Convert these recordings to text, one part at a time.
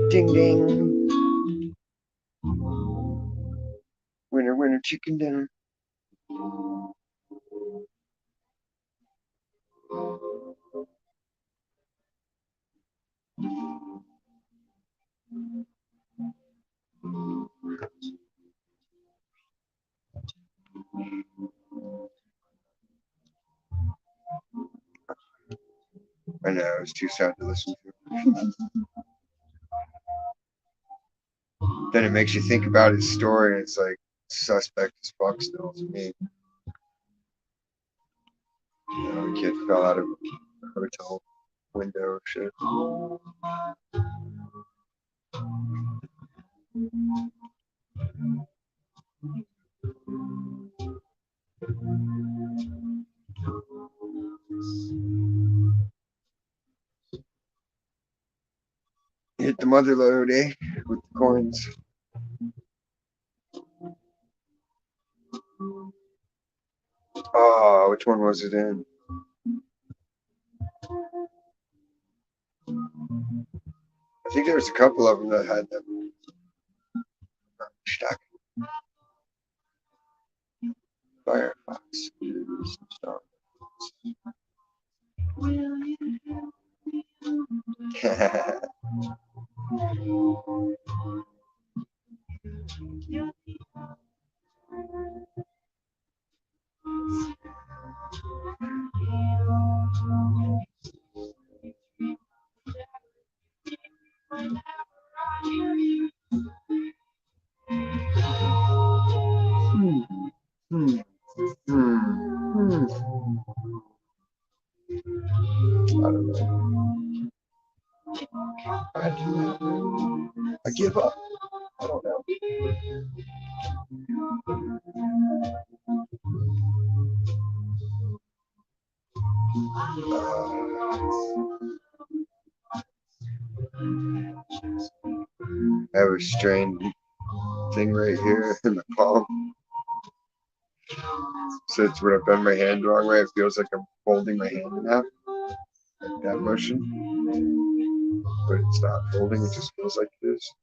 Ding ding. Winner, winner, chicken dinner. I know, it was too sad to listen to. Then it makes you think about his story, and it's like suspect as fuck still to me. You know, the kid fell out of a hotel window shit. Hit the mother load, eh? With the coins. Oh, which one was it in? I think there was a couple of them that had them. Stuck. Firefox. I give up. I don't know. I have a strained thing right here in the palm. So it's when I bend my hand the wrong way, it feels like I'm folding my hand in half. Like that motion. But it's not folding, it just feels like it is.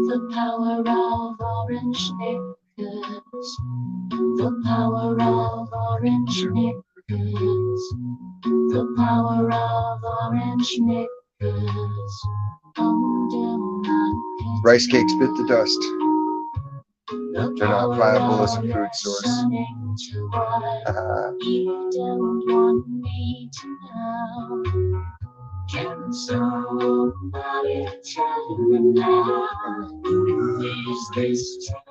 The power of orange knickers. The power of orange knickers. The power of orange knickers. Rice cakes bit the dust. They're not viable as a food source. You don't want me to know. Can somebody tell me now? Who is this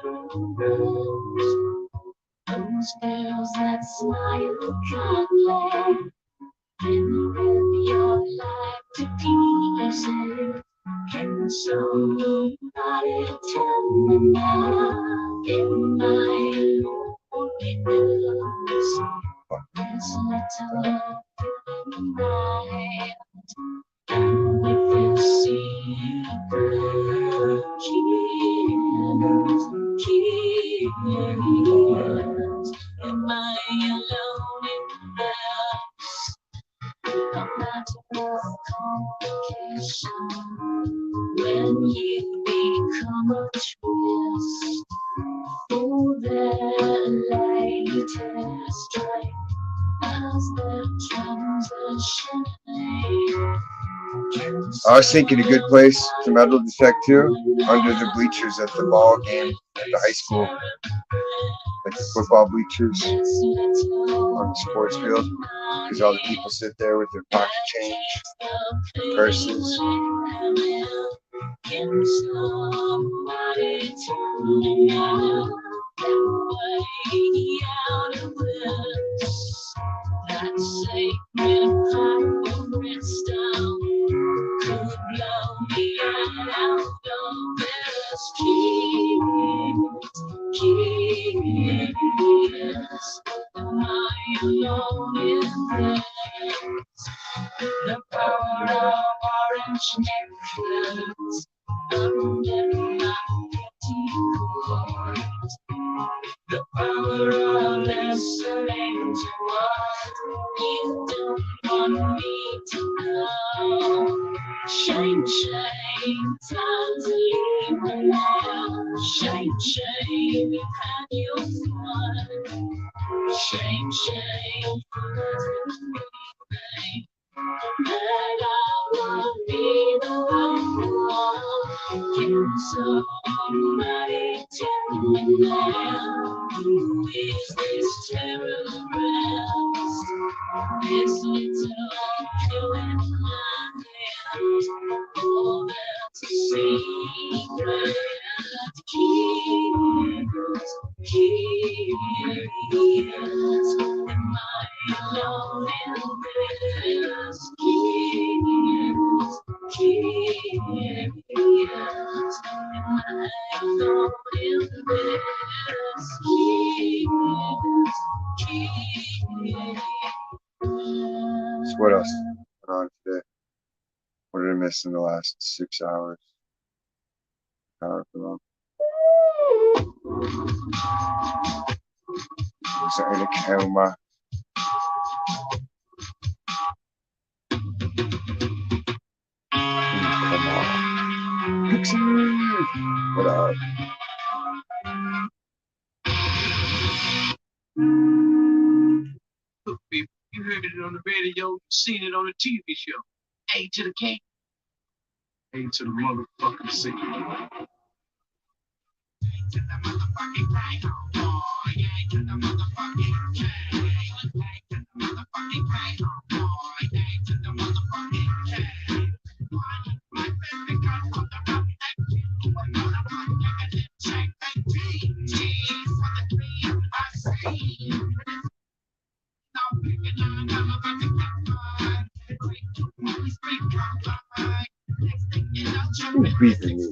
true rose? Those girls that smile kindly and live your life to pieces. Can somebody tell me now? In my loneliness, there's little love in my head. And with this secret tears, am I alone in this? A matter of complication. When you become a twist, for I was thinking a good place to metal detect too, under the bleachers at the ball game at the high school, like the football bleachers on the sports field, because all the people sit there with their pocket change, purses. That sacred crystal could blow me out of this keys. Am I alone in this? The power of orange necklace under my pretty coat. The power of listening to what you don't want me to know. Shame, shame, time to leave me now. Shame, shame, you've had your fun. Shame, shame, babe. That I won't be the one who gives somebody to me now. Who is this terrorist? This little pill in my hand. Oh, that's a secret. Keys. Am I alone in this? Keys. Am I alone in this? Keys. So what else went on today? What did I miss in the last 6 hours? Powerful. Was in a coma. Come on. Pixie! What up? Look, people, you heard it on the radio, you seen it on the TV show. A to the K. A to the motherfucking C. To the motherfucking K. Oh, yeah, to the motherfucking K. To the motherfucking K. Oh, yeah, to the motherfucking K. My favorite gun from the rock and you another one, nigga, check that T. T for the three I see. Now picking on another fucking one. Great to money, straight from the high. Next thing you know, Who's beating me?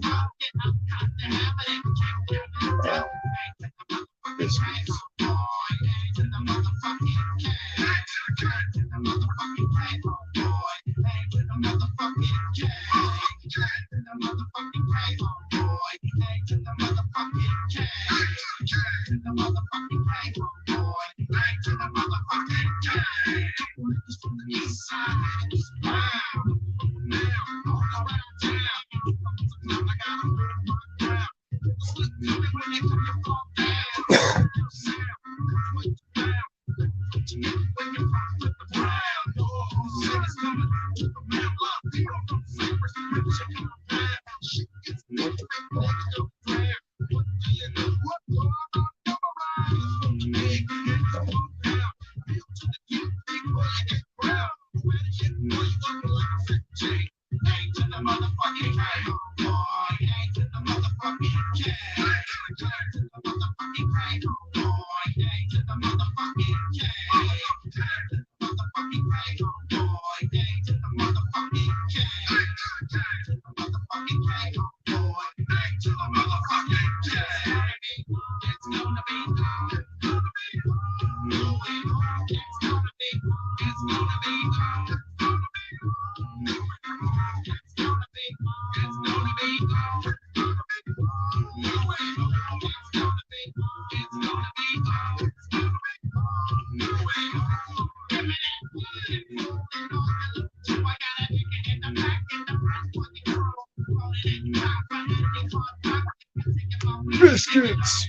Biscuits. Biscuits.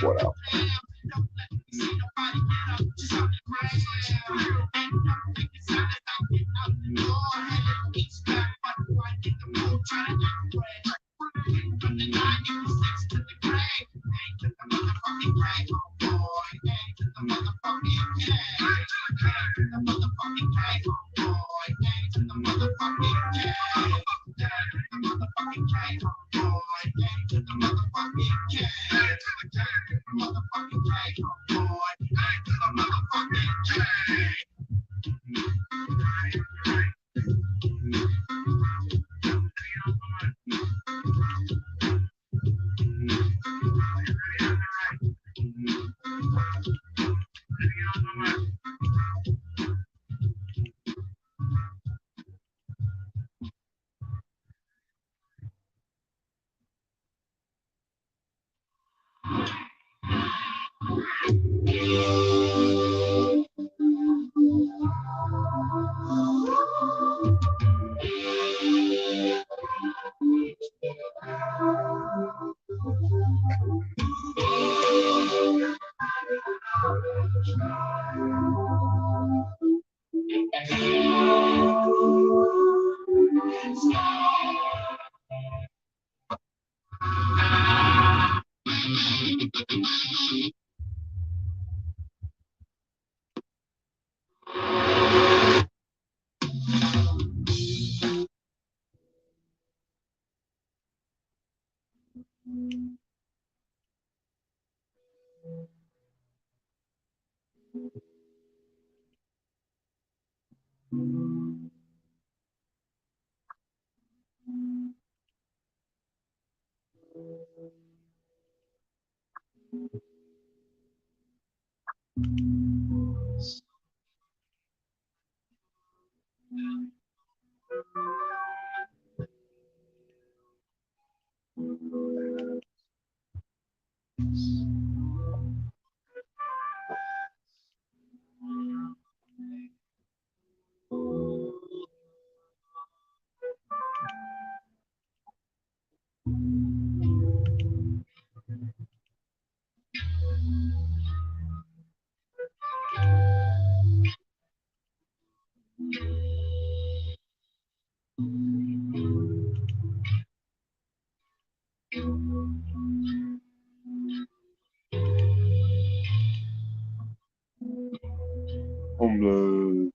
What up? Try to impress. From the 96 to the grave. Ain't to the motherfucking grave, oh boy. Ain't to the motherfucking cave. To the motherfucking cave, oh boy. Ain't to the motherfucking cave. To the motherfucking cave, oh boy. Ain't to the motherfucking cave. To the motherfucking cave, oh boy. Ain't to the motherfucking cave. Homeless.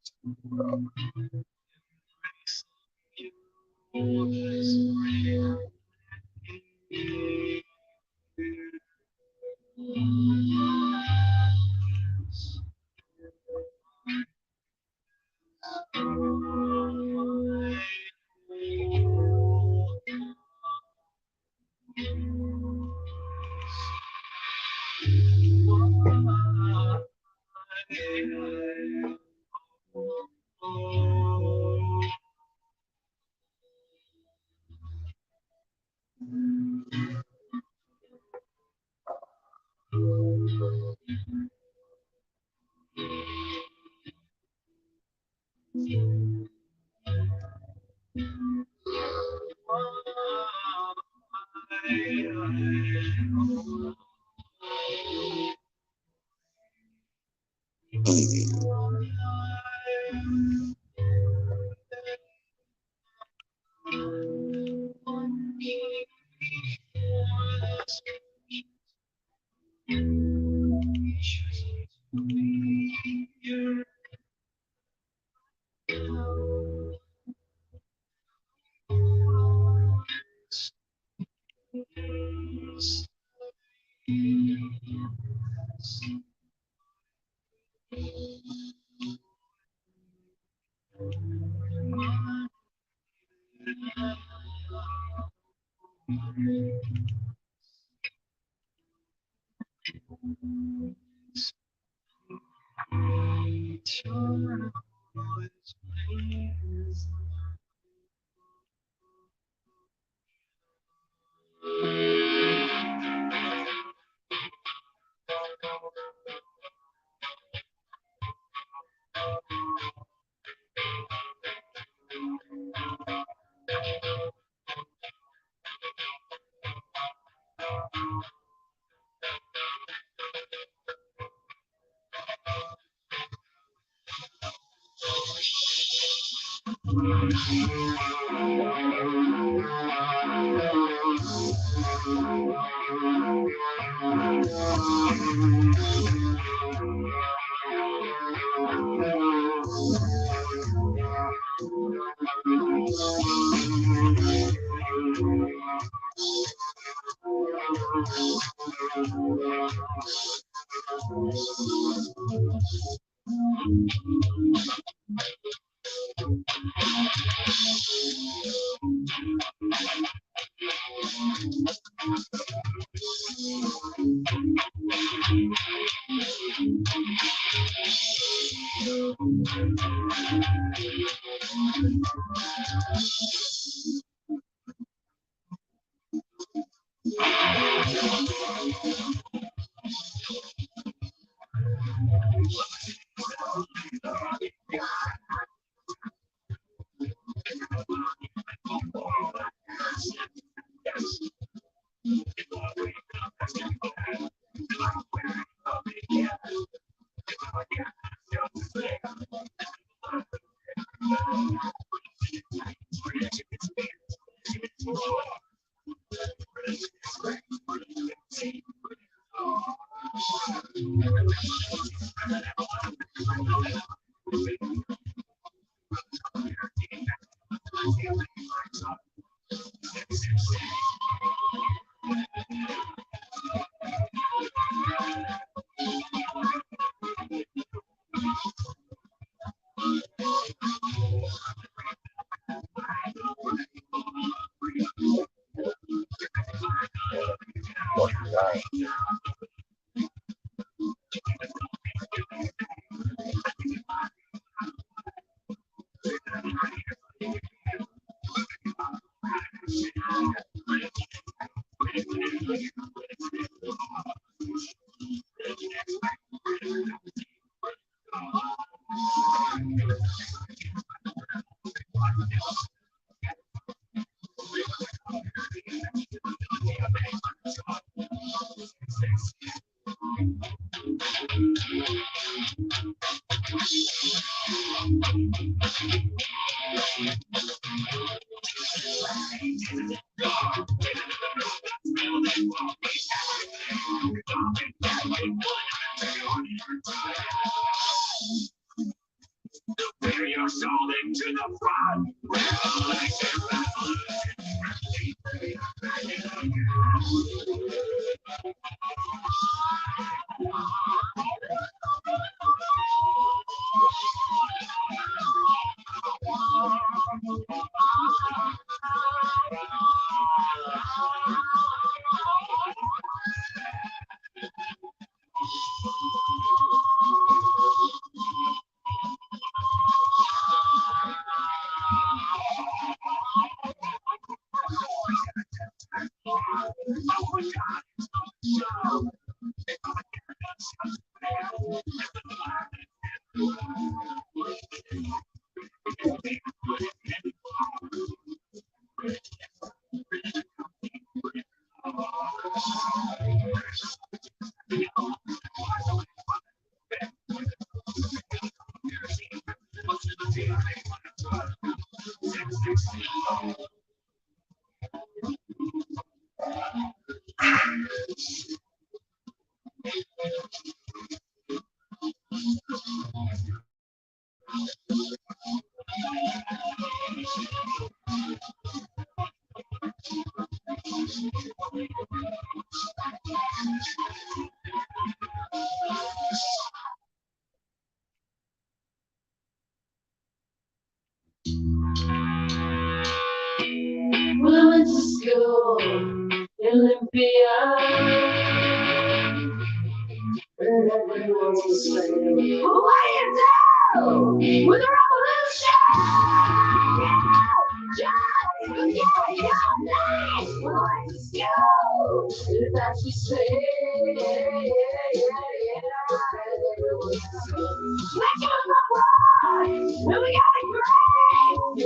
When I went to school in Olympia, and everyone was saying, "Well, what do you do with a revolution? Just forget your name." When I went to school, and that's what she said, everyone was saying, "Let's go for a ride, and we got a great,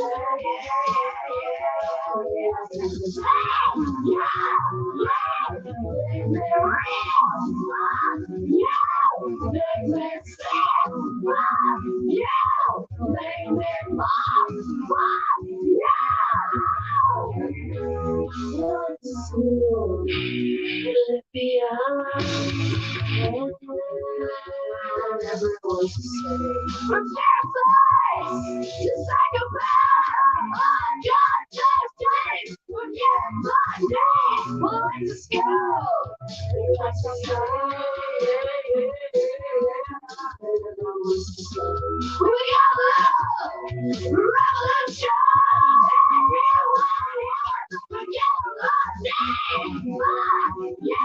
to school. He likes to study. We got love, revolution, everyone forget the name. Yeah,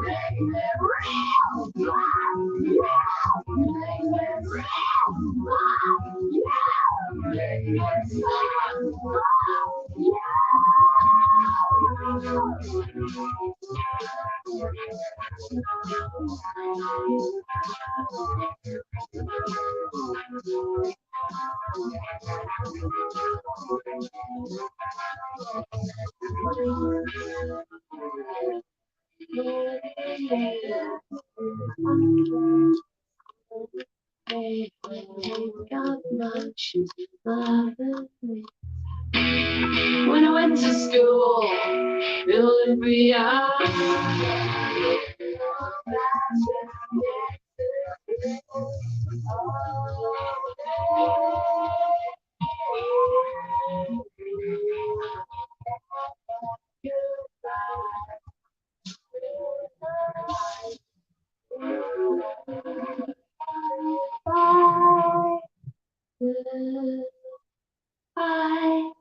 make it real. Yeah, make it real. Yeah, make it real. Ain't got much love in me. When I went to school, building beyond. Bye.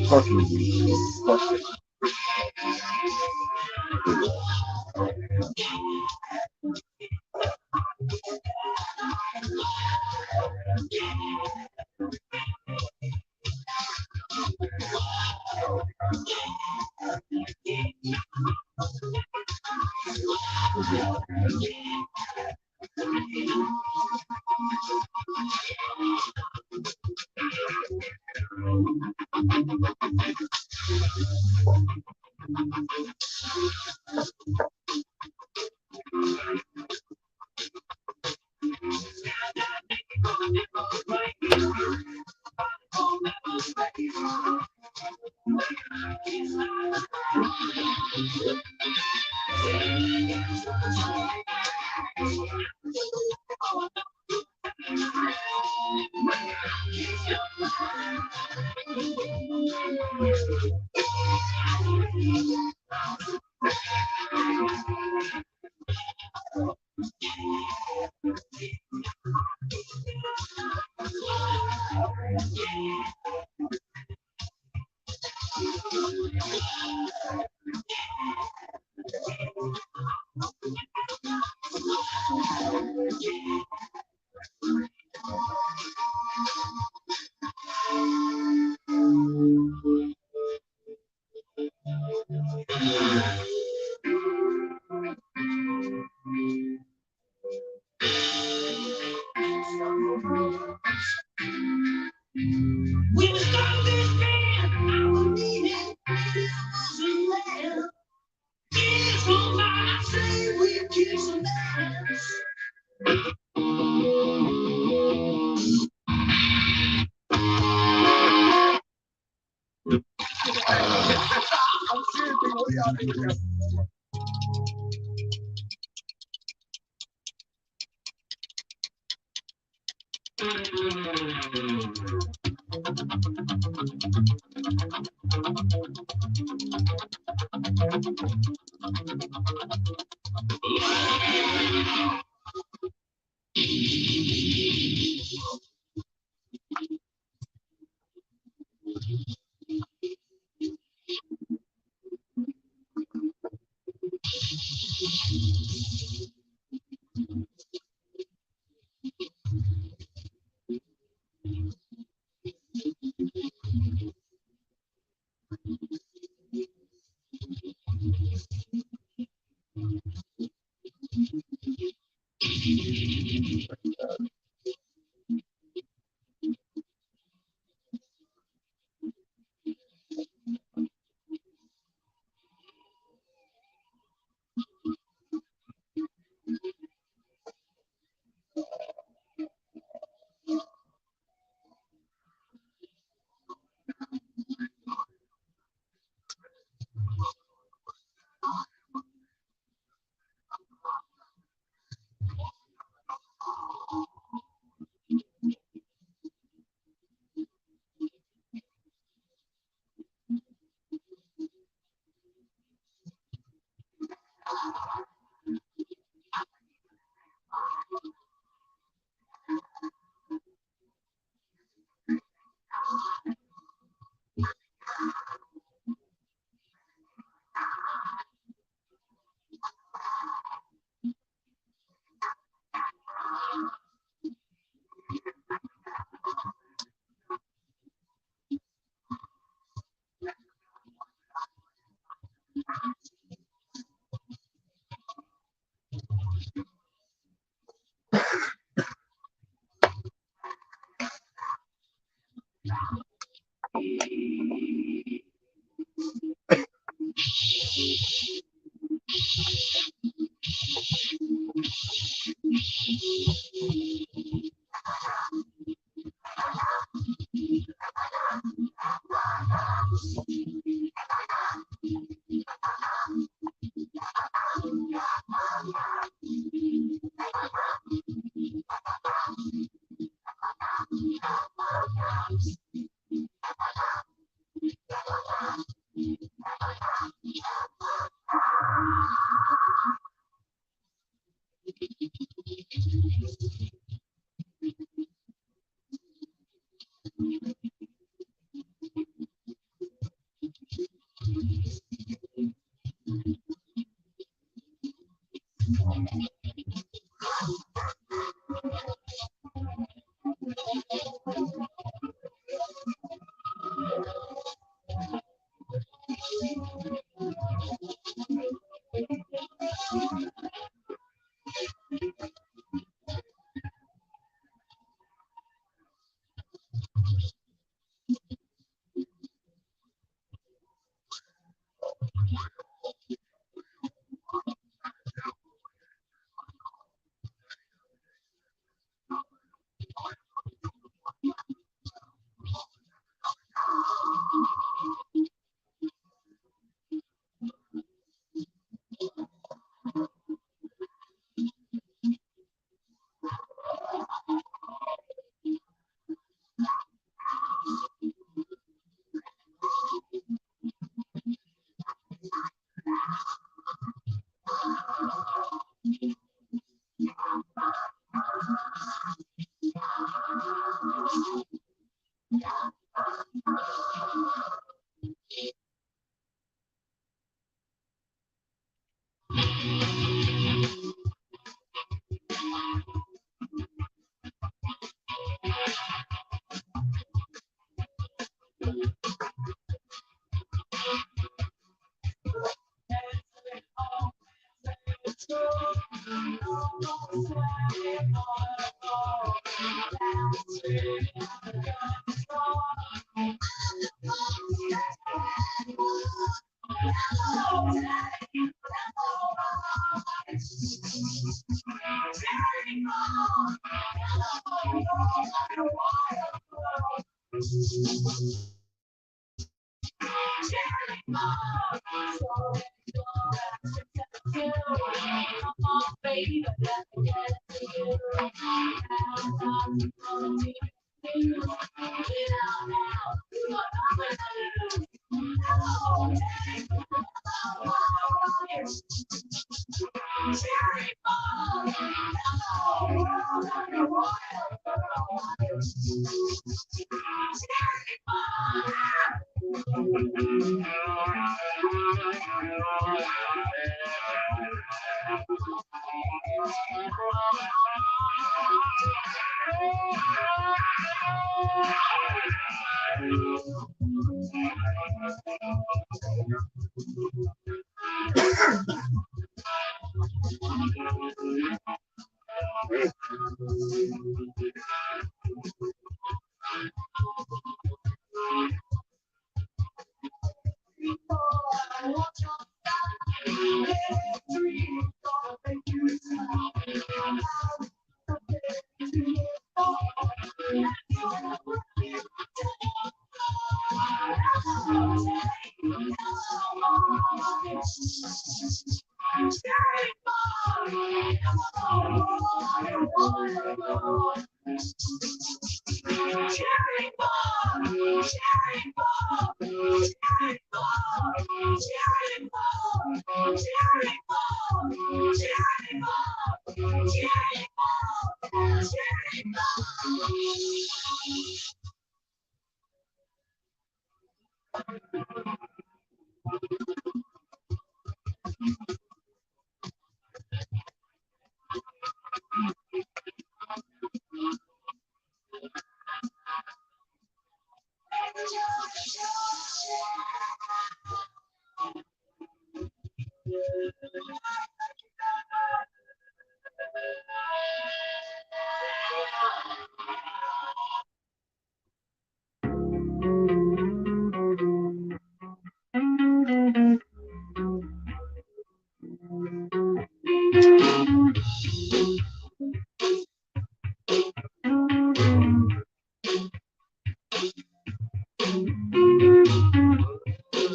Fucking fuck it. We will start this band. I will need it. Some land. Years go by. I say we kiss some ass. I'm serious. What y'all niggas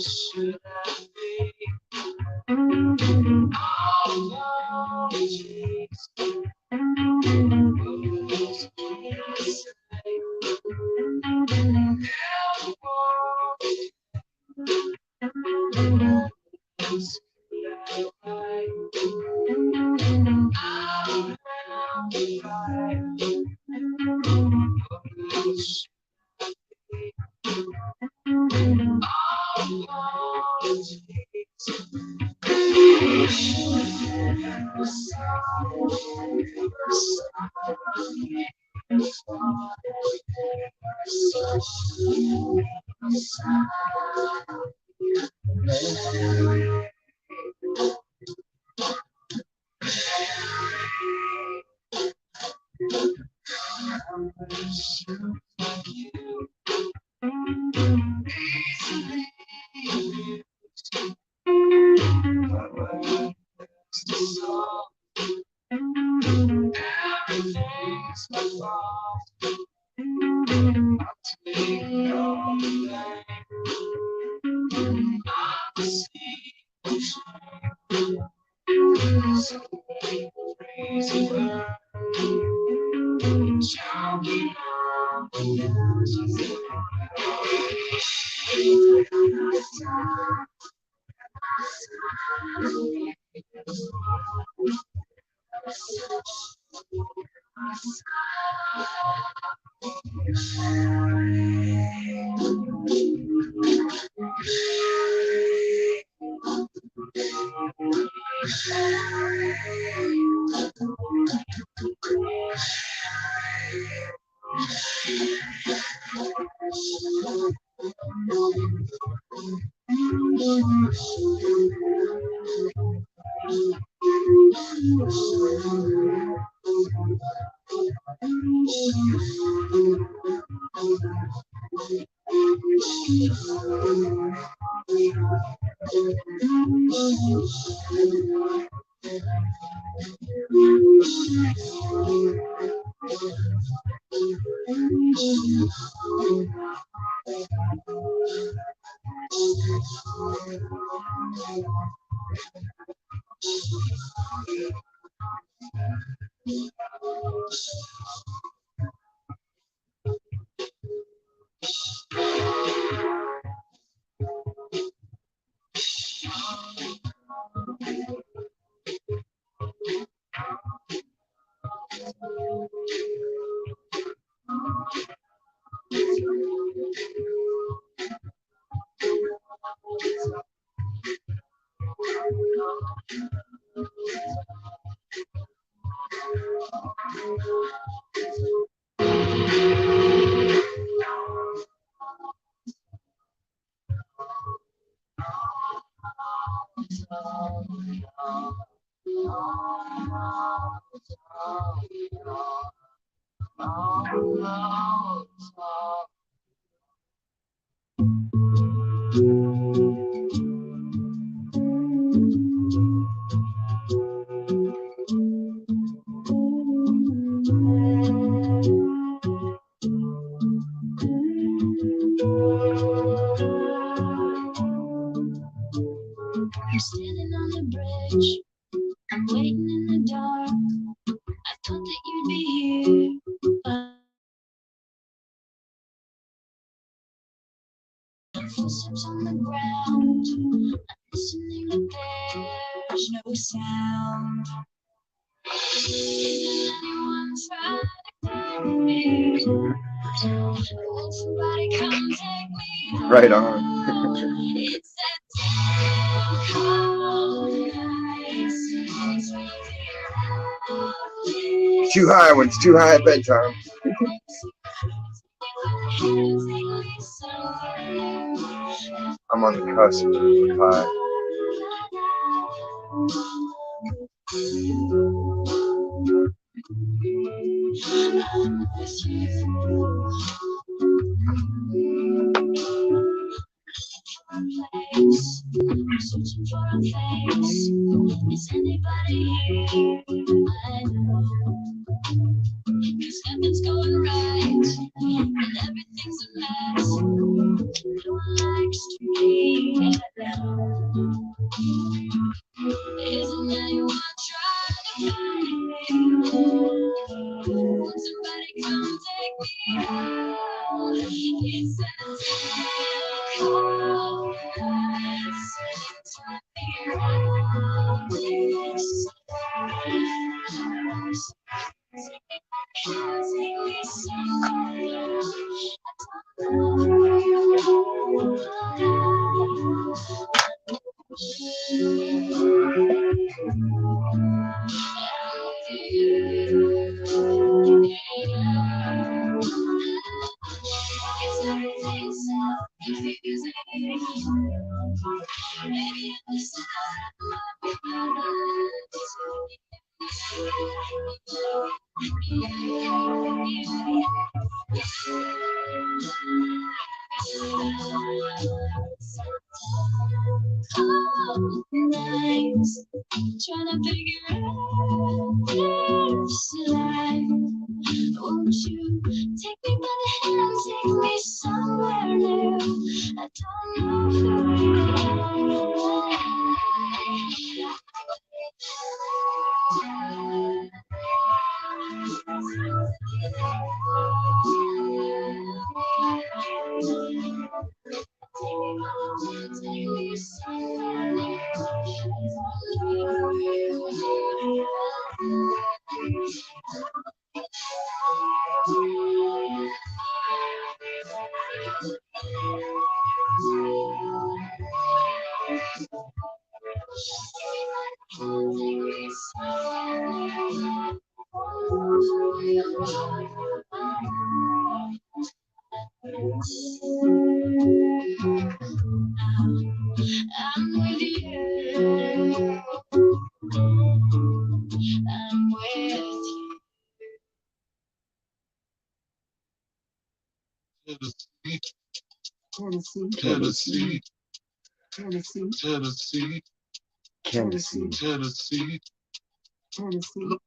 should I be? Oh, jeez. Everything's my fault. Take no blame. I'm so crazy bird. Choking on the I'm standing on the bridge. I'm waiting in the dark. I thought that you'd be here. Footsteps on the ground. I'm listening, but there's no sound. Did anyone try to take me? Will somebody come take me? Right on. It's that damn cold night. Too high when it's too high at bedtime. I'm on the cusp of high. I'm searching for a face. Is anybody here? I know. 'Cause nothing's going right, and everything's a mess. No one likes to be Nights trying to figure out this life. Won't you take me by the hand, take me somewhere new? I don't know who you I'm with you. I'm with you. Tennessee, Tennessee, Tennessee, Tennessee, Tennessee, Tennessee. Tennessee.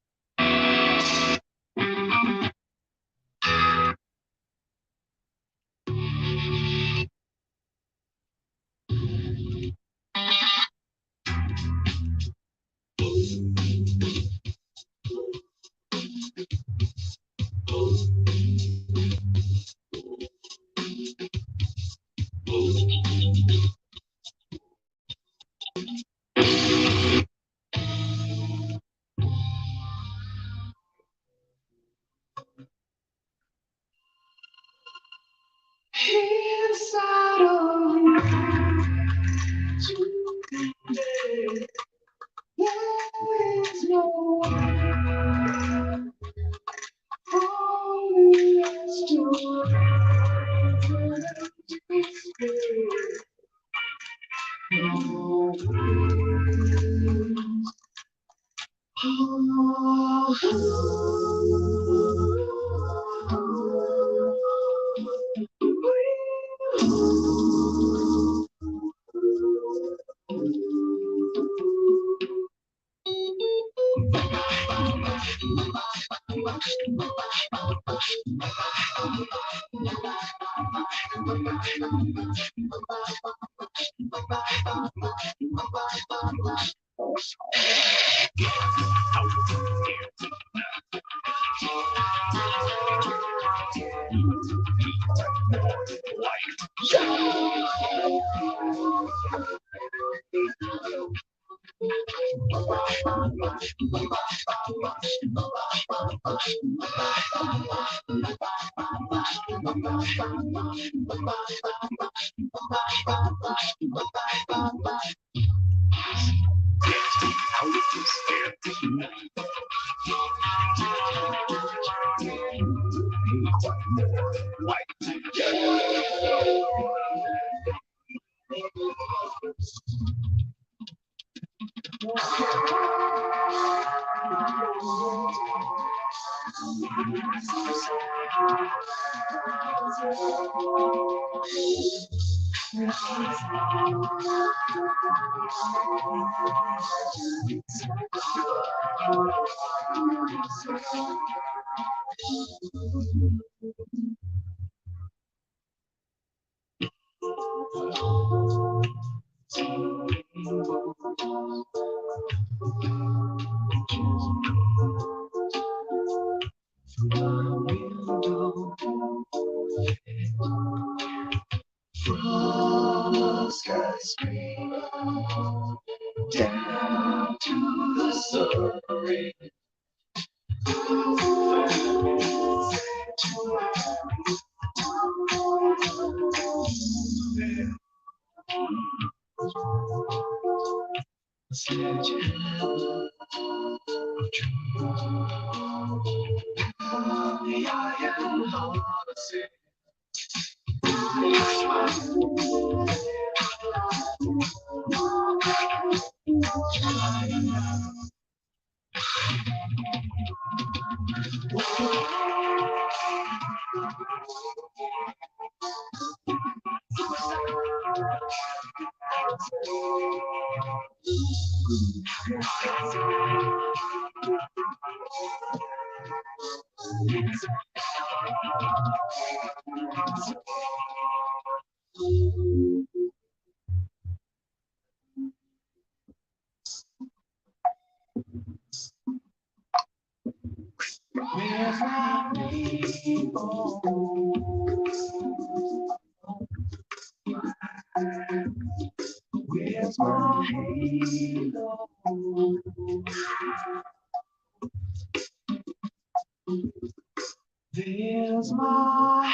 Inside of you, today, there is no one, only us two. No worries. From skyscraper down to the subway. Sledgehammer, the iron horses. Where's my rainbow? Where's my halo? There's my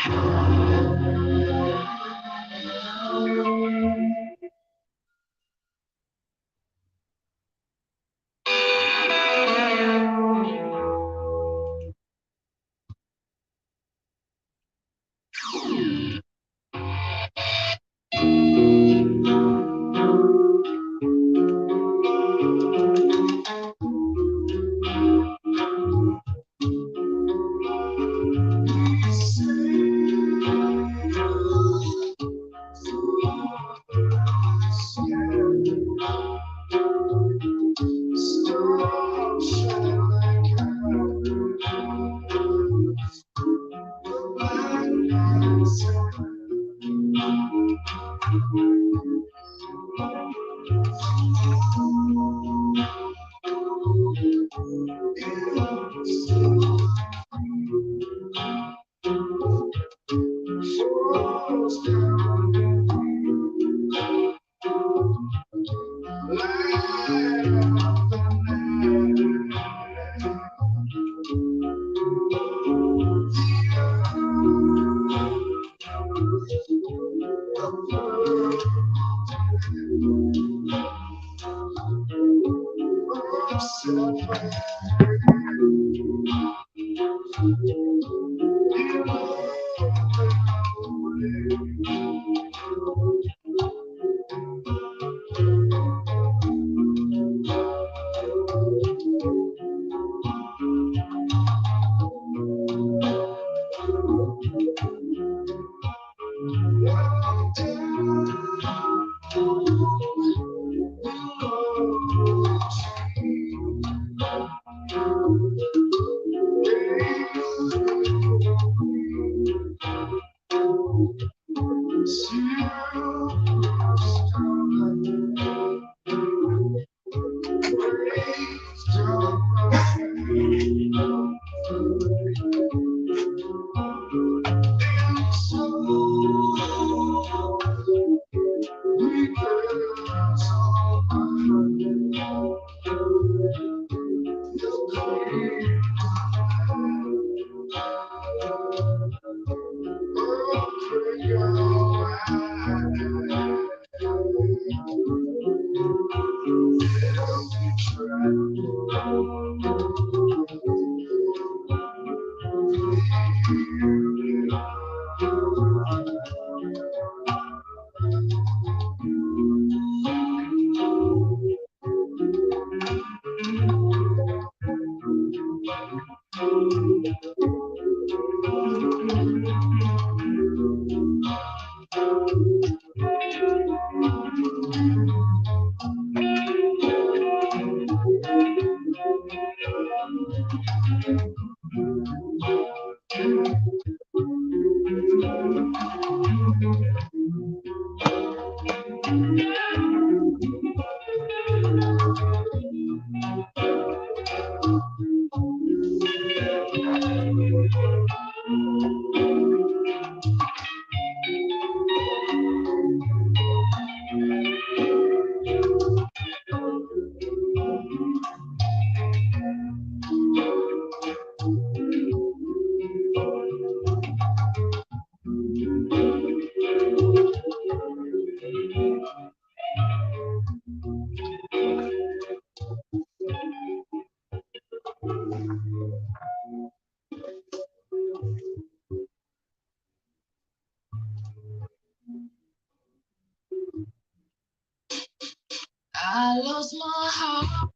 I lost my heart.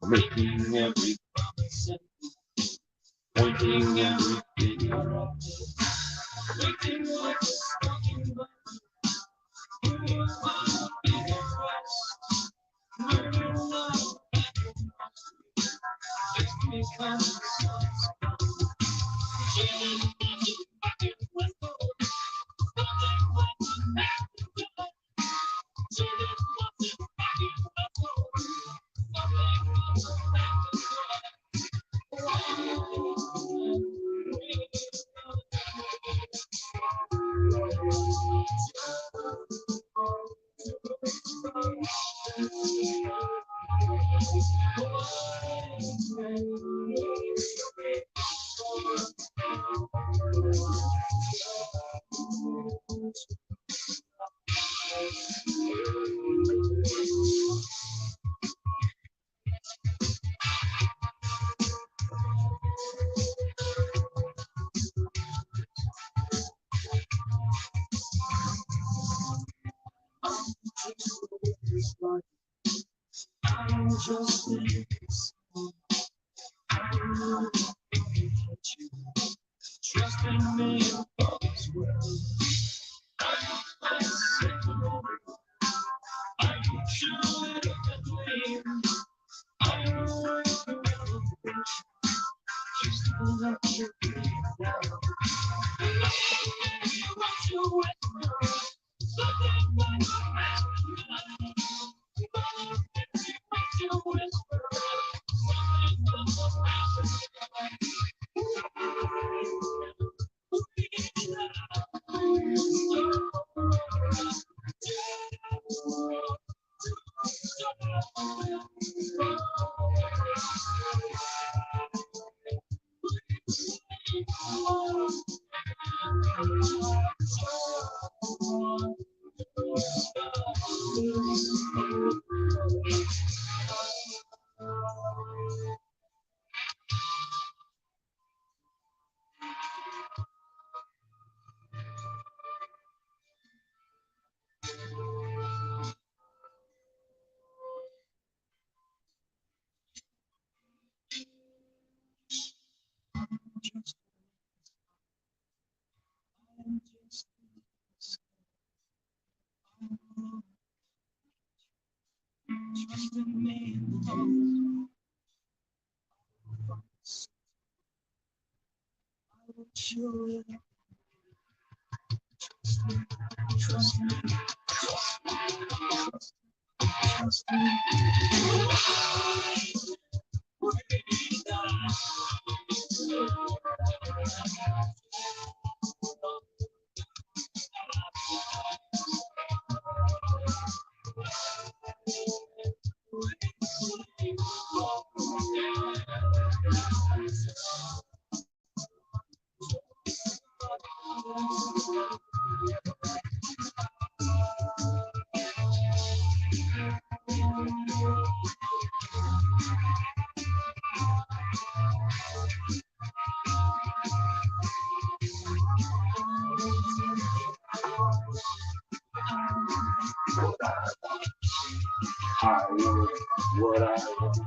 Making every promise and pointing every finger at me. Waiting like a stalking bird. You are bigger rest. Murder now. Just because the sun's gone. Chilling back in Westport. Nothing but the back of the light. Chilling back in Westport. Nothing but the back of the light. I'm just in this. I'm not you. Trust in me and God's will. I'm sick of it. I'm sure that we. I'm worried about it. Just to let you be down. What you whisper. Something like a man. What you whisper. Something like a man. Trust in me and I will show it. Trust me. Trust me. I want what I want.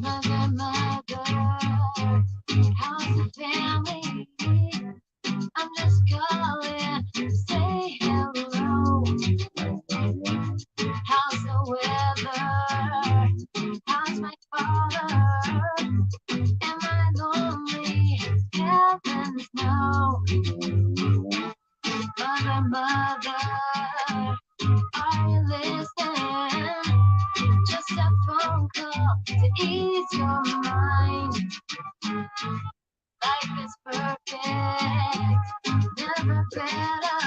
Mother, mother, how's the family? I'm just calling to say hello. How's the weather? How's my father? Am I lonely? Heavens no. Mother, mother, are you listening? Just a phone call to ease your mind. Life is perfect, never better.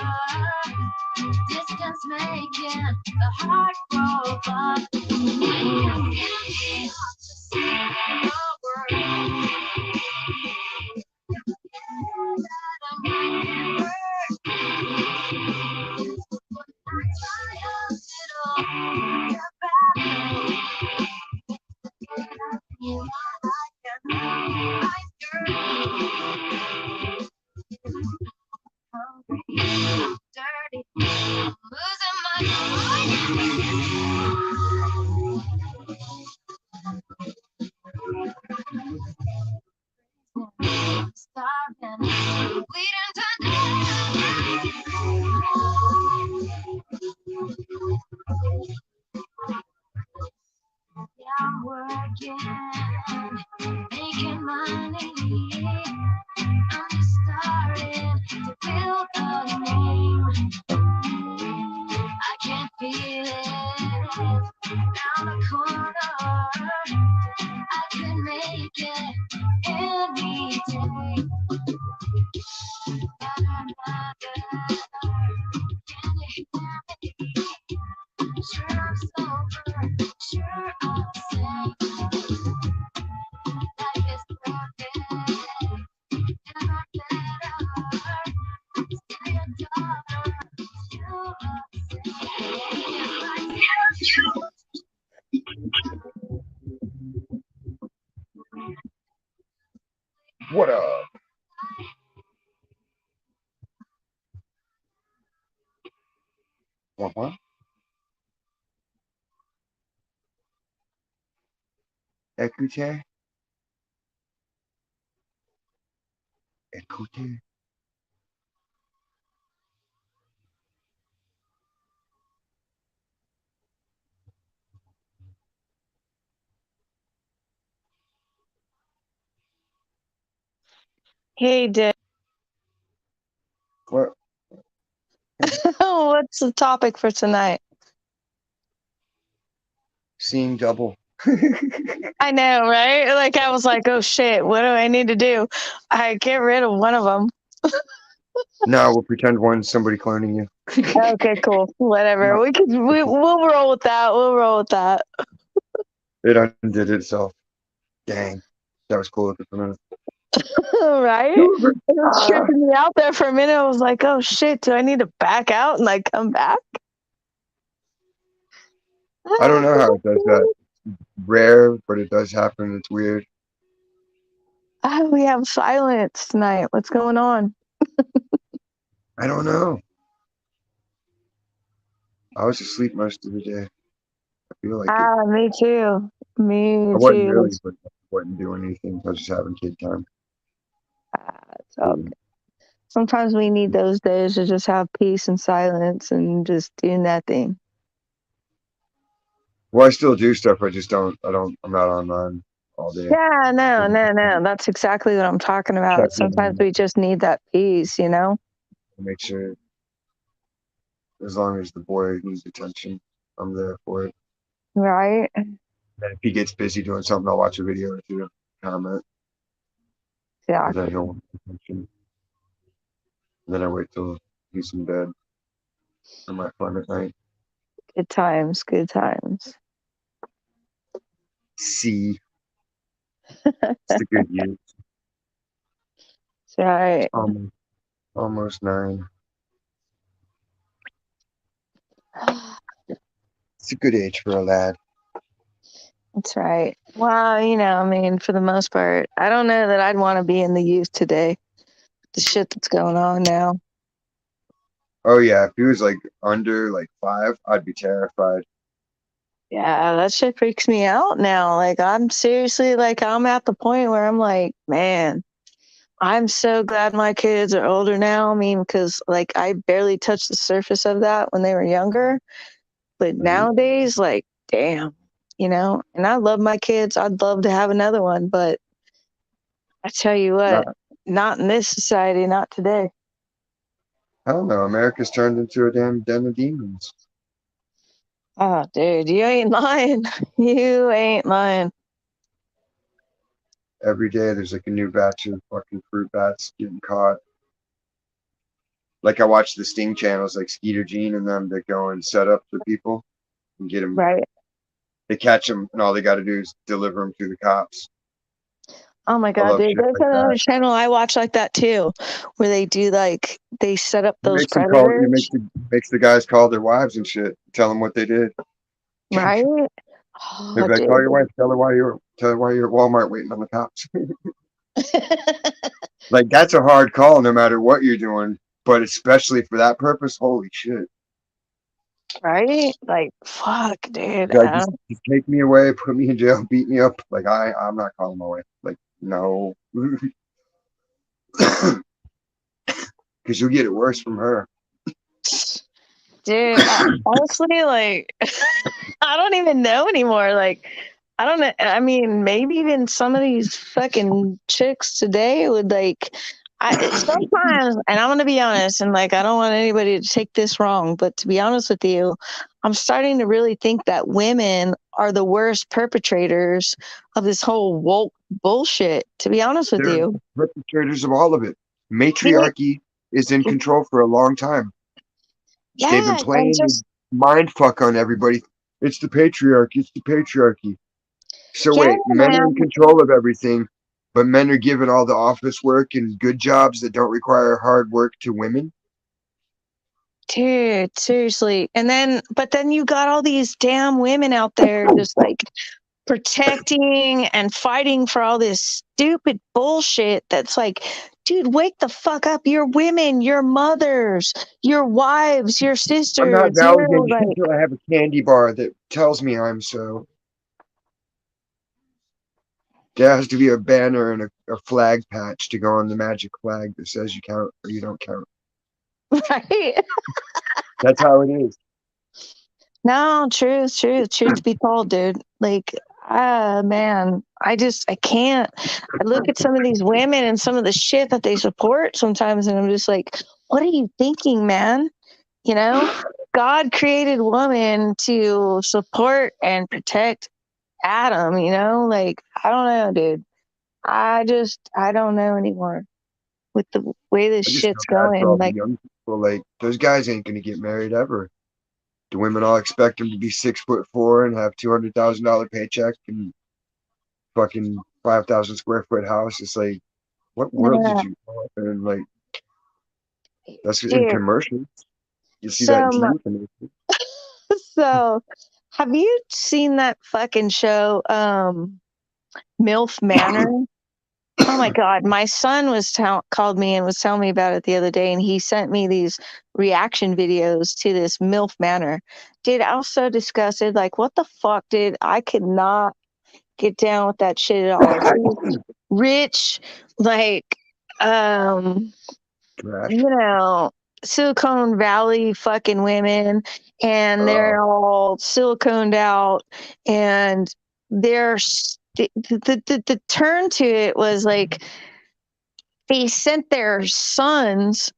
Distance making the heart grow fond. I can't say a word that I might get hurt. I try a little, get back. Dirty, losing my mind. Starving, bleeding to death. Yeah, I'm working, making money. I'm just starting to build a name. I can feel it down the corner. I can make it any day. Can you hear me? Sure I'm sober, sure I'm sane. Life is perfect, never better. Still your daughter, still What up? What? Écoutez? Écoutez? Hey, Dick. What? What's the topic for tonight? Seeing double. I know, right? Like, I was like, oh shit, what do I need to do? I get rid of one of them. No, we'll pretend one's somebody cloning you. Okay, cool. Whatever. No, We'll roll with that. We'll roll with that. it undid itself. Dang. That was cool looking for a minute. Right? It was tripping me out there for a minute. I was like, oh shit, do I need to back out and like come back? I don't know how it does that. Rare, but it does happen. It's weird. We have silence tonight. What's going on? I don't know. I was asleep most of the day. I feel like it. Me too. Me I wasn't too. really, but I wasn't doing anything. I was just having kid time. It's all good. Sometimes we need those days to just have peace and silence and just do nothing. Well, I still do stuff. I just don't. I don't. I'm not online all day. Yeah, no. That's exactly what I'm talking Check about. Sometimes in, we just need that peace, you know? make sure as long as the boy needs attention, I'm there for it. Right? And if he gets busy doing something, I'll watch a video or two, comment. because I Exactly. don't want attention. Then I wait till he's in bed for my fun at night. Good times, good times. See, it's the good years. That's right. Almost 9. It's a good age for a lad. That's right. Well, you know, I mean, for the most part, I don't know that I'd want to be in the youth today. The shit that's going on now. Oh yeah, if he was like under like 5, I'd be terrified. Yeah, that shit freaks me out now. Like, I'm seriously, like, I'm at the point where I'm like, man, I'm so glad my kids are older now. I mean, because, like, I barely touched the surface of that when they were younger. But Right? nowadays, like, damn, you know, and I love my kids. I'd love to have another one, but I tell you what, Not, not in this society, not today. I don't know. America's turned into a damn den of demons. Oh, dude, you ain't lying. You ain't lying. Every day there's like a new batch of fucking fruit bats getting caught. Like I watch the Sting channels, like Skeeter Gene and them that go and set up the people and get them. Right. They catch them, and all they got to do is deliver them to the cops. Oh my I God, love dude. shit There's like another that. channel I watch like that too, where they do like, they set up It those makes them call. It predators, makes the guys call their wives and shit. Tell them what they did. right? They're Oh, like, call dude. your wife. Tell her why you're at Walmart waiting on the cops. Like that's a hard call, no matter what you're doing. But especially for that purpose, holy shit! Right? Like, fuck, dude. Like just take me away, put me in jail, beat me up. Like I'm not calling my wife. Like no, because you'll get it worse from her. Dude, honestly, like, I don't even know anymore. Like, I don't know. I mean, maybe even some of these fucking chicks today would like. Sometimes, and I'm gonna be honest, and like, I don't want anybody to take this wrong, but to be honest with you, I'm starting to really think that women are the worst perpetrators of this whole woke bullshit. To be honest with They're you, perpetrators of all of it. yeah, Matriarchy is in control for a long time. They've been yeah, and playing the just mind fuck on everybody. It's the patriarchy. It's the patriarchy. So yeah, wait, men are in man. control of everything, but men are given all the office work and good jobs that don't require hard work to women. Dude, seriously. And then, but then you got all these damn women out there just like protecting and fighting for all this stupid bullshit that's like, dude, wake the fuck up. You're women, you're mothers, your wives, your I'm not sisters. You're validated like, until I have a candy bar that tells me I'm so. There has to be a banner and a flag patch to go on the magic flag that says you count or you don't count. right? That's how it is. No, truth to be told, dude. Like, man, I can't. I look at some of these women and some of the shit that they support sometimes, and I'm just like, what are you thinking, man? You know, God created woman to support and protect Adam, you know? Like, I don't know, dude. I don't know anymore with the way this I just shit's feel bad for going. all the Like, young people. Like those guys ain't gonna get married ever. The women all expect them to be 6'4" and have $200,000 paycheck and fucking 5,000 square foot house. It's like, what world did yeah, you grow up in? Like that's in dude. commercials. You see that in So, TV commercials. so have you seen that fucking show, MILF Manor? Oh my God. My son called me and was telling me about it the other day, and he sent me these reaction videos to this MILF Manor. Dude, I was so disgusted. Like, what the fuck, dude? I could not get down with that shit at all. It's these rich, like, um, Trash. you know, Silicon Valley fucking women, and Uh, they're all siliconed out, and the turn to it was like they sent their sons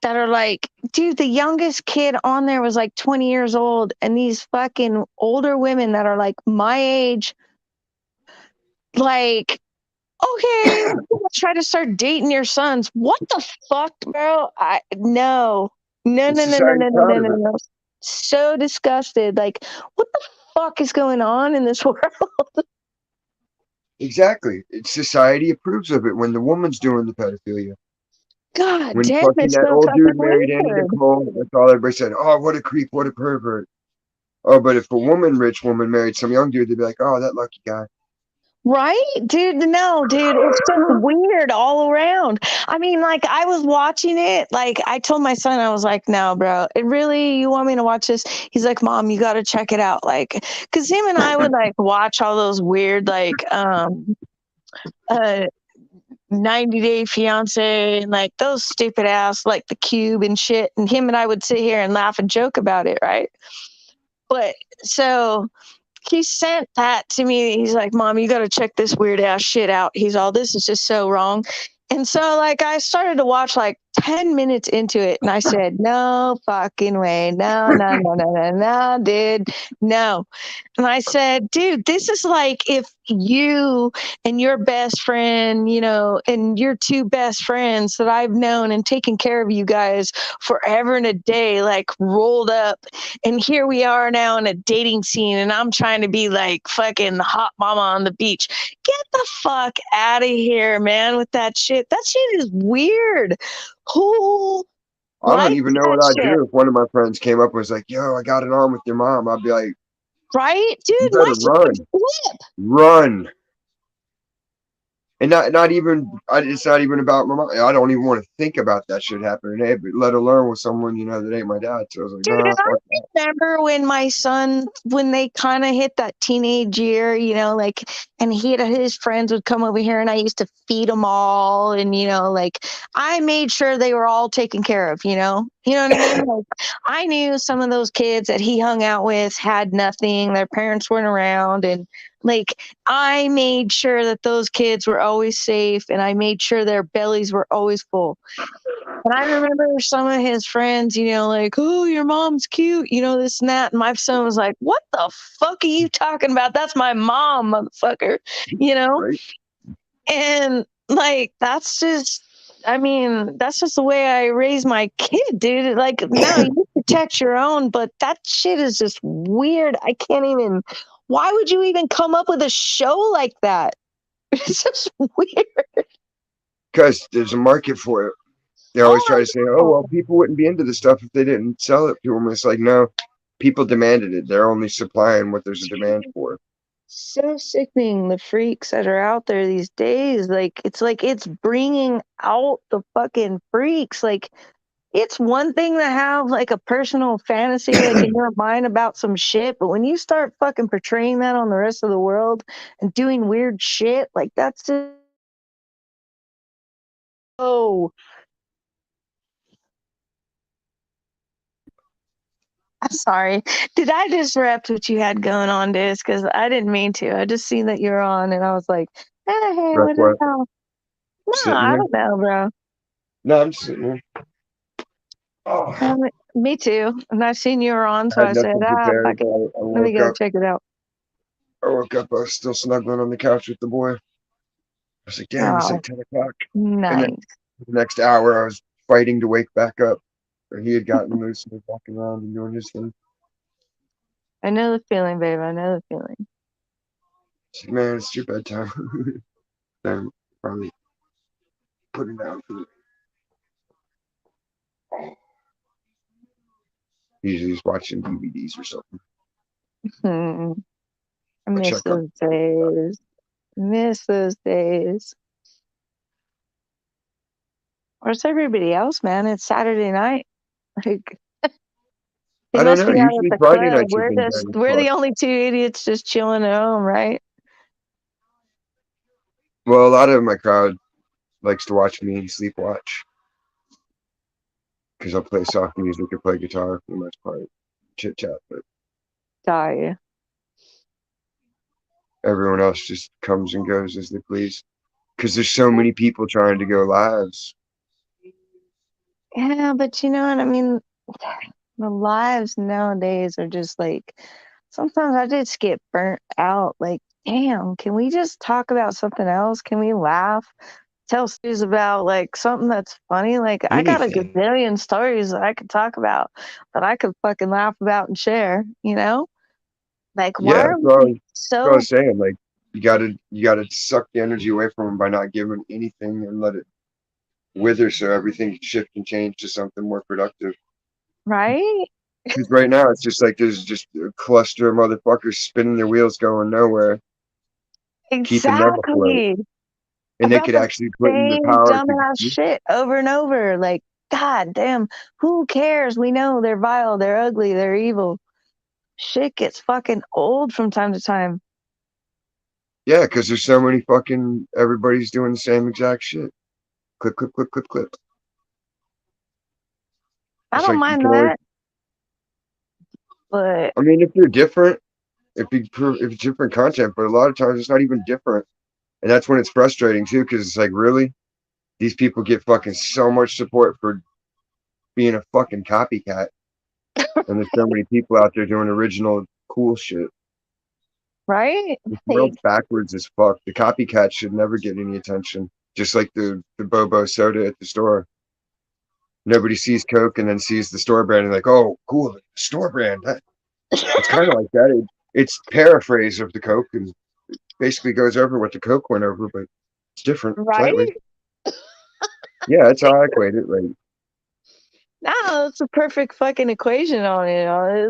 that are like, dude, the youngest kid on there was like 20 years old, and these fucking older women that are like my age, like Okay, try to start dating your sons. What the fuck, bro? I no. No, And no, no, no, society's no, no, proud no, of no, it. no. So disgusted. Like, what the fuck is going on in this world? Exactly. It's society approves of it when the woman's doing the pedophilia. God When damn, fucking it's that so old fucking dude married Annie weird. Nicole, that's all everybody said. Oh, what a creep, what a pervert. Oh, but if a rich woman married some young dude, they'd be like, oh, that lucky guy. Right? Dude, no, dude, it's just weird all around. I mean, like, I was watching it. Like, I told my son, I was like, no, bro, it really, you want me to watch this? He's like, Mom, you got to check it out. Like, cause him and I would like watch all those weird, like, uh, 90 Day Fiance and like those stupid ass, like the Cube and shit. And him and I would sit here and laugh and joke about it. Right. But so he sent that to me. He's like, Mom, you got to check this weird ass shit out. He's all, this is just so wrong. And so, like, I started to watch like 10 minutes into it and I said, no fucking way. No, no, no, no, no, no, dude. No. And I said, dude, this is like if you and your best friend, you know, and your two best friends that I've known and taken care of you guys forever and a day, like rolled up. And here we are now in a dating scene, and I'm trying to be like fucking hot mama on the beach. Get the fuck out of here, man, with that shit. That shit is weird. Who I don't likes even know that what I'd shit? do if one of my friends came up and was like, yo, I got it on with your mom. I'd be like, Right? you Dude, my better shit run. would flip. Run. And not even, it's not even about my mom. I don't even want to think about that shit happening, hey, but let alone with someone, that ain't my dad. So I was like, Dude, nah, and I fuck that. remember when my son, when they kind of hit that teenage year, you know, like, and his friends would come over here and I used to feed them all. And, you know, like, I made sure they were all taken care of, you know? You know what I mean? Like, I knew some of those kids that he hung out with had nothing, their parents weren't around. And, like, I made sure that those kids were always safe and I made sure their bellies were always full. And I remember some of his friends, you know, like, oh, your mom's cute, you know, this and that. And my son was like, what the fuck are you talking about? That's my mom, motherfucker, you know? Right? And like, that's just, I mean, that's just the way I raise my kid, dude. Like, no, you protect your own, but that shit is just weird. I can't even, why would you even come up with a show like that? It's just weird. Because there's a market for it. They always try Oh, to say, oh, no. well, people wouldn't be into the stuff if they didn't sell it to them. It's like, no, people demanded it. They're only supplying what there's a demand for. So sickening, the freaks that are out there these days. Like it's bringing out the fucking freaks. Like it's one thing to have like a personal fantasy like in your mind about some shit, but when you start fucking portraying that on the rest of the world and doing weird shit, like that's just, oh, I'm sorry. Did I disrupt what you had going on, Diz? Because I didn't mean to. I just seen that you're on and I was like, hey, Rep what the what? hell? No, Sitting I here? don't know, bro. No, I'm just sitting here. Oh, I Me too. And I've seen you were on, so had I said, nothing fuck prepared. it. I Let me woke go up. check it out. I woke up. I was still snuggling on the couch with the boy. I was like, damn, it's Oh, like 10 o'clock. And then nice. the next hour, I was fighting to wake back up. Or he had gotten loose and was walking around and doing his thing. I know the feeling, babe. I know the feeling. It's like, man, it's your bedtime. Then probably put it down for the. Usually he's watching DVDs or something. Hmm. I I miss check on those days. Miss those days. Where's everybody else, man? It's Saturday night. Like they I don't must know. be out at Usually the Friday club. nights have been dead as We're fuck. the only two idiots just chilling at home, right? Well, a lot of my crowd likes to watch me sleep watch because I'll play soft music or play guitar for the most part, chit chat. But Die. everyone else just comes and goes as they please because there's so many people trying to go lives. Yeah, but you know what I mean? The lives nowadays are just like sometimes I just get burnt out. Like damn, can we just talk about something else? Can we laugh? Tell stories about like something that's funny. Like I got a Anything. gazillion stories that I could talk about that I could fucking laugh about and share, you know? Like why Yeah, are we that's what I so was saying. Like you gotta suck the energy away from them by not giving anything and let it wither so everything can shift and change to something more productive. right? Because right now it's just like there's just a cluster of motherfuckers spinning their wheels going nowhere, keeping them afloat. Exactly. And they About could the actually put in the same power dumbass to shit over and over. Like, god damn, who cares? We know they're vile, they're ugly, they're evil. Shit gets fucking old from time to time. yeah, because there's so many fucking everybody's doing the same exact shit. Clip, clip, clip, clip, clip. I It's don't like you mind can always. that, but I mean, if you're different, if it's different content, but a lot of times it's not even different, and that's when it's frustrating too, because it's like really these people get fucking so much support for being a fucking copycat, and there's so many people out there doing original cool shit. right? This Like, world's backwards as fuck. The copycat should never get any attention. Just like the Bobo soda at the store. Nobody sees Coke and then sees the store brand and like, oh, cool, store brand. It's kind of like that. It's paraphrase of the Coke and basically goes over what the Coke went over, but it's different slightly. right? Yeah, that's how I equate it. Like No, it's a perfect fucking equation on it.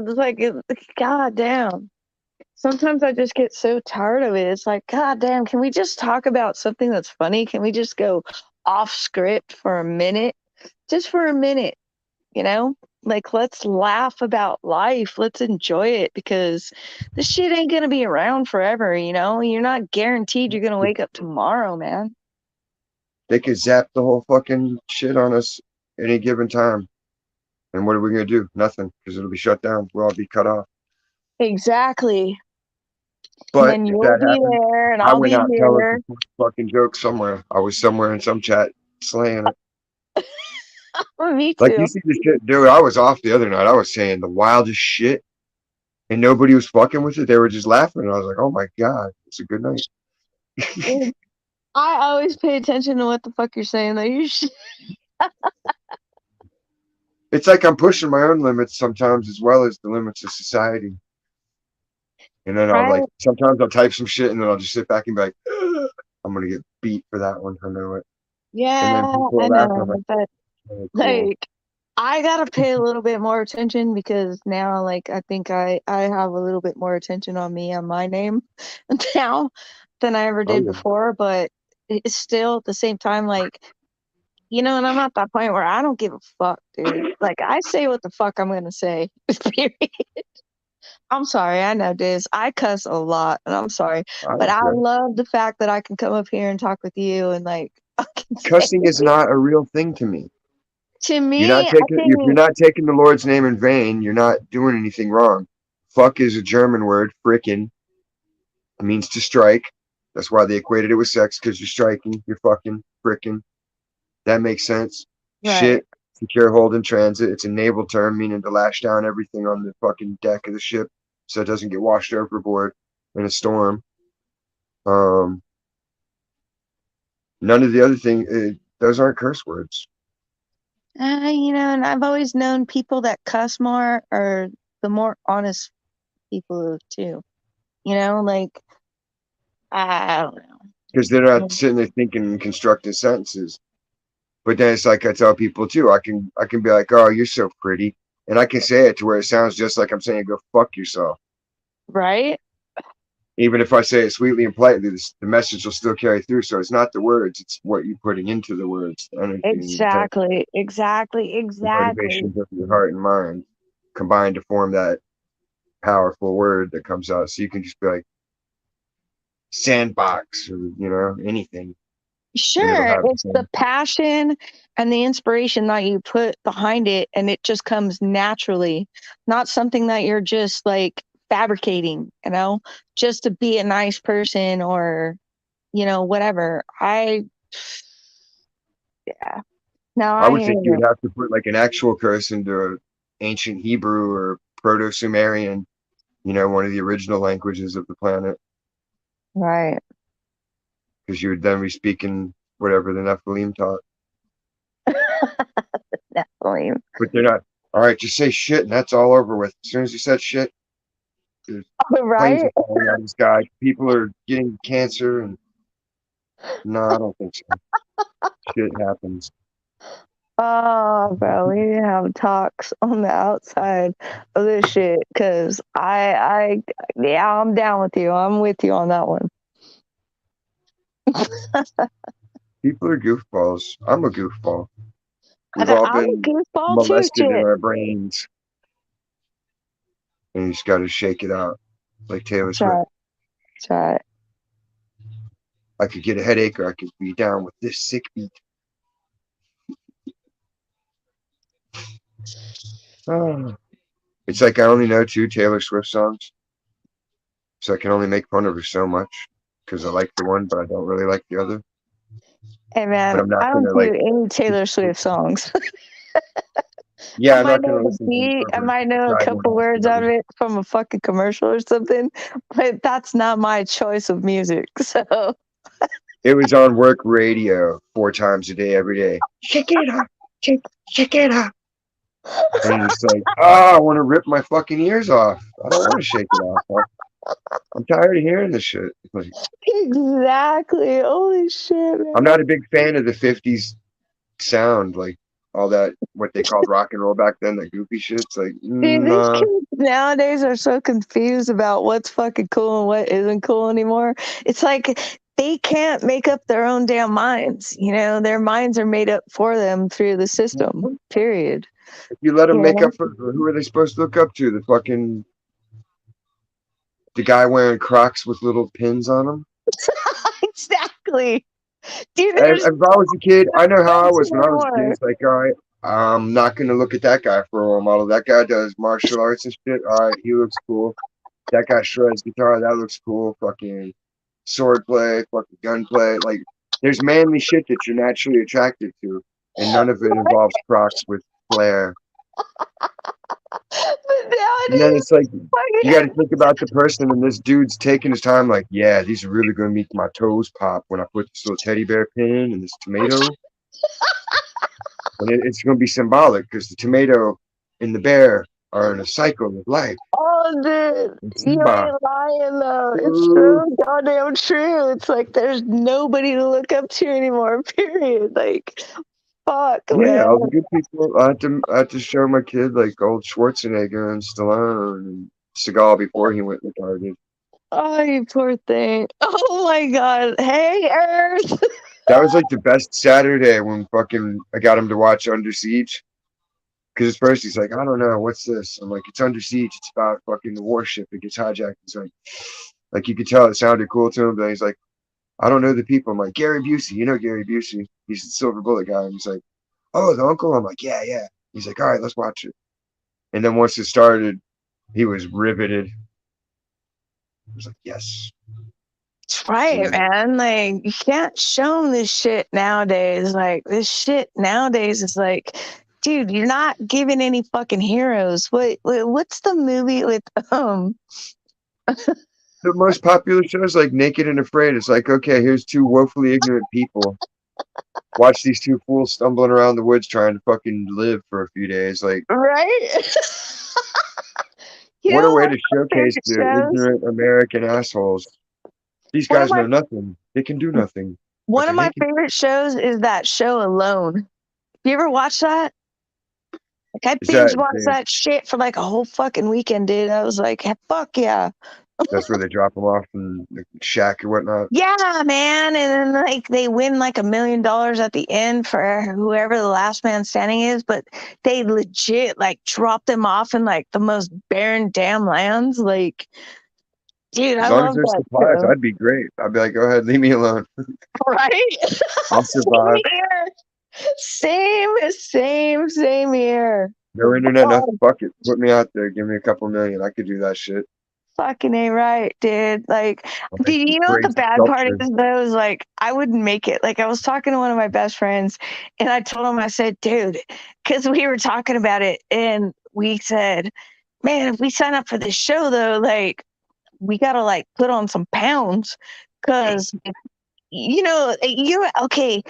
It's like, god damn. Sometimes I just get so tired of it. It's like, god damn, can we just talk about something that's funny? Can we just go off script for a minute? Just for a minute, you know? Like, let's laugh about life. Let's enjoy it because this shit ain't gonna be around forever, you know? You're not guaranteed you're gonna wake up tomorrow, man. they could zap the whole fucking shit on us any given time. And what are we gonna do? Nothing, because it'll be shut down. We'll all be cut off. Exactly. And But then if you'll that be happened, there and I I'll went be out telling here. some fucking jokes somewhere. I was somewhere in some chat slaying it. Me Like you too. see this shit, dude. I was off the other night. I was saying the wildest shit, and nobody was fucking with it. They were just laughing. And I was like, oh my god, it's a good night. I always pay attention to what the fuck you're saying though. You should, It's like I'm pushing my own limits sometimes, as well as the limits of society. And then I'll like right? sometimes I'll type some shit, and then I'll just sit back and be like, I'm gonna get beat for that one. I know it. And then Yeah, people I are laughing. I'm like, know, but oh, cool. like I gotta pay a little bit more attention because now, like, I think I have a little bit more attention on me on my name now than I ever Oh did yeah. before. But it's still at the same time, like, and I'm at that point where I don't give a fuck, dude. Like, I say what the fuck I'm gonna say. Period. I'm sorry, I know this. I cuss a lot, and I'm sorry, I but don't I care. love the fact that I can come up here and talk with you and like I can say Cussing is not a real thing to me. to You're not me, I taking if you're think not taking the Lord's name in vain, you're not doing anything wrong. Fuck is a German word. Frickin' means to strike. That's why they equated it with sex, because you're striking, you're fucking, frickin'. That makes sense. right. Shit, secure hold in transit. It's a naval term meaning to lash down everything on the fucking deck of the ship so it doesn't get washed overboard in a storm. Um, None of the other thing. Those aren't curse words. And I've always known people that cuss more are the more honest people too. Like I don't Because they're not know. sitting there thinking and constructing sentences. But then it's like I tell people too. I can be like, "Oh, you're so pretty," and I can say it to where it sounds just like I'm saying, "Go fuck yourself." Right? Even if I say it sweetly and politely, the message will still carry through. So it's not the words; it's what you're putting into the words, the energy and the intent, Exactly. Exactly. the Exactly. motivations of your heart and mind combined to form that powerful word that comes out. So you can just be like sandbox or anything, and it'll Sure, have the it's the same. passion and the inspiration that you put behind it, and it just comes naturally, not something that you're just like fabricating, just to be a nice person or, whatever. Yeah, no, I I would hear think you you. would have to put like an actual curse into ancient Hebrew or Proto Sumerian, one of the original languages of the planet. Right. because you would then be speaking whatever the Nephilim taught. Definitely. But they're not. All right, just say shit, and that's all over with. As soon as you said shit, there's planes Right? are falling out of the sky. People are getting cancer, and no, I don't think so. Shit happens. Oh, bro, we need to have talks on the outside of this shit because yeah, I'm down with you. I'm with you on that one. People are goofballs. I'm a goofball. We've all I'm been a goofball too, molested in shit. our brains, and you just got to shake it out, like Taylor That's Swift. right. That's right. I could get a headache, or I could be down with this sick beat. Oh. It's like I only know 2 Taylor Swift songs, so I can only make fun of her so much because I like the one, but I don't really like the other. Hey, But man, I'm not I don't gonna do like. any Taylor Swift songs. I Yeah, I'm might not know gonna the listen to the beat. I cover might know a side one couple after words the out other. of it from a fucking commercial or something, but that's not my choice of music. So, It was on work radio 4 times a day, every day. Shake it up, shake it up. And it's like, oh, I want to rip my fucking ears off. I don't want to shake it off. I'm tired of hearing this shit. Like, exactly. Holy shit, I'm man. not a big fan of the 50s sound, like all that, what they called rock and roll back then, that goofy shit. It's like, Dude, these nah. kids nowadays are so confused about what's fucking cool and what isn't cool anymore. It's like they can't make up their own damn minds. You know, their minds are made up for them through the system, period. If you let them You make know? up for who are they supposed to look up to? The guy wearing Crocs with little pins on them. Exactly. Dude, If there's I was a kid, I know how I no was when I was a kid. anymore. It's like, all right, I'm not gonna look at that guy for a role model. That guy does martial arts and shit. All right, he looks cool. That guy shreds guitar. That looks cool. Fucking sword play, fucking gunplay. Like, there's manly shit that you're naturally attracted to, and none of it involves Crocs with flair. But And then nowadays, it's like fucking you got to think about the person, and this dude's taking his time. Like, yeah, these are really going to make my toes pop when I put this little teddy bear pin in this tomato, and it's going to be symbolic because the tomato and the bear are in a cycle of life. oh, dude, And you Simba, ain't lying though. It's ooh, so goddamn true. It's like there's nobody to look up to anymore. Period. Like, fuck, yeah, man. all the good people. I had to show my kid like old Schwarzenegger and Stallone and Seagal before he went retarded. Oh, you poor thing. Oh my god. Hey, Earth. That was like the best Saturday when fucking I got him to watch Under Siege. Because at first he's like, I don't know, what's this? I'm like, it's Under Siege. It's about fucking the warship that gets hijacked. He's like you could tell it sounded cool to him, but he's like, I don't know the people. I'm like, Gary Busey, you know Gary Busey. He's the Silver Bullet guy. And he's like, oh, the uncle? I'm like, yeah, yeah. He's like, all right, let's watch it. And then once it started, he was riveted. I was like, yes. That's And right, then man. Like, you can't show them this shit nowadays. Like, this shit nowadays is like, dude, you're not giving any fucking heroes. What's the movie with the most popular shows like Naked and Afraid. It's like, okay, here's 2 woefully ignorant people. Watch these 2 fools stumbling around the woods trying to fucking live for a few days. Like, right? You what know a way one to of my showcase favorite the shows? ignorant American assholes. These One of guys my know nothing. They can do nothing, but one they're of my naked. favorite shows is that show Alone. You ever watch that? Like I Is binge that watched that shit for like a whole fucking weekend, dude. I was like, fuck yeah. that's where they drop them off in the shack or whatnot? Yeah, man. And then like they win like $1 million at the end for whoever the last man standing is, but they legit like drop them off in like the most barren damn lands. Like, dude, As I long as love there's that supplies, show. I'd be great. I'd be like, go ahead, leave me alone. Right? I'll Same survive. here. Same here. No internet, nothing. Oh, Fuck it. Put me out there. Give me a couple million. I could do that shit. fucking A right, dude. Like, I'll make dude, some you know what the crazy bad part sculptures. is though? Is like I wouldn't make it. Like I was talking to one of my best friends and I told him, I said, dude, because we were talking about it and we said, man, if we sign up for this show though, like we gotta like put on some pounds, because you okay.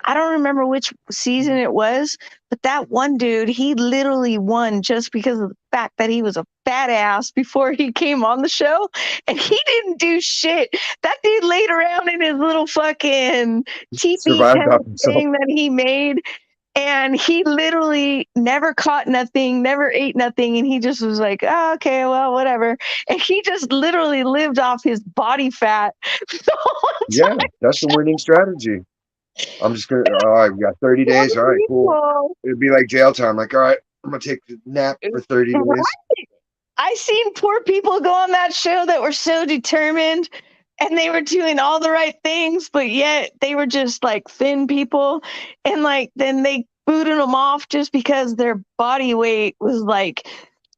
I don't remember which season it was, but that one dude, he literally won just because of the fact that he was a fat ass before he came on the show, and he didn't do shit. That dude laid around in his little fucking teepee Survived tent off himself. thing that he made, and he literally never caught nothing, never ate nothing, and he just was like, oh, okay, well, whatever. And he just literally lived off his body fat the whole Yeah, that's the winning strategy. I'm just gonna. All right, we got 30 days. All right, cool. time. It'd be like jail time. Like, all right, I'm gonna take a nap for 30 People, days. I seen poor people go on that show that were so determined and they were doing all the right things, but yet they were just like thin people. And like then they booted them off just because their body weight was like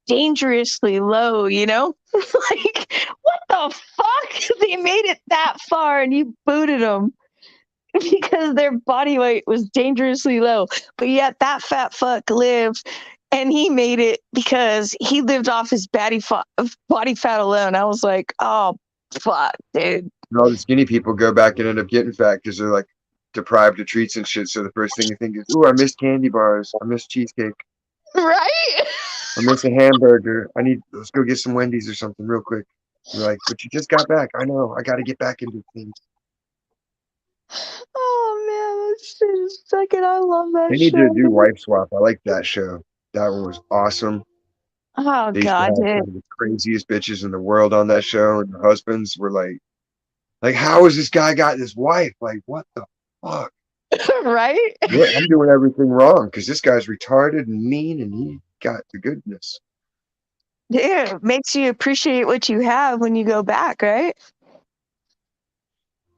dangerously low, you know? Like, what the fuck? They made it that far and you booted them because their body weight was dangerously low. But yet that fat fuck lived and he made it because he lived off his body fat alone. I was like, oh, fuck, dude. And all the skinny people go back and end up getting fat because they're like deprived of treats and shit. So the first thing you think is, ooh, I miss candy bars. I miss cheesecake. Right? I miss a hamburger. Let's go get some Wendy's or something real quick. You're like, but you just got back. I know. I got to get back into things. Oh, man, that shit is fucking, I love that They need to show. do Wife Swap. I like that show. That one was awesome. Oh, They used to God, have dude. some of the craziest bitches in the world on that show, and their husbands were like, how has this guy got this wife? Like, what the fuck? Right? What? I'm doing everything wrong because this guy's retarded and mean, and he got the goodness. Yeah, it makes you appreciate what you have when you go back, right?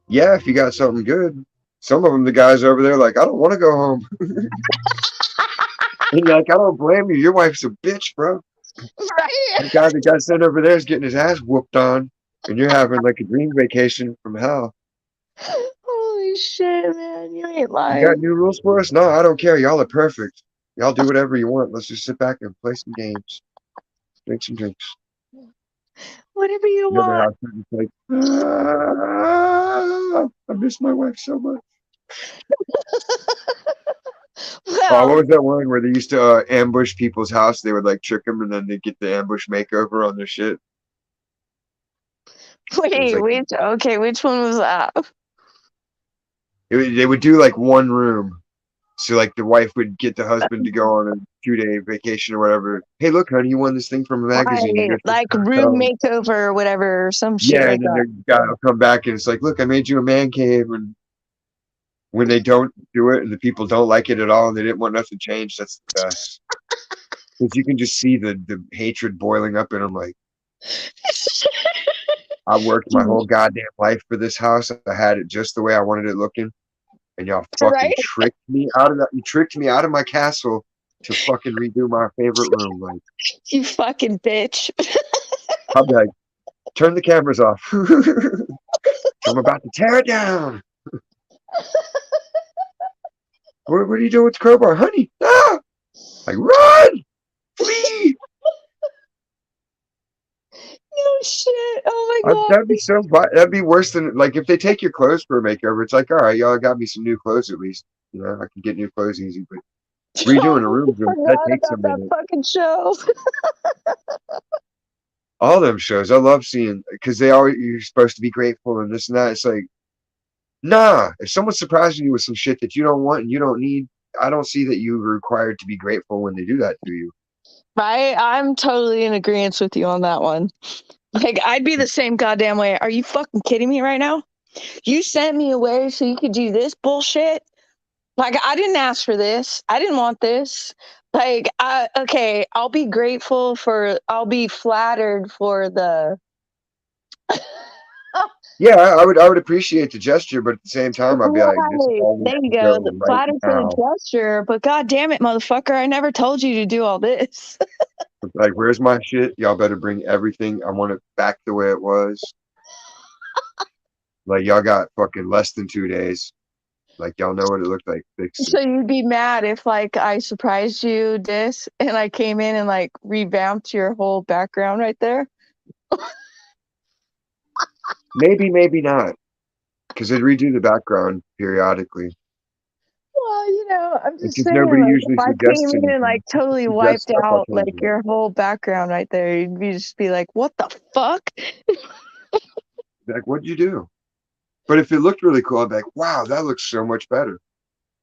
Yeah, if you got something good. Some of them, the guys over there, like, I don't want to go home. And you're like, I don't blame you. Your wife's a bitch, bro. Right? The guy that got sent over there is getting his ass whooped on, and you're having like a dream vacation from hell. Holy shit, man. You ain't You got lying. new rules for us? No, I don't care. Y'all are perfect. Y'all do whatever you want. Let's just sit back and play some games, drink some drinks. Whatever you The other want. house is like, ah, I miss my wife so much. Oh, what Well, was that one where they used to ambush people's house? They would like trick them, and then they get the ambush makeover on their shit. It was wait, like which one was that? they would do like one room. So like the wife would get the husband to go on a 2-day vacation or whatever. Hey, look, honey, you won this thing from a magazine. You Right, go to like the room hotel. makeover or whatever, or some shit Yeah, like and then that. the guy will come back and it's like, look, I made you a man cave. And when they don't do it and the people don't like it at all and they didn't want nothing changed, that's the best. Because you can just see the hatred boiling up in them. Like, I worked my whole goddamn life for this house. I had it just the way I wanted it looking. And y'all fucking Right? tricked me out of that. You tricked me out of my castle to fucking redo my favorite room. Like, You fucking bitch. I'll be like, turn the cameras off. I'm about to tear it down. What are you doing with the crowbar? Honey, ah! Like, run! Flee! No shit. Oh my god. That'd be that'd be worse than, like, if they take your clothes for a makeover, it's like, all right, y'all got me some new clothes at least. You know, I can get new clothes easy, but redoing a Oh, room, I that forgot takes a about that minute. fucking show. All them shows, I love seeing, because you're supposed to be grateful and this and that. It's like, nah, if someone's surprising you with some shit that you don't want and you don't need, I don't see that you're required to be grateful when they do that to you. Right? I'm totally in agreement with you on that one. Like, I'd be the same goddamn way. Are you fucking kidding me right now? You sent me away so you could do this bullshit? Like, I didn't ask for this. I didn't want this. Like, okay, I'll be flattered for the. Yeah, I would appreciate the gesture, but at the same time, I'd be like, this Right. all There needs you to go. go right Flattered for the now. gesture, but god damn it, motherfucker, I never told you to do all this. Like, where's my shit? Y'all better bring everything. I want it back the way it was. Like, y'all got fucking less than 2 days. Like, y'all know what it looked like. Fix it. So you'd be mad if like I surprised you this and I came in and like revamped your whole background right there? Maybe, maybe not, because they'd redo the background periodically. Well, I'm just Because saying, nobody like, if usually I suggests came in and anything. like totally Suggest wiped stuff, I'll out change like it. your whole background right there, you'd just be like, "What the fuck?" Like, what'd you do? But if it looked really cool, I'd be like, wow, that looks so much better.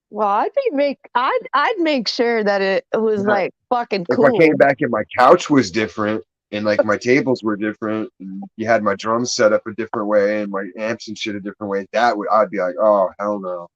Well, I'd make sure that it was Now, like fucking if I came cool. back and my couch was different and like my tables were different and you had my drums set up a different way and my amps and shit a different way, I'd be like, oh hell no.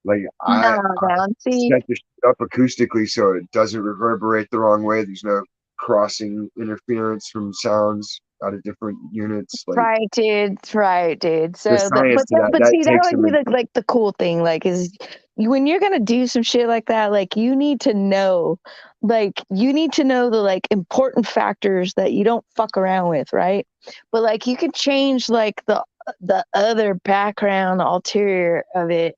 Like Nah, I man. See, set the shit up acoustically so it doesn't reverberate the wrong way. There's no crossing interference from sounds out of different units. Like right, dude. there's So that, science to that. but That see, that takes would some. be the cool thing. Like, is when you're gonna do some shit like that, like you need to know the like important factors that you don't fuck around with, right? But like, you can change like the other background, ulterior of it,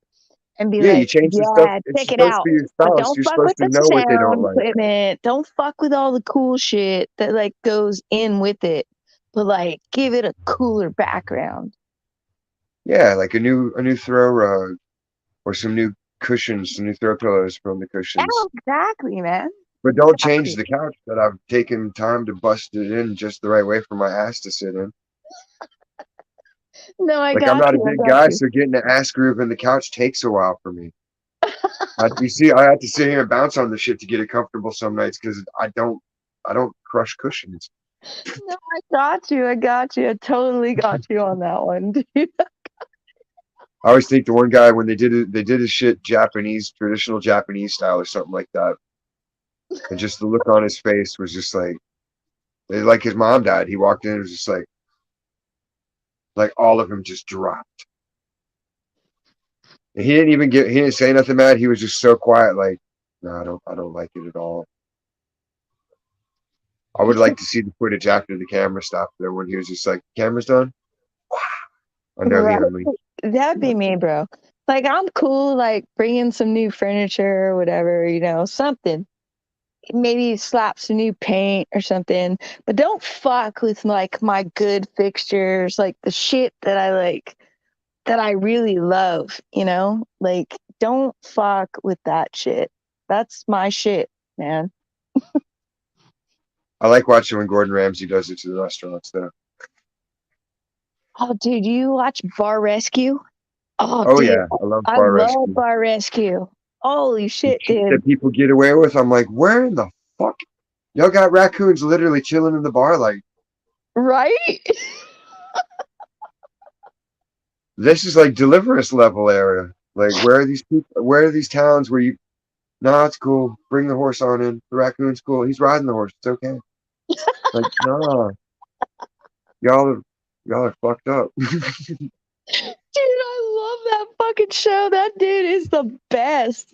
and be Yeah, you like, change the stuff. yeah, It's check it supposed to out. be your But spouse. don't You're fuck supposed with to the know what they don't sound like. equipment. Don't fuck with all the cool shit that like goes in with it. But like, give it a cooler background. Yeah, like a new throw rug or some new cushions, some new throw pillows from the cushions. Yeah, exactly, man. But don't change Exactly. the couch that I've taken time to bust it in just the right way for my ass to sit in. No, I Like I'm got not a you. I big got guy, you. so getting the ass groove in the couch takes a while for me. You see, I have to sit here and bounce on the shit to get it comfortable some nights because I don't crush cushions. No, I got you. I got you. I totally got you on that one, dude. I always think the one guy when they did his shit Japanese, traditional Japanese style or something like that, and just the look on his face was just like his mom died. He walked in, it was just like all of him just dropped. And he didn't say nothing mad. He was just so quiet, like, no, I don't like it at all. I would like to see the footage after the camera stopped there when he was just like, camera's done. I know he Right. unleashed. That'd be me, bro. Like, I'm cool, like, bringing some new furniture or whatever, something. Maybe slap some new paint or something. But don't fuck with, like, my good fixtures, like, the shit that that I really love, Like, don't fuck with that shit. That's my shit, man. I like watching when Gordon Ramsay does it to the restaurants though. Oh, dude, you watch Bar Rescue? Oh, Oh dude, yeah, I love I bar love rescue. Bar Rescue. Holy The shit, shit dude. that people get away with, I'm like, where in the fuck? Y'all got raccoons literally chilling in the bar. Like Right? this is like Deliverance level area. Like where are these people? Where are these towns where you? No, it's cool. Bring the horse on in. The raccoon's cool. He's riding the horse. It's okay. Like no, y'all are y'all are fucked up. Dude, I love that fucking show. That dude is the best.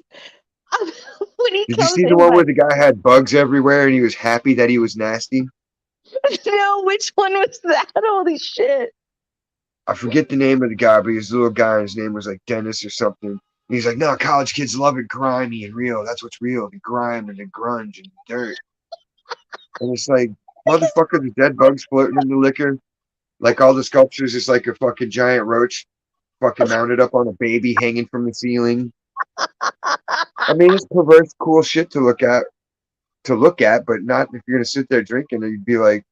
When he Did you comes see the in, one where like, the guy had bugs everywhere and he was happy that he was nasty? no, which one was that? Holy shit. I forget the name of the guy, but he was a little guy and his name was like Dennis or something. And he's like, no, college kids love it grimy and real. That's what's real. The grime and the grunge and the dirt. And it's like, motherfucker, the dead bugs floating in the liquor. Like all the sculptures is like a fucking giant roach fucking mounted up on a baby hanging from the ceiling. I mean, it's perverse, cool shit to look at, but not if you're gonna sit there drinking and you'd be like,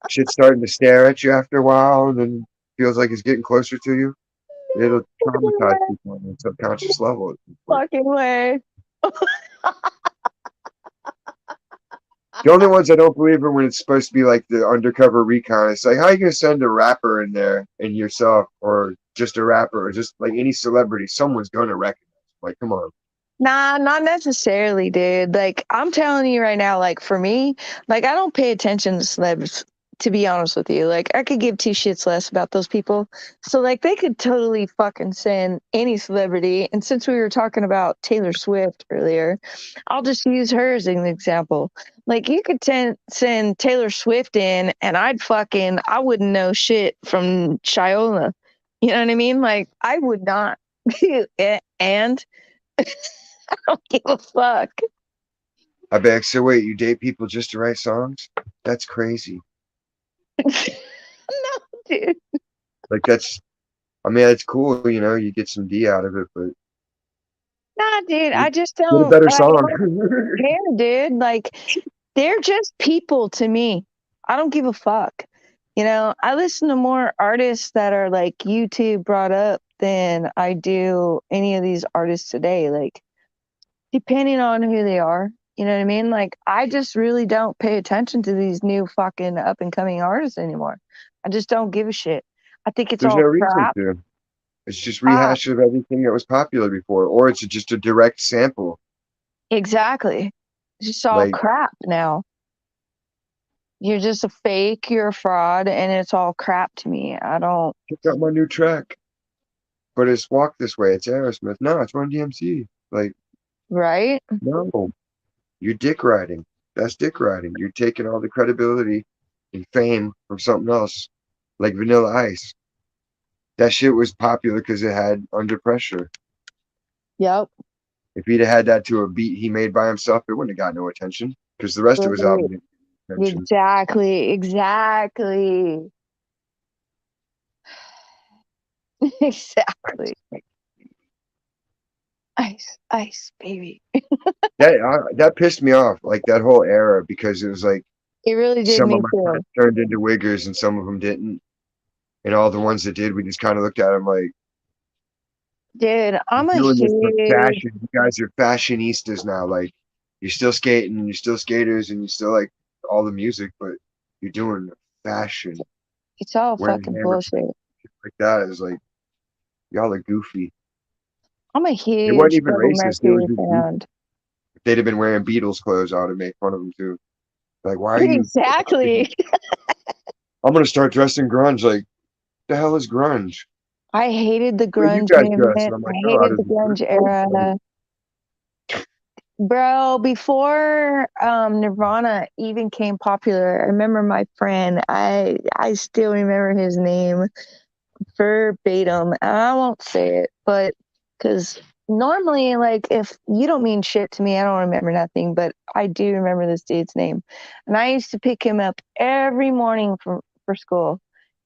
shit's starting to stare at you after a while, and then feels like it's getting closer to you. It'll traumatize people on a subconscious level at some point. Fucking way. The only ones I don't believe are when it's supposed to be like the undercover recon. It's like, how are you gonna send a rapper in there and yourself, or just a rapper, or just like any celebrity? Someone's gonna recognize. Like, come on. Nah, not necessarily, dude. Like, I'm telling you right now, like, for me, like, I don't pay attention to celebs, to be honest with you. Like, I could give two shits less about those people. So, like, they could totally fucking send any celebrity. And since we were talking about Taylor Swift earlier, I'll just use her as an example. Like, you could send Taylor Swift in, and I wouldn't know shit from Shiola. You know what I mean? Like, I would not. And I don't give a fuck. I beg. So wait, you date people just to write songs? That's crazy. No, dude. Like that's, I mean, it's cool, you know, you get some D out of it, but Nah, dude. I just get a don't. better I song. don't care, dude. Like, they're just people to me. I don't give a fuck. I listen to more artists that are like YouTube brought up than I do any of these artists today. Like, depending on who they are. You know what I mean? Like, I just really don't pay attention to these new fucking up and coming artists anymore. I just don't give a shit. I think it's There's no all reason crap. to. It's just Ah, rehash of everything that was popular before, or it's just a direct sample. exactly. It's just all Like, crap now. You're just a fake, you're a fraud, and it's all crap to me. I don't, check out my new track, but it's Walk This Way. It's Aerosmith. No, it's Run DMC. Like, right? no, you're dick riding. That's dick riding. You're taking all the credibility and fame from something else, like Vanilla Ice. That shit was popular because it had Under Pressure. Yep. If he'd have had that to a beat he made by himself, it wouldn't have got no attention because the rest of his Right. album didn't get attention. Exactly. Exactly. Exactly. Ice, ice, baby. That pissed me off, like that whole era, because it was like It really did some of me my too. friends turned into wiggers and some of them didn't, and all the ones that did, we just kind of looked at them like, Dude, you're I'm a doing this for huge, fashion. You guys are fashionistas now. Like, you're still skating, you're still skaters, and you still like all the music, but you're doing fashion, it's all wearing fucking hammer bullshit. like that. Is like, y'all are goofy. I'm a They weren't huge even Freddie racist. They were Mercury just goofy. fan. If they'd have been wearing Beatles clothes, I would have made fun of them too. Like, why are you? Exactly. I'm gonna start dressing grunge. Like, the hell is grunge? I hated the Where you grunge guys dress? And movement. I'm I like, no, out hated of the the thrift grunge store. Like, era. Bro, before Nirvana even came popular, I remember my friend, I still remember his name verbatim. And I won't say it, but because normally, like, if you don't mean shit to me, I don't remember nothing, but I do remember this dude's name. And I used to pick him up every morning for school.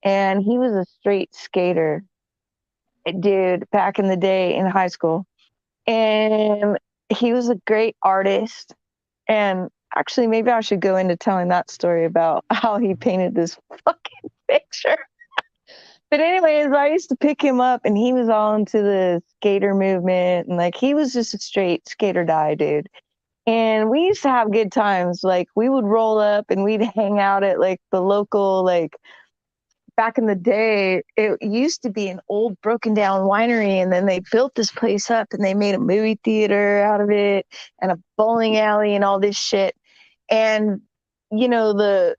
And he was a straight skater, dude, back in the day in high school. And he was a great artist. And actually, maybe I should go into telling that story about how he painted this fucking picture. But anyways, I used to pick him up, and he was all into the skater movement, and like he was just a straight skater die dude. And we used to have good times. Like, we would roll up and we'd hang out at like the local, like, back in the day, it used to be an old broken down winery, and then they built this place up and they made a movie theater out of it and a bowling alley and all this shit. And the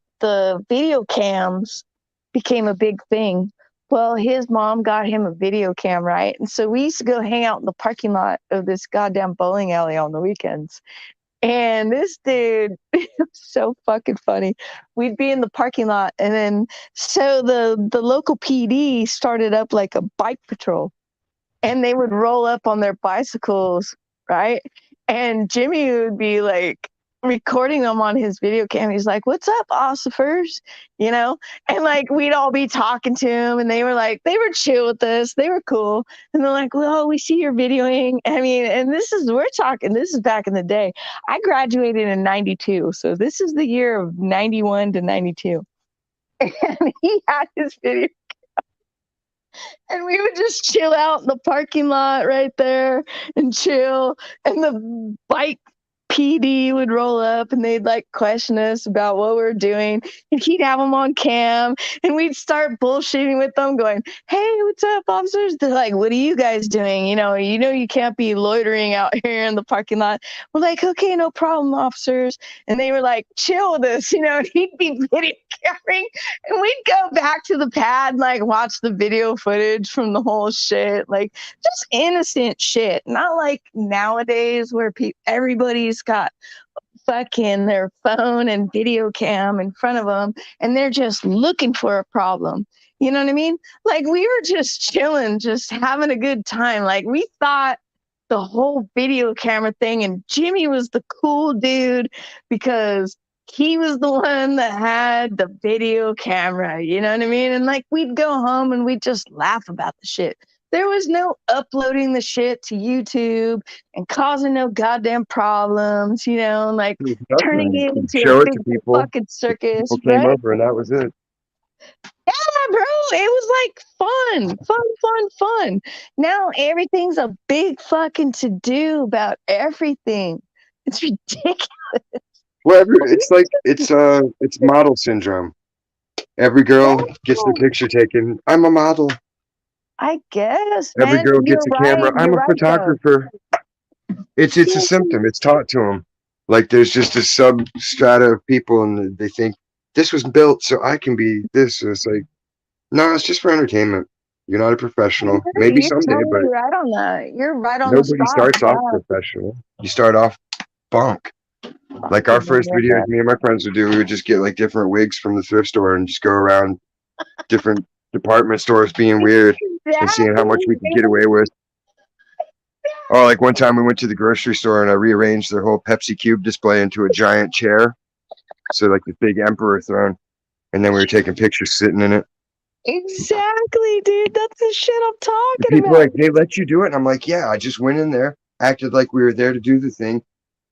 video cams became a big thing. Well, his mom got him a video cam, right? And so we used to go hang out in the parking lot of this goddamn bowling alley on the weekends. And this dude, it was so fucking funny. We'd be in the parking lot, and then so the local PD started up like a bike patrol, and they would roll up on their bicycles, right? And Jimmy would be like recording them on his video cam. He's like, "What's up, ossifers?" You know, and like we'd all be talking to him, and they were chill with us. They were cool, and they're like, "Well, we see your videoing." I mean, and we're talking. This is back in the day. I graduated in '92, so this is the year of '91 to '92, and he had his video and we would just chill out in the parking lot right there and chill. And the bike PD would roll up and they'd like question us about what we're doing. And he'd have them on cam and we'd start bullshitting with them, going, "Hey, what's up, officers?" They're like, "What are you guys doing? You can't be loitering out here in the parking lot." We're like, "Okay, no problem, officers." And they were like, "Chill with us," and he'd be video cammering and we'd go back to the pad and like watch the video footage from the whole shit, like just innocent shit, not like nowadays where everybody's got fucking their phone and video cam in front of them and they're just looking for a problem. You know what I mean? Like, we were just chilling, just having a good time. Like, we thought the whole video camera thing, and Jimmy was the cool dude because he was the one that had the video camera, you know what I mean? And like we'd go home and we'd just laugh about the shit. There was no uploading the shit to YouTube and causing no goddamn problems, you know, like There was turning nothing. it You into a show it big to people. fucking circus, People came right? over, and that was it. Yeah, bro, it was like fun. Now everything's a big fucking to do about everything. It's ridiculous. Well, it's model syndrome. Every girl gets their picture taken. I'm a model. I guess, Every man, girl you're gets a camera. right. I'm You're a right, though. photographer. It's a symptom. It's taught to them. Like there's just a substrata of people, and they think this was built so I can be this. And it's like, no, it's just for entertainment. You're not a professional. Maybe You're someday, but totally right on that. You're right on the nobody spot. starts off Yeah, professional. You start off bunk. Like our fucking first videos, yeah. me and my friends would do, we would just get like different wigs from the thrift store and just go around different department stores being weird and seeing how much Exactly, we could get dude. away with. Oh, like one time we went to the grocery store and I rearranged their whole Pepsi Cube display into a giant chair. So like the big emperor throne. And then we were taking pictures sitting in it. Exactly, dude. That's the shit I'm And talking people are about. like, they let you do it? And I'm like, yeah, I just went in there, acted like we were there to do the thing,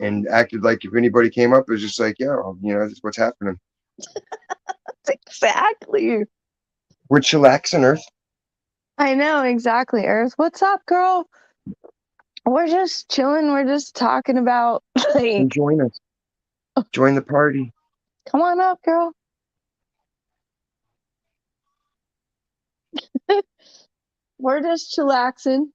and acted like if anybody came up, it was just like, yeah, well, this is what's happening. Exactly. We're chillaxing, Earth. I know, exactly. Earth, what's up, girl? We're just chilling. We're just talking about, Come like, join us. Join the party. come on up, girl. We're just chillaxing,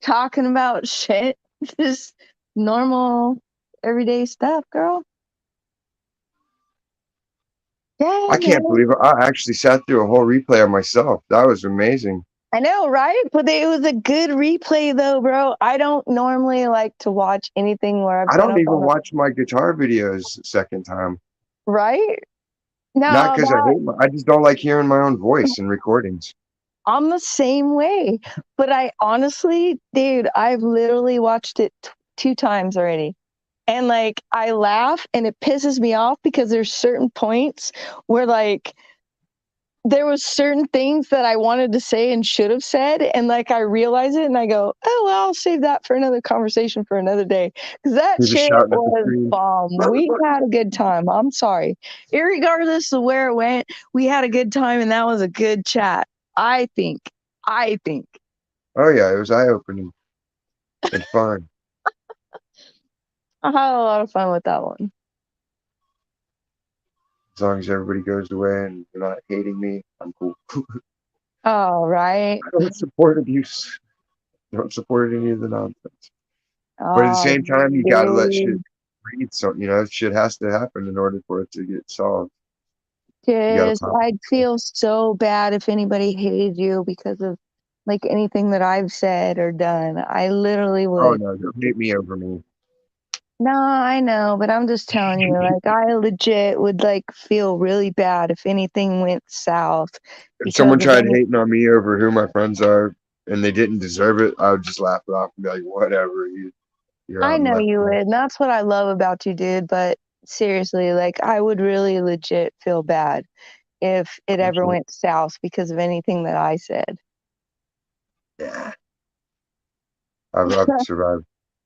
talking about shit. Just normal, everyday stuff, girl. Yeah, I man. can't believe it. I actually sat through a whole replay of myself. That was amazing. I know, right? But it was a good replay, though, bro. I don't normally like to watch anything where I've I been don't up even on a watch my guitar videos second time. right. Not No, because I that hate I just don't like hearing my own voice in recordings. I'm the same way. But I honestly, dude, I've literally watched it two times already. And like I laugh and it pisses me off because there's certain points where like there was certain things that I wanted to say and should have said, and like I realize it and I go, oh well, I'll save that for another conversation for another day. Because that You're just shit shouting at the was screen. bomb. We had a good time. I'm sorry. Irregardless of where it went, we had a good time and that was a good chat. I think. I think. Oh yeah, it was eye opening and fun. I had a lot of fun with that one. As long as everybody goes away and they're not hating me, I'm cool. All right. I don't support abuse. I don't support any of the nonsense. But at the Oh, same time, you gotta let shit dude. breathe. So shit has to happen in order for it to get solved. You gotta Just, pop. I'd feel so bad if anybody hated you because of like anything that I've said or done. I literally Oh would. no, don't hate me over me. No, I know, but I'm just telling you, like, I legit would like feel really bad if anything went south If someone because of tried any. hating on me over who my friends are and they didn't deserve it, I would just laugh it off and be like, whatever, you're I out and know left. you would, and that's what I love about you, dude. But seriously, like, I would really legit feel bad if it ever went south because of anything that I said. Yeah. I've survived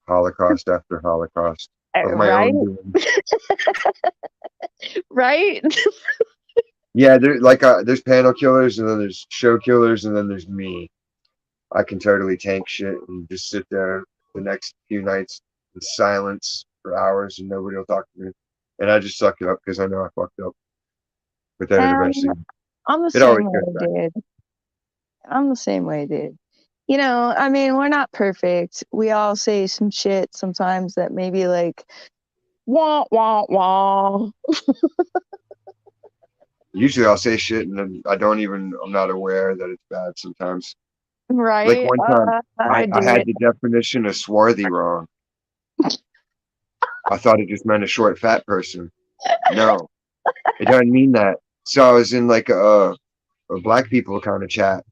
Holocaust after Holocaust of my Right? own doing. Right? Yeah, there's panel killers and then there's show killers and then there's me. I can totally tank shit and just sit there the next few nights in silence for hours and nobody will talk to me. And I just suck it up because I know I fucked up. But then Um, I'm the it same always goes way, back. dude. I'm the same way, dude. You know, I mean, we're not perfect. We all say some shit sometimes that maybe like wah wah wah. Usually I'll say shit and then I'm not aware that it's bad sometimes. Like Right? one time I I do had it. the definition of swarthy wrong. I thought it just meant a short, fat person. No, it doesn't mean that. So I was in like a black people kind of chat,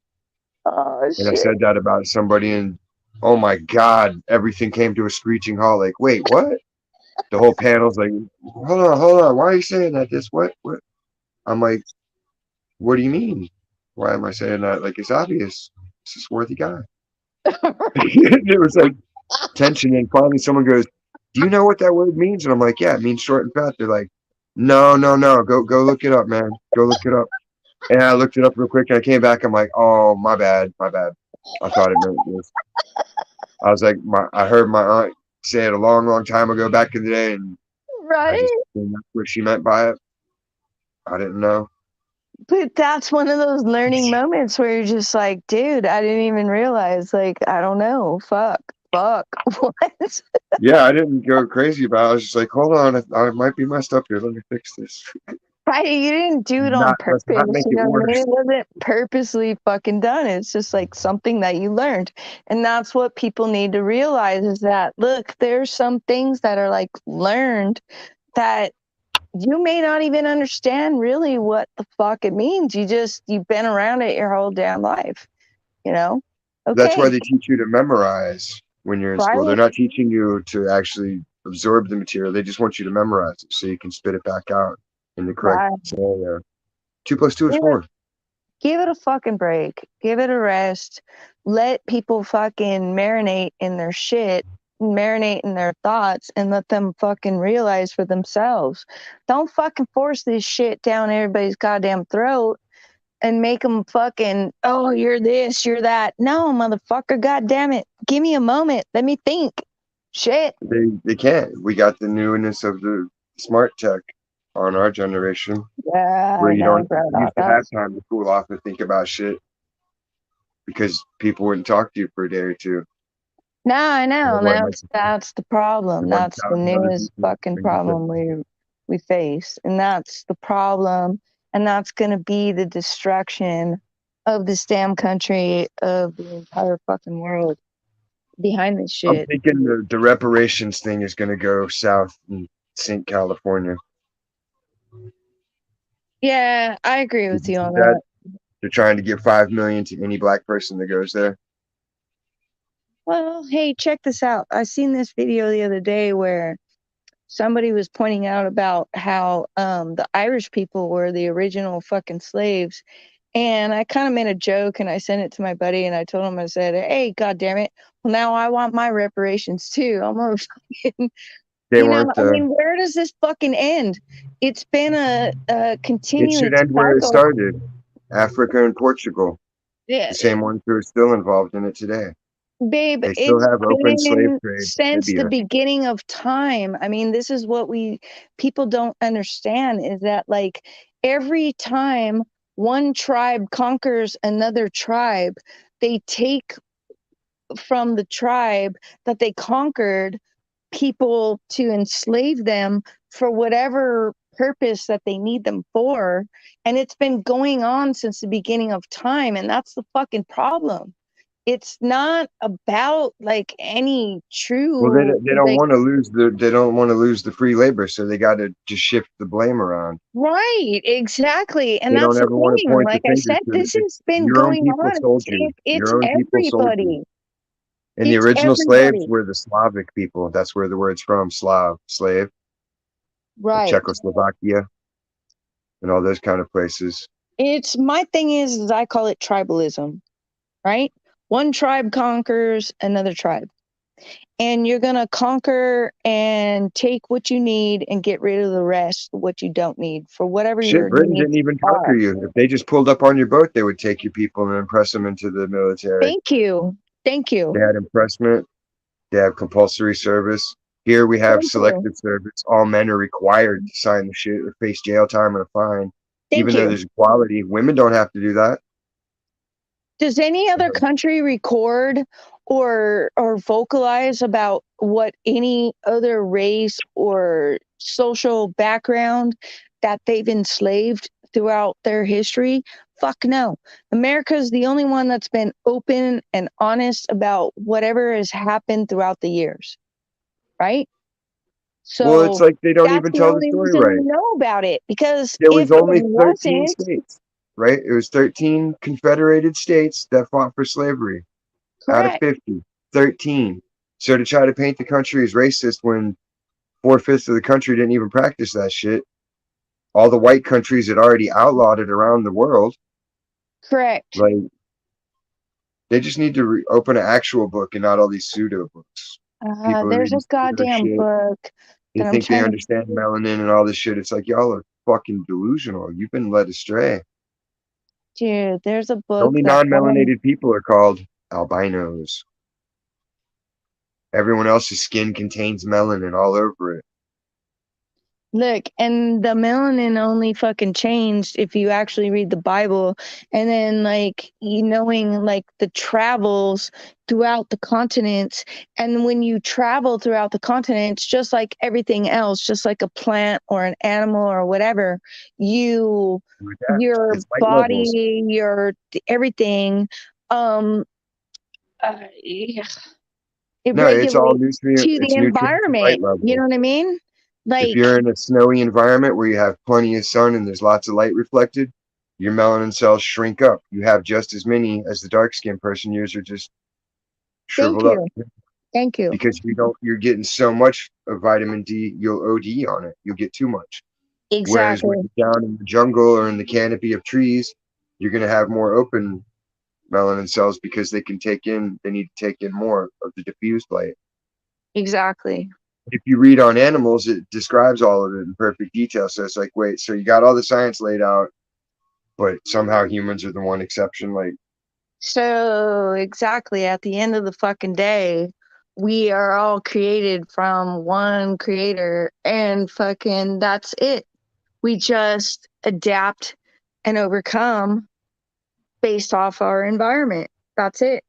Oh and I shit. said that about somebody, and oh my god, everything came to a screeching halt. Like, wait, what? The whole panel's like, hold on, why are you saying that? This what? I'm like, what do you mean? Why am I saying that? Like, it's obvious. It's a swarthy guy. It was like tension, and finally someone goes, "Do you know what that word means?" And I'm like, "Yeah, it means short and fat." They're like, "No, no, no, go look it up, man. Go look it up." And I looked it up real quick, and I came back. I'm like, "Oh, my bad, my bad. I thought it meant this." I was like, I heard my aunt say it a long, long time ago back in the day, and I just Right? assumed that's what she meant by it. I didn't know. But that's one of those learning moments where you're just like, dude, I didn't even realize. Like, I don't know. Fuck. What? Yeah, I didn't go crazy about it. I was just like, hold on, I might be messed up here. Let me fix this. Right? You didn't do it on Not purpose. let's not make You it know what I mean? worse. It wasn't purposely fucking done. It's just like something that you learned. And that's what people need to realize is that, look, there's some things that are like learned that you may not even understand really what the fuck it means. You've been around it your whole damn life, you know? That's why Okay, they teach you to memorize when you're in school. They're right, not teaching you to actually absorb the material. They just want you to memorize it so you can spit it back out in the correct right. scenario. Two plus two is Give it, four. give it a fucking break. Give it a rest. Let people fucking marinate in their shit, marinate in their thoughts, and let them fucking realize for themselves. Don't fucking force this shit down everybody's goddamn throat and make them fucking, oh, you're this, you're that. No, motherfucker, goddamn it. Give me a moment. Let me think. Shit. They can't. We got the newness of the smart tech on our generation Yeah, where I you know, don't bro. used to have time to cool off and think about shit because people wouldn't talk to you for a day or two. No, I know. Everyone had That's the problem. everyone That's the counting other newest people fucking and just like, problem we face. And that's the problem. And that's gonna be the destruction of this damn country, of the entire fucking world behind this I'm shit. thinking the reparations thing is going to go south in St. California. Yeah, I agree Did with you you see on that? that. They're trying to give 5 million to any black person that goes there. Well, hey, check this out. I seen this video the other day where somebody was pointing out about how the Irish people were the original fucking slaves. And I kind of made a joke and I sent it to my buddy and I told him, I said, hey, God damn it. Well, now I want my reparations too. I'm gonna fucking, They weren't. I mean, where does this fucking end? It's been a It should continuous end where it cycle. started. Africa and Portugal, Yeah, the same ones who are still involved in it today. babe, They still it's have open slave been trade. since the Libya. beginning of time. I mean, this is what people don't understand is that like every time one tribe conquers another tribe, they take from the tribe that they conquered people to enslave them for whatever purpose that they need them for. And it's been going on since the beginning of time. And that's the fucking problem. It's not about like any Well, true, they don't like, want to lose the free labor, so they got to just shift the blame around. right, exactly. And They don't that's the ever want to thing. point the Like I finger said, to this has been your own going people on. sold you. It's Your own people sold you. everybody. And the It's original slaves everybody. were the Slavic people. That's where the word's from, Slav, slave, like Right. Czechoslovakia and all those kind of places. It's my thing is I call it tribalism, right? One tribe conquers another tribe. And you're going to conquer and take what you need and get rid of the rest, what you don't need, for whatever Shit, your Britain needs didn't even conquer are. you. If they just pulled up on your boat, they would take your people and impress them into the military. Thank you. Thank They you. had impressment. They have compulsory service. Here we have Thank you. selective service. All men are required to sign the shit or face jail time and a fine. Thank Even though you. there's equality, women don't have to do that. Does any other country record or vocalize about what any other race or social background that they've enslaved throughout their history? Fuck no. America's the only one that's been open and honest about whatever has happened throughout the years, right? Well, it's So like they don't that's even the tell the only story reason we right. know about it. Because There if was it only 13 wasn't, states, right? It was 13 confederated states that fought for slavery out of correct. 50. 13. So to try to paint the country as racist when 4/5 of the country didn't even practice that shit. All the white countries had already outlawed it around the world. Correct. Like, they just need to open an actual book and not all these pseudo books. People are There's a reading pseudo goddamn shit. book They that I'm think they trying to. understand melanin and all this shit. It's like, y'all are fucking delusional. You've been led astray. Dude, there's a book Only that one. non-melanated people are called albinos. Everyone else's skin contains melanin all over it. Look, and the melanin only fucking changed if you actually read the Bible, and then like you knowing like the travels throughout the continents, and when you travel throughout the continents, just like everything else, just like a plant or an animal or whatever, you With that, your it's light levels. body, your everything, um, yeah, it No, it's all regulates nutrient. to the It's nutrients and light environment. You levels. know what I mean? If Like you're in a snowy environment where you have plenty of sun and there's lots of light reflected, your melanin cells shrink up. You have just as many as the dark skinned person. Yours are just thank shriveled up you. Thank you. because you're getting so much of vitamin D, you'll OD on it. You'll get too much. Whereas when Exactly. you're down in the jungle or in the canopy of trees, you're going to have more open melanin cells because they need to take in more of the diffused light. Exactly. If you read on animals, it describes all of it in perfect detail. So it's like, wait, so you got all the science laid out, but somehow humans are the one exception. Like, So, exactly at the end of the fucking day, we are all created from one creator and fucking that's it. We just adapt and overcome based off our environment. That's it.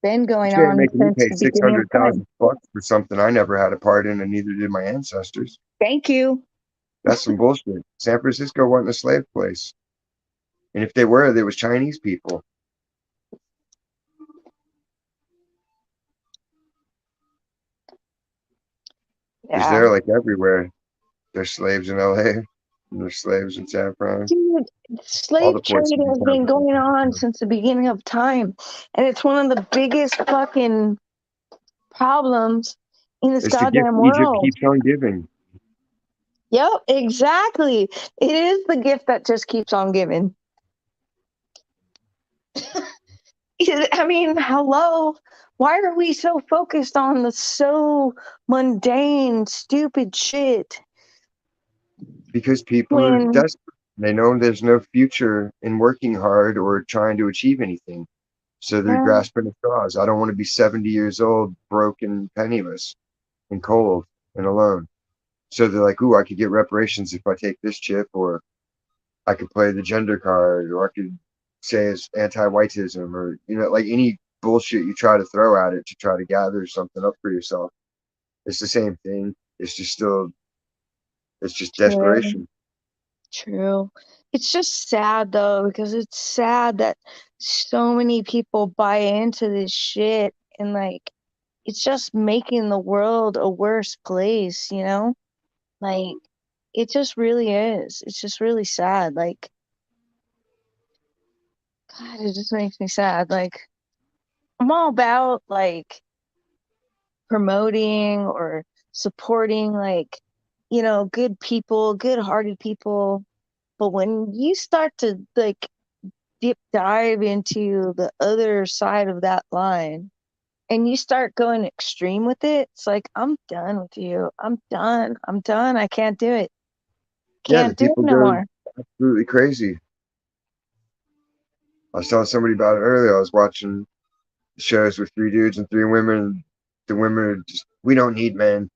Been you going can't on make me since pay the six beginning of hundred time. thousand bucks for something I never had a part in, and neither did my ancestors. Thank you. That's some bullshit. San Francisco wasn't a slave place, and if they were, there was Chinese people. Because Yeah. they're like everywhere. There's slaves in LA, and there's slaves in San Fran. Dude, All slave the port trade cities has have been going on them. since the beginning of time. And it's one of the biggest fucking problems in this It's the gift goddamn Egypt world. keeps on giving. Yep, exactly. It is the gift that just keeps on giving. I mean, hello. Why are we so focused on the so mundane, stupid shit Because people are when, desperate. They know there's no future in working hard or trying to achieve anything. So they're uh, grasping at straws. I don't want to be 70 years old, broken, penniless, and cold and alone. So they're like, ooh, I could get reparations if I take this chip, or I could play the gender card, or I could say it's anti-whiteism, or like any bullshit you try to throw at it to try to gather something up for yourself. It's the same thing. It's just true, desperation. true. It's just sad though, because it's sad that so many people buy into this shit and like it's just making the world a worse place, you know? Like it just really is. It's just really sad. Like, God, it just makes me sad. Like, I'm all about like promoting or supporting like, good people, good-hearted people. But when you start to like deep dive into the other side of that line and you start going extreme with it, it's like, I'm done with you. I'm done. I'm done. I can't do it. Yeah, the Can't do it people no go more. absolutely crazy. I was telling somebody about it earlier. I was watching shows with three dudes and three women. And the women are just, we don't need men.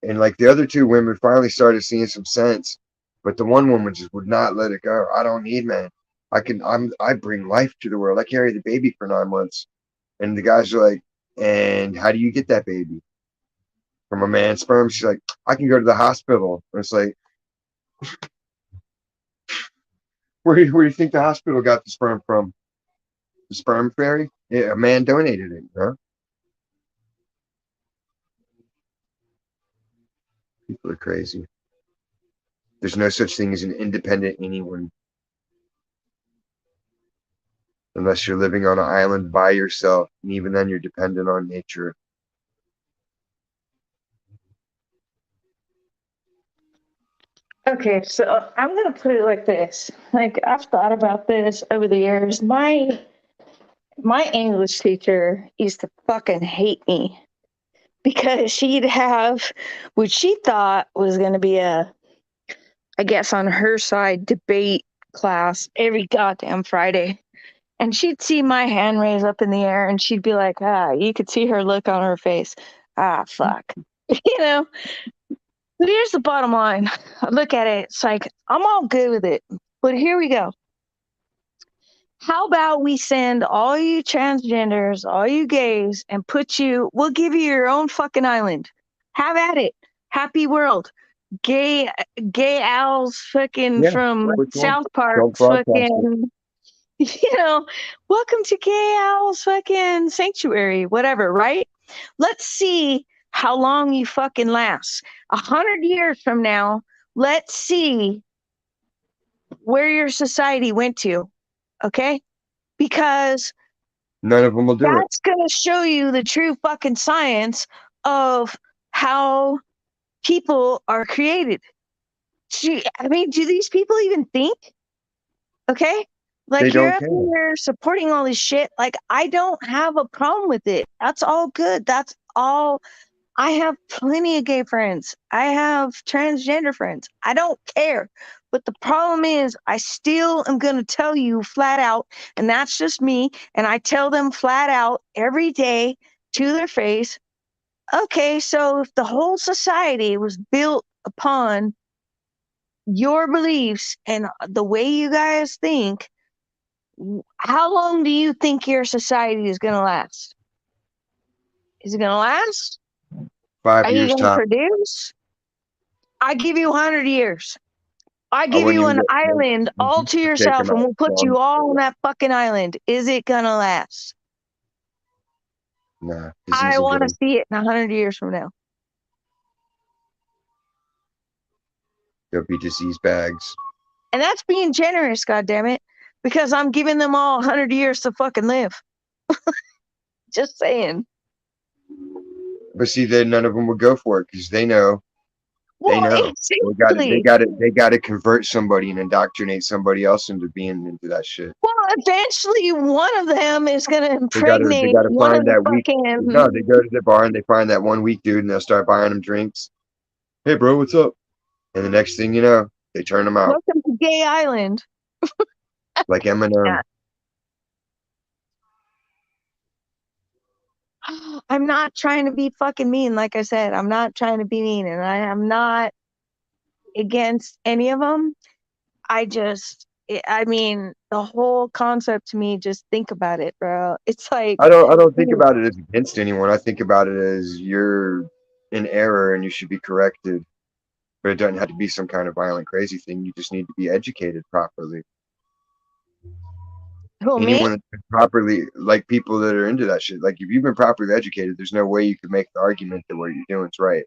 And like the other two women finally started seeing some sense, but the one woman just would not let it go. I don't need men. I bring life to the world. I carry the baby for 9 months. And the guys are like, and how do you get that baby? From a man's sperm? She's like, I can go to the hospital. And it's like, where do you think the hospital got the sperm from? The sperm fairy? Yeah, a man donated it, huh? People are crazy. There's no such thing as an independent anyone unless you're living on an island by yourself. And even then, you're dependent on nature. Okay, so I'm gonna put it like this. Like I've thought about this over the years. My English teacher used to fucking hate me because she'd have what she thought was gonna be a, I guess on her side, debate class every goddamn Friday. And she'd see my hand raised up in the air and she'd be like, ah, you could see her look on her face. Ah, fuck. You know, but here's the bottom line. I look at it, it's like, I'm all good with it. But here we go. How about we send all you transgenders, all you gays, and we'll give you your own fucking island. Have at it. Happy world. Gay, gay owls fucking Yeah. from Which one? South Don't Park's broadcast it. fucking, you know, welcome to gay owls fucking sanctuary, whatever, right? Let's see how long you fucking last. 100 years from now, let's see where your society went to. Okay? Because None of them will do it. that's going to show you the true fucking science of how people are created. I mean, do these people even think? Okay? They Like, you're don't up care. here supporting all this shit. Like, I don't have a problem with it. That's all good. That's all. I have plenty of gay friends. I have transgender friends. I don't care. But the problem is, I still am going to tell you flat out, and that's just me. And I tell them flat out every day to their face, okay, so if the whole society was built upon your beliefs and the way you guys think, how long do you think your society is going to last? Is it going to last? 5 Are you years going to top. produce? I give you 100 years. I I give wouldn't you even an get close island all to to take yourself them and out. we'll put you all on that fucking island. Is it going to last? Nah, I disease will get want to them. see it in 100 years from now. There'll be disease bags. And that's being generous, goddammit, because I'm giving them all 100 years to fucking live. Just saying. But see, then none of them would go for it because they know. They Well, know. They got to. They exactly. got to. They got to convert somebody and indoctrinate somebody else into being into that shit. Well, eventually one of them is going to They got to. They impregnate got to one of find the that weak. fucking, No, they go to the bar and they find that one weak dude and they'll start buying them drinks. Hey, bro, what's up? And the next thing you know, they turn them out welcome to Gay Island. like Eminem. Yeah. I'm not trying to be fucking mean. Like I said, I'm not trying to be mean, and I am not against any of them. I mean, the whole concept to me, just think about it, bro. It's like, I don't. I don't think about it as against anyone. I think about it as you're in error and you should be corrected. But it doesn't have to be some kind of violent, crazy thing. You just need to be educated properly. who, me? Anyone that's been properly, like people that are into that shit, like if you've been properly educated, there's no way you could make the argument that what you're doing is right.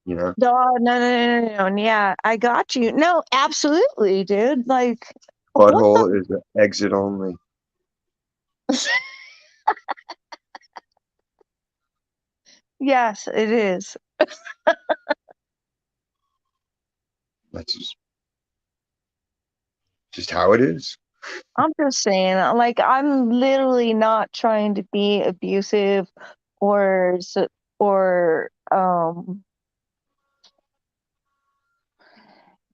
You know, No, no, no, no, no. Yeah, I got you. No, absolutely, dude. Like, what butthole is an exit only. the? Yes, it is. That's just how it is. I'm just saying, like, I'm literally not trying to be abusive or or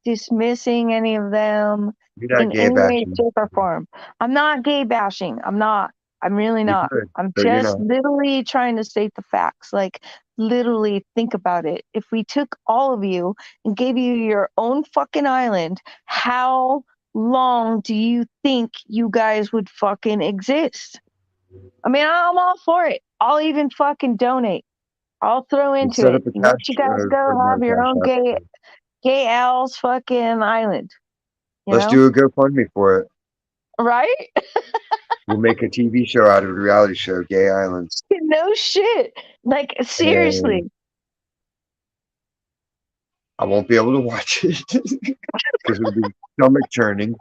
dismissing any of them You're not in gay any way, bashing. shape, or form. I'm not gay bashing. I'm not. I'm really You're not. good, I'm but you're just not. literally trying to state the facts. Like, literally think about it. If we took all of you and gave you your own fucking island, how long do you think you guys would fucking exist? I mean, I'm all for it. I'll even fucking donate. I'll throw You into set it. up a Let cash, you guys or go not have a your cash own app. gay owls fucking island. You Let's know? do a GoFundMe for it. Right? We'll make a TV show out of a reality show, Gay Island, No shit. Like, and seriously. I won't be able to watch it because it'll be stomach churning.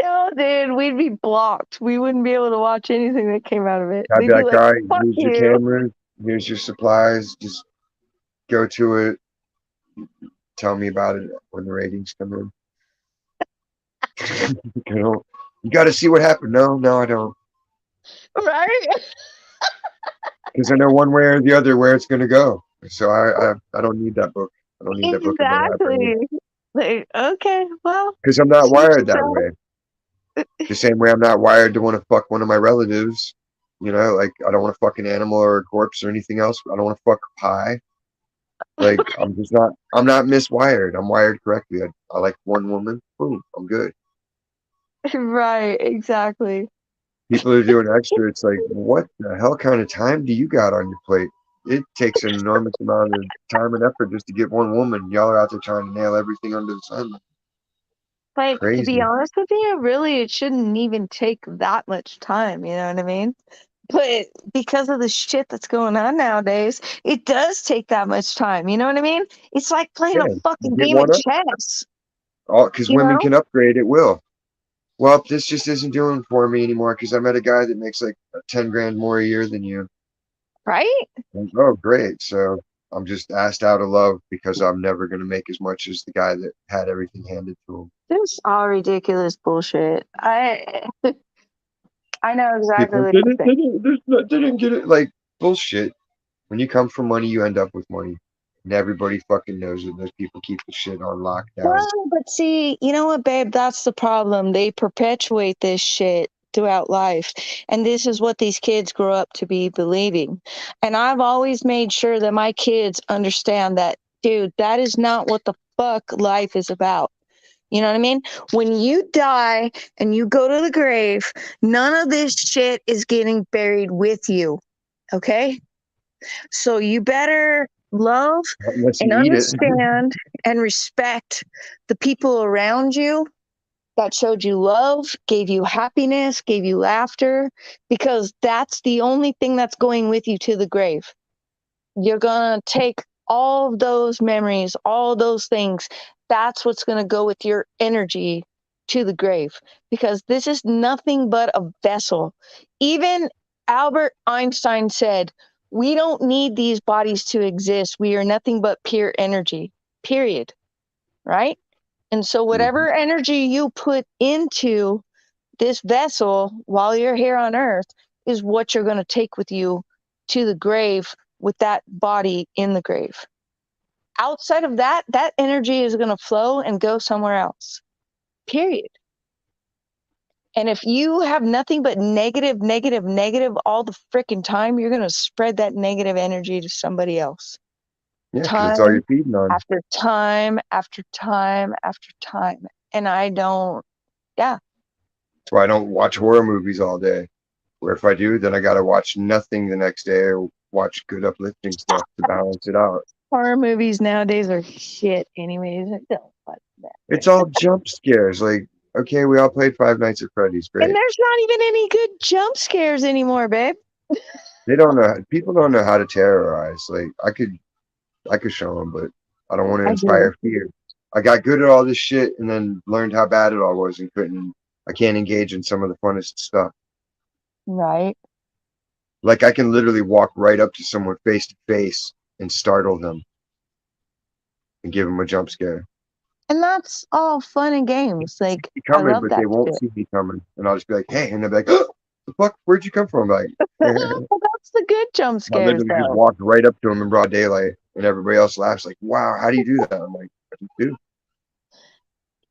No, dude, we'd be blocked. We wouldn't be able to watch anything that came out of it. I'd They'd be be like, like, all right, fuck here's your you. cameras, here's your supplies, just go to it. tell me about it when the ratings come in. You know, you got to see what happened. No, no, I don't, Right? because I know one way or the other where it's going to go. So I don't need that book. I don't need that book in my library Exactly. Like, okay, well, because I'm not suit wired that yourself. way. The same way I'm not wired to want to fuck one of my relatives. You know, like I don't want to fuck an animal or a corpse or anything else. I don't want to fuck a pie. Like I'm just not. I'm not miswired. I'm wired correctly. I like one woman. Boom. I'm good. Right, exactly. People are doing extra. It's like, what the hell kind of time do you got on your plate? It takes an enormous amount of time and effort just to get one woman. Y'all are out there trying to nail everything under the sun. Like, to be Crazy. honest with you, really, it shouldn't even take that much time, you know what I mean? But because of the shit that's going on nowadays, it does take that much time, you know what I mean? It's like playing a Yeah, you fucking get game of one up. chess, All because you women know? can upgrade. It will. Well, this just isn't doing for me anymore because I met a guy that makes like 10 grand more a year than you. Right? Like, oh, great. So I'm just asked out of love because I'm never going to make as much as the guy that had everything handed to him. This all ridiculous bullshit. I know exactly People what you're didn't, saying. didn't get it. Like, bullshit. When you come from money, you end up with money. And everybody fucking knows it. Those people keep the shit on lockdown. Well, but see, you know what, babe? That's the problem. They perpetuate this shit throughout life. And this is what these kids grow up to be believing. And I've always made sure that my kids understand that, dude, that is not what the fuck life is about. You know what I mean? When you die and you go to the grave, none of this shit is getting buried with you. Okay? So you better love Unless and you eat it. understand and respect the people around you that showed you love, gave you happiness, gave you laughter, because that's the only thing that's going with you to the grave. You're going to take all of those memories, all those things. That's what's going to go with your energy to the grave, because this is nothing but a vessel. Even Albert Einstein said, we don't need these bodies to exist. We are nothing but pure energy, period. Right? And so, Mhm. whatever energy you put into this vessel while you're here on earth is what you're going to take with you to the grave with that body in the grave. Outside of that, that energy is going to flow and go somewhere else. Period. And if you have nothing but negative, negative, negative all the freaking time, you're going to spread that negative energy to somebody else. Yeah, because it's all Time you're feeding on. after time after time after time. And I don't, yeah, That's why I don't watch horror movies all day. Where if I do, then I gotta watch nothing the next day or watch good uplifting stuff to balance it out. horror movies nowadays are shit anyways. I don't like that. It's all jump scares. Like, okay, we all played Five Nights at Freddy's. And Great. there's not even any good jump scares anymore, babe. They don't know. People don't know how to terrorize. Like, I could show them, but I don't want to I do. inspire fear. I got good at all this shit and then learned how bad it all was and couldn't. I can't engage in some of the funnest stuff. Right. Like, I can literally walk right up to someone face to face and startle them and give them a jump scare. And that's all fun and games. Like, Be I coming, love but that they won't shit. see me coming, and I'll just be like, "Hey," and they'll be like, "Oh, the fuck, where'd you come from?" Like, I Well, that's the good jump scares, literally just though. walked right up to them in broad daylight, and everybody else laughs like, "Wow, how do you do that?" I'm like, "I just do."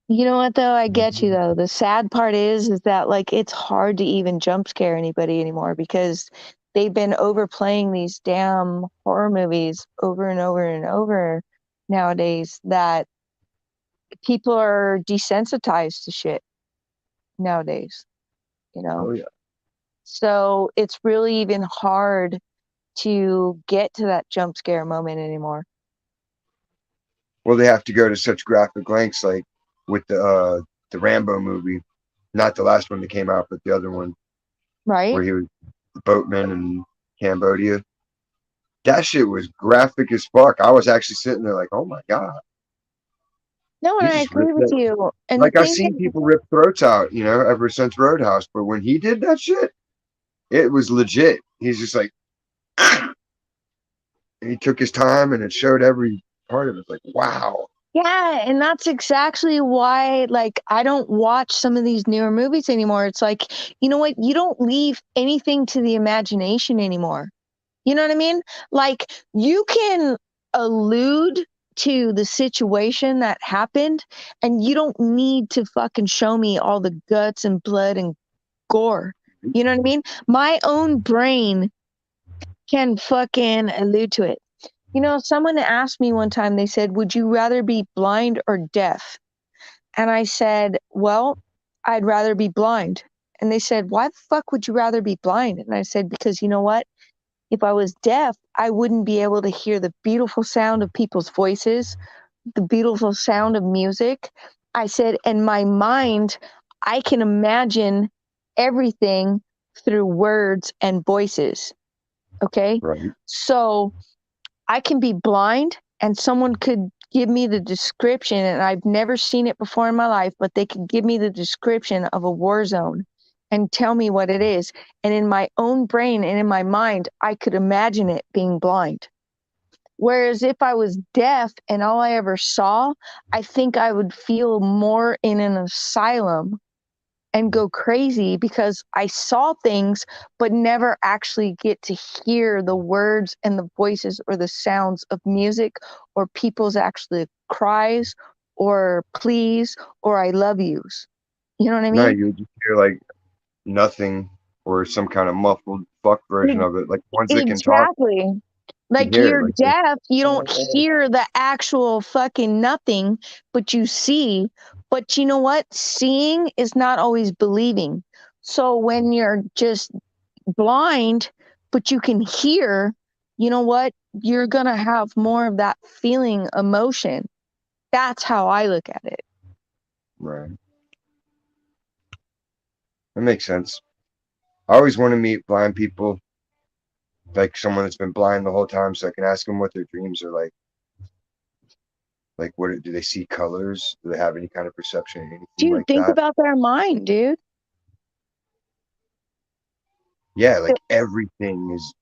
You know what, though? I get you, though. The sad part is that, like, it's hard to even jump scare anybody anymore because they've been overplaying these damn horror movies over and over and over nowadays that people are desensitized to shit nowadays, you know? Oh yeah. So it's really even hard to get to that jump scare moment anymore, Well, they have to go to such graphic lengths, like with the Rambo movie, not the last one that came out, but the other one right? where he was the boatman in Cambodia. That shit was graphic as fuck. I was actually sitting there like, "Oh my god." No, and He I just agree ripped with that. you. And the Like I've thing seen is, people rip throats out, ever since Roadhouse, but when he did that shit, it was legit. He's just like, and he took his time, and it showed every. part of it. It's like, wow. Yeah, and that's exactly why, like, I don't watch some of these newer movies anymore. It's like, you know what? You don't leave anything to the imagination anymore. You know what I mean? Like, you can allude to the situation that happened, and you don't need to fucking show me all the guts and blood and gore. You know what I mean? My own brain can fucking allude to it. You know, someone asked me one time, they said, would you rather be blind or deaf? And I said, well, I'd rather be blind. And they said, why the fuck would you rather be blind? And I said, because you know what? If I was deaf, I wouldn't be able to hear the beautiful sound of people's voices, the beautiful sound of music. I said, in my mind, I can imagine everything through words and voices. Okay. Right. So I can be blind and someone could give me the description, and I've never seen it before in my life, but they could give me the description of a war zone and tell me what it is. And in my own brain and in my mind, I could imagine it being blind. Whereas if I was deaf and all I ever saw, I think I would feel more in an asylum and go crazy because I saw things but never actually get to hear the words and the voices or the sounds of music or people's actually cries or pleas or I love yous. You know what I No, mean? you would just hear like nothing or some kind of muffled fuck version E- of it. Like ones that can talk, Exactly. you can Like hear it. you're Like this. deaf, you don't hear the actual fucking nothing, but you see. But you know what? Seeing is not always believing. So when you're just blind, but you can hear, you know what? You're going to have more of that feeling emotion. That's how I look at it. Right. That makes sense. I always want to meet blind people, like someone that's been blind the whole time, so I can ask them what their dreams are like. Like, what do they see colors? Do they have any kind of perception, anything Dude, like think that? about their mind, dude. Yeah, The, like everything is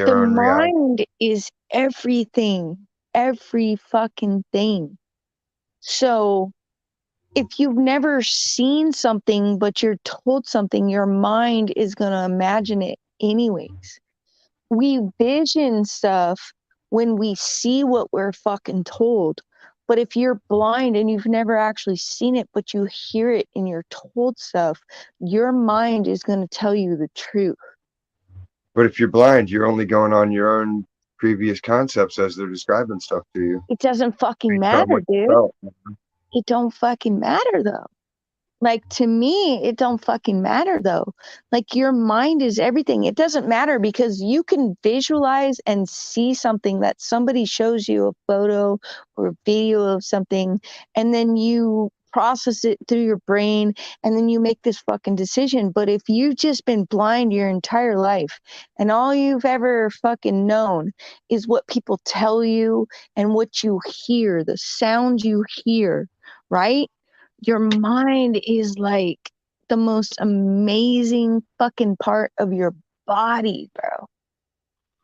the their own reality. mind is everything, every fucking thing. So if you've never seen something, but you're told something, your mind is going to imagine it anyways. We vision stuff when we see what we're fucking told. But if you're blind and you've never actually seen it, but you hear it and you're told stuff, your mind is going to tell you the truth. But if you're blind, you're only going on your own previous concepts as they're describing stuff to you It doesn't fucking based on matter, what you dude. felt. It don't fucking matter though. Like to me, it don't fucking matter though. Like your mind is everything. It doesn't matter because you can visualize and see something that somebody shows you a photo or a video of something, and then you process it through your brain and then you make this fucking decision. But if you've just been blind your entire life and all you've ever fucking known is what people tell you and what you hear, the sounds you hear, right? Your mind is like the most amazing fucking part of your body, bro.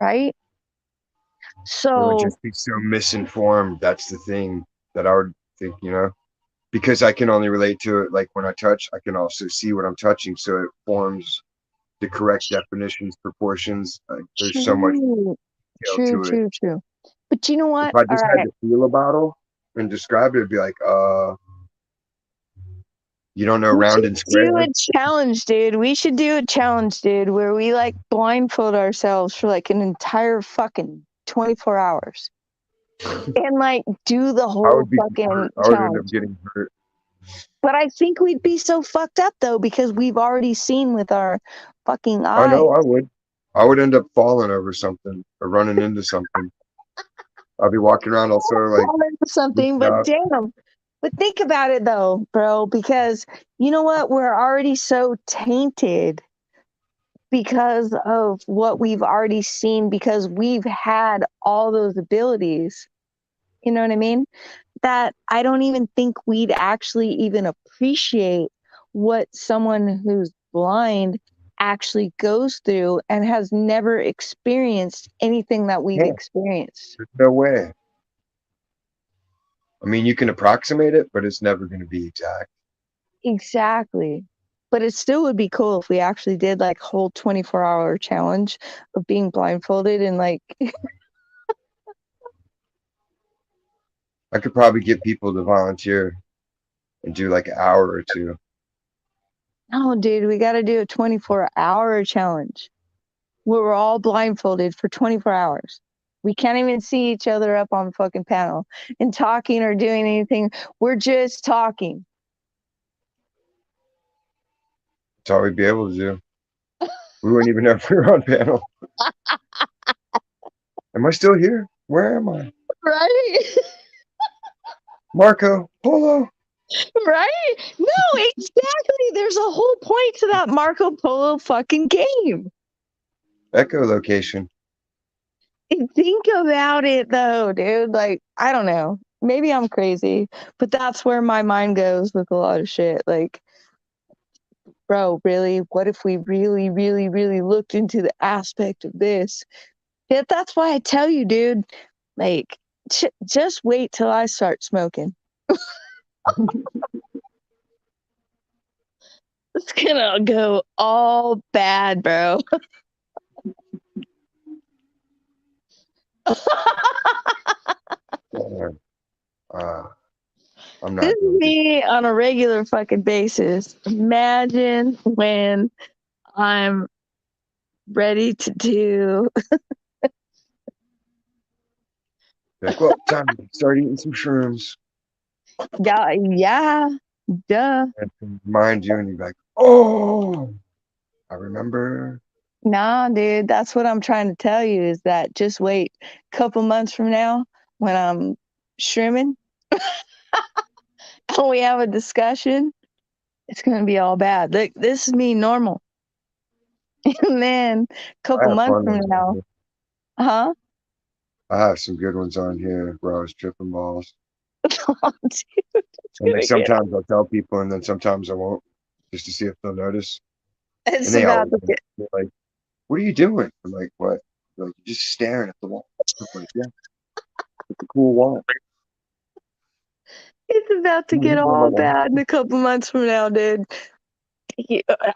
Right? It would So, just be so misinformed. That's the thing that I would think, because I can only relate to it like when I touch, I can also see what I'm touching, so it forms the correct definitions, proportions. Like, there's so much true, detail to it. true. But you know If what? I All just had right. to feel a bottle and describe it, it'd be like, you don't know We round should and do a square? challenge, dude. We should do a challenge, dude, where we like blindfold ourselves for like an entire fucking 24 hours and like do the I whole would be fucking hurt. I would end up challenge. getting hurt. But I think we'd be so fucked up though because we've already seen with our fucking I eyes. know I would. I would end up falling over something or running into something. I'll be walking around also like Fall into something, goofed but out. damn. But think about it though, bro, because you know what? We're already so tainted because of what we've already seen because we've had all those abilities. You know what I mean? That I don't even think we'd actually even appreciate what someone who's blind actually goes through and has never experienced anything that we've Yeah, experienced. there's no way. I mean, you can approximate it, but it's never going to be exact. Exactly. But it still would be cool if we actually did like whole 24-hour challenge of being blindfolded and like, I could probably get people to volunteer and do like an hour or two. no, dude, we got to do a 24-hour challenge where we're all blindfolded for 24 hours. We can't even see each other up on the fucking panel and talking or doing anything. We're just talking. That's all we'd be able to do. We wouldn't even know if we were on panel. Am I still here? Where am I? Right? Marco Polo. Right? No, exactly. There's a whole point to that Marco Polo fucking game. Echolocation. Think about it though, dude. Like, I don't know. Maybe I'm crazy, but that's where my mind goes with a lot of shit. Like, bro, really? What if we really, really, really looked into the aspect of this? Yeah, that's why I tell you, dude. Like, just wait till I start smoking. It's gonna go all bad, bro. Uh, I'm This not is doing it. me on a regular fucking basis. Imagine when I'm ready to do. Like, well, time to start eating some shrooms. Yeah, yeah, duh. And remind you, and you're like, oh, I remember. Nah, dude, that's what I'm trying to tell you is that just wait a couple months from now when I'm shrimming and we have a discussion, it's gonna be all bad. Look, this is me normal. And then a I couple have months fun from ones on now, here. huh? I have some good ones on here where I was tripping balls. Oh, dude, it's And like gonna get sometimes I'll tell people, and then sometimes I won't, just to see if they'll notice. And it's they about always to get they're like, "What are you doing?" I'm like, "What?" They're like, "You're just staring at the wall." I'm like, "Yeah, it's a cool wall." it's about to "Oh, get you know my all wall." bad in a couple months from now, dude.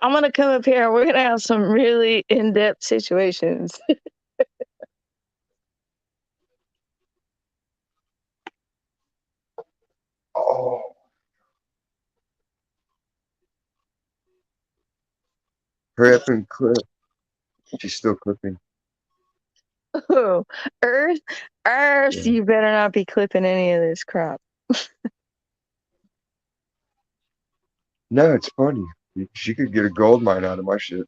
I'm gonna come up here and we're gonna have some really in-depth situations. Oh, hurry up and clip. She's still clipping. Oh, Earth, Earth, Yeah. you better not be clipping any of this crap. No, it's funny. She could get a gold mine out of my shit.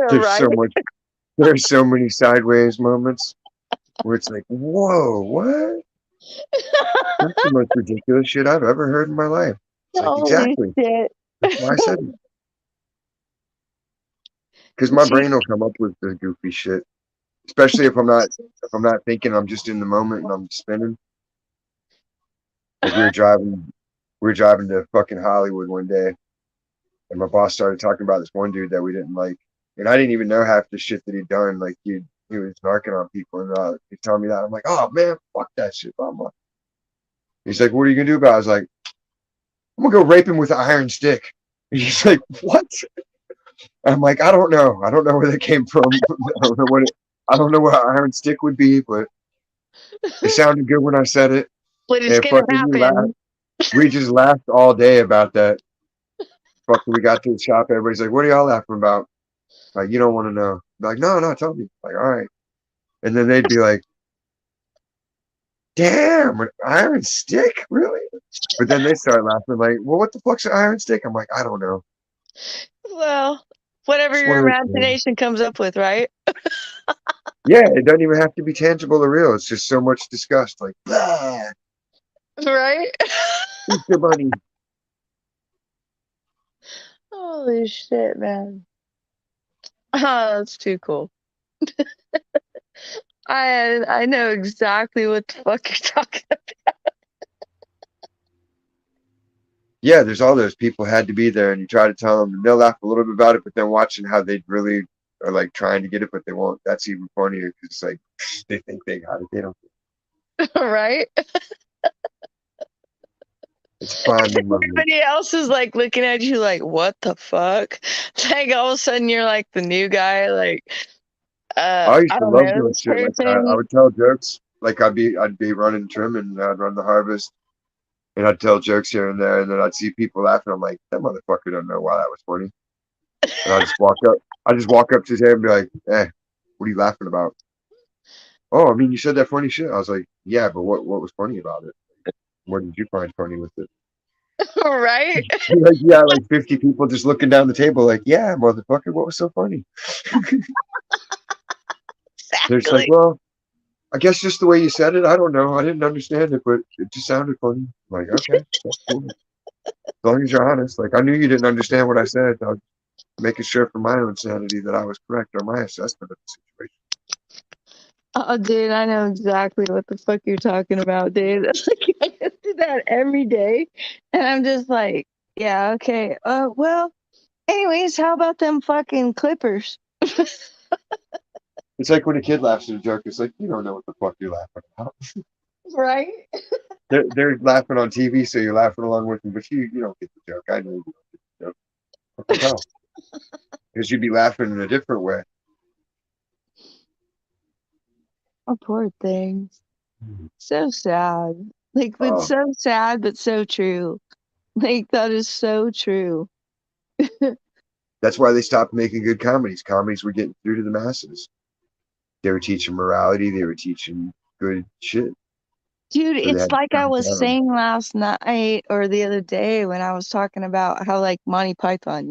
There's Right? so much. There's so many sideways moments where it's like, "Whoa, what? That's the most ridiculous shit I've ever heard in my life." It's like Holy exactly. shit. That's why I said it. Because my Gee, brain will come up with the goofy shit, especially if I'm not thinking. I'm just in the moment and I'm spinning. Like we were driving to fucking Hollywood one day, and my boss started talking about this one dude that we didn't like, and I didn't even know half the shit that he'd done. Like he was narking on people, and he's telling me that. I'm like, oh man, fuck that shit. He's like, what are you gonna do about it? I was like, I'm gonna go rape him with an iron stick. And he's like, what? I'm like, I don't know. I don't know where that came from. I don't know I don't know what an iron stick would be, but it sounded good when I said it. but it's And gonna fucking happen. we just laughed all day about that. Fucking we got to the shop, everybody's like, what are y'all laughing about? Like, you don't want to know. I'm like, no, tell me. Like, all right. And then they'd be like, damn, an iron stick? Really? But then they start laughing, like, well, what the fuck's an iron stick? I'm like, I don't know. Well, whatever It's one your of those things. imagination comes up with, right? Yeah, it doesn't even have to be tangible or real. It's just so much disgust. Like, blah, Right? eat your money. Holy shit, man. Oh, that's too cool. I know exactly what the fuck you're talking about. Yeah, there's all those people had to be there, and you try to tell them, and they'll laugh a little bit about it, but then watching how they really are like trying to get it, but they won't. That's even funnier because it's like they think they got it. They don't. Right? It's a bonding moment. Everybody else is like looking at you like, what the fuck? Like all of a sudden you're like the new guy, like I used I to don't love know doing this shit like that. I person. would tell jokes. Like I'd be running trim and I'd run the harvest and I'd tell jokes here and there and then I'd see people laughing. I'm like, that motherfucker don't know why that was funny. And I just walk up to his head and be like, hey, what are you laughing about? Oh, I mean, you said that funny shit. I was like, yeah, but what was funny about it? What did you find funny with it? Right? Like, yeah, like 50 people just looking down the table, like, yeah, motherfucker, what was so funny? They're just like, Exactly. well, I guess just the way you said it. I don't know. I didn't understand it, but it just sounded funny. I'm like, okay, that's cool. As long as you're honest. Like, I knew you didn't understand what I said. I was making sure for my own sanity that I was correct on my assessment of the situation. Oh, dude, I know exactly what the fuck you're talking about, dude. Like, I just do that every day, and I'm just like, yeah, okay. Well, anyways, how about them fucking Clippers? It's like when a kid laughs at a joke. It's like you don't know what the fuck you're laughing about. Right? They're laughing on TV, so you're laughing along with them, but you don't get the joke. I know you don't get the joke. I can tell because you'd be laughing in a different way. Oh, poor things. So sad. Like, but Oh, so sad, but so true. Like, that is so true. that's why they stopped making good comedies. Comedies were getting through to the masses. They were teaching morality. They were teaching good shit. Dude, So they it's had to like I dumb it was down. saying last night or the other day when I was talking about how like Monty Python,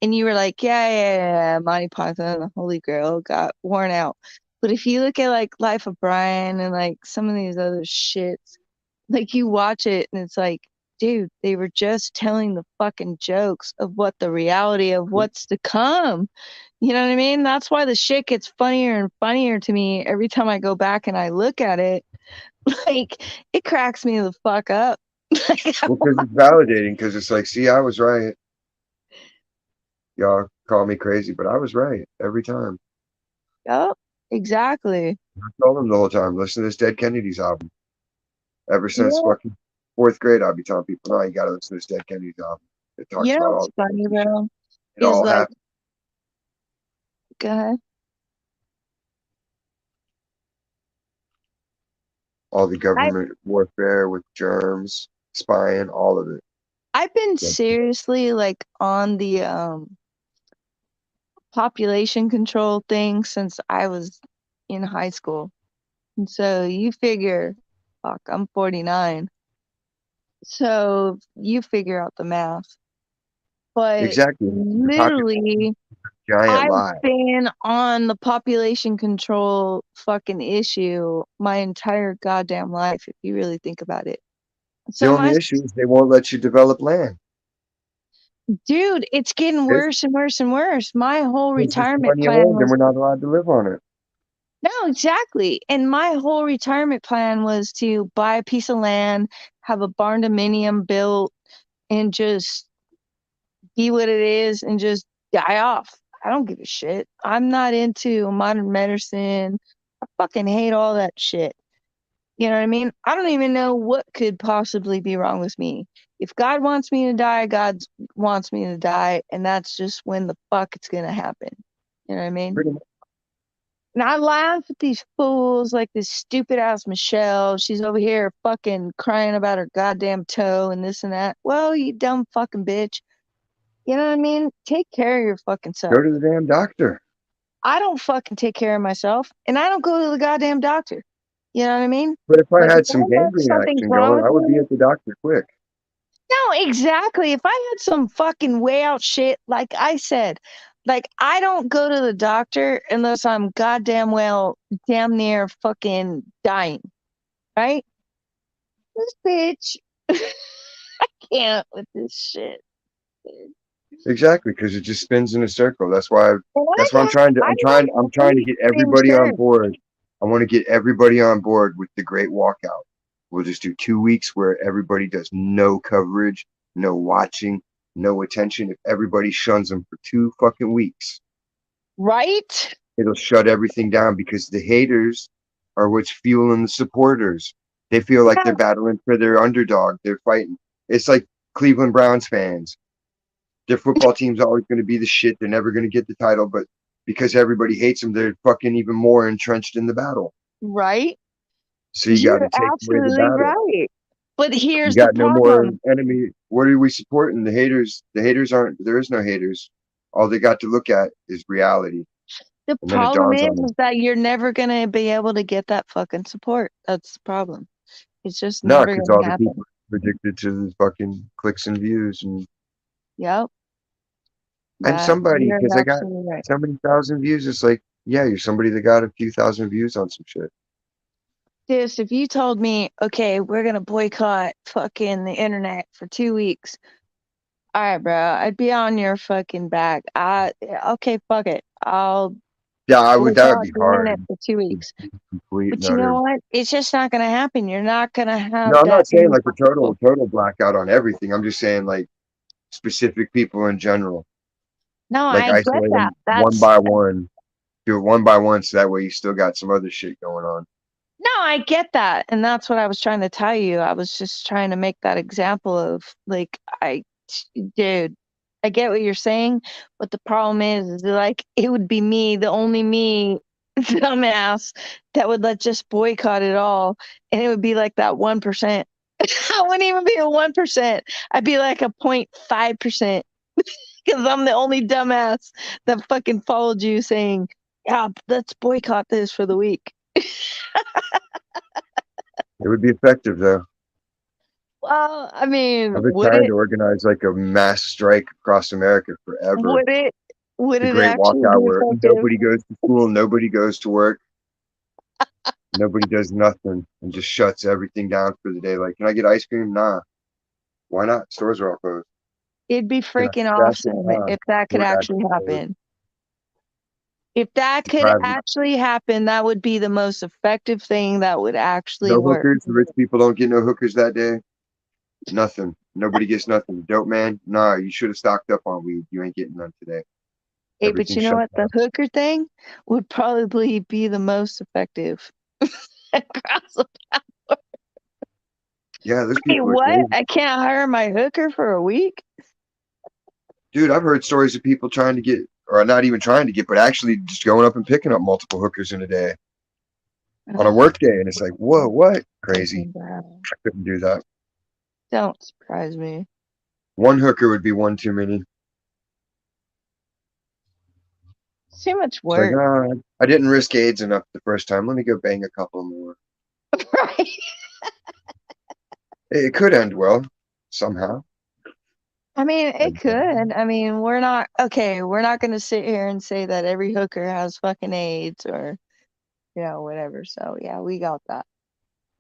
and you were like, yeah, Monty Python, the Holy Grail got worn out. But if you look at like Life of Brian and like some of these other shits, like you watch it and it's like, dude, they were just telling the fucking jokes of what the reality of what's to come. You know what I mean? That's why the shit gets funnier and funnier to me every time I go back and I look at it. Like, it cracks me the fuck up. Like, Well, because it's validating. Because it's like, see, I was right. Y'all call me crazy, but I was right every time. yep, exactly. I told them the whole time, listen to this Dead Kennedys album. Ever since Yeah. fucking fourth grade, I'd be telling people, no, you got to listen to this Dead Kennedys album. It talks You know about what's all the funny, crazy shit. bro? It Is all like, happened. go ahead. All the I government warfare with germs, spying, all of it. I've been Like, seriously like on the population control thing since I was in high school. And so you figure, fuck, I'm 49. So you figure out the math. But exactly. The population literally, giant I've lie. been on the population control fucking issue my entire goddamn life, if you really think about it. The So only issue is they won't let you develop land. dude, it's getting Because worse and worse and worse. My whole there's retirement plenty of plan land and was we're not allowed to live on it. no, exactly. And my whole retirement plan was to buy a piece of land, have a barn dominium built, and just be what it is and just die off. I don't give a shit. I'm not into modern medicine. I fucking hate all that shit. You know what I mean? I don't even know what could possibly be wrong with me. If God wants me to die, God wants me to die, and that's just when the fuck it's gonna happen. You know what I mean? Pretty much. And I laugh at these fools like this stupid ass Michelle. She's over here fucking crying about her goddamn toe and this and that. Well, you dumb fucking bitch. You know what I mean? Take care of your fucking Go self. to the damn doctor. I don't fucking take care of myself, and I don't go to the goddamn doctor. You know what I mean? But if I Like, if had I some know gangrene something's action wrong going, with I would be me, at the doctor quick. no, exactly. If I had some fucking way out shit, like I said, like I don't go to the doctor unless I'm goddamn well damn near fucking dying, right? This bitch, I can't with this shit. Dude. Exactly, because it just spins in a circle. That's why. And That's why I have I'm trying to really get extreme everybody on terms. board. I want to get everybody on board with the great walkout. We'll just do 2 weeks where everybody does no coverage, no watching, no attention. If everybody shuns them for 2 fucking weeks, Right? it'll shut everything down because the haters are what's fueling the supporters. They feel like Yeah, they're battling for their underdog. They're fighting. It's like Cleveland Browns fans. Their football team's always going to be the shit. They're never going to get the title, but because everybody hates them, they're fucking even more entrenched in the battle. Right? So you got You're to take away the absolutely battle. right. But You here's the got no more problem. enemy. What are we supporting? The haters aren't. There is no haters. All they got to look at is reality, The and then it problem dawns on is them. that you're never gonna be able to get that fucking support. That's the problem. It's just No, never because gonna all the happen. people are addicted to the fucking clicks and views, and Yep. I'm That somebody you're because I got absolutely right. so many thousand views. It's like, yeah, you're somebody that got a few thousand views on some shit. This, if you told me, okay, we're gonna boycott fucking the internet for 2 weeks, all right, bro, I'd be on your fucking back. Okay, fuck it. I'll Yeah, I would. That would boycott be the internet hard. for two To weeks. be complete and But you utter. know what? It's just not gonna happen. You're not gonna No, have I'm that not saying many like a people. total blackout on everything. I'm just saying like specific people in general. No, Like I get isolate that. them one That's by one. Do it one by one, so that way you still got some other shit going on. No, I get that. And that's what I was trying to tell you. I was just trying to make that example of like dude, I get what you're saying, but the problem is like it would be me, the only me, dumbass, that would let just boycott it all. And it would be like that 1%. I wouldn't even be a 1%. I'd be like a 0.5% because I'm the only dumbass that fucking followed you saying, yeah, let's boycott this for the week. It would be effective though. Well, I mean, I've been trying to organize like a mass strike across America forever. would it would The it great actually walkout be where effective? nobody goes to school, nobody goes to work, nobody does nothing, and just shuts everything down for the day. Like, can I get ice cream? Nah. Why not? Stores are all closed. It'd be Can I freaking cash it? awesome Nah. if that could DoorDash actually is closed. happen. If that could Private. actually happen, that would be the most effective thing that would actually No work. hookers. The rich people don't get no hookers that day. Nothing. Nobody gets nothing. Dope man. Nah, you should have stocked up on weed. You ain't getting none today. Hey, but Everything's you know shut what? The down. hooker thing would probably be the most effective. Across the- Yeah, those Wait, people are what? crazy. I can't hire my hooker for a week? Dude, I've heard stories of people trying to get, or not even trying to get, but actually just going up and picking up multiple hookers in a day on a Oh, work day. And it's like, whoa, what? Crazy. fucking bro. I couldn't do that. Don't surprise me. One hooker would be one too many. It's too much It's like, work. I didn't risk AIDS enough the first time. Let me go bang a couple more. Right? It could end well somehow. I mean, it Like, could. I mean, we're not okay. We're not going to sit here and say that every hooker has fucking AIDS or, whatever. So, yeah, we got that.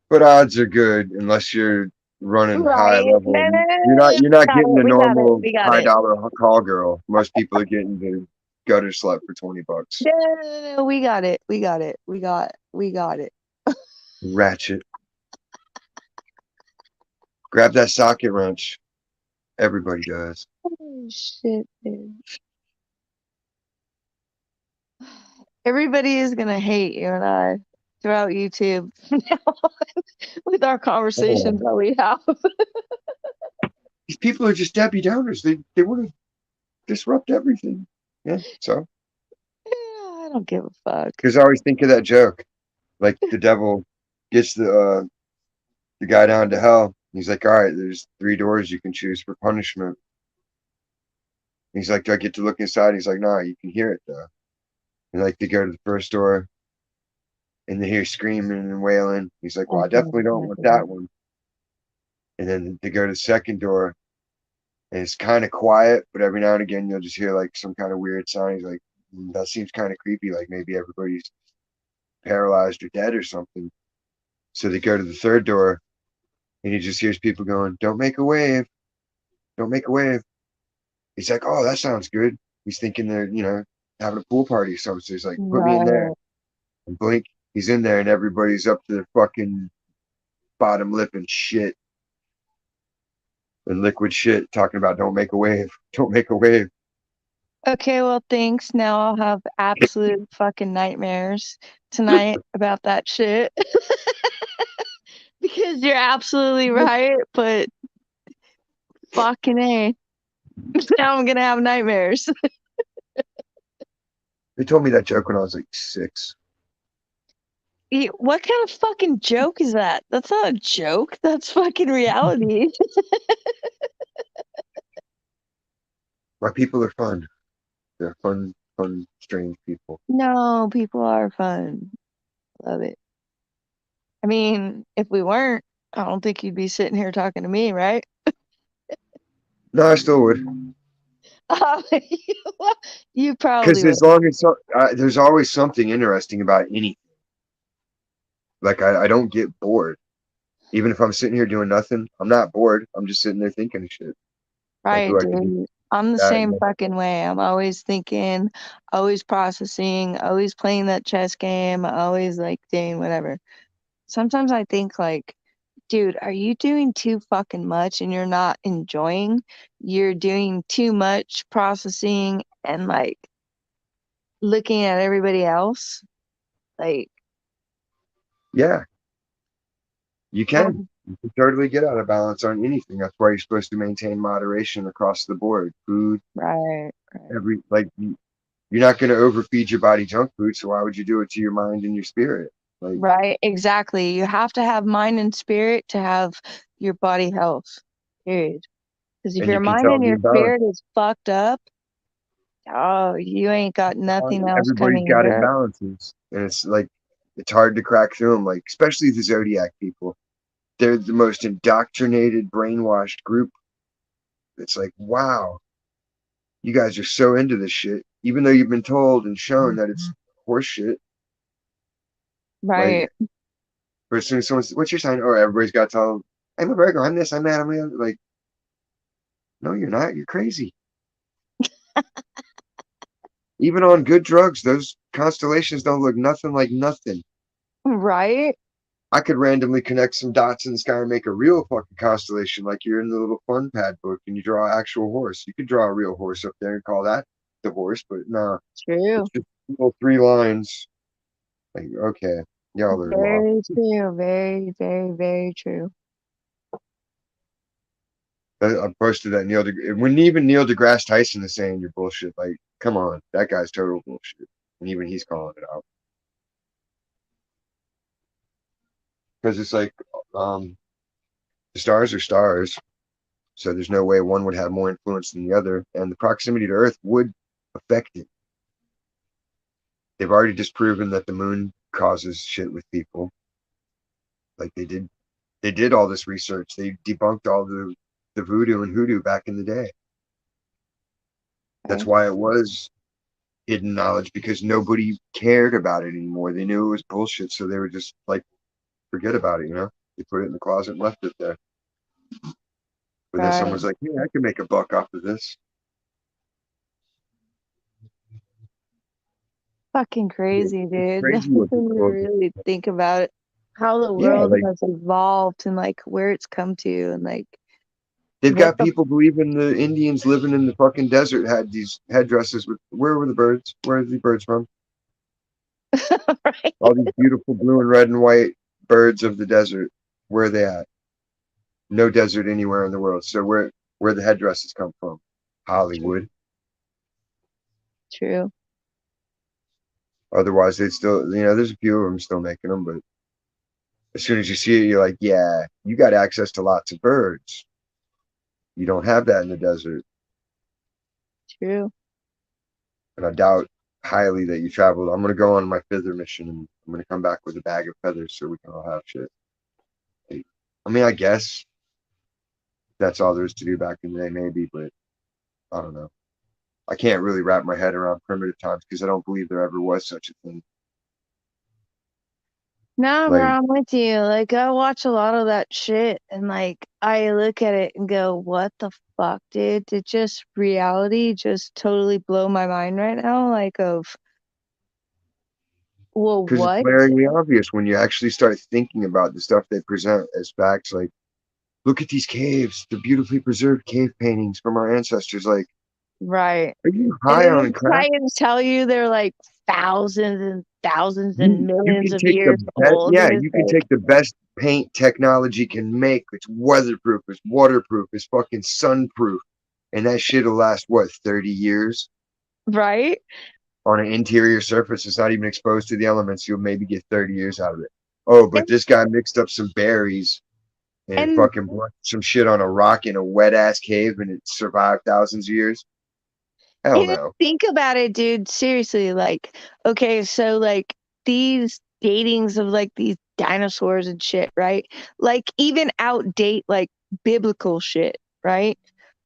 but odds are good unless you're running high Right. level. No, no, no, You're no, not no. you're not getting the We got it. normal We got high it. dollar call girl. Most people are getting the gutter slut for $20. No, no, no, no. We got it. We got it. We got it. Ratchet. Grab that socket wrench. Everybody does. Oh, shit, dude. Everybody is going to hate you and I throughout YouTube with our conversations Oh, that we have. these people are just Debbie Downers. They want to disrupt everything. Yeah. So I don't give a fuck. because I always think of that joke, like the devil gets the guy down to hell. He's like, all right, there's 3 doors you can choose for punishment. He's like, do I get to look inside? He's like, nah, you can hear it though. And like they go to the first door and they hear screaming and wailing. He's like, well, I Okay, definitely don't want okay. that one. And then they go to the second door and it's kind of quiet, but every now and again you'll just hear like some kind of weird sound. He's like, that seems kind of creepy. Like maybe everybody's paralyzed or dead or something. So they go to the third door and he just hears people going, don't make a wave. Don't make a wave. He's like, oh, that sounds good. He's thinking they're, having a pool party or something. So he's like, put me in there. Right. And blink, he's in there and everybody's up to their fucking bottom lip and shit and liquid shit talking about don't make a wave. Don't make a wave. Okay, well, thanks. Now I'll have absolute fucking nightmares tonight about that shit. Because you're absolutely right, but Fucking A. Now I'm gonna have nightmares. They told me that joke when I was like 6. What kind of fucking joke is that? That's not a joke. That's fucking reality. My people are fun. They're fun, strange people. No, people are fun. Love it. I mean, if we weren't, I don't think you'd be sitting here talking to me, right? No, I still would. You probably Because would. as long as there's always something interesting about anything. Like I don't get bored. Even if I'm sitting here doing nothing, I'm not bored. I'm just sitting there thinking of shit. Like, Right, ooh, I could do dude. I'm the that. same fucking way. I'm always thinking, always processing, always playing that chess game, always like doing whatever. Sometimes I think like, dude, are you doing too fucking much and you're not enjoying? You're doing too much processing and like looking at everybody else. Like, Yeah, you well, can. You can totally get out of balance on anything. That's why you're supposed to maintain moderation across the board. Food, right, right. you're not going to overfeed your body junk food. So why would you do it to your mind and your spirit? Like, Right, exactly. You have to have mind and spirit to have your body health. Period. Because if and your you can mind tell and the your imbalance. spirit is fucked up, oh, you ain't got nothing else Everybody's coming your got way. imbalances, and it's like it's hard to crack through them. Like, especially the zodiac people, they're the most indoctrinated, brainwashed group. It's like, wow, you guys are so into this shit, even though you've been told and shown that it's horse shit. Like, Right, but as soon as someone says, "What's your sign?" Oh, everybody's got to tell them, "I'm a Virgo. I'm this. I'm that. I'm the other." Like, no, you're not. You're crazy. Even on good drugs, those constellations don't look nothing like nothing. right, I could randomly connect some dots in the sky and make a real fucking constellation, like you're in the little fun pad book and you draw an actual horse. You could draw a real horse up there and call that the horse, but no, true. it's just little 3 lines. Like, okay, y'all are lost. Very true. Very, very, very true. I posted that when even Neil deGrasse Tyson is saying you're bullshit. Like, come on, that guy's total bullshit, and even he's calling it out because it's like, um, the stars are stars, so there's no way one would have more influence than the other, and the proximity to Earth would affect it. They've already disproven that the moon causes shit with people. Like they did all this research. They debunked all the voodoo and hoodoo back in the day. That's Right, why it was hidden knowledge because nobody cared about it anymore. They knew it was bullshit, so they were just like, forget about it. They put it in the closet and left it there. But then right. someone's like, yeah, I can make a buck off of this. Fucking crazy, It's dude. crazy what the When you world. really think about it, how the Yeah, world like has evolved and like where it's come to and like they've what got the people believing the Indians living in the fucking desert had these headdresses with. Where were the birds? Where are the birds from? right? All these beautiful blue and red and white birds of the desert. Where are they at? No desert anywhere in the world. So where the headdresses come from? True. Hollywood. True. Otherwise, they'd still, there's a few of them still making them, but as soon as you see it, you're like, yeah, you got access to lots of birds. You don't have that in the desert. True. And I doubt highly that you traveled. I'm going to go on my feather mission and I'm going to come back with a bag of feathers so we can all have shit. I mean, I guess that's all there is to do back in the day, maybe, but I don't know. I can't really wrap my head around primitive times because I don't believe there ever was such a thing. No, bro, Like, I'm with you. Like, I watch a lot of that shit and, like, I look at it and go, what the fuck, dude? Did just reality just totally blow my mind right now? Like, well, because it's what? glaringly obvious when you actually start thinking about the stuff they present as facts. Like, look at these caves, the beautifully preserved cave paintings from our ancestors. Like, Right. are you And high then on they try crack? and tell you they're like thousands and You millions can of take the years best, old. yeah, And it's you can like, take the best paint technology can make. It's weatherproof, it's waterproof, it's fucking sunproof, and that shit'll last what 30 years right? on an interior surface. It's not even exposed to the elements. You'll maybe get 30 years out of it. Oh, but And this guy mixed up some berries and and fucking brought some shit on a rock in a wet ass cave, and it survived thousands of years. Hell and no. think about it, dude. Seriously, like, okay, so like these datings of like these dinosaurs and shit, right? Like even outdate like biblical shit, right?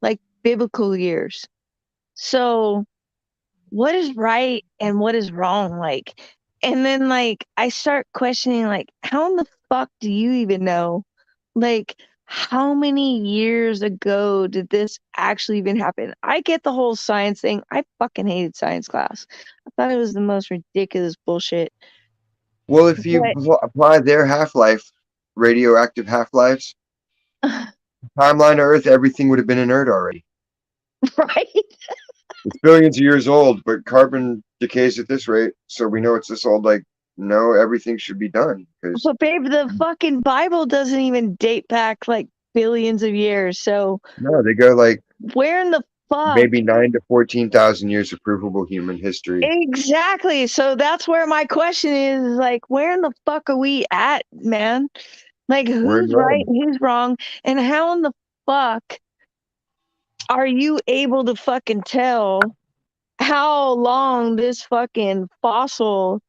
Like biblical years. So what is right and what is wrong? Like, and then like I start questioning, like, how in the fuck do you even know? Like, how many years ago did this actually even happen? I get the whole science thing. I fucking hated science class. I thought it was the most ridiculous bullshit. Well, if you But apply their half life, radioactive half lives, timeline of Earth, everything would have been inert already. right? It's billions of years old, but carbon decays at this rate, so we know it's this old. Like, no, everything should be done because But babe, the fucking Bible doesn't even date back like billions of years. So no, they go like where in the fuck? maybe 9 to 14,000 years of provable human history. Exactly. So that's where my question is like, where in the fuck are we at, man? Like, We're in who's right Rome. and who's wrong? And how in the fuck are you able to fucking tell how long this fucking fossil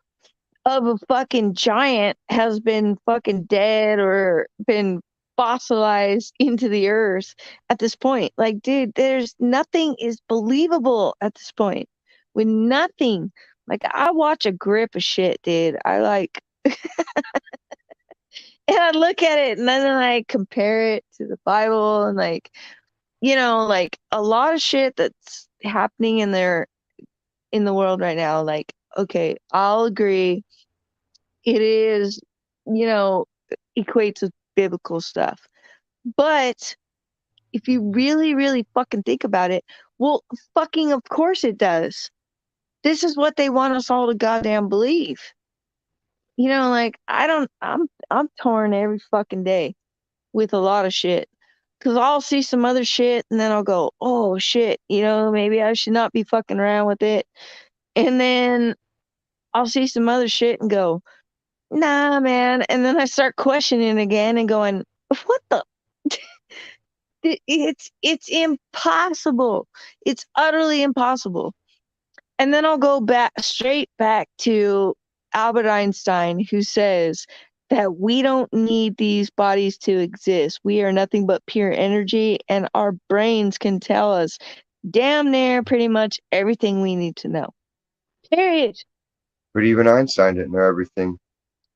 of a fucking giant has been fucking dead or been fossilized into the earth at this point? Like, dude, there's nothing is believable at this point. With nothing. Like, I watch a grip of shit, dude. I like, and I look at it and then I compare it to the Bible and like, like a lot of shit that's happening in the world right now. Like, okay, I'll agree. It is, you know, equates with biblical stuff. But if you really, really fucking think about it, well, fucking of course it does. This is what they want us all to goddamn believe. Like I don't I'm torn every fucking day with a lot of shit. Cause I'll see some other shit and then I'll go, oh shit, maybe I should not be fucking around with it. And then I'll see some other shit and go, nah, man. And then I start questioning again and going, what the? It's impossible. It's utterly impossible. And then I'll go back straight back to Albert Einstein, who says that we don't need these bodies to exist. We are nothing but pure energy, and our brains can tell us damn near pretty much everything we need to know. Period. But even Einstein didn't know everything.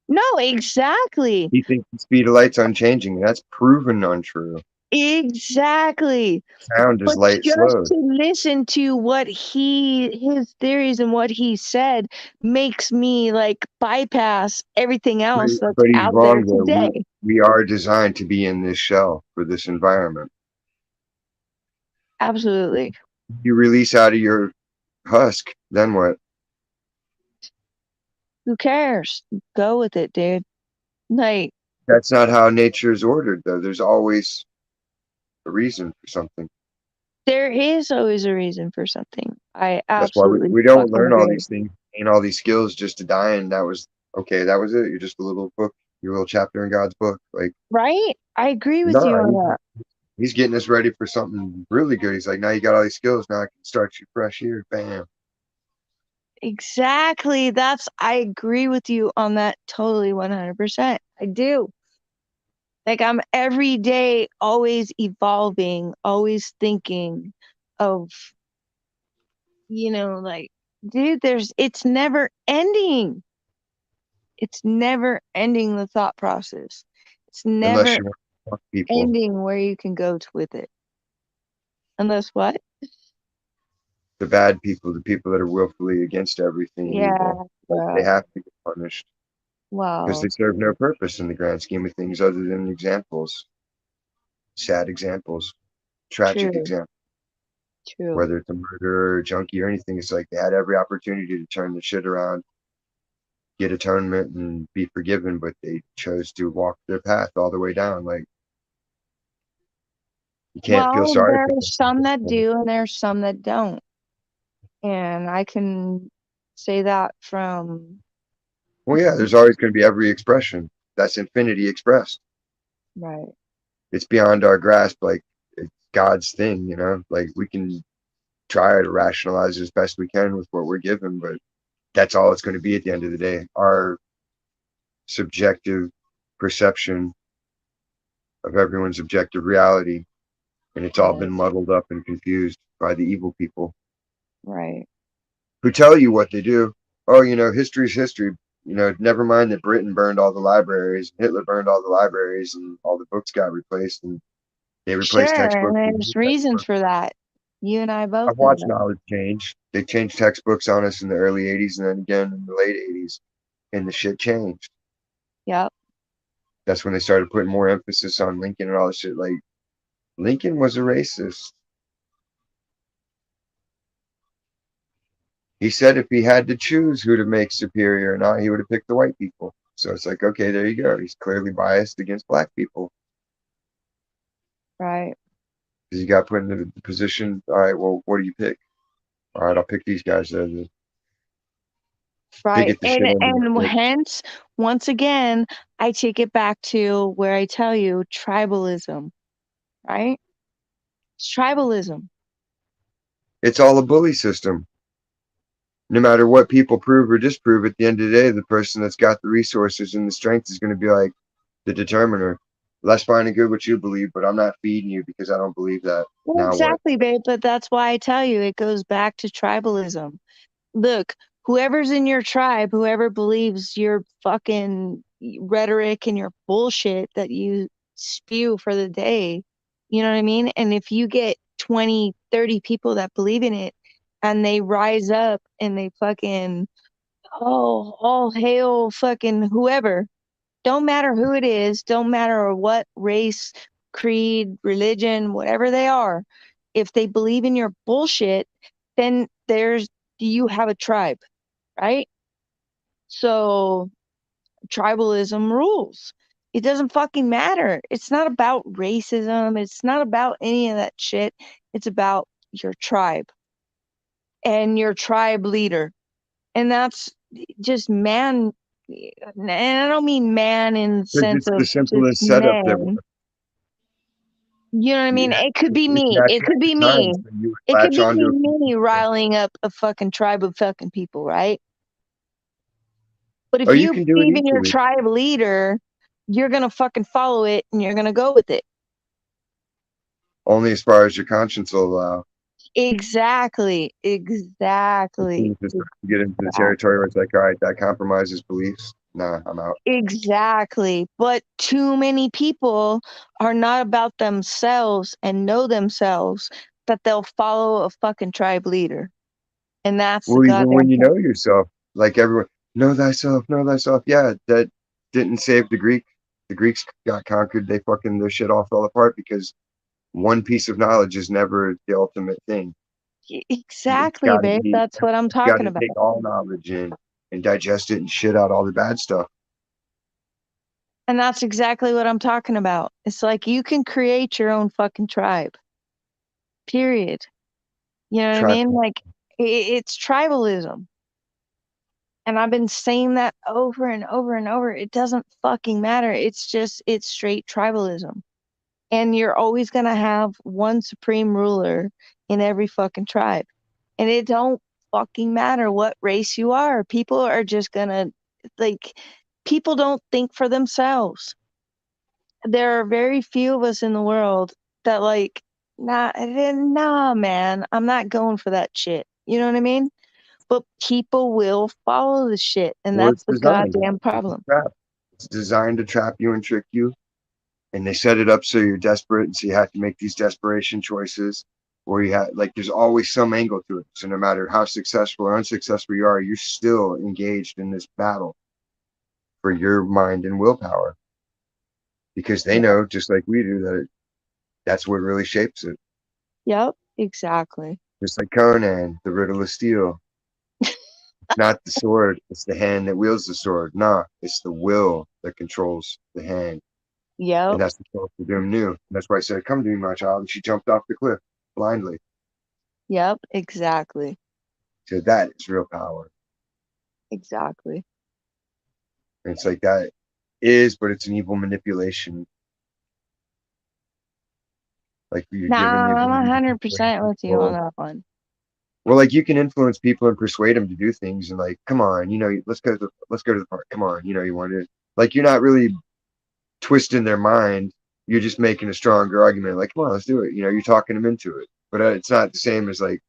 No, exactly. He thinks the speed of light's unchanging, and that's proven untrue. Exactly. Sound is But light just slowed. to listen to what his theories and what he said makes me like bypass everything But, else that's but he's out there wrong though. We today. we are designed to be in this shell for this environment. Absolutely. You release out of your husk, then what? Who cares? Go with it, dude. Like, That's not how nature is ordered, though. There's always a reason for something. there is always a reason for something. I That's why we, absolutely we don't fucking learn all agree. these things, gain all these skills just to die. And that was okay. That was it. You're just a little book, your little chapter in God's book. Like, Right? I agree with you no, on that. he's getting us ready for something really good. He's like, now you got all these skills. Now I can start you fresh here. Bam. Exactly. I agree with you on that totally 100%. I do. Like I'm every day always evolving, always thinking of, like, dude, it's never ending. It's never ending the thought process. It's Unless never you want to fuck people, ending where you can go with it. Unless what? the bad people, the people that are willfully against everything Yeah, evil, like they bro. have to get punished because Wow. they serve no purpose in the grand scheme of things other than examples, sad examples, tragic True. examples. True. whether it's a murderer, or junkie, or anything. It's like they had every opportunity to turn the shit around, get atonement, and be forgiven, but they chose to walk their path all the way down. Like, you can't feel Well, sorry for there's some that them. do and there's some that don't. And I can say that from, Well, yeah, there's always going to be every expression. That's infinity expressed. right. It's beyond our grasp. Like, it's God's thing, you know? Like, we can try to rationalize as best we can with what we're given, but that's all it's going to be at the end of the day. Our subjective perception of everyone's objective reality, and it's all Right. been muddled up and confused by the evil people Right. who tell you what they do. Oh, history's history. Never mind that Britain burned all the libraries, Hitler burned all the libraries, and all the books got replaced, and they replaced Sure. And textbooks with there's new reasons textbooks. for that. You and I both I've know watched that. knowledge change. They changed textbooks on us in the early 80s and then again in the late 80s, and the shit changed. Yep. That's when they started putting more emphasis on Lincoln and all this shit. Like, Lincoln was a racist. He said if he had to choose who to make superior or not, he would have picked the white people. So it's like, okay, there you go. He's clearly biased against black people Right. because he got put in the position. All right, well, what do you pick? All right, I'll pick these guys. They Right. get the shit under the And stick. hence, once again, I take it back to where I tell you tribalism, right? It's tribalism. It's all a bully system. No matter what people prove or disprove, at the end of the day, the person that's got the resources and the strength is going to be like the determiner. That's fine and good what you believe, but I'm not feeding you because I don't believe that. Well, Now what? exactly, babe. But that's why I tell you it goes back to tribalism. Look, whoever's in your tribe, whoever believes your fucking rhetoric and your bullshit that you spew for the day, you know what I mean? And if you get 20, 30 people that believe in it and they rise up and they fucking, oh, all hail fucking whoever, don't matter who it is, don't matter what race, creed, religion, whatever they are, if they believe in your bullshit, then you have a tribe, right? So tribalism rules. It doesn't fucking matter. It's not about racism. It's not about any of that shit. It's about your tribe and your tribe leader. And that's just man. And I don't mean man in the Because sense it's the of just simplest setup there was. man. You know what I You mean? had, It could be it's me. It could saturated be me. times, so you would It could latch be onto a few me people. riling up a fucking tribe of fucking people, right? But if Or you you can do it believe in your equally, tribe leader, you're gonna fucking follow it and you're gonna go with it. only as far as your conscience will allow. Exactly. As soon Exactly. as you start to get into the territory where Exactly. it's like, all right, that compromises beliefs. Nah, I'm out. Exactly. But too many people are not about themselves and know themselves that they'll follow a fucking tribe leader. And that's the Well, even when goddamn you know problem. yourself, like everyone, know thyself, know thyself. Yeah, that didn't save the Greek. The Greeks got conquered. They fucking their shit all fell apart because one piece of knowledge is never the ultimate thing. It's Exactly, got to babe. be. That's what I'm It's got talking to about. take all knowledge in and digest it and shit out all the bad stuff. And that's exactly what I'm talking about. It's like you can create your own fucking tribe. Period. You know what I Try. mean? Like it's tribalism. And I've been saying that over and over and over. It doesn't fucking matter. It's straight tribalism. And you're always going to have one supreme ruler in every fucking tribe. And it don't fucking matter what race you are. People are just going to, like, people don't think for themselves. There are very few of us in the world that, like, nah, man, I'm not going for that shit. You know what I mean? But people will follow the shit, and Well, it's that's the designed. goddamn It's a problem. trap. It's designed to trap you and trick you, and they set it up so you're desperate, and so you have to make these desperation choices. Where you have like, there's always some angle to it. So no matter how successful or unsuccessful you are, you're still engaged in this battle for your mind and willpower because they Yeah. know, just like we do, that that's what really shapes it. Yep. Exactly. Just like Conan, the riddle of steel. Not the sword, it's the hand that wields the sword. Nah, it's the will that controls the hand. Yep. And that's the Tulsa Doom knew. And that's why I said, come to me, my child. And she jumped off the cliff blindly. Yep. Exactly. So that is real power. Exactly. And it's like that is, but it's an evil manipulation. Like you're given the Nah, I'm ability to persuade 100% with you on people. that one. Well, like you can influence people and persuade them to do things, and like, come on, let's go to the park. Come on, you want to. Like you're not really twisting their mind. You're just making a stronger argument. Like, come on, let's do it. You're talking them into it. But it's not the same as like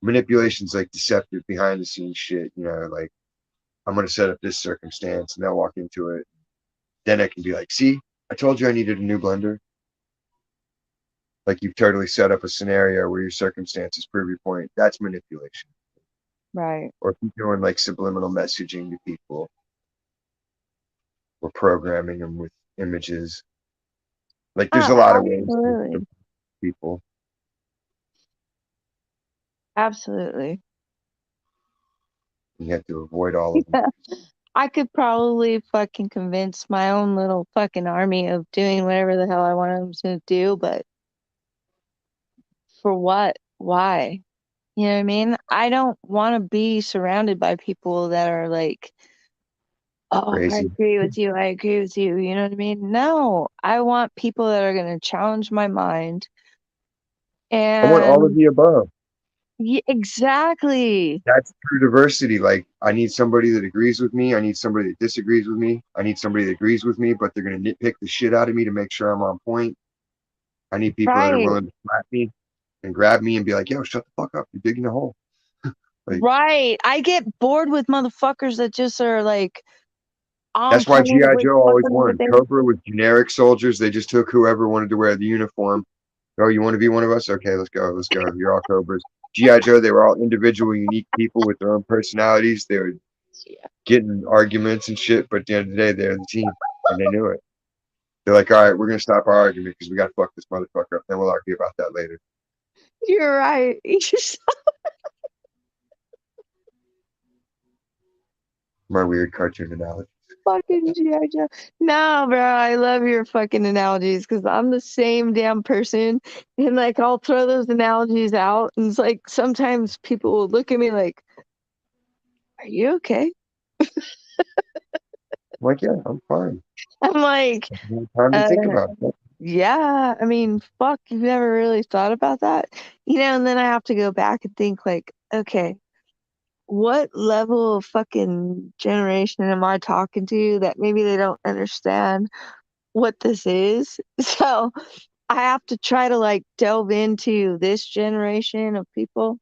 manipulation's like deceptive behind the scenes shit. Like I'm gonna set up this circumstance, and they'll walk into it. Then I can be like, see, I told you I needed a new blender. Like you've totally set up a scenario where your circumstances prove your point. That's manipulation. Right. Or if you're doing like subliminal messaging to people or programming them with images. Like there's Oh, a lot of ways to absolutely. people. Absolutely. You have to avoid all of them. I could probably fucking convince my own little fucking army of doing whatever the hell I want them to do, but for what? Why? You know what I mean? I don't want to be surrounded by people that are like, oh, I Crazy. agree with you. I agree with you. You know what I mean? No, I want people that are going to challenge my mind. I want all of And the above. yeah, exactly. That's true diversity. Like I need somebody that agrees with me. I need somebody that disagrees with me. I need somebody that agrees with me, but they're gonna nitpick the shit out of me to make sure I'm on point. I need people that are Right. willing to slap me and grab me and be like, "Yo, shut the fuck up! You're digging a hole." Like Right. I get bored with motherfuckers that just are like on that's why point GI with Joe always fucking won. everything. Cobra was generic soldiers. They just took whoever wanted to wear the uniform. Oh, you want to be one of us? Okay, let's go. Let's go. You're all Cobras. GI Joe. They were all individual, unique people with their own personalities. They were Yeah. getting arguments and shit, but at the end of the day, they're the team, and they knew it. They're like, all right, we're gonna stop our argument because we got to fuck this motherfucker up. Then we'll argue about that later. You're right. You're so My weird cartoon analogy. fucking G.I. Joe. No, bro, I love your fucking analogies because I'm the same damn person. And like, I'll throw those analogies out. And it's like, sometimes people will look at me like, are you okay? I'm like, yeah, I'm fine. I'm like, Time to uh, think about it. yeah, I mean, fuck, you've never really thought about that. And then I have to go back and think, like, okay, what level of fucking generation am I talking to that maybe they don't understand what this is? So I have to try to like delve into this generation of people,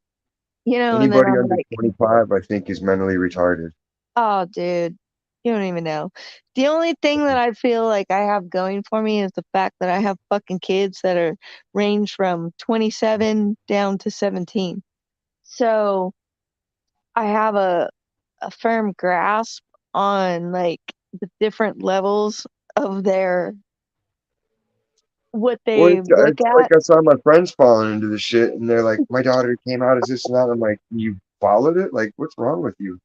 and then Anybody I'm under like, 25, I think, is mentally retarded. oh, dude, you don't even know. The only thing that I feel like I have going for me is the fact that I have fucking kids that are range from 27 down to 17. So I have a firm grasp on like the different levels of their what Well, they look it's like at. I saw my friends falling into the shit, and they're like, my daughter came out as this and that. I'm like, you followed it? Like, what's wrong with you?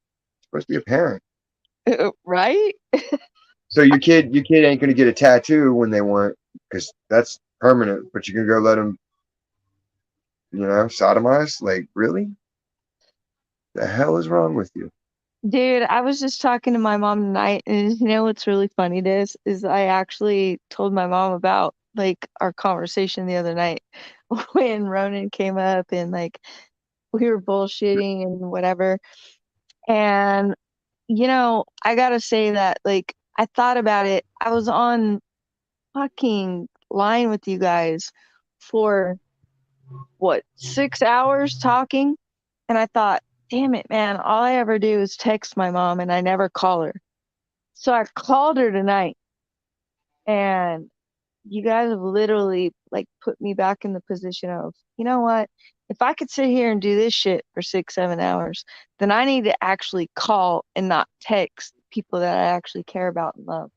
You're supposed to be a parent. Right? So your kid ain't gonna get a tattoo when they want, because that's permanent. But you're gonna go let them, sodomize? Like, really? The hell is wrong with you? Dude, I was just talking to my mom tonight, and you know what's really funny to this is I actually told my mom about like our conversation the other night when Ronan came up and like we were bullshitting and whatever. And I gotta say that like I thought about it. I was on fucking line with you guys for what, 6 hours talking, and I thought, damn it, man, all I ever do is text my mom and I never call her. So I called her tonight, and you guys have literally like put me back in the position of, you know what? If I could sit here and do this shit for 6, 7 hours, then I need to actually call and not text people that I actually care about and love.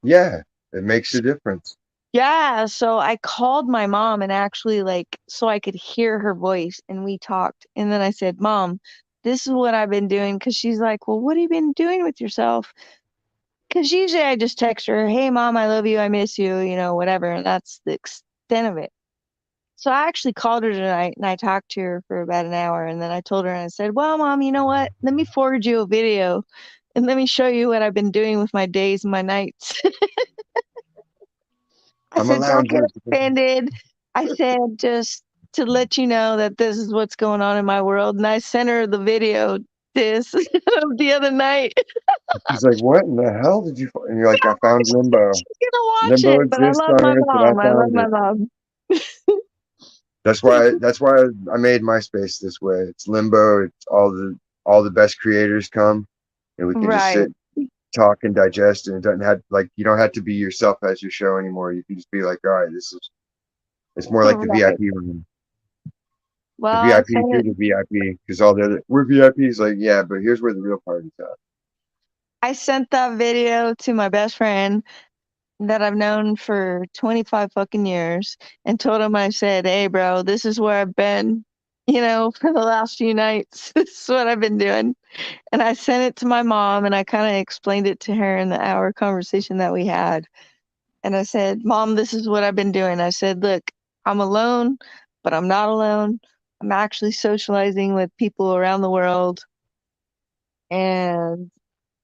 Yeah, it makes a difference. Yeah, so I called my mom and actually like so I could hear her voice and we talked. And then I said, "Mom, this is what I've been doing." Cause she's like, "Well, what have you been doing with yourself?" Cause usually I just text her, "Hey mom, I love you, I miss you, you know, whatever." And that's the extent of it. So I actually called her tonight and I talked to her for about an hour and then I told her and I said, "Well, mom, you know what? Let me forward you a video and let me show you what I've been doing with my days and my nights." I I'm a said, "Don't get lounger. offended." I said, "Just to let you know that this is what's going on in my world." And I sent her the video this the other night. She's like, what in the hell did you find? And you're like, I found Limbo. She's gonna watch Limbo it, but I exists love on my Earth, and I mom. I love found my it. mom. That's why I made MySpace this way. It's Limbo. It's all the best creators come, and we can just Right. sit, talk, and digest. And it doesn't have like you don't have to be yourself as your show anymore. You can just be like, all right, this is. It's more like the Right. VIP room. The Well, I VIP sent to it the VIP because all the other we're VIPs. Like, yeah, but here's where the real party's at. I sent that video to my best friend that I've known for 25 fucking years and told him, I said, "Hey bro, this is where I've been, you know, for the last few nights. This is what I've been doing." And I sent it to my mom and I kind of explained it to her in the hour conversation that we had. And I said, "Mom, this is what I've been doing." I said, "Look, I'm alone, but I'm not alone. I'm actually socializing with people around the world." And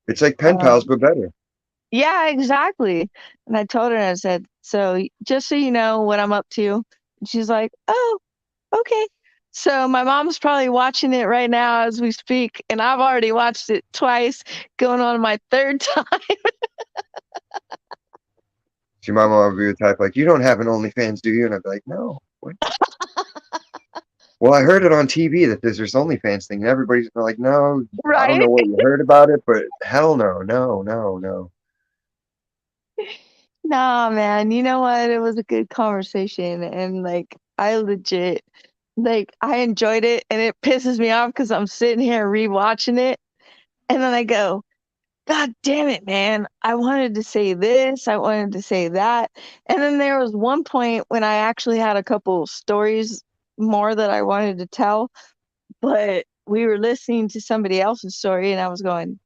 It's like pen pals, um, but better. yeah, exactly. And I told her, I said, "So just so you know what I'm up to." And she's like, "Oh, okay." So my mom's probably watching it right now as we speak, and I've already watched it twice, going on my third time. See, my mom would be the type like, you don't have an OnlyFans, do you? And I'd be like, no. What? Well, I heard it on TV that there's this OnlyFans thing, and everybody's like, no, I don't Right? know what you heard about it, but hell no, no, no, no. Nah, man. You know what? It was a good conversation, and like I legit like I enjoyed it, and it pisses me off because I'm sitting here rewatching it, and then I go, "God damn it, man! I wanted to say this, I wanted to say that," and then there was one point when I actually had a couple stories more that I wanted to tell, but we were listening to somebody else's story, and I was going,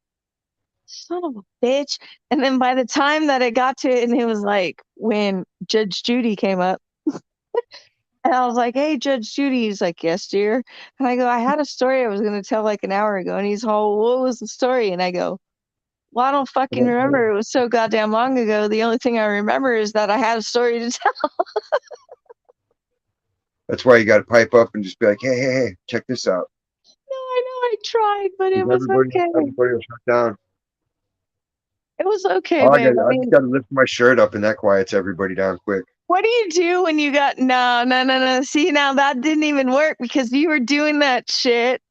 "Son of a bitch!" And then by the time that I got to it, and it was like when Judge Judy came up. And I was like, "Hey, Judge Judy." He's like, "Yes, dear." And I go, "I had a story I was going to tell like an hour ago." And he's all, "What was the story?" And I go, "Well, I don't fucking remember. It was so goddamn long ago. The only thing I remember is that I had a story to tell." That's why you got to pipe up and just be like, hey, hey, hey, check this out. No, I know I tried, but it Because was okay. everybody will shut down. It was okay, All babe. I I just mean, got to lift my shirt up, and that quiets everybody down quick. what do you do when you got no, no, no, no? See, now that didn't even work because you were doing that shit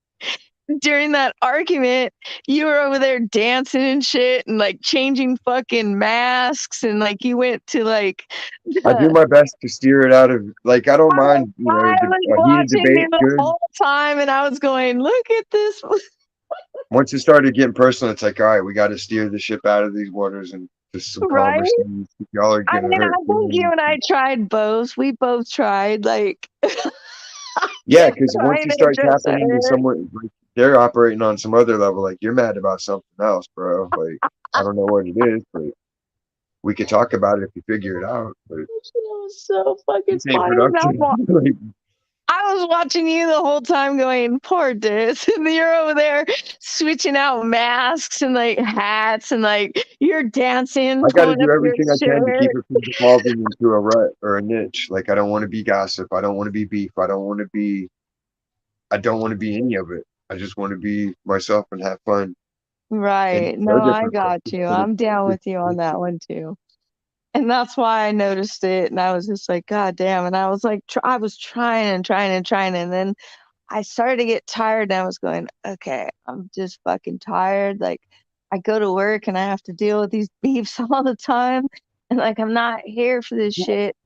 during that argument. You were over there dancing and shit and like changing fucking masks and like you went to like I do the my best to steer it out of like I don't I mind, was a heated watching you debate. the Good. whole time and I was going, "Look at this." Once it started getting personal, it's like, all right, we got to steer the ship out of these waters and just some Right? conversations. Y'all are I gonna mean, hurt I think you feelings. and I tried both. We both tried. Like, Yeah, kept because once trying you to start address tapping into it. someone, like they're operating on some other level, like you're mad about something else, bro. Like I don't know what it is, but we could talk about it if you figure it out. But It was so fucking this ain't funny. And productive. Like, I was watching you the whole time going, "Poor Diz." And you're over there switching out masks and like hats and like you're dancing, I got to pulling up do your everything I can to keep shirt. it from devolving into a rut or a niche. Like I don't want to be gossip. I don't want to be beef. I don't want to be any of it. I just want to be myself and have fun. And Right. no No, I different. got you. I'm down with you on that one too. And that's why I noticed it. And I was just like, "God damn." And I was like, I was trying and trying and trying. And then I started to get tired and I was going, "Okay, I'm just fucking tired." Like, I go to work and I have to deal with these beefs all the time. And like, I'm not here for this shit.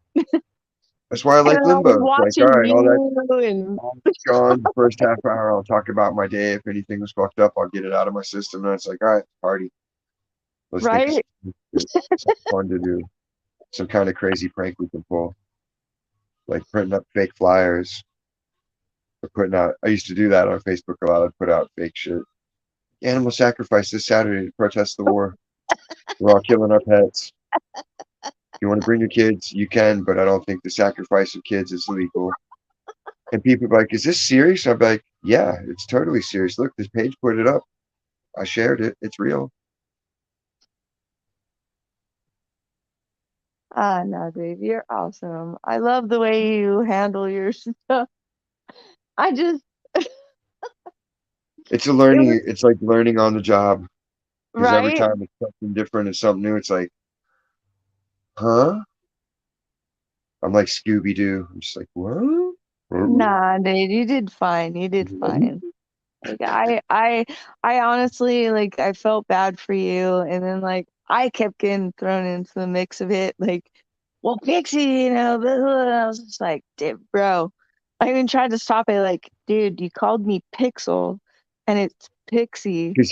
That's why I And like then I was limbo. It's like, all watching right, you and all that's gone. The first half hour, I'll talk about my day. If anything was fucked up, I'll get it out of my system. And it's like, all right, party. Let's think of right. something fun to do. some kind of crazy prank we can pull, like printing up fake flyers or putting out. I used to do that on Facebook a lot. I'd put out fake shit. Animal sacrifice this Saturday to protest the war. We're all killing our pets. If you want to bring your kids, you can, but I don't think the sacrifice of kids is legal. And people are like, "Is this serious?" I'm like, "Yeah, it's totally serious. Look, this page put it up. I shared it. It's real." Ah, no, dude, you're awesome. I love the way you handle your stuff. I just, It's a it was learning. It's like learning on the job because every right. time it's something different and something new, it's like, huh? I'm like Scooby Doo. I'm just like, what? Nah, dude, you did fine. You did fine. Like I honestly like I felt bad for you, and then like I kept getting thrown into the mix of it. Like, well, Pixie, blah, blah, blah. I was just like, dude, bro. I even tried to stop it. Like, dude, you called me Pixel, and it's Pixie. Because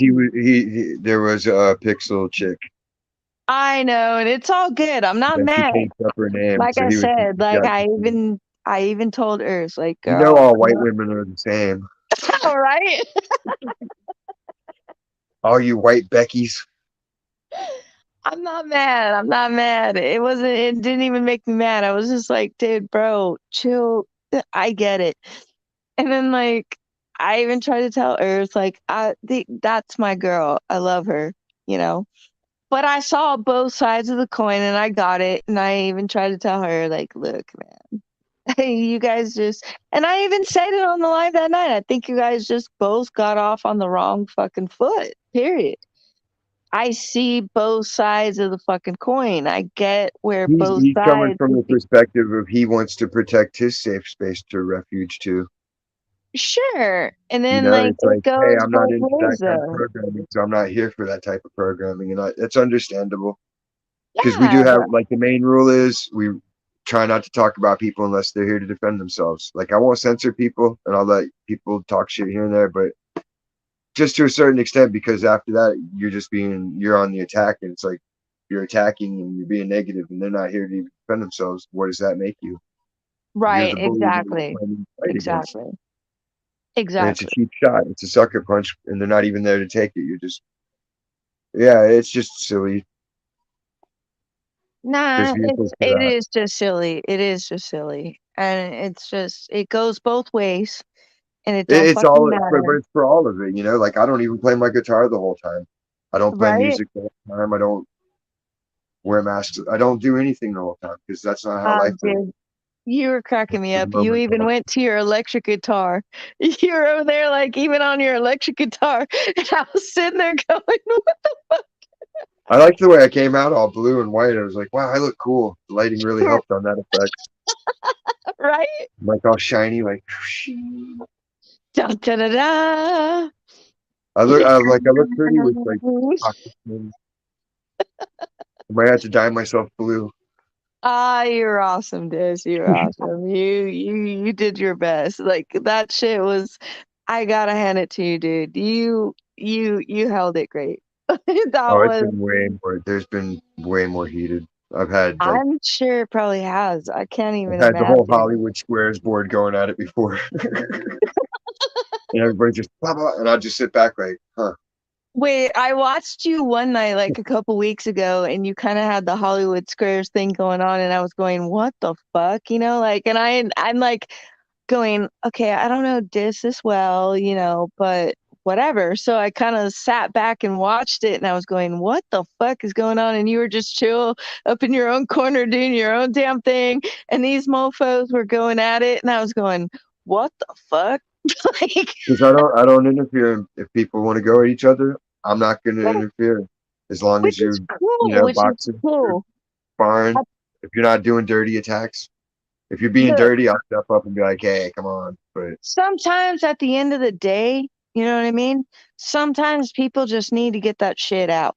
there was a Pixel chick, I know, and it's all good. I'm not then she mad. changed up her name, Like so I he was said, he like got confused. I even told Earth, like, You know, girl, all white women are the same. all right. All you white Beckys. I'm not mad. I'm not mad. It didn't even make me mad. I was just like, dude, bro, chill. I get it. And then like I even tried to tell Earth, like, that's my girl. I love her, you know. But I saw both sides of the coin and I got it. And I even tried to tell her, like, look, man, you guys just and I even said it on the live that night. I think you guys just both got off on the wrong fucking foot. Period. I see both sides of the fucking coin. I get where both He's coming sides from would the be. perspective of he wants to protect his safe space to refuge to. Sure. And You then know, like it's it like, hey, goes I'm not both into that ways kind of though. programming, so I'm not here for that type of programming, and it's understandable because we do Yeah, have like the main rule is we try not to talk about people unless they're here to defend themselves. Like I won't censor people, and I'll let people talk shit here and there, but just to a certain extent because after that you're on the attack, and it's like you're attacking and you're being negative, and they're not here to even defend themselves. What does that make you? You're right, the bully that you're exactly. planning to fight against. Exactly. And it's a Exactly. cheap shot. It's a sucker punch, and they're not even there to take it. You're just, yeah, it's just silly. There's Nah, vehicles for it that. is just silly. It is just silly. And it's just it goes both ways and it don't It's fucking all, but matter. it's for all of it. You know, like I don't even play my guitar the whole time. I don't play Right? music the whole time. I don't wear masks. I don't do anything the whole time because that's not how life is. Dude, you were cracking me For the up. You moment, even went to your electric guitar. You were over there, like, even on your electric guitar. And I was sitting there going, what the I liked the way I came out all blue and white. I was like, wow, I look cool. The lighting really fuck? helped on that effect. Right? I'm like all shiny, like Da, da, da, da. I look pretty with like oxygen. I might have to dye myself blue. Ah, you're awesome, Diz. You're awesome. You did your best. Like that shit was. I gotta hand it to you, dude. You held it great. That Oh, it's was. been way more. There's been way more heated. I've had like I'm sure it probably has. I can't I've even had the whole imagine. Hollywood Squares board going at it before, and everybody just blah blah, and I just sit back like, huh? Wait, I watched you one night, like a couple weeks ago, and you kind of had the Hollywood Squares thing going on, and I was going, "What the fuck?" Like, and I'm like going, "Okay, I don't know this well, but whatever." So I kind of sat back and watched it, and I was going, "What the fuck is going on?" And you were just chill up in your own corner doing your own damn thing, and these mofos were going at it, and I was going, "What the fuck?" Like, Because I don't interfere. If people want to go at each other, I'm not going to interfere. As long which as is you're cool, which is boxing, you're cool. fine. If you're not doing dirty attacks, if you're being Look, dirty, I'll step up and be like, hey, come on. But sometimes at the end of the day, you know what I mean? Sometimes people just need to get that shit out.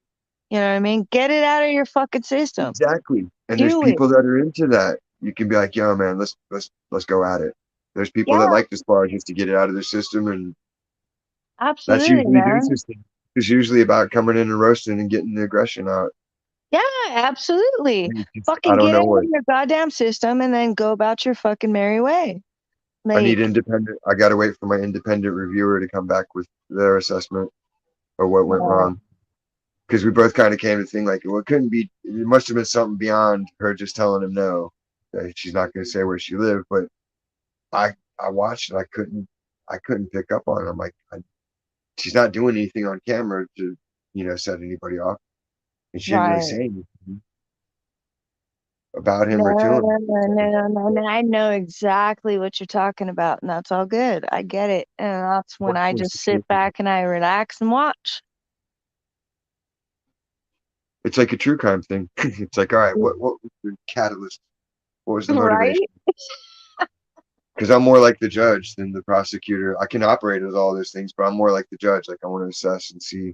You know what I mean? Get it out of your fucking system. exactly. And there's Do it. people that are into that. You can be like, yo, man, let's go at it. There's people that Yeah, like to spar just to get it out of their system, and that's absolutely, usually man. their system. It's usually about coming in and roasting and getting the aggression out. Yeah, absolutely. I Fucking don't get know out what of your goddamn system and then go about your fucking merry way. I need Like, independent. I got to wait for my independent reviewer to come back with their assessment of what went uh, wrong. Because we both kind of came to think like, well, it couldn't be. It must have been something beyond her just telling him no. That she's not going to say where she lived. But I watched and I couldn't pick up on it. I'm like, she's not doing anything on camera to set anybody off, and she didn't really right. say anything about No, him or to him. no, no, no, no, no. I know exactly what you're talking about, and that's all good. I get it. And that's when Worst I case just sit situation. back and I relax and watch. It's like a true crime thing. It's like, all right, what was the catalyst? What was the motivation? Right? Because I'm more like the judge than the prosecutor. I can operate as all those things, but I'm more like the judge. Like I want to assess and see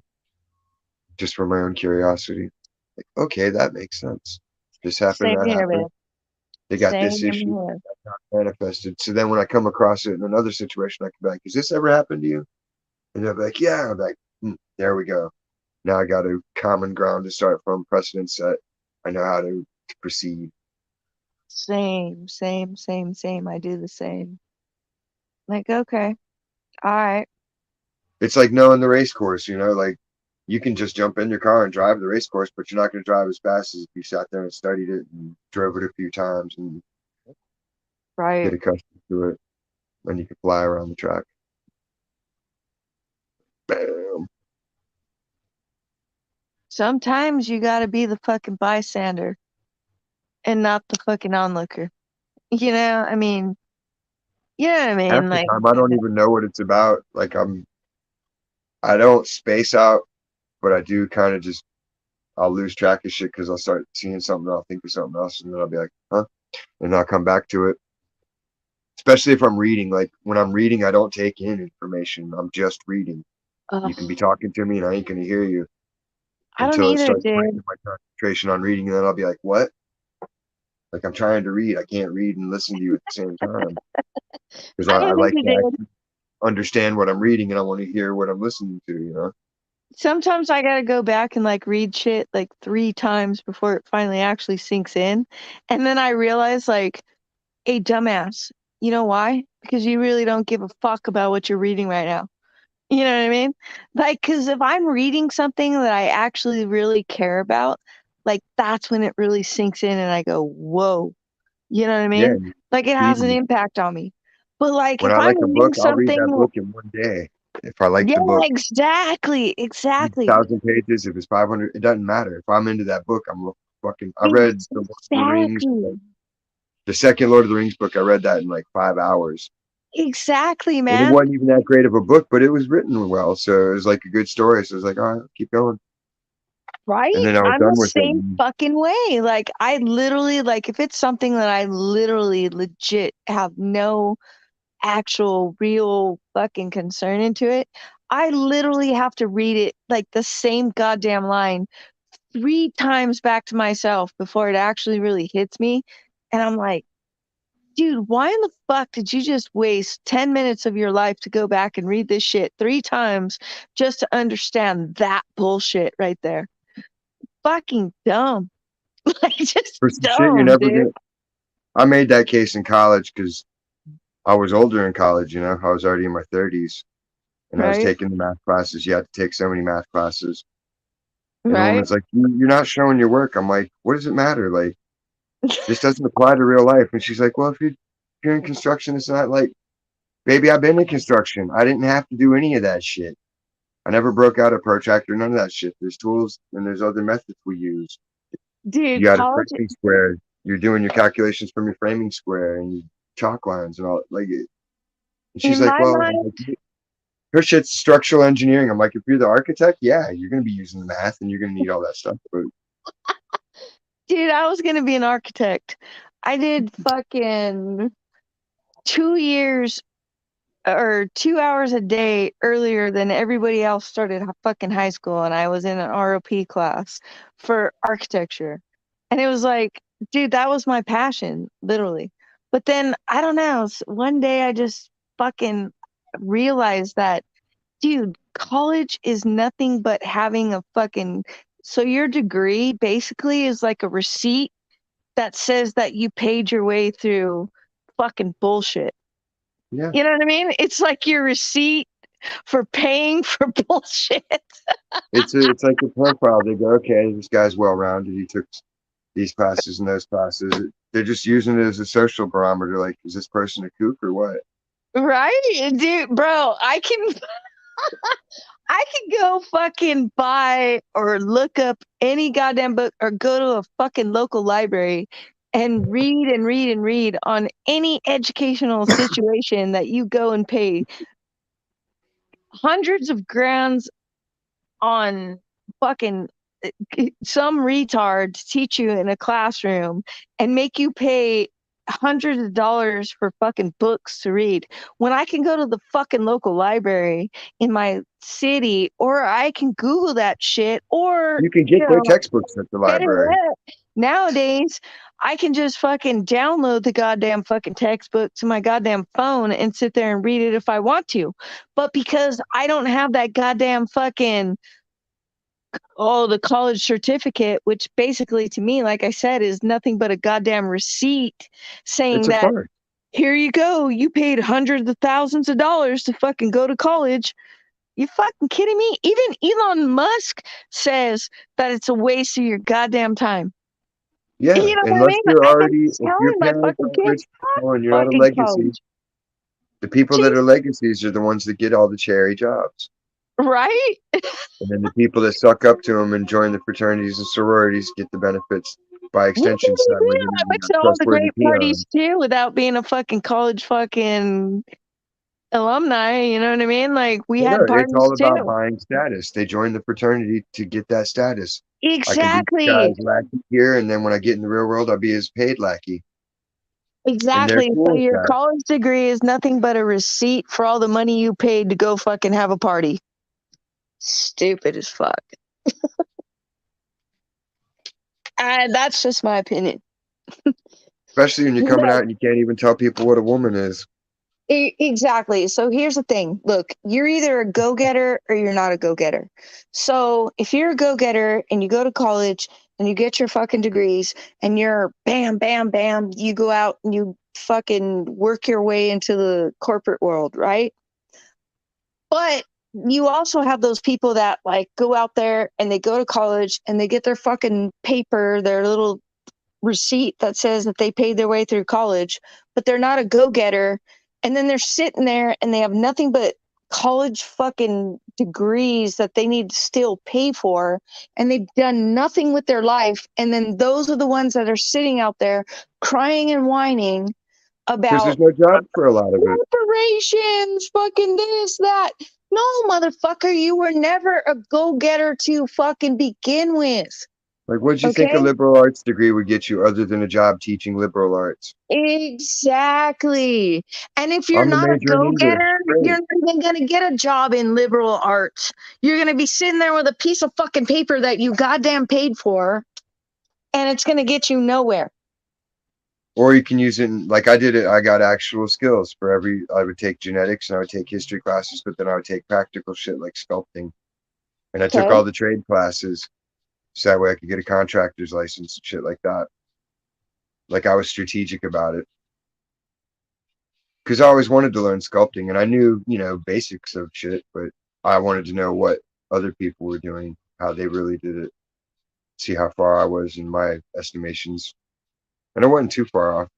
just for my own curiosity. Like, okay, that makes sense. This happened, Same that here, happened. man. They got this Same issue here. manifested. So then when I come across it in another situation, I can be like, has this ever happened to you? And they'll be like, yeah. I'm like, there we go. Now I got a common ground to start from, precedent set. I know how to proceed. Same, same, same, same. I do the same. Like, okay, all right, It's like knowing the race course, like you can just jump in your car and drive the race course, but you're not going to drive as fast as if you sat there and studied it and drove it a few times and get right. accustomed to it. And you can fly around the track. Bam. Sometimes you gotta be the fucking bystander and not the fucking onlooker. I mean, you know what I Half mean? the Like, time, I don't even know what it's about. Like I don't space out, but I do kind of just, I'll lose track of shit because I'll start seeing something, I'll think of something else, and then I'll be like, huh? And I'll come back to it. Especially if I'm reading. Like when I'm reading, I don't take in information. I'm just reading. You can be ugh, talking to me and I ain't gonna hear you I don't until it either, starts breaking dude. my concentration on reading, and then I'll be like, what? Like I'm trying to read. I can't read and listen to you at the same time because I I don't like to either, dude. actually understand what I'm reading and I want to hear what I'm listening to. Sometimes I gotta go back and like read shit like 3 times before it finally actually sinks in. And then I realize, like, hey, dumbass, you know why? Because you really don't give a fuck about what you're reading right now. You know what I mean? Like, because if I'm reading something that I actually really care about, like, that's when it really sinks in and I go, whoa. You know what I Yeah, mean? Like, it has an easily. impact on me. But, like, When if I I'm like a reading book, I'll read that something, book in one day. If I like yeah, the book, exactly, read exactly, 1,000 pages. If it's 500, it doesn't matter. If I'm into that book, I'm fucking. I read the Lord of the Rings, exactly, the second Lord of the Rings book. I read that in like 5 hours. exactly, And it man. wasn't even that great of a book, but it was written well. So it was like a good story. So I was like, all right, keep going. And Right? then I was I'm the done with it. same fucking way. Like, I literally, like, if it's something that I literally legit have no actual real fucking concern into it, I literally have to read it like the same goddamn line 3 times back to myself before it actually really hits me. And I'm like, dude, why in the fuck did you just waste 10 minutes of your life to go back and read this shit 3 times just to understand that bullshit right there? Fucking dumb. Like, just For some shit you're dumb, never dude. gonna. I made that case in college because I was older in college. I was already in my 30s, and I was Right? taking the math classes. You had to take so many math classes. And the Right? woman's like, You're not showing your work." I'm like, what does it matter? Like, this doesn't apply to real life. And she's like, well, if you're in construction, it's not like, baby, I've been in construction. I didn't have to do any of that shit. I never broke out a protractor, none of that shit. There's tools and there's other methods we use. You Dude, got a college framing square. You're doing your calculations from your framing square and your chalk lines and all like it. And she's in like, my well, I'm mind, like, her shit's structural engineering. I'm like, if you're the architect, yeah, you're gonna be using the math and you're gonna need all that stuff. But dude, I was gonna be an architect. I did fucking 2 years or 2 hours a day earlier than everybody else started fucking high school, and I was in an ROP class for architecture. And it was like, dude, that was my passion, literally. But then I don't know, one day I just fucking realized that, dude, college is nothing but having a fucking So your degree basically is like a receipt that says that you paid your way through fucking bullshit. Yeah. You know what I mean? It's like your receipt for paying for bullshit. It's like a profile. They go, okay, this guy's well rounded. He took these classes and those classes. They're just using it as a social barometer. Like, is this person a kook or what? Right? Dude, bro, I can go fucking buy or look up any goddamn book or go to a fucking local library and read and read and read on any educational situation that you go and pay hundreds of grams on fucking some retard to teach you in a classroom and make you pay hundreds of dollars for fucking books to read when I can go to the fucking local library in my city, or I can Google that shit, or You can you get their know, textbooks at the better library. yet, nowadays I can just fucking download the goddamn fucking textbook to my goddamn phone and sit there and read it if I want to. But because I don't have that goddamn fucking the college certificate, which basically to me, like I said, is nothing but a goddamn receipt It's saying a that card. here you go, you paid hundreds of thousands of dollars to fucking go to college. You fucking kidding me? Even Elon Musk says that it's a waste of your goddamn time. Yeah, You know what I unless mean? you're I am already, if your telling my parents fucking aren't rich kids, people and you're not a fucking legacy, college. the people that Jesus, are legacies are the ones that get all the cherry jobs. right? And then the people that suck up to them and join the fraternities and sororities get the benefits by Yeah, extension side when you're I not went a to all the trustworthy great peon. parties too without being a fucking college fucking alumni, you know what I mean? Like we Well, had no, it's parties all about too. buying status. They join the fraternity to get that status. I can be this Exactly. guy's lackey here, and then when I get in the real world, I'll be his paid lackey. And they're Exactly. cool So with your that. college degree is nothing but a receipt for all the money you paid to go fucking have a party. Stupid as fuck. And that's just my opinion. Especially when you're coming Look, out and you can't even tell people what a woman is. exactly. So here's the thing. Look, you're either a go-getter or you're not a go-getter. So if you're a go-getter and you go to college and you get your fucking degrees and you're bam, bam, bam, you go out and you fucking work your way into the corporate world, right? But you also have those people that like go out there and they go to college and they get their fucking paper, their little receipt that says that they paid their way through college, but they're not a go-getter. And then they're sitting there and they have nothing but college fucking degrees that they need to still pay for, and they've done nothing with their life. And then those are the ones that are sitting out there crying and whining Because about there's no job for a lot of it. reparations, fucking this, that. No, motherfucker, you were never a go-getter to fucking begin with. Like, what do you think a Okay? liberal arts degree would get you other than a job teaching liberal arts? Exactly. And if you're I'm a not a major in English. go-getter, you're Great. not even gonna get a job in liberal arts. You're gonna be sitting there with a piece of fucking paper that you goddamn paid for, and it's gonna get you nowhere. Or you can use it like I did it. I got actual skills for every, I would take genetics and I would take history classes, but then I would take practical shit like sculpting. And I took Okay. all the trade classes so that way I could get a contractor's license and shit like that. Like I was strategic about it because I always wanted to learn sculpting and I knew, basics of shit, but I wanted to know what other people were doing, how they really did it, see how far I was in my estimations. And I wasn't too far off.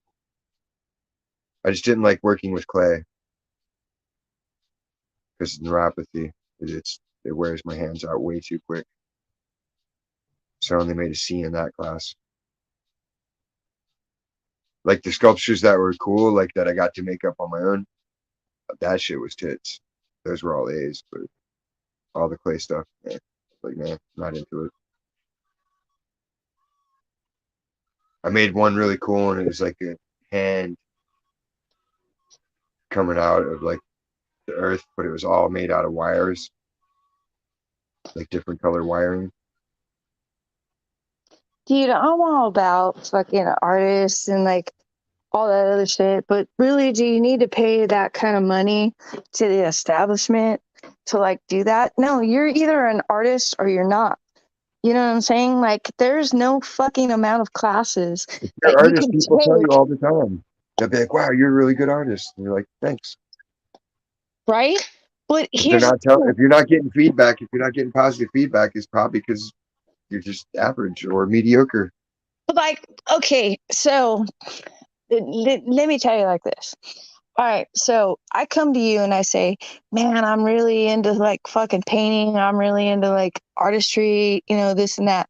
I just didn't like working with clay because neuropathy. It wears my hands out way too quick. So I only made a C in that class. Like the sculptures that were cool, like that I got to make up on my own, that shit was tits. Those were all A's, but all the clay stuff, like nah, not into it. I made one really cool, and it was like a hand coming out of like the earth, but it was all made out of wires, like different color wiring. Dude, I'm all about fucking artists and like all that other shit, but really, do you need to pay that kind of money to the establishment to like do that? No, you're either an artist or you're not. You know what I'm saying? Like, there's no fucking amount of classes If you're that an you artist, can people tell you take, all the time. They'll be like, "Wow, you're a really good artist." And you're like, "Thanks." right? But If they're here's the not tell, thing. if you're not getting feedback, if you're not getting positive feedback, it's probably because you're just average or mediocre. But like, okay, so let me tell you like this. All right, so I come to you and I say, man, I'm really into like fucking painting. I'm really into like artistry, you know, this and that.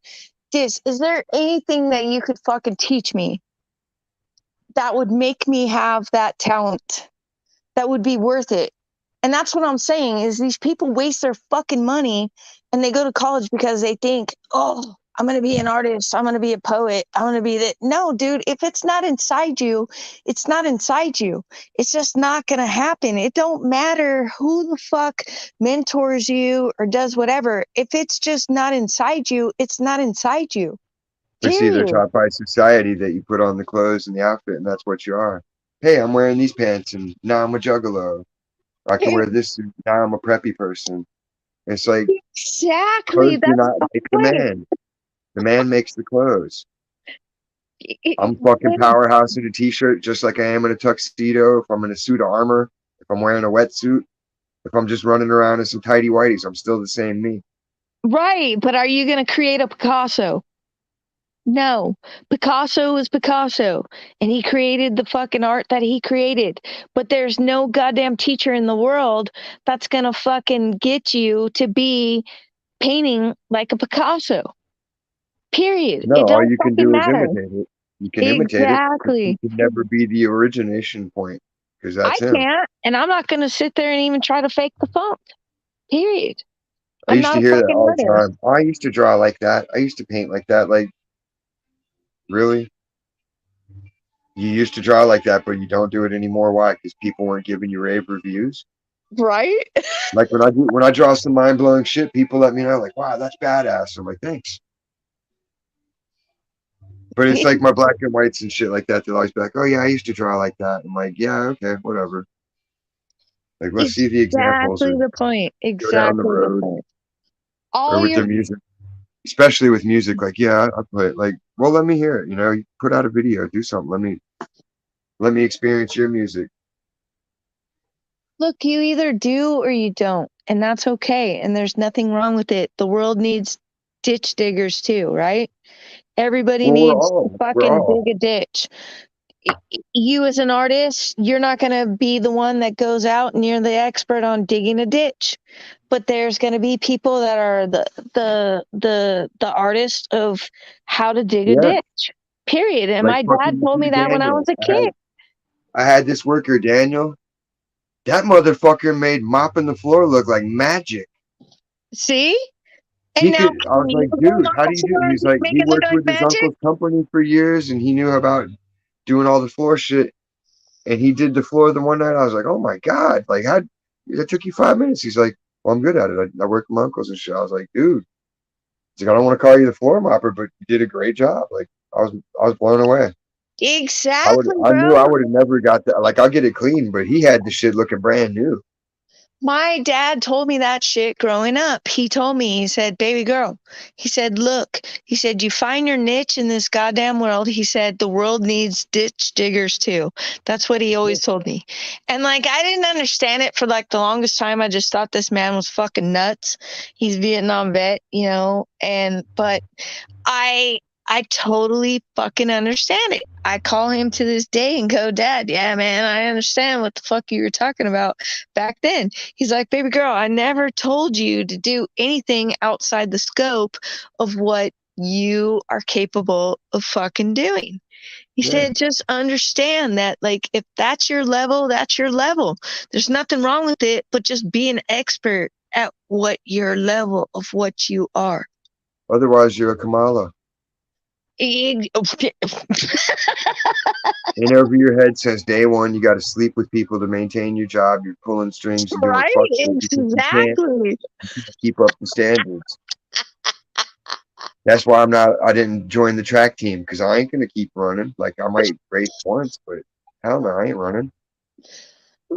Is there anything that you could fucking teach me that would make me have that talent? That would be worth it. And that's what I'm saying is these people waste their fucking money and they go to college because they think, oh, I'm going to be an artist. I'm going to be a poet. I'm going to be that. No, dude, if it's not inside you, it's not inside you. It's just not going to happen. It don't matter who the fuck mentors you or does whatever. If it's just not inside you, it's not inside you. But see, they're Period. taught by society that you put on the clothes and the outfit, and that's what you are. Hey, I'm wearing these pants, and now I'm a juggalo. I can wear this suit. Now I'm a preppy person. It's like Exactly. clothes do That's not the make the point. man. The man makes the clothes. I'm fucking It- powerhouse in a t-shirt, just like I am in a tuxedo. If I'm in a suit of armor, if I'm wearing a wetsuit, if I'm just running around in some tidy whities, I'm still the same me. Right, but are you going to create a Picasso? No. Picasso is Picasso, and he created the fucking art that he created. But there's no goddamn teacher in the world that's going to fucking get you to be painting like a Picasso. Period. No, It all don't you can fucking do is matter. imitate it. You can imitate it, but you Exactly. can never be the origination point because I that's him. can't, and I'm not going to sit there and even try to fake the funk. Period. I I'm used not to a hear that fucking all the artist. time. Oh, I used to draw like that. I used to paint like that. Like, really? You used to draw like that, but you don't do it anymore. Why? Because people weren't giving you rave reviews. Right? Like when I draw some mind blowing shit, people let me know like, "Wow, that's badass." I'm like, "Thanks." But it's like my black and whites and shit like that. They'll always be like, "Oh yeah, I used to draw like that." I'm like, "Yeah, okay, whatever." Like, let's see the examples Exactly or the point. go down the Exactly the road point. or All with your the music, especially with music. Like, yeah, I play it. Like, well, let me hear it. You know, you put out a video, do something. Let me experience your music. look, you either do or you don't, and that's okay. And there's nothing wrong with it. The world needs ditch diggers too, right? Everybody Well, needs to we're fucking all, dig a ditch. You, as an artist, you're not going to be the one that goes out and you're the expert on digging a ditch. But there's going to be people that are the artist of how to dig a yeah. ditch. Period. And Like my dad fucking told me that when I was Daniel. a kid. I had this worker, Daniel. That motherfucker made mopping the floor look like magic. See? And He now could. I can was you like, go dude, mop how the do you do? floor and He's like, make he it look worked like with his magic? uncle's company for years, and he knew about doing all the floor shit. And he did the floor the one night. I was like, oh my god, like how that took you 5 minutes? He's like, well, I'm good at it. I work with my uncles and shit. I was like, dude, he's like, I don't want to call you the floor mopper, but you did a great job. Like I was blown away. Exactly, I knew I bro. would have never got that. Like I'll get it clean, but he had the shit looking brand new. My dad told me that shit growing up. He told me, he said, baby girl, he said, look, he said, you find your niche in this goddamn world. He said, the world needs ditch diggers too. That's what he always told me. And like, I didn't understand it for like the longest time. I just thought this man was fucking nuts. He's Vietnam vet, you know, but I I totally fucking understand it. I call him to this day and go, Dad, yeah, man, I understand what the fuck you were talking about back then. He's like, baby girl, I never told you to do anything outside the scope of what you are capable of fucking doing. He Yeah. said, just understand that, like, if that's your level, that's your level. There's nothing wrong with it, but just be an expert at what your level of what you are. Otherwise, you're a Kamala. Right? In over your head since day one. You got to sleep with people to maintain your job. You're pulling strings and doing fuck shit because Exactly. you can't keep up the standards. That's why I didn't join the track team because I ain't gonna keep running. Like I might race once, but hell no, I ain't running.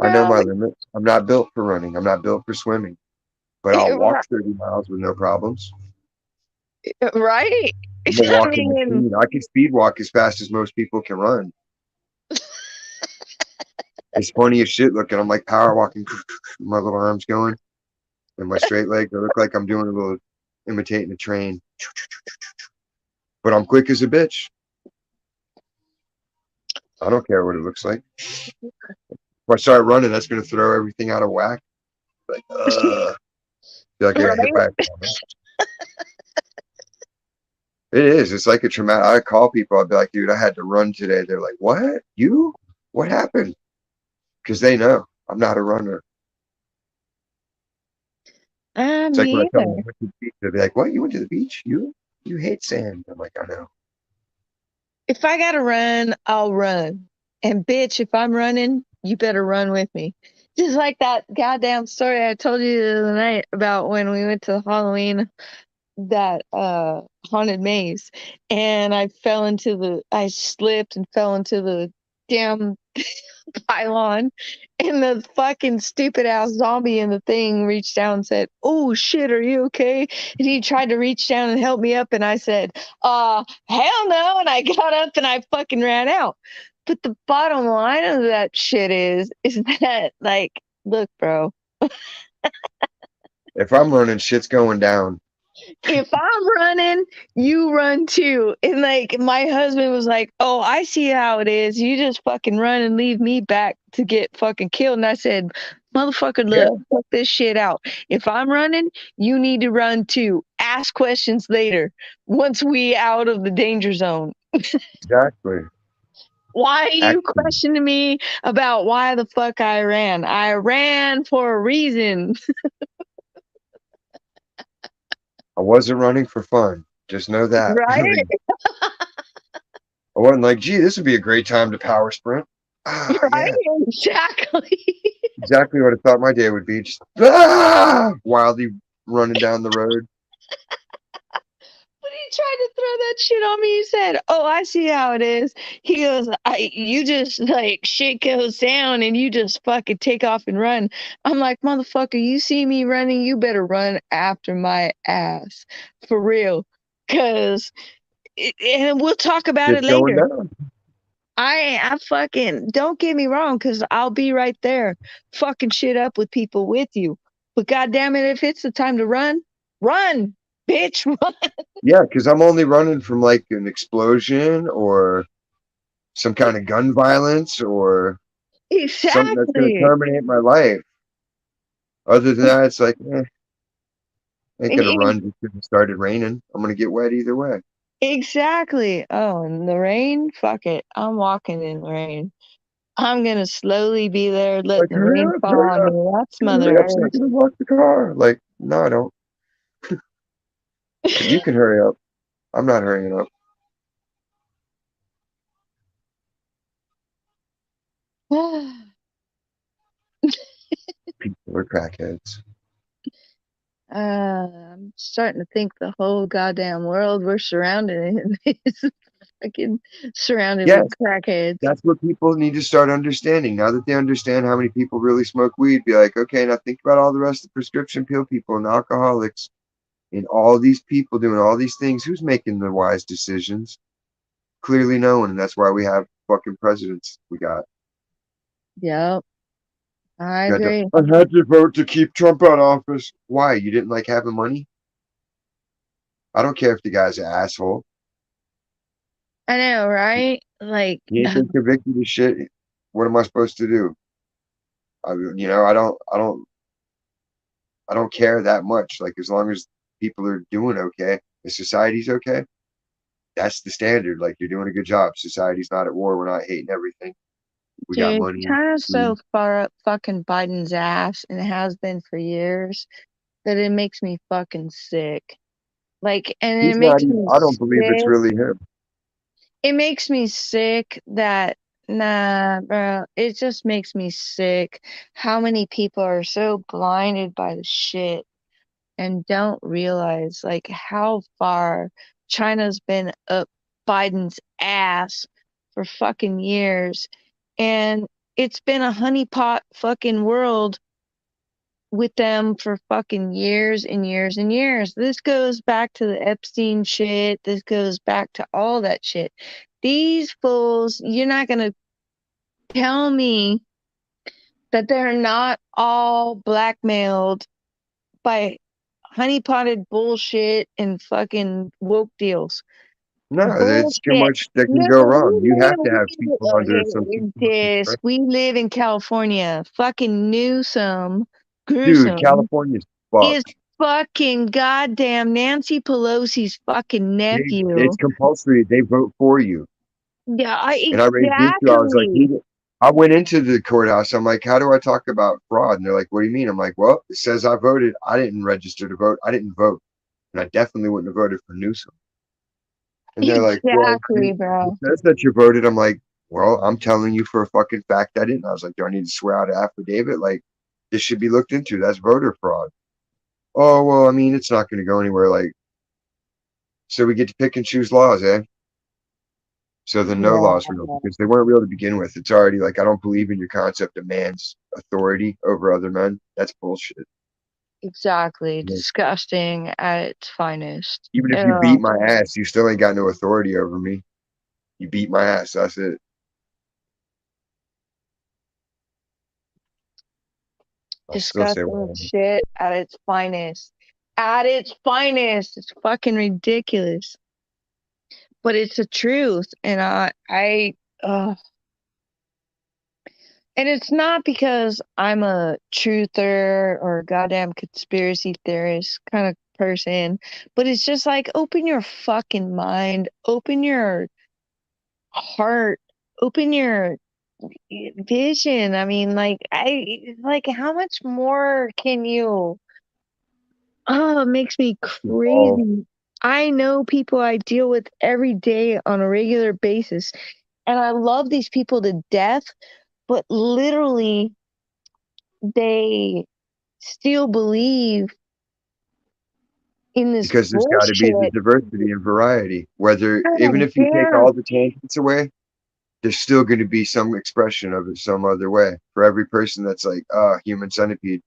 I know Bro, my limits. I'm not built for running. I'm not built for swimming. But I'll walk 30 miles with no problems. Right? I'm a I walking mean, machine. I can speed walk as fast as most people can run. It's funny as shit looking. I'm like power walking, my little arms going, and my straight legs. I look like I'm doing a little imitating a train. But I'm quick as a bitch. I don't care what it looks like. If I start running, that's gonna throw everything out of whack. Like, feel like I got hit right? by a car. It is. It's like a traumatic. I call people. I'll be like, dude, I had to run today. They're like, what? You? What happened? Because they know I'm not a runner. It's like when I Me tell them I either. went to the beach. They'll be like, what? You went to the beach? You hate sand. I'm like, I know. If I gotta run, I'll run. And bitch, if I'm running, you better run with me. Just like that goddamn story I told you the other night about when we went to Halloween, that haunted maze, and I slipped and fell into the damn pylon, and the fucking stupid ass zombie in the thing reached down and said, "Oh shit, are you okay?" And he tried to reach down and help me up, and I said, hell no," and I got up and I fucking ran out. But the bottom line of that shit is that, like, look, bro, If I'm running, shit's going down. if I'm running, you run too. And like my husband was like, "Oh, I see how it is. You just fucking run and leave me back to get fucking killed." And I said, "Motherfucker, Yeah, look, fuck this shit out. If I'm running, you need to run too. Ask questions later once we out of the danger zone. exactly. Why are you Action. questioning me about why the fuck I ran? I ran for a reason." I wasn't running for fun. Just know that. Right? I wasn't like, gee, this would be a great time to power sprint. Ah, Right? yeah. Exactly. Exactly what I thought my day would be. Just wildly running down the road. But he tried to throw that shit on me. He said, "Oh, I see how it is." He goes, "You just like shit goes down and you just fucking take off and run." I'm like, "Motherfucker, you see me running, you better run after my ass for real, cause and we'll talk about it Shit's going later. down. I fucking don't get me wrong, cause I'll be right there, fucking shit up with people with you. But goddamn it, if it's the time to run, run, bitch, run." Yeah, because I'm only running from like an explosion or some kind of gun violence or something that's going to Exactly. terminate my life. Other than that, it's like, ain't going to E- run just because it started raining. I'm going to get wet either way. Exactly. Oh, and the rain? Fuck it. I'm walking in the rain. I'm gonna slowly be there, Like, letting the hurry rain up, fall hurry on up. me. That's Hurry Mother up so I Earth. can unlock the car. Like, no, I don't. You can hurry up. I'm not hurrying up. People are crackheads. I'm starting to think the whole goddamn world we're surrounded in is fucking surrounded with Yes, crackheads. that's what people need to start understanding. Now that they understand how many people really smoke weed, be like, okay, now think about all the rest of the prescription pill people and alcoholics and all these people doing all these things. Who's making the wise decisions? Clearly no one, and that's why we have fucking presidents we got. Yep, I You had to, agree. I had to vote to keep Trump out of office. Why? You didn't like having money? I don't care if the guy's an asshole. I know, right? Like, He ain't been convicted of shit. What am I supposed to do? I don't care that much. Like as long as people are doing okay, the society's okay. That's the standard. Like you're doing a good job. Society's not at war. We're not hating everything. We got dude, money. China's Food. so far up fucking Biden's ass, and it has been for years, that it makes me fucking sick. Like, and it He's not makes even. me I don't believe it's sick. really him. It makes me sick that, nah, bro. It just makes me sick how many people are so blinded by the shit and don't realize like how far China's been up Biden's ass for fucking years. And it's been a honeypot fucking world with them for fucking years and years and years. This goes back to the Epstein shit. This goes back to all that shit. These fools, you're not going to tell me that they're not all blackmailed by honeypotted bullshit and fucking woke deals. No, it's too Bullshit. much that can No, go wrong. You have to have people under some this. We live in California. Fucking dude, Gruesome California's is fucked. fucking goddamn Nancy Pelosi's fucking It's nephew. compulsory. They vote for you. Yeah, And I raised the issue. I was like, exactly. I went into the courthouse. I'm like, how do I talk about fraud? And they're like, what do you mean? I'm like, well, it says I voted. I didn't register to vote. I didn't vote. And I definitely wouldn't have voted for Newsom. And they're like, well, Exactly, it bro. says that you voted. I'm like, well, I'm telling you for a fucking fact I didn't. I was like, do I need to swear out an affidavit? Like, this should be looked into. That's voter fraud. Oh, well, I mean, it's not going to go anywhere. Like, so we get to pick and choose laws, eh? So the no laws are real Yeah, because they weren't real to begin with. It's already like, I don't believe in your concept of man's authority over other men. That's bullshit. exactly. You know, Disgusting at its finest. even if you Oh, beat my ass, you still ain't got no authority over me. You beat my ass. That's it. I'll still say disgusting whatever. shit at its finest. At its finest. It's fucking ridiculous. But it's the truth. And and it's not because I'm a truther or a goddamn conspiracy theorist kind of person, but it's just like open your fucking mind, open your heart, open your vision. I mean, like how much more can you? Oh, it makes me Oh, crazy. I know people I deal with every day on a regular basis, and I love these people to death, but literally they still believe in this because there's got to be the bullshit. diversity and variety. Whether, even God if you take damn. all the tangents away, there's still going to be some expression of it some other way. For every person that's like, human centipede,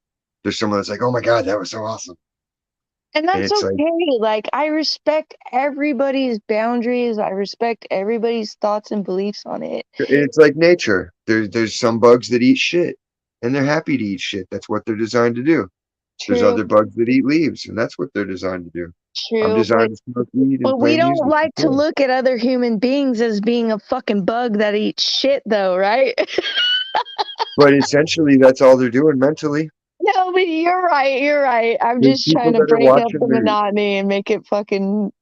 there's someone that's like, oh my God, that was so awesome. And And that's it's like, okay. Like, I respect everybody's boundaries. I respect everybody's thoughts and beliefs on it. it's like nature. There's some bugs that eat shit and they're happy to eat shit. That's what they're designed to do. There's True, other bugs that eat leaves and that's what they're designed to do. I'm true. designed to smoke weed and But we play don't music. like to Yeah. look at other human beings as being a fucking bug that eats shit, though, right? But essentially, that's all they're doing mentally. No, but you're right. You're right. I'm There's just people trying to that are break up the watching the. monotony and make it fucking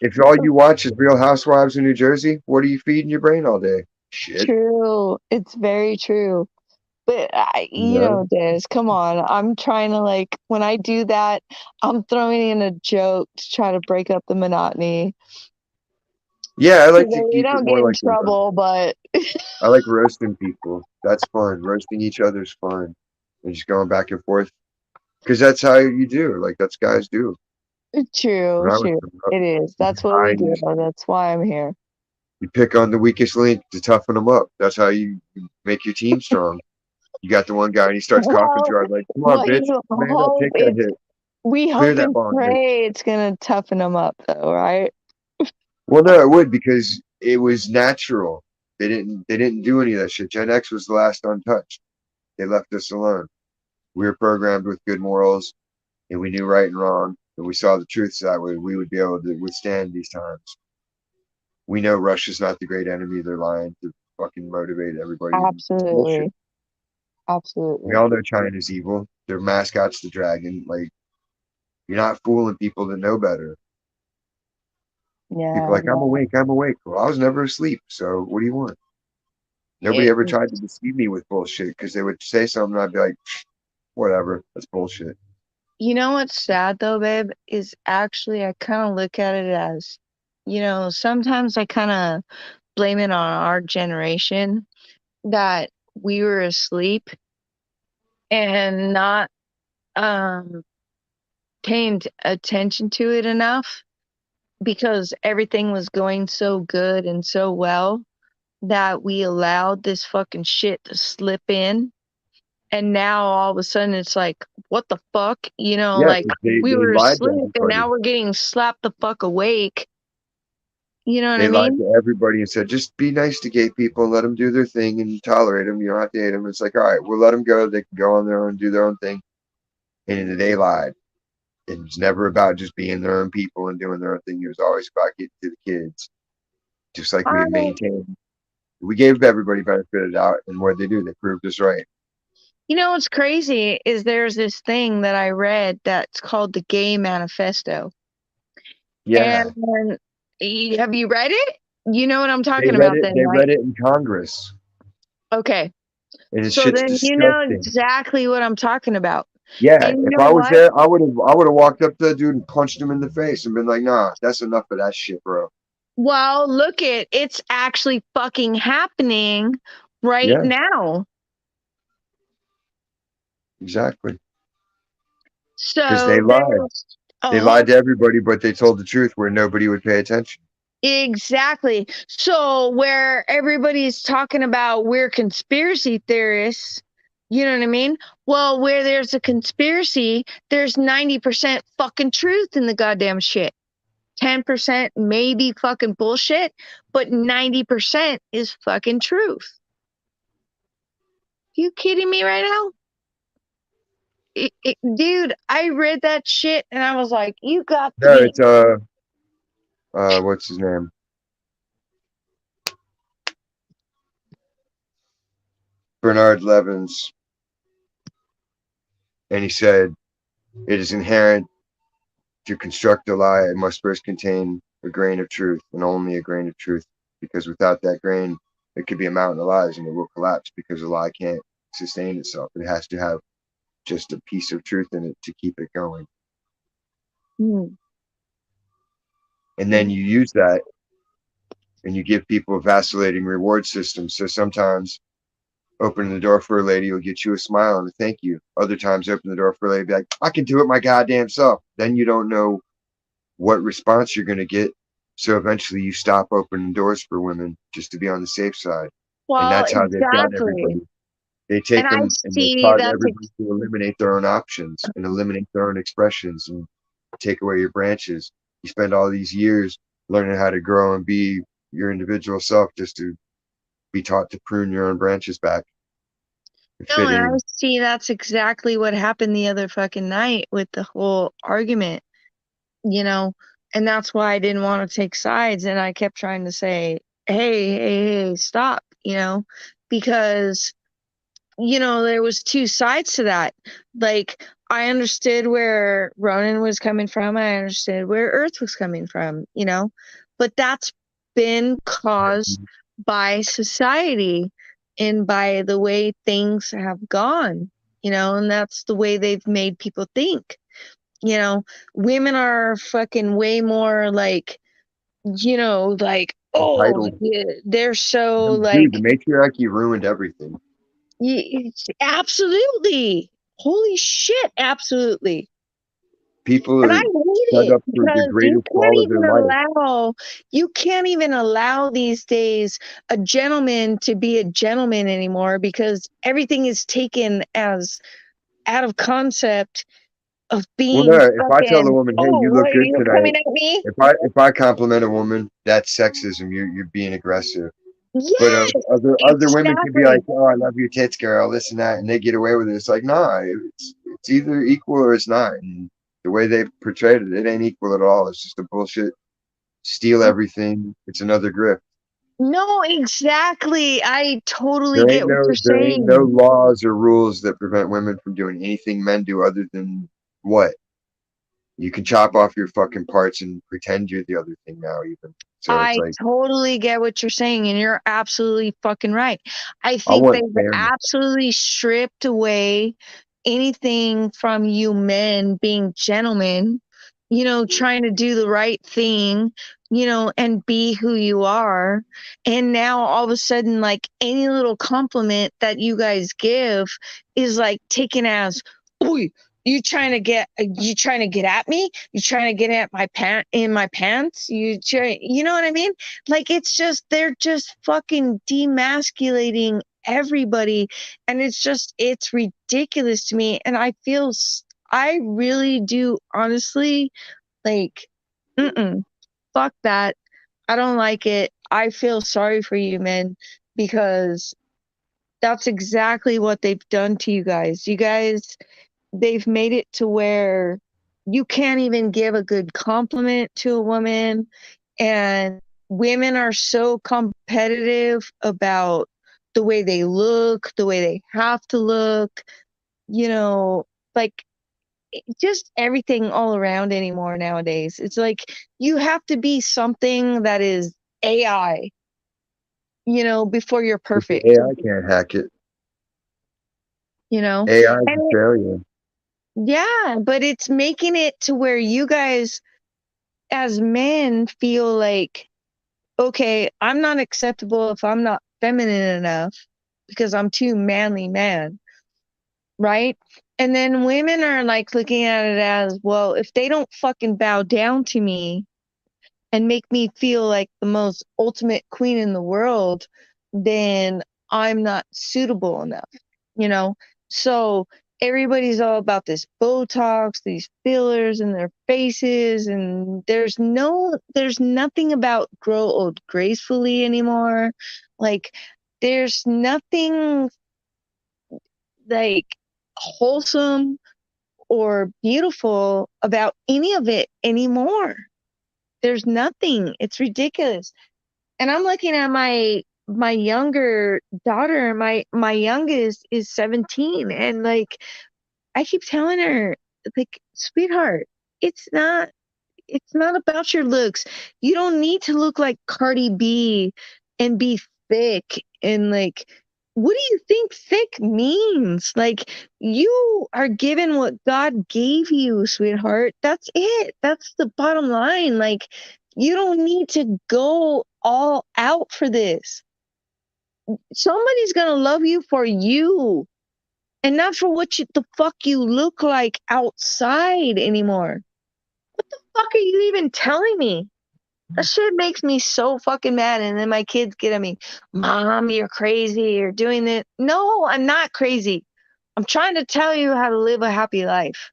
If all you watch is Real Housewives in New Jersey, what are you feeding your brain all day? Shit. true. It's very true. But You know? Des, come on. I'm trying to like when I do that, I'm throwing in a joke to try to break up the monotony. Yeah, I So like to that we keep it don't more get in like a. trouble, but I like roasting people. That's fun. Roasting each other's fun. And just going back and forth. Because that's how you do. Like, that's guys do. true, When I was true. growing up, It is. you That's what we do. grind, That's why I'm here. you pick on the weakest link to toughen them up. That's how you make your team strong. You got the one guy and he starts coughing Well, too hard, like, come on, well, bitch, you man up, hope take that it's hit, we clear hope that and ball and hit. pray it's gonna toughen them up though, right? Well, no, it would because it was natural. They didn't do any of that shit. Gen X was the last untouched. They left us alone. We were programmed with good morals and we knew right and wrong. And we saw the truth so that way we would be able to withstand these times. We know Russia's not the great enemy. They're lying to fucking motivate everybody. And it's bullshit. Absolutely. We Absolutely. all know China's evil. Their mascot's the dragon. Like, you're not fooling people that know better. People Yeah, are like, I'm awake, I'm awake. Well, I was never asleep. So what do you want? Nobody it, ever tried to deceive me with bullshit because they would say something and I'd be like, whatever, that's bullshit. you know what's sad though, babe, is actually I kind of look at it as, sometimes I kind of blame it on our generation that we were asleep and not um paying attention to it enough because everything was going so good and so well that we allowed this fucking shit to slip in and now all of a sudden it's like, what the fuck? You know, Yeah, like 'cause we they were lied to asleep and everybody. now we're getting slapped the fuck awake. You know what I They lied mean? to everybody and said, just be nice to gay people and let them do their thing and tolerate them. You don't have to hate them. It's like, all right, we'll let them go. They can go on their own, do their own thing. And they lied. It was never about just being their own people and doing their own thing. It was always about getting to the kids, just like we I, had maintained. We gave everybody benefit of the doubt, and what they do, they proved us right. you know what's crazy is there's this thing that I read that's called the Gay Manifesto. Yeah, And have you read it? You know what I'm they talking read about it. then, They right? read it in Congress, Okay. and this So shit's then you know disgusting. exactly what I'm talking about. Yeah, And you if know I was what? there, I would have walked up to the dude and punched him in the face and been like, "Nah, that's enough of that shit, bro." Well, look it, it's actually fucking happening right Yeah, now. exactly. Because So they lied. there's They a lied whole to everybody, but they told the truth where nobody would pay attention. exactly. So where everybody's talking about we're conspiracy theorists, you know what I mean? Well, where there's a conspiracy, there's 90% fucking truth in the goddamn shit. 10% maybe fucking bullshit, but 90% is fucking truth. You kidding me right now? Dude, I read that shit and I was like, you got to No, be. it's what's his name? Bernard Levins, and he said it is inherent to construct a lie. It must first contain a grain of truth, and only a grain of truth, because without that grain, it could be a mountain of lies, and it will collapse because a lie can't sustain itself. It has to have just a piece of truth in it to keep it going, Hmm. and then you use that and you give people a vacillating reward system. So sometimes opening the door for a lady will get you a smile and a thank you. Other times, open the door for a lady, be like, I can do it my goddamn self. Then you don't know what response you're going to get. So eventually you stop opening doors for women just to be on the safe side. And Well, that's how they've got exactly. everybody. They And take I them and they see taught that's everybody to eliminate their own options and eliminate their own expressions and take away your branches. You spend all these years learning how to grow and be your individual self just to be taught to prune your own branches back and no, fit and I in. see that's exactly what happened the other fucking night with the whole argument, you know, and that's why I didn't want to take sides and I kept trying to say, hey, stop, you know, because there was two sides to that. Like, I understood where Ronan was coming from. I understood where Earth was coming from, but that's been caused by society and by the way things have gone, and that's the way they've made people think. You know, Women are fucking way more like, like, oh, Entitled. yeah, they're so Dude, the like, matriarchy ruined everything. Absolutely. Holy shit, absolutely. People And I are hate set it up for the because greatest fall of their life. you can't even allow these days a gentleman to be a gentleman anymore because everything is taken as out of concept of Well, being no, if I tell a fucking, woman, "Hey, oh, you look what, good you're tonight," coming at me? if I compliment a woman, that's sexism. You're being aggressive. But Yes, other women can be exactly. like, "Oh, I love your tits, girl," this and that, and they get away with it. It's like, nah, it's either equal or it's not. And the way they portrayed it, it ain't equal at all. It's just a bullshit. Steal everything. It's another grift. No, exactly. I totally get what you're There ain't no saying. laws or rules that prevent women from doing anything men do other than what? You can chop off your fucking parts and pretend you're the other thing now, even. So it's I like, totally get what you're saying, and you're absolutely fucking right. I I think they've want fairness. absolutely stripped away anything from you men being gentlemen, trying to do the right thing, and be who you are. And now all of a sudden, like any little compliment that you guys give is like taken as, "Oi, you trying to get at me? You trying to get at my pants? You know what I mean? Like, it's just they're just fucking demasculating everybody. And it's ridiculous to me. And I really do honestly, like, fuck that. I don't like it. I feel sorry for you, men, because that's exactly what they've done to you guys. They've made it to where you can't even give a good compliment to a woman. And women are so competitive about the way they look, the way they have to look, you know, like just everything all around anymore nowadays. It's like you have to be something that is AI, before you're But the perfect, AI can't hack it. you know? AI is a And failure. yeah, but it's making it to where you guys as men feel like, okay, I'm not acceptable if I'm not feminine enough because I'm too manly man, right? And then women are like looking at it as, well, if they don't fucking bow down to me and make me feel like the most ultimate queen in the world, then I'm not suitable enough, you know? So everybody's all about this Botox, these fillers in their faces, and there's nothing about grow old gracefully anymore. Like, there's nothing like wholesome or beautiful about any of it anymore. There's nothing. It's ridiculous. And I'm looking at my younger daughter. My youngest is 17, and like I keep telling her, like, sweetheart, it's not it's not about your looks. You don't need to look like Cardi B and be thick and like, what do you think thick means? Like, you are given what God gave you, sweetheart. That's it. That's the bottom line. Like, you don't need to go all out for this. Somebody's gonna love you for you and not for the fuck you look like outside anymore. What the fuck are you even telling me? That shit makes me so fucking mad. And then my kids get at me, Mom, you're crazy. You're doing this. No, I'm not crazy. I'm trying to tell you how to live a happy life.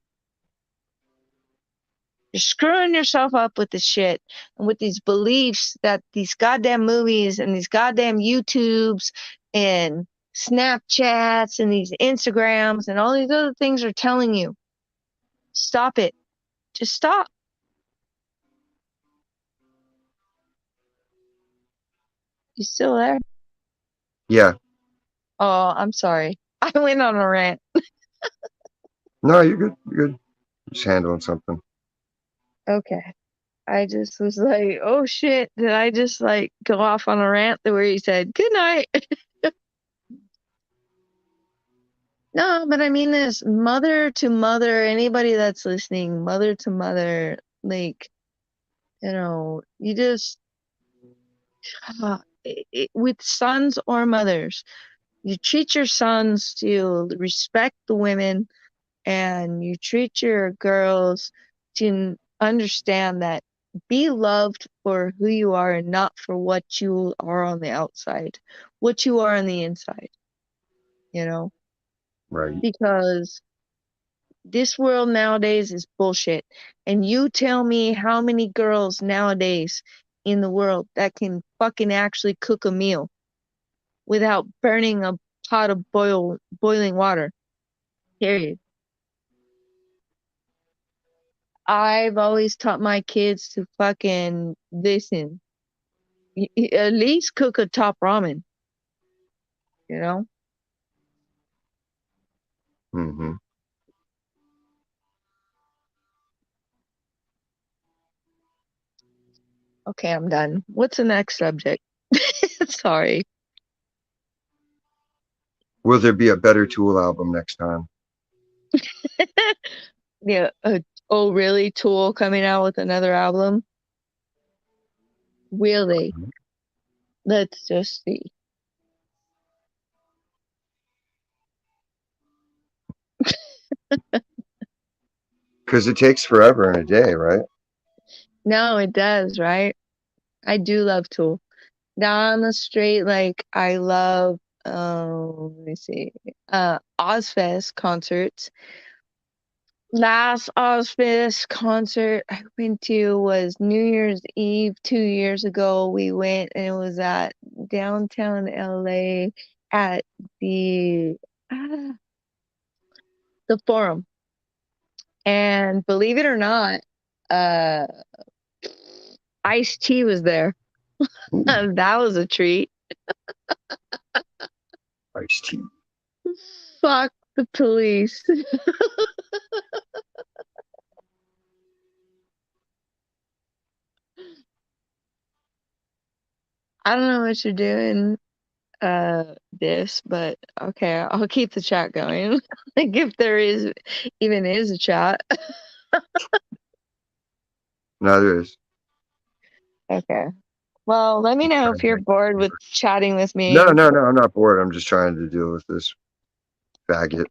You're screwing yourself up with this shit and with these beliefs that these goddamn movies and these goddamn YouTubes and Snapchats and these Instagrams and all these other things are telling you. Stop it. Just stop. You still there? Yeah. Oh, I'm sorry. I went on a rant. No, you're good. You're good. Just handling something. Okay. I just was like, oh shit, did I just like go off on a rant where he said, good night? No, but I mean this mother to mother, anybody that's listening, mother to mother, like, you just, with sons or mothers, you treat your sons to respect the women and you treat your girls to understand that be loved for who you are and not for what you are on the outside, what you are on the inside, you know, Right. because this world nowadays is bullshit. And you tell me how many girls nowadays in the world that can fucking actually cook a meal without burning a pot of boiling water. Period. I've always taught my kids to fucking listen. At least cook a top ramen, you know? Mm-hmm. Okay, I'm done. What's the next subject? Sorry. Will there be a better Tool album next time? Yeah. Oh, really? Tool coming out with another album? Really? Let's just see. Because it takes forever and a day, right? No, it does, right? I do love Tool. Down the straight, like, I love Let me see. Ozfest concerts. Last Ozfest concert I went to was New Year's Eve 2 years ago. We went and it was at downtown LA at the ah, the Forum. And believe it or not, uh, Ice T was there. Ooh, That was a treat. iced tea. Fuck the police. I don't know what you're doing, this, but okay, I'll keep the chat going. Like if there is even is a chat. No, there is. Okay. Well, let me know if you're bored with chatting with No, me. no, no. I'm not bored. I'm just trying to deal with this faggot.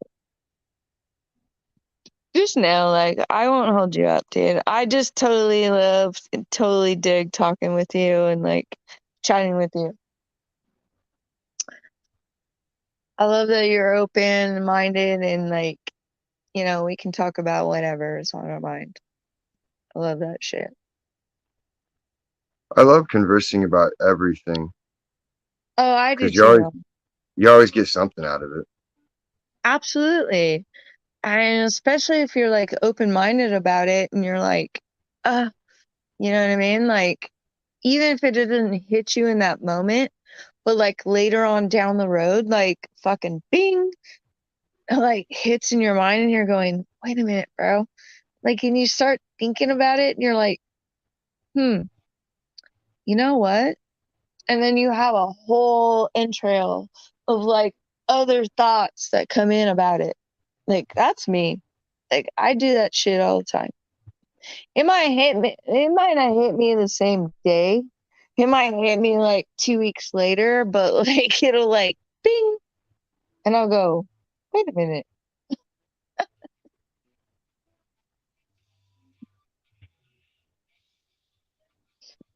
Just know, like, I won't hold you up, dude. I just totally love, totally dig talking with you and like chatting with you. I love that you're open minded and like, we can talk about whatever is on our mind. I love that shit. I love conversing about everything Oh, I do because too. you always get something out of it. Absolutely. And especially if you're like open minded about it and you're like, uh, you know what I mean? Like, even if it doesn't hit you in that moment, but like later on down the road, like fucking bing, like hits in your mind and you're going, wait a minute, bro. Like, and you start thinking about it and you're like, hmm, you know what? And then you have a whole entrail of like other thoughts that come in about it. Like, that's me. Like, I do that shit all the time. It might not hit me the same day. It might hit me like 2 weeks later, but like it'll like bing and I'll go, wait a minute.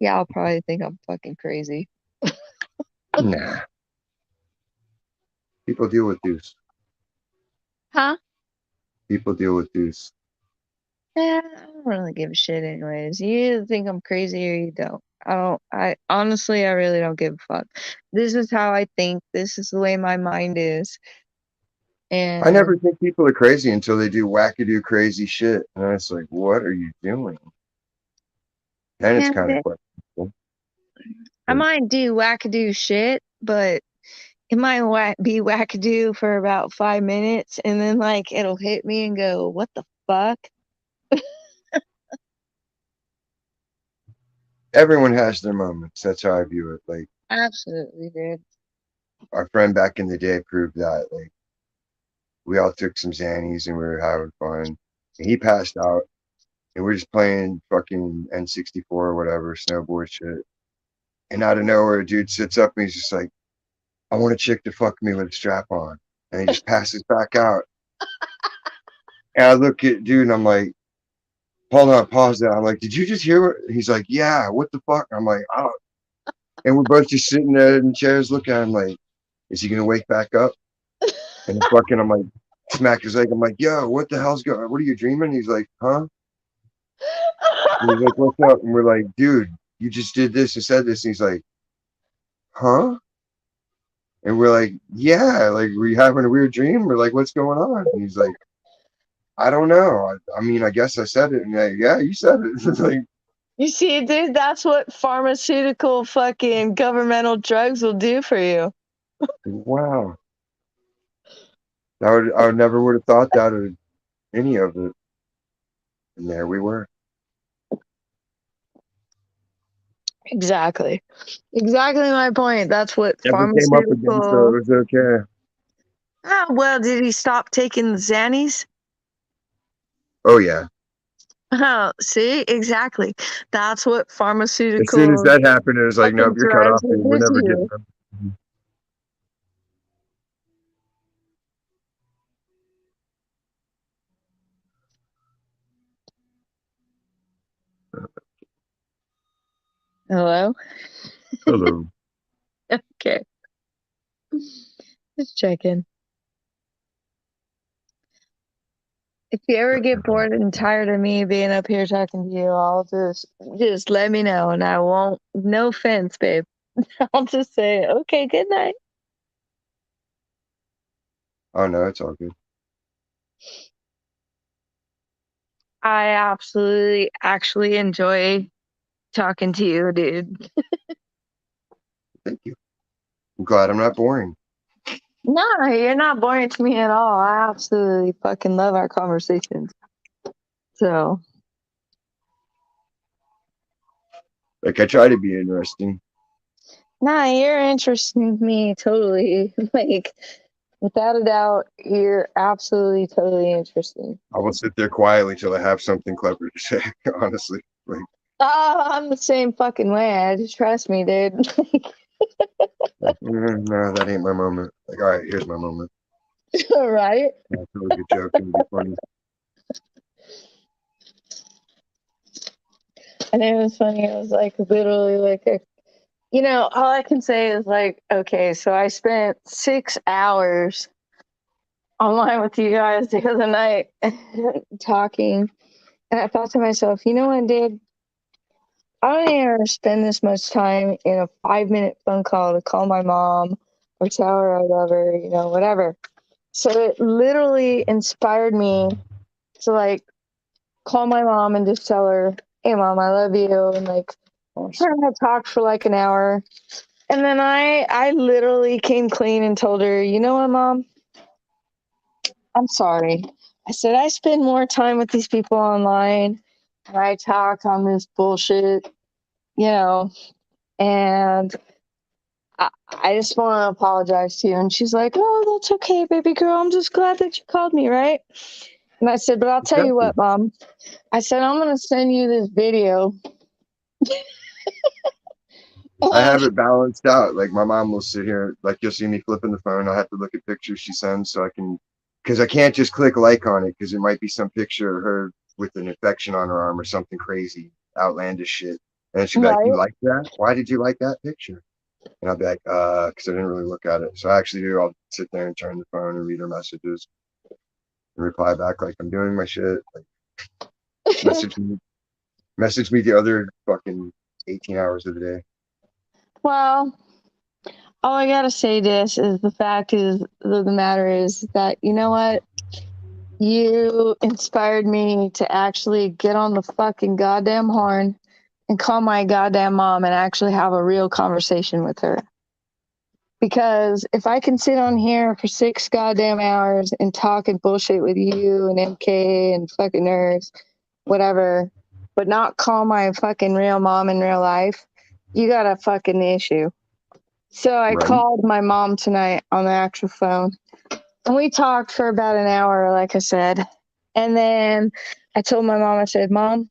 Yeah, I'll probably think I'm fucking crazy. Nah, people deal with deuce. Huh? People deal with deuce. Yeah, I don't really give a shit anyways. You either think I'm crazy or you don't. I honestly, I really don't give a fuck. This is how I think. This is the way my mind is. I never And think people are crazy until they do wackadoo crazy shit, and it's like, what are you doing? And it's yeah, kind of questionable. I Like, might do wackadoo shit, but it might be wackadoo for about 5 minutes and then like it'll hit me and go, what the fuck? everyone has their moments. That's how I view it. Like Absolutely, dude. our friend back in the day proved that. Like we all took some Xannies and we were having fun. And he passed out, and we're just playing fucking N64 or whatever snowboard shit. And out of nowhere, a dude sits up and he's just like, "I want a chick to fuck me with a strap on," and he just passes back out. And I look at dude and I'm like, hold on, pause that. I'm like, did you just hear what? He's like, yeah, what the fuck? I'm like, oh. And we're both just sitting there in chairs looking at him like, is he gonna wake back up? And fucking, I'm like, smack his leg. I'm like, yo, what the hell's going? What are you dreaming? He's like, huh? And he's like, what's up? And we're like, dude, you just did this and said this. And he's like, huh? And we're like, yeah, like, were you having a weird dream? We're like, what's going on? And he's like, I don't know. I mean, I guess I said it. And like, yeah, you said it. It's like, You see, dude, that's what pharmaceutical fucking governmental drugs will do for you. wow. I would never would have thought that of any of it. And there we were. Exactly. Exactly my point. That's what Never came up again, so it pharmaceutical. was okay. Ah, well, did he stop taking the Xannies? Oh yeah. Oh, see, exactly. That's what As soon as pharmaceutical that happened, it was like, nope, fucking you're cut drugs off, will dude. We're do to never getting you. them. Hello? Hello. Okay. Just checking. If you ever get bored and tired of me being up here talking to you, I'll just let me know, and I won't. No offense, babe. I'll just say, okay, good night. Oh no, it's all good. I absolutely actually enjoy talking to you, dude. Thank you. I'm glad I'm not boring. No, you're not boring to me at all. I absolutely fucking love our conversations. So, Like I try to be interesting. nah, you're interesting to me totally. Like, without a doubt, you're absolutely totally interesting. I will sit there quietly till I have something clever to say. Honestly, like Oh, I'm the same fucking way. I just trust me, dude. no, that ain't my moment. Like all right, here's my moment. Right? I'll tell a good joke. It'll be funny. And it was funny. It was like literally like all I can say is like, okay, so I spent 6 hours online with you guys the other night talking. And I thought to myself, you know what, dude? I don't ever spend this much time in a 5-minute phone call to call my mom or tell her I love her, whatever. So it literally inspired me to like call my mom and just tell her, hey, mom, I love you. And like, her Awesome. and I talked for like an hour. And then I literally came clean and told her, you know what, mom? I'm sorry. I said, I spend more time with these people online and I talk on this bullshit, you know, and I just want to apologize to you. And she's like, oh, that's okay, baby girl. I'm just glad that you called me, right? And I said, but I'll tell you Exactly. what, mom. I said, I'm going to send you this video. I And have it balanced out. Like my mom will sit here, like you'll see me flipping the phone. I'll have to look at pictures she sends so I can, because I can't just click like on it because it might be some picture of her with an infection on her arm or something crazy, outlandish shit. And she'll be like, "You right. like that? Why did you like that picture?" And I'll be like, because I didn't really look at it. So I actually do. I'll sit there and turn the phone and read her messages and reply back like I'm doing my shit. Like message me, message me the other fucking 18 hours of the day. Well, all I got to say this is the fact is the matter is that, you know what? You inspired me to actually get on the fucking goddamn horn and call my goddamn mom and actually have a real conversation with her. Because if I can sit on here for 6 goddamn hours and talk and bullshit with you and MK and fucking nerds, whatever, but not call my fucking real mom in real life, you got a fucking issue. So I Right? called my mom tonight on the actual phone and we talked for about an hour, like I said. And then I told my mom, I said, Mom,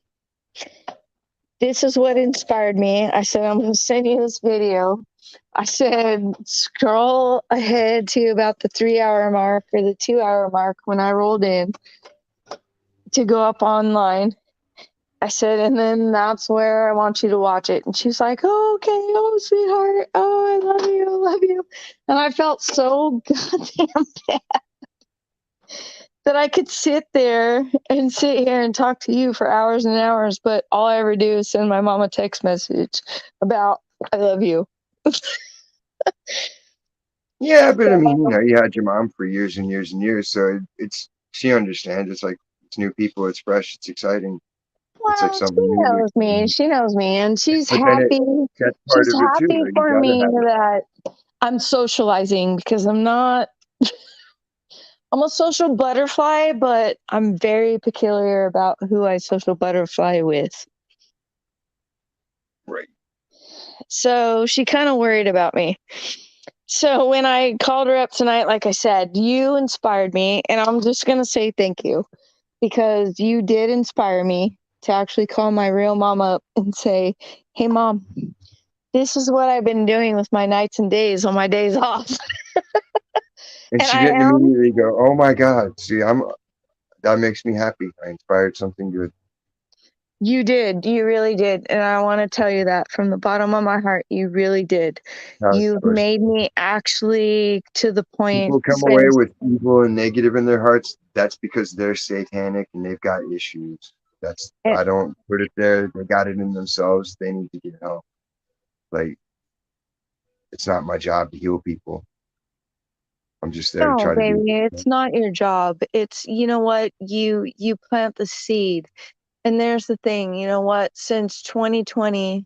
this is what inspired me. I said, I'm going to send you this video. I said, scroll ahead to about the 3 hour mark or the 2 hour mark when I rolled in to go up online. I said, and then that's where I want you to watch it. And she's like, oh, okay. Oh, sweetheart. Oh, I love you. I love you. And I felt so goddamn that I could sit there and sit here and talk to you for hours and hours, but all I ever do is send my mom a text message about I love you. Yeah, but I mean, you had your mom for years and years and years, so it's she understands. It's like it's new people, it's fresh, it's exciting. It's like Well, something new to experience. she knows me, and she's But then happy. that's part She's of it too, happy though. You for gotta me have it. that I'm socializing because I'm a social butterfly, but I'm very peculiar about who I social butterfly with. Right. So she kind of worried about me. So when I called her up tonight, like I said, you inspired me, and I'm just gonna say thank you because you did inspire me to actually call my real mom up and say, "Hey, mom, this is what I've been doing with my nights and days on my days off," And and she I didn't am. immediately go, "Oh my God, see, I'm that makes me happy. I inspired something good." You did. You really did. And I want to tell you that from the bottom of my heart, you really did. How it's You've supposed made to. me actually to the point People come away since with evil and negative in their hearts. That's because they're satanic and they've got issues. That's eh, I don't put it there. They got it in themselves. They need to get help. Like it's not my job to heal people. I'm just there to no, try to baby, do. it's not your job. It's you know what? You plant the seed. And there's the thing, you know what? Since 2020,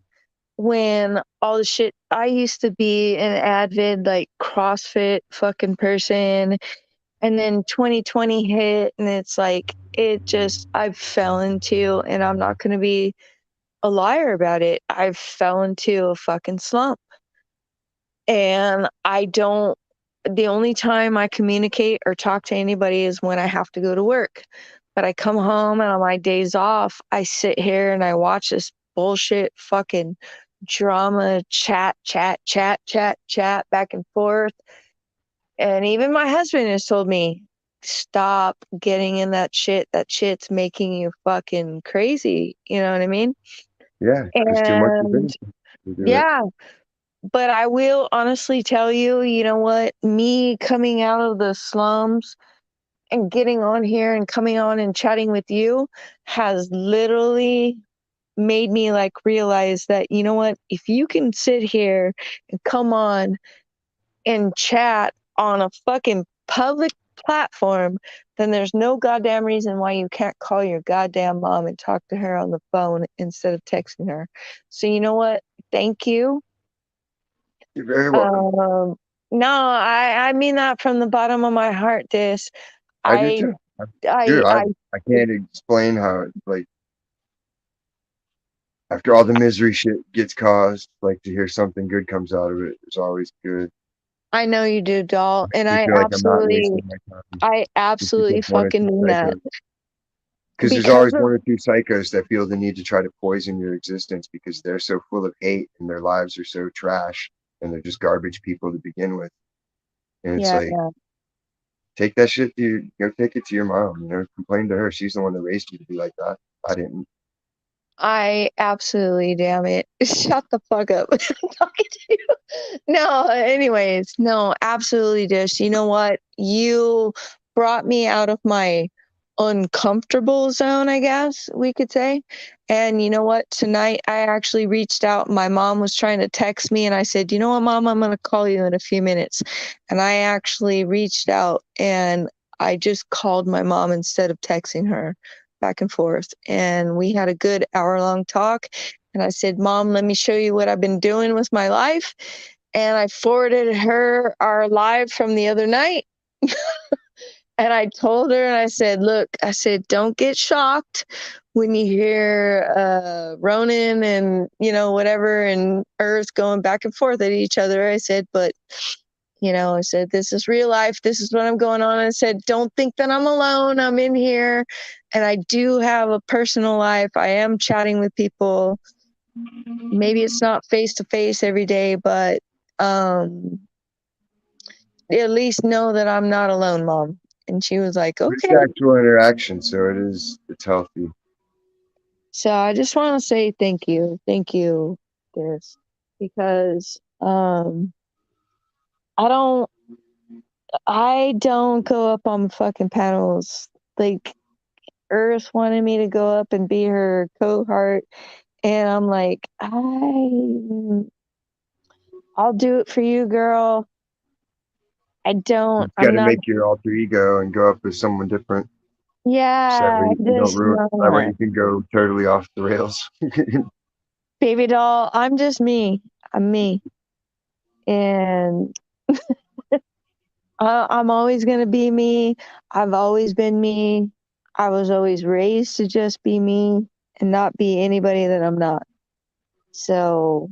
when all the shit I used to be an avid like CrossFit fucking person, and then 2020 hit and it's like it just I fell into, and I'm not going to be a liar about it, I fell into a fucking slump. And I don't, the only time I communicate or talk to anybody is when I have to go to work. But I come home and on my days off, I sit here and I watch this bullshit fucking drama chat back and forth. And even my husband has told me, stop getting in that shit. That shit's making you fucking crazy. You know what I mean? Yeah, because too much is And innocent to do it. yeah, but I will honestly tell you, you know what? Me coming out of the slums and getting on here and coming on and chatting with you has literally made me like realize that, you know what? If you can sit here and come on and chat on a fucking public platform, then there's no goddamn reason why you can't call your goddamn mom and talk to her on the phone instead of texting her. So, you know what? Thank you. You're very welcome. Um, no, I mean that from the bottom of my heart, this. I do I, too. I, Dude, I, I can't explain how like after all the misery shit gets caused, like to hear something good comes out of it is always good. I know you do, doll, and You feel like I'm not wasting my time I just because absolutely one or fucking two mean that psychos. Because there's because always one or two psychos that feel the need to try to poison your existence because they're so full of hate and their lives are so trash and they're just garbage people to begin with. And it's yeah, like, yeah. take that shit to your, go take it to your mom. Complain to her. She's the one that raised you to be like that. I didn't. I absolutely damn it. Shut the fuck up. I'm talking to you. No, anyways, no, absolutely Dish. You know what? You brought me out of my uncomfortable zone, I guess we could say. And you know what? Tonight I actually reached out. My mom was trying to text me and I said, "You know what, mom, I'm going to call you in a few minutes." And I actually reached out and I just called my mom instead of texting her back and forth. And we had a good hour-long talk. And I said, "Mom, let me show you what I've been doing with my life." And I forwarded her our live from the other night. And I told her, and I said, "Look, I said, don't get shocked when you hear Ronan and, you know, whatever, and Earth going back and forth at each other." I said, "But, you know," I said, "this is real life. This is what I'm going on." I said, "Don't think that I'm alone. I'm in here. And I do have a personal life. I am chatting with people. Maybe it's not face to face every day, but um, at least know that I'm not alone, mom." And she was like, But it's "Okay." actual interaction, so it's healthy. So I just want to say thank you, this, because I don't, I don't go up on fucking panels. Like Earth wanted me to go up and be her cohort, and I'm like, I'll do it for you, girl. I You don't. got I'm to not. make your alter ego and go up as someone different. So that Yeah, way you don't just ruin. That way you can go totally off the rails. baby doll. I'm just me. I'm me, and I'm always going to be me. I've always been me. I was always raised to just be me and not be anybody that I'm not. So,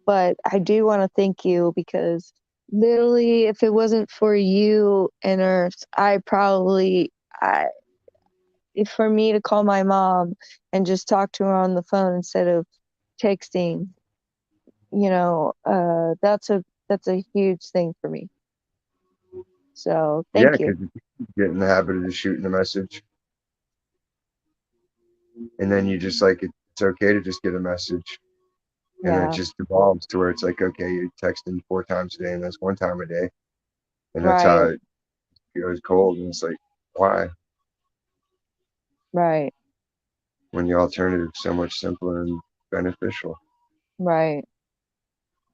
but I do want to thank you because literally, if it wasn't for you and Earth, I probably, I, if for me to call my mom and just talk to her on the phone instead of texting, you know, that's a huge thing for me. So Yeah, thank you. because you get in the habit of just shooting a message. and then you just like it's okay to just get a message, and then it Yeah. just evolves to where it's like, okay, you're texting 4 times a day, and that's 1 time a day, and that's how Right. it goes cold. And it's like, why? Right. When the alternative is so much simpler and beneficial. Right.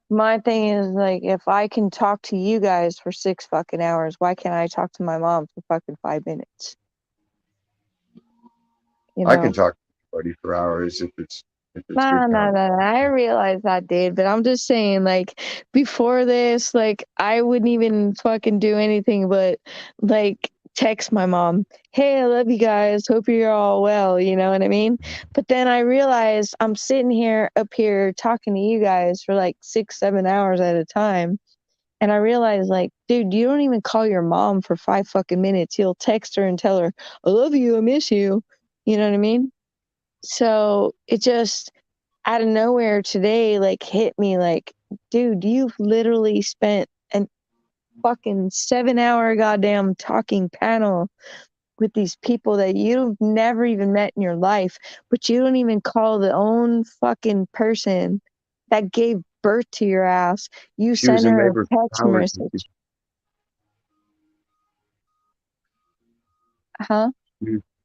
My thing is like, if I can talk to you guys for 6 fucking hours, why can't I talk to my mom for fucking 5 minutes? You I can know? talk to anybody for hours if it's No, good no, no, no. I realize that, dude, but I'm just saying, like, before this, like, I wouldn't even fucking do anything but, like, text my mom, hey, I love you guys. Hope you're all well. You know what I mean? But then I realized I'm sitting here up here talking to you guys for like 6, 7 hours at a time. And I realized, like, dude, you don't even call your mom for 5 fucking minutes. You'll text her and tell her, I love you. I miss you. You know what I mean? So it just out of nowhere today, like, hit me like, dude, you've literally spent a fucking 7 hour goddamn talking panel with these people that you've never even met in your life, but you don't even call the own fucking person that gave birth to your ass. You She was send in her a labor text for hours with you. message. Huh?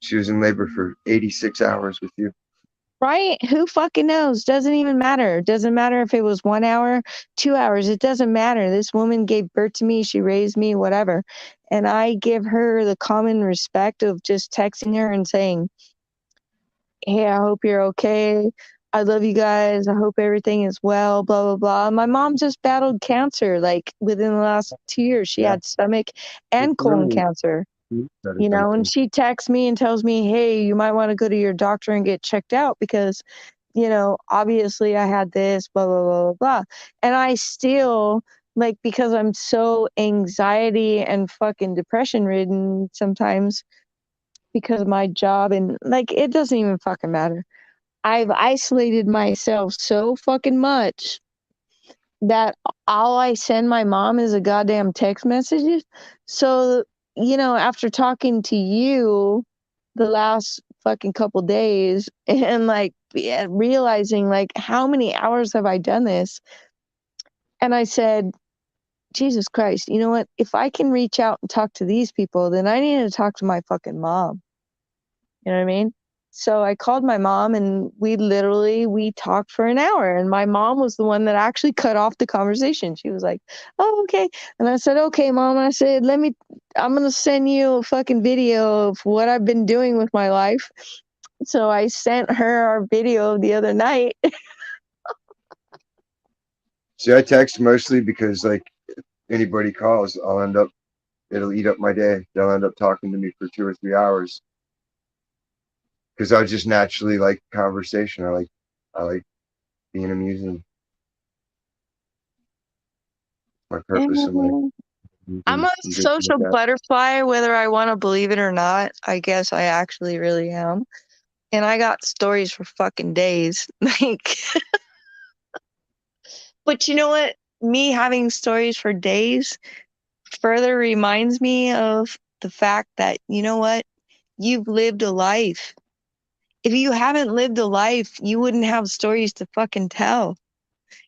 She was in labor for 86 hours with you. Right? Who fucking knows? Doesn't even matter. Doesn't matter if it was 1 hour, 2 hours. It doesn't matter. This woman gave birth to me. She raised me, whatever. And I give her the common respect of just texting her and saying, hey, I hope you're okay. I love you guys. I hope everything is well, blah, blah, blah. My mom just battled cancer like within the last 2 years. She Yeah. had stomach It's and colon really cancer. that You know, and attention. she texts me and tells me, hey, you might want to go to your doctor and get checked out because, you know, obviously I had this, blah, blah, blah, blah, blah. And I still, like, because I'm so anxiety and fucking depression ridden sometimes because of my job, and like, it doesn't even fucking matter. I've isolated myself so fucking much that all I send my mom is a goddamn text message. So, you know, after talking to you the last fucking couple days and like realizing like how many hours have I done this? And I said, Jesus Christ, you know what? If I can reach out and talk to these people, then I need to talk to my fucking mom. You know what I mean? So I called my mom and we talked for an hour, and my mom was the one that actually cut off the conversation. She was like, "Oh, okay." And I said, "Okay, mom." I said, I'm going to send you a fucking video of what I've been doing with my life. So I sent her our video the other night. See, I text mostly because like anybody calls, it'll eat up my day. They'll end up talking to me for 2 or 3 hours because I just naturally like conversation. I like being amusing. My purpose in life, I'm amusing a and good like social that. butterfly, whether I want to believe it or not. I guess I actually really am. And I got stories for fucking days. Like, but you know what? Me having stories for days further reminds me of the fact that, you know what? You've lived a life. If you haven't lived a life, you wouldn't have stories to fucking tell.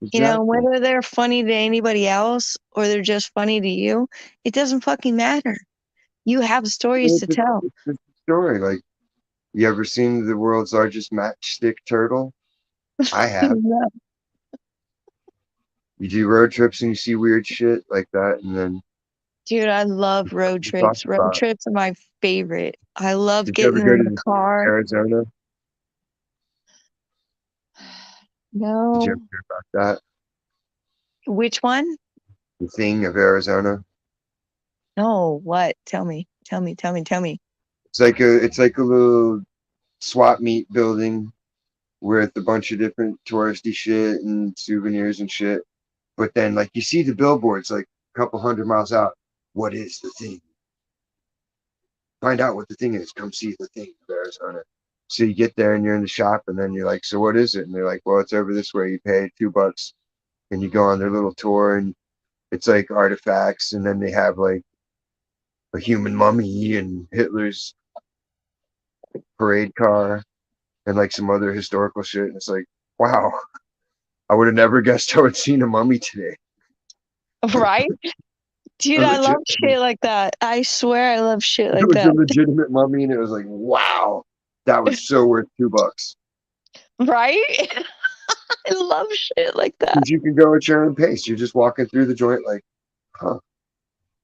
You know, Exactly. whether they're funny to anybody else or they're just funny to you, it doesn't fucking matter. You have stories to tell. It's just a story. Like, you ever seen the world's largest matchstick turtle? I have. No. You do road trips and you see weird shit like that, and then Dude, I love road you talk trips. Road about it. trips are my favorite. I love Did you ever getting go in to the the car. Arizona? Did you ever No. hear about that? Which one? The thing of Arizona. No, what? Tell me. Tell me, tell me, tell me. It's like a little swap meet building with a bunch of different touristy shit and souvenirs and shit. But then like you see the billboards like a couple 100 miles out. What is the thing? Find out what the thing is. Come see the thing of Arizona. So you get there and you're in the shop and then you're like, so what is it? And they're like, well, it's over this way. You pay $2 and you go on their little tour and it's like artifacts and then they have like a human mummy and Hitler's parade car and like some other historical shit. And it's like, wow, I would have never guessed I would seen a mummy today. Right? A Dude, I love legit, shit like that. I swear I love shit it like was a that. legitimate mummy, and it was like, wow, that was so worth $2. Right? I love shit like that. Because you can go at your own pace. You're just walking through the joint, like, huh.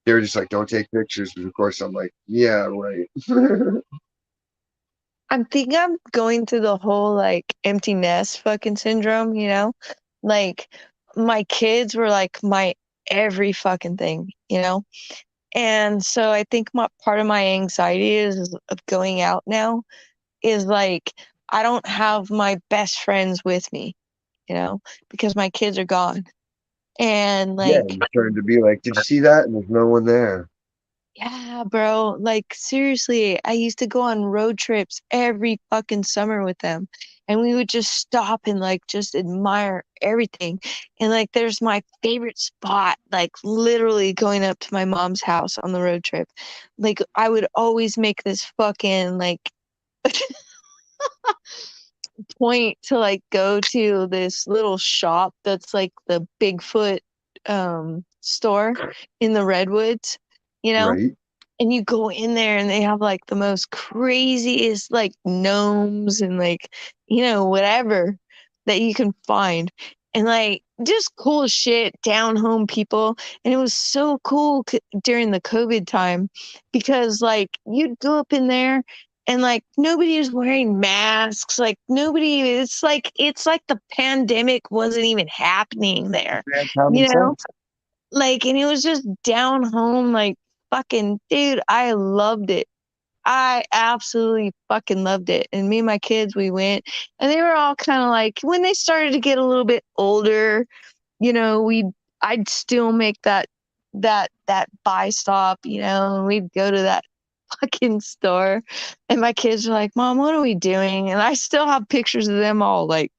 They were just like, don't take pictures. But of course, I'm like, yeah, right. I'm going through the whole like empty nest fucking syndrome, you know? Like my kids were like my every fucking thing, you know? And so I think my part of my anxiety is of going out now is like I don't have my best friends with me, you know, because my kids are gone. And Yeah, like, you're starting to be like, did you see that? And there's no one there. yeah, bro, like seriously, I used to go on road trips every fucking summer with them. And we would just stop and like just admire everything. And like there's my favorite spot, like literally going up to my mom's house on the road trip. Like I would always make this fucking like point to like go to this little shop that's like the Bigfoot store in the redwoods, you know? Right? And you go in there and they have like the most craziest like gnomes and like, you know, whatever that you can find. And like just cool as shit, down home people. And it was so cool during the COVID time because like you'd go up in there and like nobody is wearing masks. Like nobody, it's like the pandemic wasn't even happening there, Man, common you know? sense. Like, and it was just down home, like, fucking, dude, I loved it. I absolutely fucking loved it. And me and my kids, we went, and they were all kind of like, when they started to get a little bit older, you know, I'd still make that buy stop, you know, and we'd go to that fucking store. And my kids were like, Mom, what are we doing? And I still have pictures of them all like,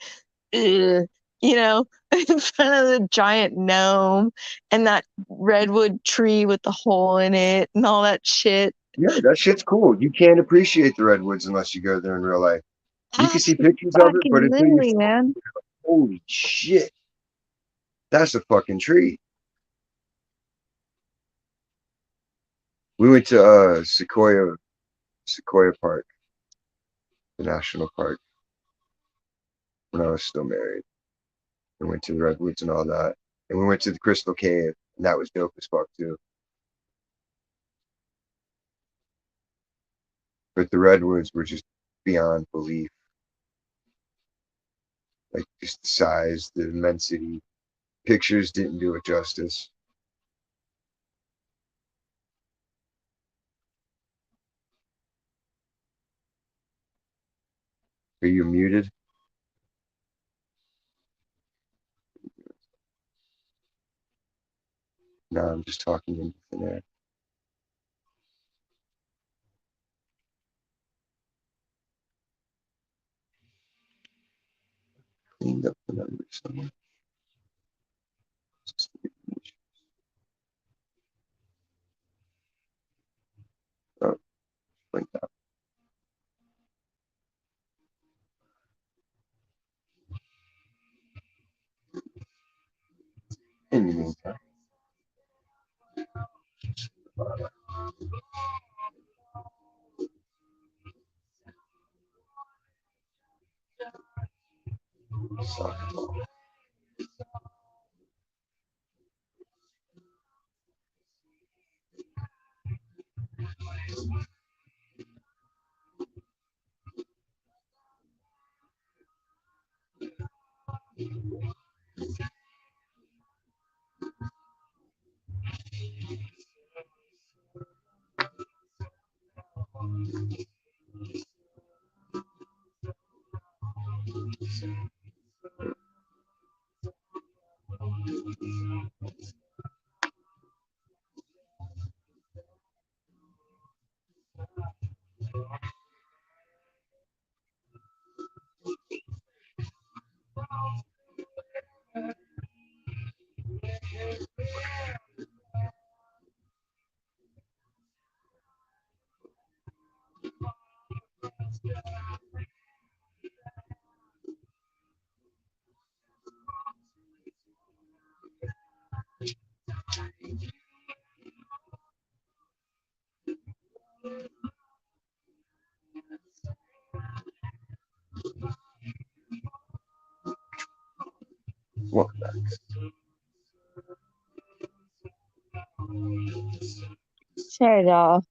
ugh, you know, in front of the giant gnome and that redwood tree with the hole in it and all that shit. Yeah, that shit's cool. You can't appreciate the redwoods unless you go there in real life. You can see pictures of it, but until you Absolutely, man. holy shit, that's a fucking tree. We went to Sequoia Park, the national park, when I was still married. We went to the redwoods and all that, and we went to the Crystal Cave, and that was dope as fuck too. But the redwoods were just beyond belief, like just the size, the immensity. Pictures didn't do it justice. Are you muted? No, I'm just talking into thin air. Cleaned up the numbers somewhere. Oh, like that. In the meantime, so, Shut off.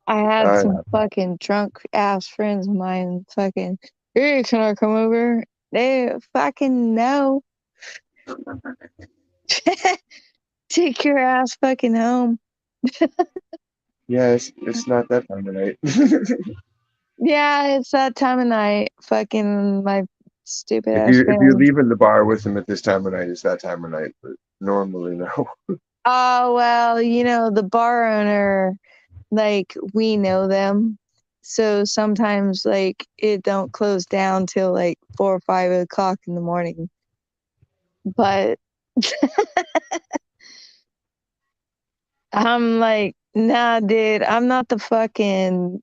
I had Uh, some fucking drunk ass friends of mine fucking, hey, can I come over? They fucking no. Take your ass fucking home. yeah, it's not that time of night. Yeah, it's that time of night. Fucking my stupid If ass you're friends. leaving the bar with them at this time of night, it's that time of night. But normally, no. Oh, well, the bar owner, like, we know them. So sometimes, like, it don't close down till like 4 or 5 o'clock in the morning. But I'm like, nah, dude, I'm not the fucking.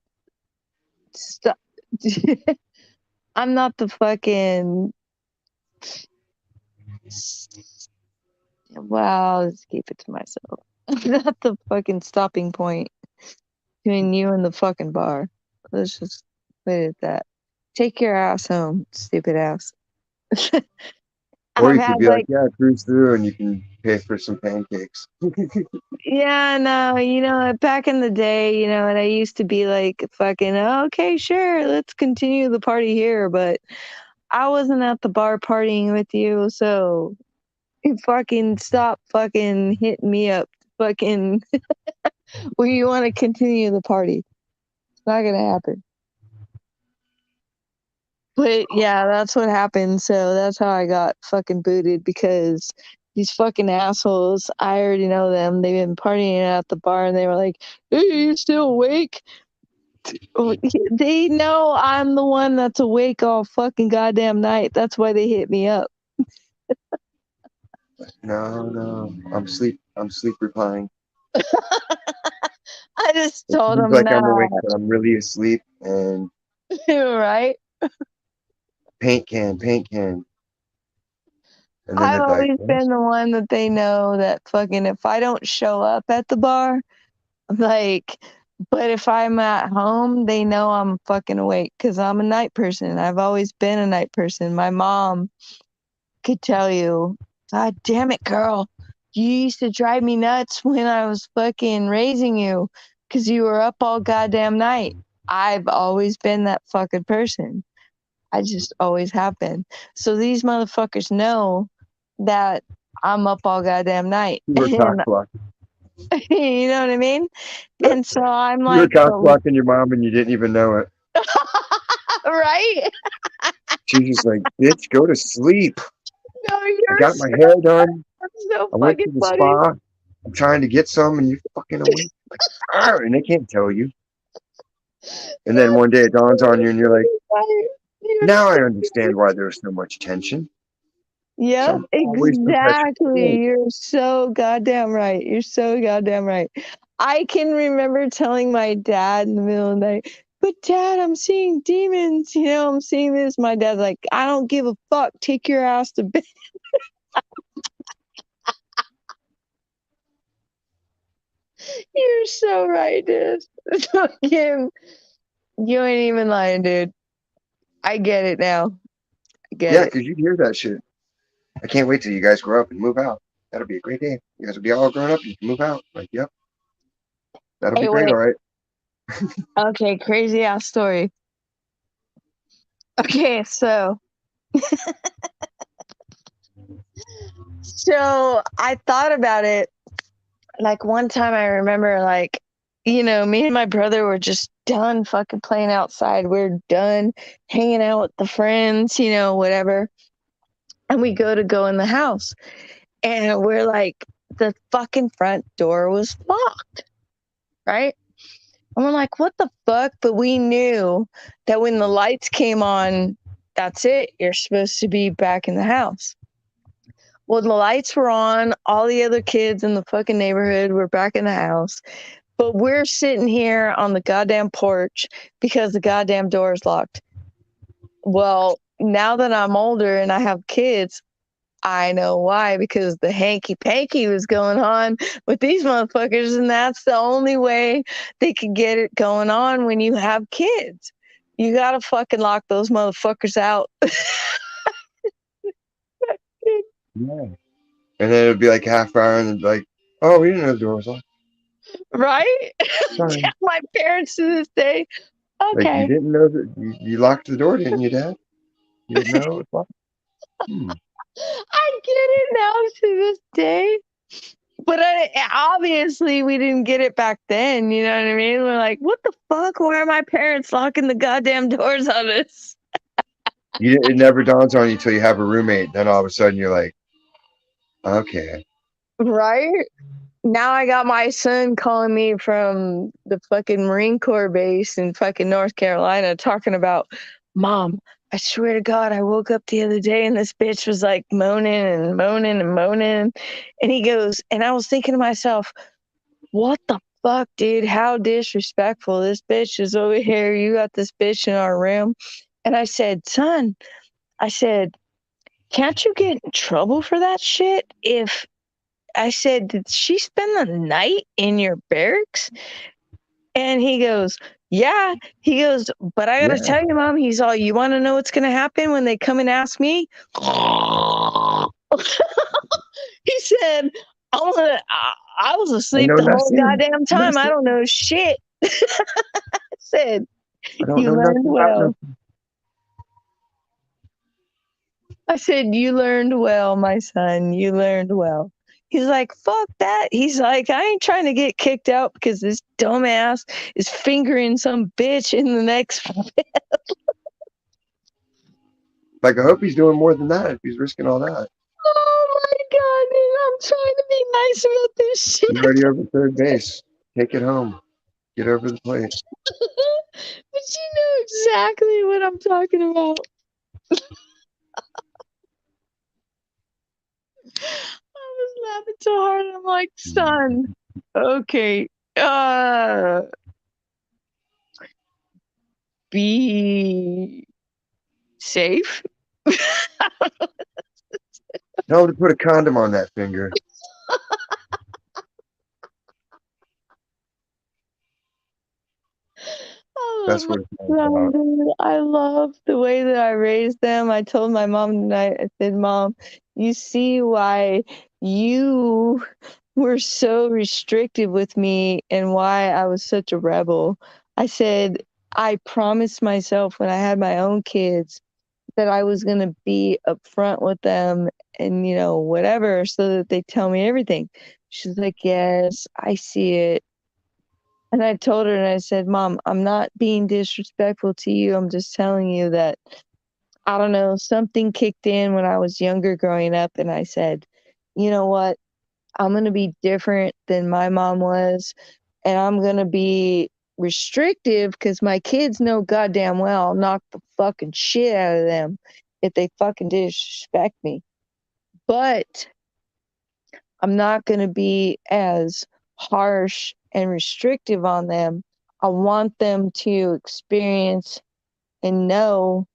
St- I'm not the fucking. Well, I'll just keep it to myself. I'm not the fucking stopping point between you and the fucking bar. Let's just put it at that. Take your ass home, stupid ass. Or I've you had could be like, like, yeah, cruise through, and you can pay for some pancakes. yeah, no, back in the day, and I used to be like, fucking, okay, sure, let's continue the party here, but I wasn't at the bar partying with you, so you fucking stop fucking hitting me up, fucking, where you want to continue the party. It's not gonna happen. But yeah, that's what happened. So that's how I got fucking booted because these fucking assholes, I already know them. They've been partying at the bar and they were like, hey, you still awake? Oh, they know I'm the one that's awake all fucking goddamn night. That's why they hit me up. No, no, I'm sleep replying. I just It told seems them, like I'm nah, awake, but I'm really asleep. And right? paint can. And then I've they'd be like, always what? been the one that they know that fucking if I don't show up at the bar, like, but if I'm at home, they know I'm fucking awake because I'm a night person. I've always been a night person. My mom could tell you, God damn it, girl. You used to drive me nuts when I was fucking raising you because you were up all goddamn night. I've always been that fucking person. I just always have been. So these motherfuckers know that I'm up all goddamn night. You were cock And blocking. you know what I mean? And so I'm You were like, cock blocking your mom, and you didn't even know it. right? She's just like, bitch, go to sleep. No, I you're got so, my hair done. so I went fucking to the funny. spa. I'm trying to get some, and you're fucking awake. Like, and they can't tell you. And then one day it dawns on you, and you're like, You're now I so understand why there's so much tension. So Yep, I'm always exactly. professional. You're so goddamn right. You're so goddamn right. I can remember telling my dad in the middle of the night, but dad, I'm seeing demons. I'm seeing this. My dad's like, I don't give a fuck. Take your ass to bed. You're so right, dude. Fucking, you ain't even lying, dude. I get it now. I get Yeah, it. because you'd hear that shit. I can't wait till you guys grow up and move out. That'll be a great day. You guys will be all grown up. You can move out. Like, yep, that'll be Hey, great. wait. All right. Okay, crazy ass story. Okay, so I thought about it. Like one time I remember like, me and my brother were just done fucking playing outside. We're done hanging out with the friends, whatever. And we go in the house and we're like, the fucking front door was locked, right? And we're like, what the fuck? But we knew that when the lights came on, that's it. You're supposed to be back in the house. Well, the lights were on. All the other kids in the fucking neighborhood were back in the house. But we're sitting here on the goddamn porch because the goddamn door is locked. Well, now that I'm older and I have kids, I know why, because the hanky panky was going on with these motherfuckers, and that's the only way they could get it going on when you have kids. You gotta fucking lock those motherfuckers out. Yeah. And then it'd be like half hour, and it'd be like, oh, we didn't know the door was locked. Right? Son, My parents to this day. like you Okay. didn't know that you locked the door, didn't you, Dad? You didn't know it was locked? Hmm. I get it now to this day. But obviously, we didn't get it back then. You know what I mean? We're like, what the fuck? Why are my parents locking the goddamn doors on us? It never dawns on you till you have a roommate. Then all of a sudden you're like, okay, Right? Now I got my son calling me from the fucking Marine Corps base in fucking North Carolina talking about, Mom, I swear to God, I woke up the other day and this bitch was like moaning and moaning and moaning. And he goes, and I was thinking to myself, what the fuck, dude? How disrespectful. This bitch is over here. You got this bitch in our room. And I said, son, I said, can't you get in trouble for that shit? If I said, did she spend the night in your barracks? And he goes, yeah. He goes, but I gotta yeah, tell you, Mom, he's all, you wanna know what's gonna happen when they come and ask me? He said, I was I asleep know the whole nothing. goddamn time. I Nothing. don't know shit. I said, I don't you know learned nothing about well. nothing. I said, you learned well, my son. You learned well. He's like, fuck that. He's like, I ain't trying to get kicked out because this dumbass is fingering some bitch in the next. Like I hope he's doing more than that if he's risking all that. Oh my God, dude. I'm trying to be nice about this You're shit. already over third base. Take it home. Get over the plate. But you know exactly what I'm talking about. I was laughing so hard. I'm like, son, okay, uh, be safe. Tell him to put a condom on that finger. I love That's my what it's all son, about. dude. I love the way that I raised them. I told my mom tonight, I said, Mom, you see why you were so restrictive with me and why I was such a rebel. I said, I promised myself when I had my own kids that I was going to be upfront with them and, whatever, so that they tell me everything. She's like, yes, I see it. And I told her and I said, Mom, I'm not being disrespectful to you. I'm just telling you that, I don't know, something kicked in when I was younger growing up. And I said, you know what? I'm going to be different than my mom was. And I'm going to be restrictive because my kids know goddamn well I'll knock the fucking shit out of them if they fucking disrespect me. But I'm not going to be as harsh and restrictive on them. I want them to experience and know,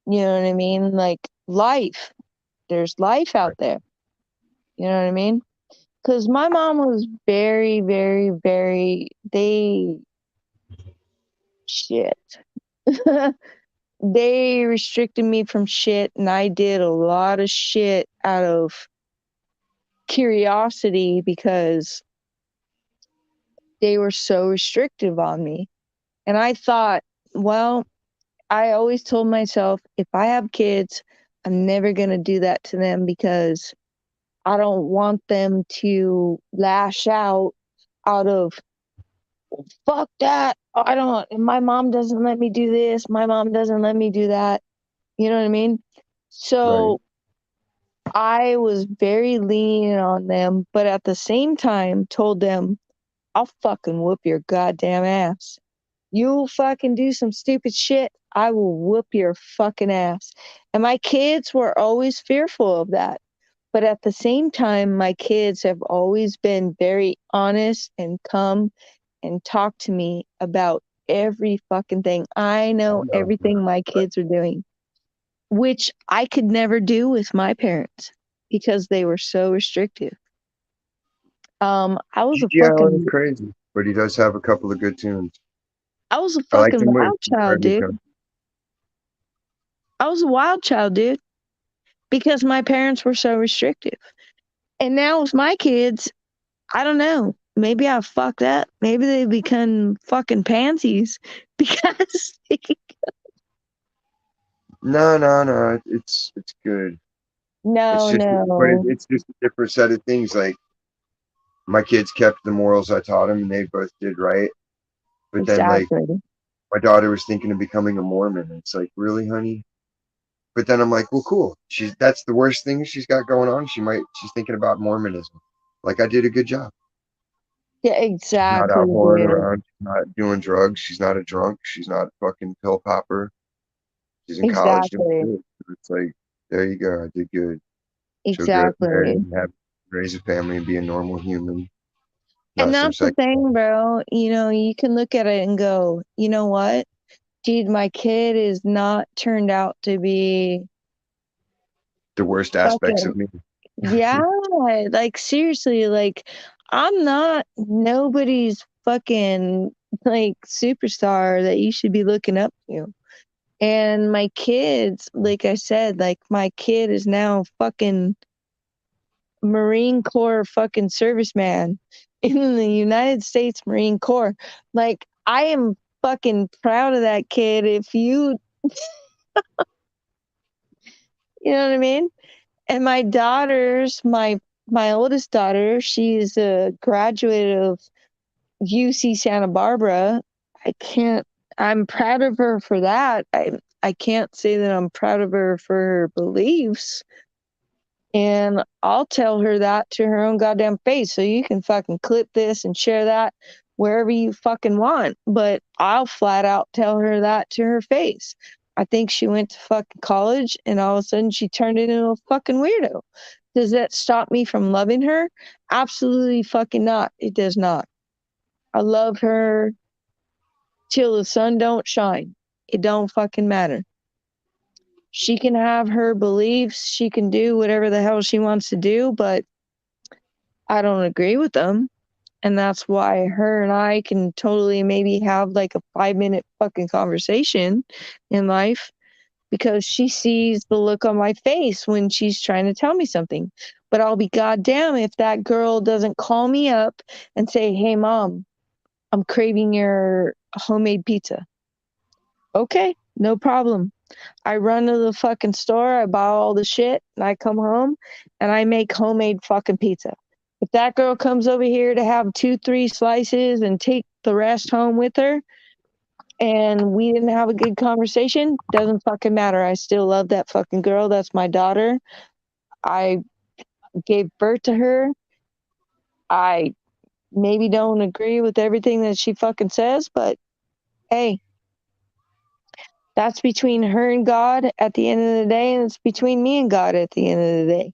you know what I mean? Like life. There's life out Right. there. You know what I mean? Because my mom was very, very, very, shit. They restricted me from shit, and I did a lot of shit out of curiosity because they were so restrictive on me. And I thought, well, I always told myself if I have kids, I'm never going to do that to them because I don't want them to lash out of fuck that. I don't, my mom doesn't let me do this. My mom doesn't let me do that. You know what I mean? Right. So I was very lenient on them, but at the same time told them, I'll fucking whoop your goddamn ass. You fucking do some stupid shit, I will whoop your fucking ass. And my kids were always fearful of that. But at the same time, my kids have always been very honest and come and talk to me about every fucking thing. I I know know. everything my Right. kids are doing, which I could never do with my parents because they were so restrictive. I was a Gigi Allen is fucking crazy, but he does have a couple of good tunes. I was a I like fucking them with wild child, every dude. time. I was a wild child, dude, because my parents were so restrictive. And now with my kids, I don't know. maybe I fucked up. Maybe they become fucking pansies because No. It's good. It's no, just, but no, it's just a different set of things. Like my kids kept the morals I taught them, and they both did right. But then, like exactly. my daughter was thinking of becoming a Mormon, and it's like, really, honey? But then I'm like, well, cool. That's the worst thing she's got going on. She's thinking about Mormonism. Like I did a good job. Yeah, She's not exactly, out whoring dude. around. She's not doing drugs. She's not a drunk. She's not a fucking pill popper. She's in college doing Exactly, good. It's like, there you go. I did good. She'll get married exactly. and have raise a family and be a normal human, And not some that's the psychopath. thing, bro. You can look at it and go, you know what? Dude, my kid is not turned out to be The worst aspects fucking, of me. yeah, like seriously, like I'm not nobody's fucking like superstar that you should be looking up to. And my kids, like I said, like my kid is now fucking Marine Corps fucking serviceman in the United States Marine Corps. Like I am fucking proud of that kid. If you know what I mean? And my daughters, my oldest daughter, she's a graduate of UC Santa Barbara. I can't I'm proud of her for that. I can't say that I'm proud of her for her beliefs. And I'll tell her that to her own goddamn face. So you can fucking clip this and share that wherever you fucking want. But I'll flat out tell her that to her face. I think she went to fucking college and all of a sudden she turned into a fucking weirdo. Does that stop me from loving her? Absolutely fucking not. It does not. I love her till the sun don't shine. It don't fucking matter. She can have her beliefs. She can do whatever the hell she wants to do, but I don't agree with them. And that's why her and I can totally maybe have like a 5 minute fucking conversation in life because she sees the look on my face when she's trying to tell me something. But I'll be goddamn if that girl doesn't call me up and say, hey, mom, I'm craving your homemade pizza. Okay, no problem. I run to the fucking store, I buy all the shit, and I come home and I make homemade fucking pizza. If that girl comes over here to have two, three slices and take the rest home with her, and we didn't have a good conversation, doesn't fucking matter. I still love that fucking girl. That's my daughter. I gave birth to her. I maybe don't agree with everything that she fucking says, but hey, that's between her and God at the end of the day, and it's between me and God at the end of the day,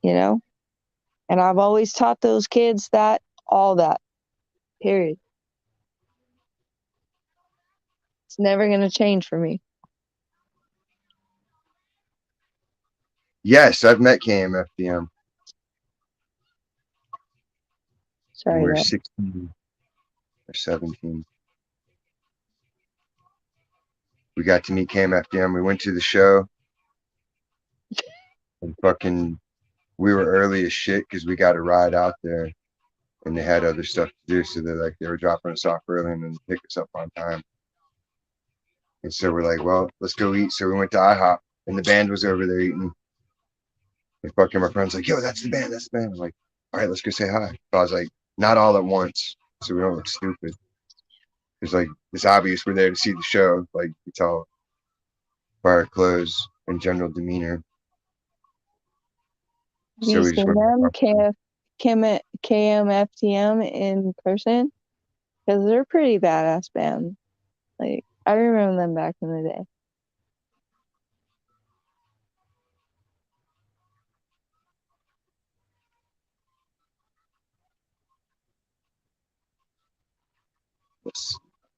you know? And I've always taught those kids that, all that, period. It's never going to change for me. Yes, I've met KMFDM when Sorry we were about 16 or 17. We got to meet KMFDM. We went to the show and fucking we were early as shit because we got a ride out there and they had other stuff to do. So they were dropping us off early and then pick us up on time. And so we're like, well, let's go eat. So we went to IHOP and the band was over there eating. And fucking my friend's like, yo, that's the band. That's the band. I'm like, all right, let's go say hi. But I was like, not all at once. So we don't look stupid. It's like, it's obvious we're there to see the show. Like, you tell by our clothes and general demeanor. Have you So we just seen went back them, up. KMFTM in person? Because they're pretty badass band. Like, I remember them back in the day.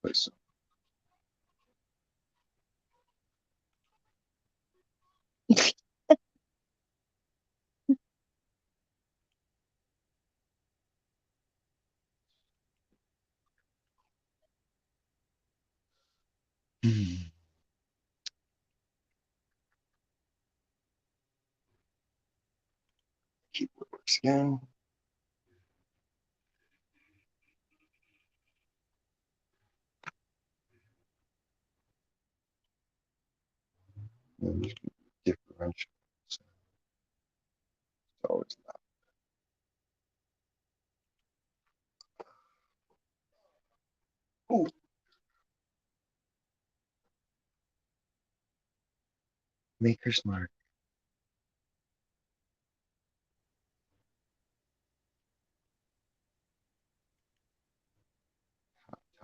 Let's keep it works again. And differential. So it's always loud. Ooh, Maker's Mark.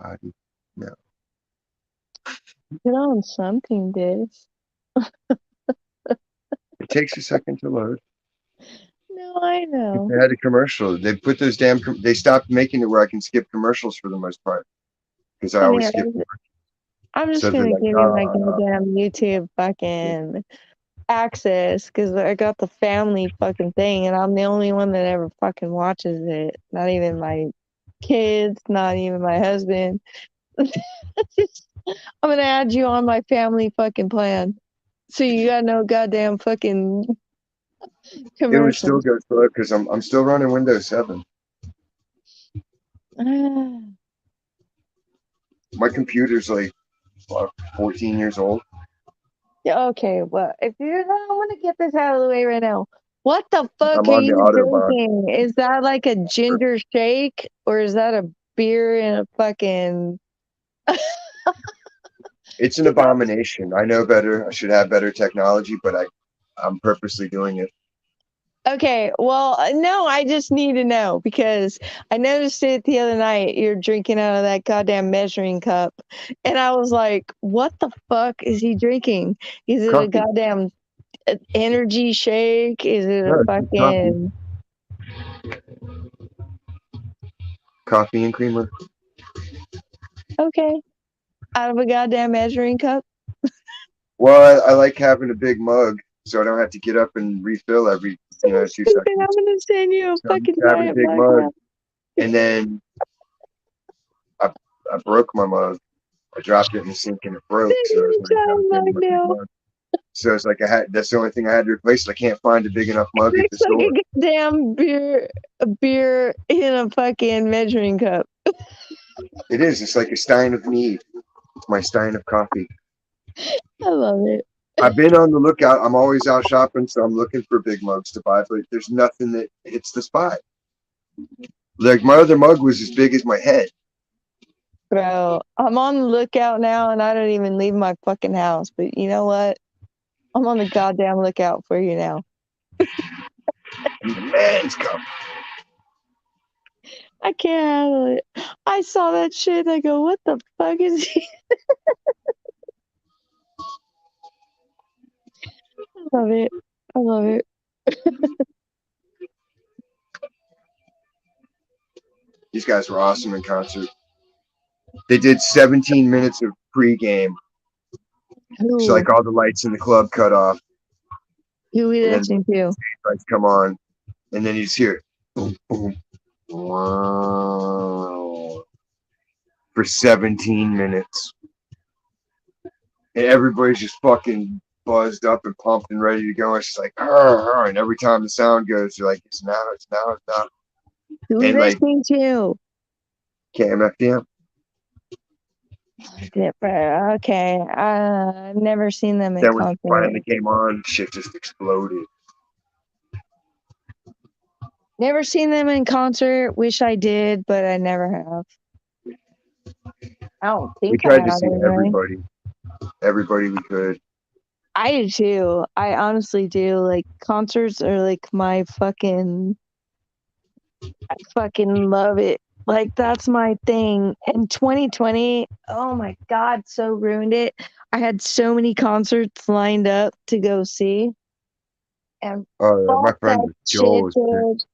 Toddy. No. Get on something, Div. It takes a second to load. No, I If know. they had a commercial, they put those damn. They stopped making it where I can skip commercials for the most part because I always Honey, skip. I'm So just they're gonna like, give you my goddamn YouTube fucking access because I got the family fucking thing, and I'm the only one that ever fucking watches it. Not even my kids, not even my husband. Just, I'm gonna add you on my family fucking plan, so you got no goddamn fucking it would still commercials. go slow because I'm still running Windows 7. My computer's like 14 years old. Yeah, okay, well, if you, I'm gonna get this out of the way right now. What the fuck I'm are on the you Autobahn. drinking? Is that like a ginger shake, or is that a beer in a fucking? It's an abomination. I know better. I should have better technology, but I'm purposely doing it. Okay, well, no, I just need to know because I noticed it the other night. You're drinking out of that goddamn measuring cup, and I was like, "What the fuck is he drinking? Is it a Coffee. goddamn energy shake? Is it a No, it's just coffee. fucking Coffee and creamer. okay out of a goddamn measuring cup?" Well, I like having a big mug, so I don't have to get up and refill every So 2 seconds. stupid. I'm gonna send you a So I'm fucking used to having a giant big mug mug, now. and then I I broke my mug. I dropped it in the sink and it broke, Send so you it's a like I was giant getting mug my big now. mug. So it's like I had. That's the only thing I had to replace. I can't find a big enough mug at the Looks like store. a goddamn beer in a fucking measuring cup. It is. It's like a stein of need. It's my stein of coffee. I love it. I've been on the lookout. I'm always out shopping, so I'm looking for big mugs to buy, but there's nothing that hits the spot. Like my other mug was as big as my head. Bro, I'm on the lookout now and I don't even leave my fucking house. But you know what? I'm on the goddamn lookout for you now. Man's cup. I can't handle it. I saw that shit and I go, what the fuck is he? I love it. I love it. These guys were awesome in concert. They did 17 minutes of pregame. So Who? like all the lights in the club cut off, Who we and then listening to? lights come on, and then you just hear boom, boom, wow, for 17 minutes. And everybody's just fucking buzzed up and pumped and ready to go. It's just like, and every time the sound goes, you're like, it's now, it's now, it's now. Who we And like listening to? KMFDM, Okay. I've never seen them in then when it concert. finally came on, shit just exploded. Never seen them in concert. Wish I did, but I never have. I don't We think I tried to have see anyway. everybody we could. I do too. I honestly do. Like concerts are like my fucking I fucking love it. Like that's my thing. And 2020, oh my god, so ruined it. I had so many concerts lined up to go see. And My fuck friend that Joel shit, was dude.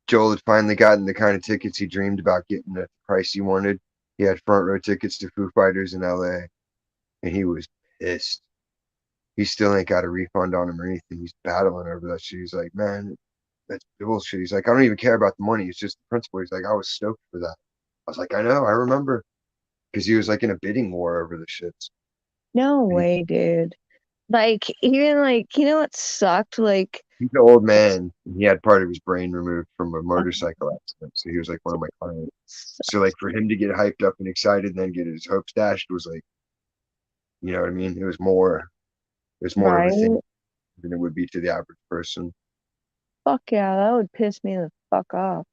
Joel had finally gotten the kind of tickets he dreamed about getting the price he wanted. He had front row tickets to Foo Fighters in LA, and he was pissed. He still ain't got a refund on him or anything. He's battling over that shit. He's like, man, that's bullshit. He's like, I don't even care about the money. It's just the principle. He's like, I was stoked for that. I was like, I know, I remember. Because he was like in a bidding war over the shits. No And way, dude. Like even like you know what sucked? Like he's an old man. And he had part of his brain removed from a motorcycle accident. So he was like one of my clients. So like for him to get hyped up and excited and then get his hopes dashed was like, you know what I mean? It There's more of a thing Right? than it would be to the average person. Fuck yeah, that would piss me the fuck off.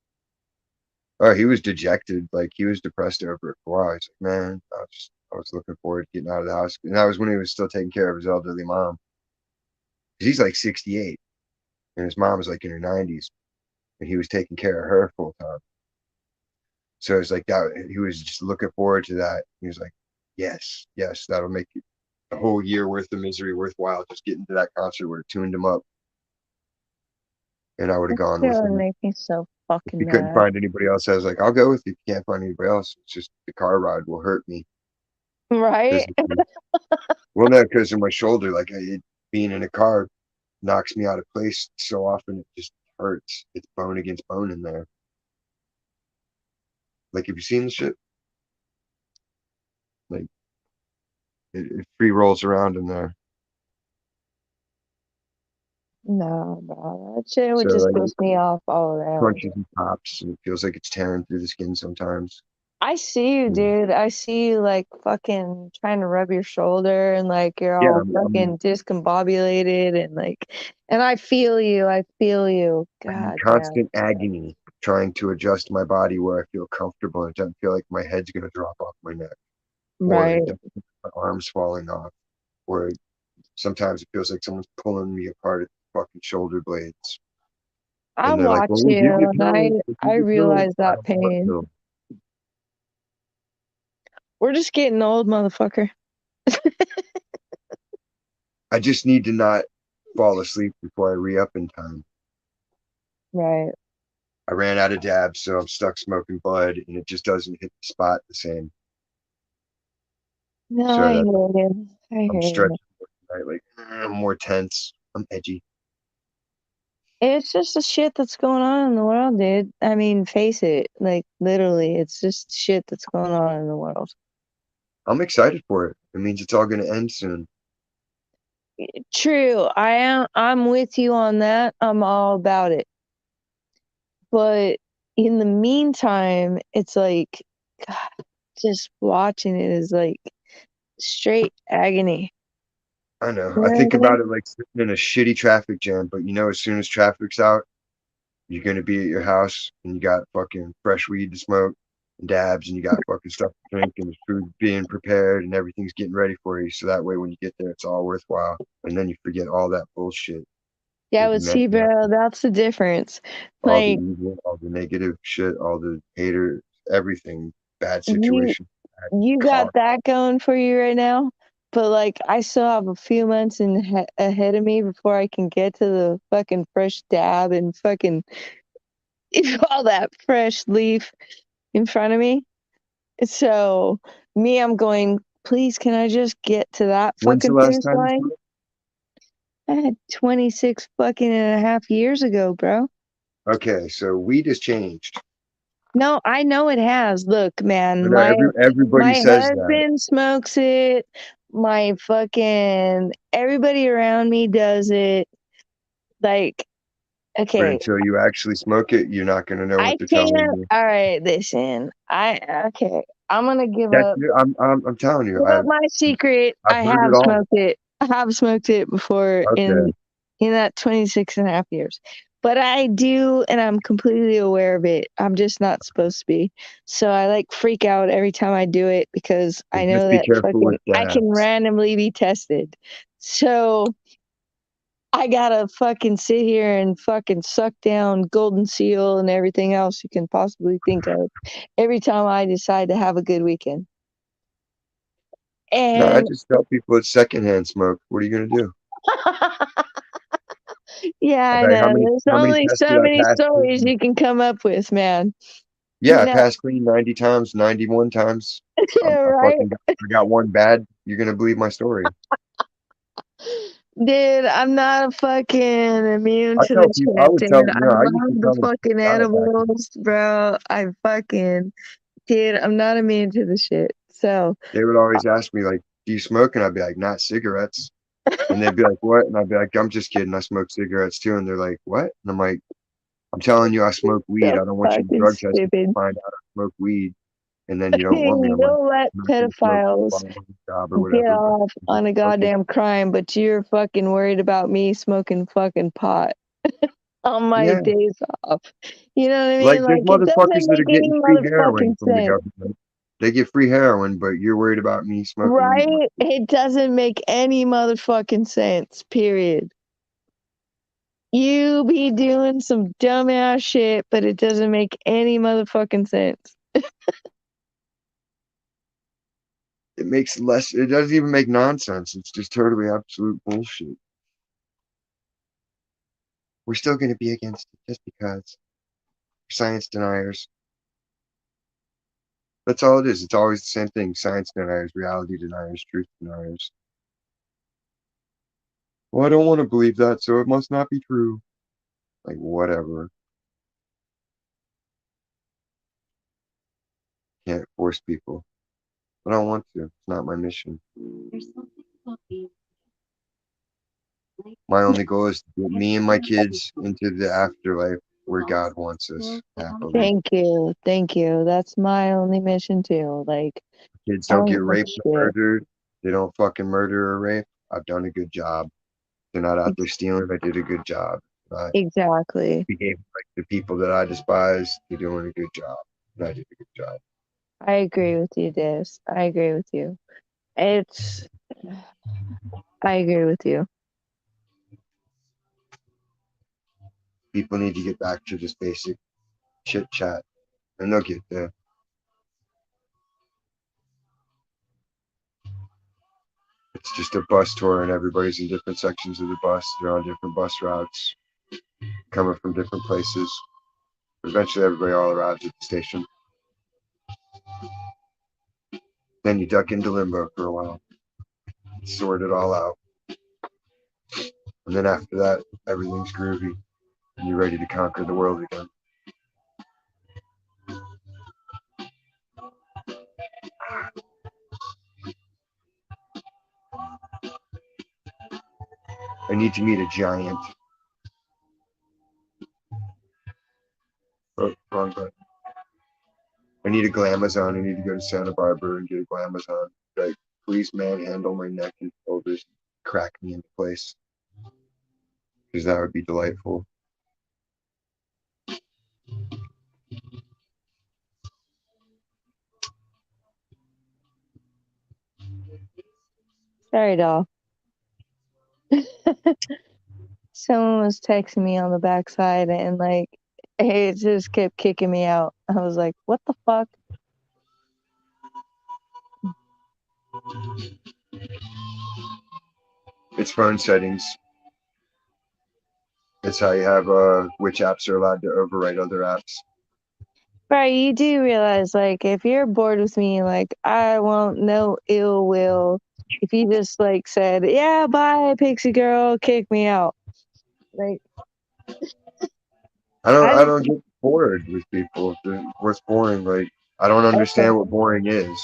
Oh, he was dejected. Like he was depressed over it for a while. He's like, man, I was looking forward to getting out of the house. And that was when he was still taking care of his elderly mom. 'Cause he's like 68 and his mom was like in her 90s and he was taking care of her full time. So it's like that. He was just looking forward to that. He was like, yes, yes, that'll make the whole year worth of misery worthwhile. Just getting to that concert would have tuned him up and I would have That gone shit with would him. make me so If fucking he couldn't mad. find anybody else, I was like, I'll go with you. If you can't find anybody else, it's just the car ride will hurt me Right? physically. Well, no, because of my shoulder. Like being in a car knocks me out of place so often. It just hurts. It's bone against bone in there. Like, have you seen the shit? Like, it free rolls around in there. No, bro. That shit So, would just like, piss me off all around. crunches and pops, and it feels like it's tearing through the skin sometimes. I see you, dude. I see you like fucking trying to rub your shoulder and like you're Yeah, all fucking discombobulated and like, and I feel you. I feel you. I'm in God damn. constant agony trying to adjust my body where I feel comfortable and don't feel like my head's going to drop off my neck or Right. it doesn't feel like my arms falling off or sometimes it feels like someone's pulling me apart at the fucking shoulder blades. I And they're like, well, watch we'll give you you and I pills. We'll I give you pills. realize I that don't know what pain. pill. We're just getting old, motherfucker. I just need to not fall asleep before I re-up in time. Right. I ran out of dabs, so I'm stuck smoking bud, and it just doesn't hit the spot the same. No, So I hear that you. I I'm hear you. stretching tonight, like I'm more tense. I'm edgy. It's just the shit that's going on in the world, dude. I mean, face it. Like literally, it's just shit that's going on in the world. I'm excited for it. It means it's all going to end soon. True. I'm with you on that. I'm all about it. But in the meantime, it's like God, just watching it is like straight agony. I know. You I know think what I mean? about it like sitting in a shitty traffic jam, but you know, as soon as traffic's out, you're going to be at your house and you got fucking fresh weed to smoke and dabs and you got fucking stuff to drink and the food being prepared and everything's getting ready for you. So that way, when you get there, it's all worthwhile. And then you forget all that bullshit Yeah, that you but meant, see, bro, that's the difference. all the Like evil, all the negative shit, all the haters, everything, bad you situation, bad you car. got that going for you right now, but like I still have a few months ahead of me before I can get to the fucking fresh dab and fucking all that fresh leaf in front of me. So me, I'm going, please, can I just get to that When's the fucking last finish time you line? smoked? I had 26 fucking and a half years ago, bro. Okay, so weed has changed. No, I know it has. Look, I man, know everybody my says that, husband smokes it. My fucking everybody around me does it. Like, but okay, until you actually smoke it, you're not going to know what I they're telling can't. you. All right, listen. I okay. I'm gonna That's I'm telling you, give up my secret. I've I heard have it all. smoked it. I have smoked it before Okay, in that 26 and a half years. But I do, and I'm completely aware of it. I'm just not supposed to be. So I like freak out every time I do it because I well, know just be that careful fucking with I can dabs. randomly be tested. So I gotta fucking sit here and fucking suck down Golden Seal and everything else you can possibly think of every time I decide to have a good weekend. No, I And just tell people it's secondhand smoke. What are you going to do? yeah, I'm I like, know. There's how many only tests so did I many pass stories clean? you can come up with, man. Yeah, You I know, passed clean 90 times, 91 times. right? I got one bad. You're gonna believe my story. Dude, I'm not fucking immune I to tell the people, I shit, would dude. tell, I I used to love the tell them fucking diet back then. edibles, bro. Dude, I'm not immune to the shit. So, They would always ask me like, "Do you smoke?" And I'd be like, "Not cigarettes." And they'd be like, "What?" And I'd be like, "I'm just kidding. I smoke cigarettes too." And they're like, "What?" And I'm like, "I'm telling you, I smoke weed. so I don't want you to fucking drug test me to stupid. find out I smoke weed." and then you don't want me. I'm like, You'll let I'm not gonna smoke pedophiles while I'm on the job or get whatever. But off on a fucking goddamn crime, but you're fucking worried about me smoking fucking pot on my yeah, days off. You know what I like mean? there's Like, it motherfuckers doesn't that make are any getting free heroin motherfucking from the sense, government. They get free heroin, but you're worried about me smoking weed. right? It doesn't make any motherfucking sense, period. You be doing some dumbass shit, but it doesn't make any motherfucking sense. It makes less. It doesn't even make nonsense. It's just totally absolute bullshit. We're still going to be against it just because we're science deniers. That's all it is. It's always the same thing. Science deniers, reality deniers, truth deniers. Well, I don't want to believe that, so it must not be true. Like, whatever. Can't force people. I don't want to. It's not my mission. My only goal is to get me and my kids into the afterlife where God wants us happily. Thank you. Thank you. That's my only mission too. Like, Kids I don't don't get give a raped or shit. murdered. They don't fucking murder or rape. I've done a good job. They're not out there stealing. I did a good job. I Exactly. behave like the people that I despise. They're doing a good job. And I did a good job. I agree with you, Des. I agree with you. It's, I agree with you. People need to get back to just basic chit chat, and they'll get there. It's just a bus tour, and everybody's in different sections of the bus. They're on different bus routes, coming from different places. Eventually, everybody all arrives at the station. Then you duck into limbo for a while, sort it all out, and then after that, everything's groovy, and you're ready to conquer the world again. I need to meet a giant. Oh, wrong button. I need a glamazon. I need to go to Santa Barbara and get a glamazon. Like, please manhandle my neck and shoulders, crack me into place, because that would be delightful. Sorry, doll. Someone was texting me on the backside and like it just kept kicking me out. I was like, what the fuck? It's phone settings. It's how you have which apps are allowed to overwrite other apps. Right, you do realize like if you're bored with me, like I won't no ill will if you just like said, yeah, bye, Pixie girl, kick me out. Like I I don't don't get bored with people. What's boring? Like, I don't okay. understand what boring is.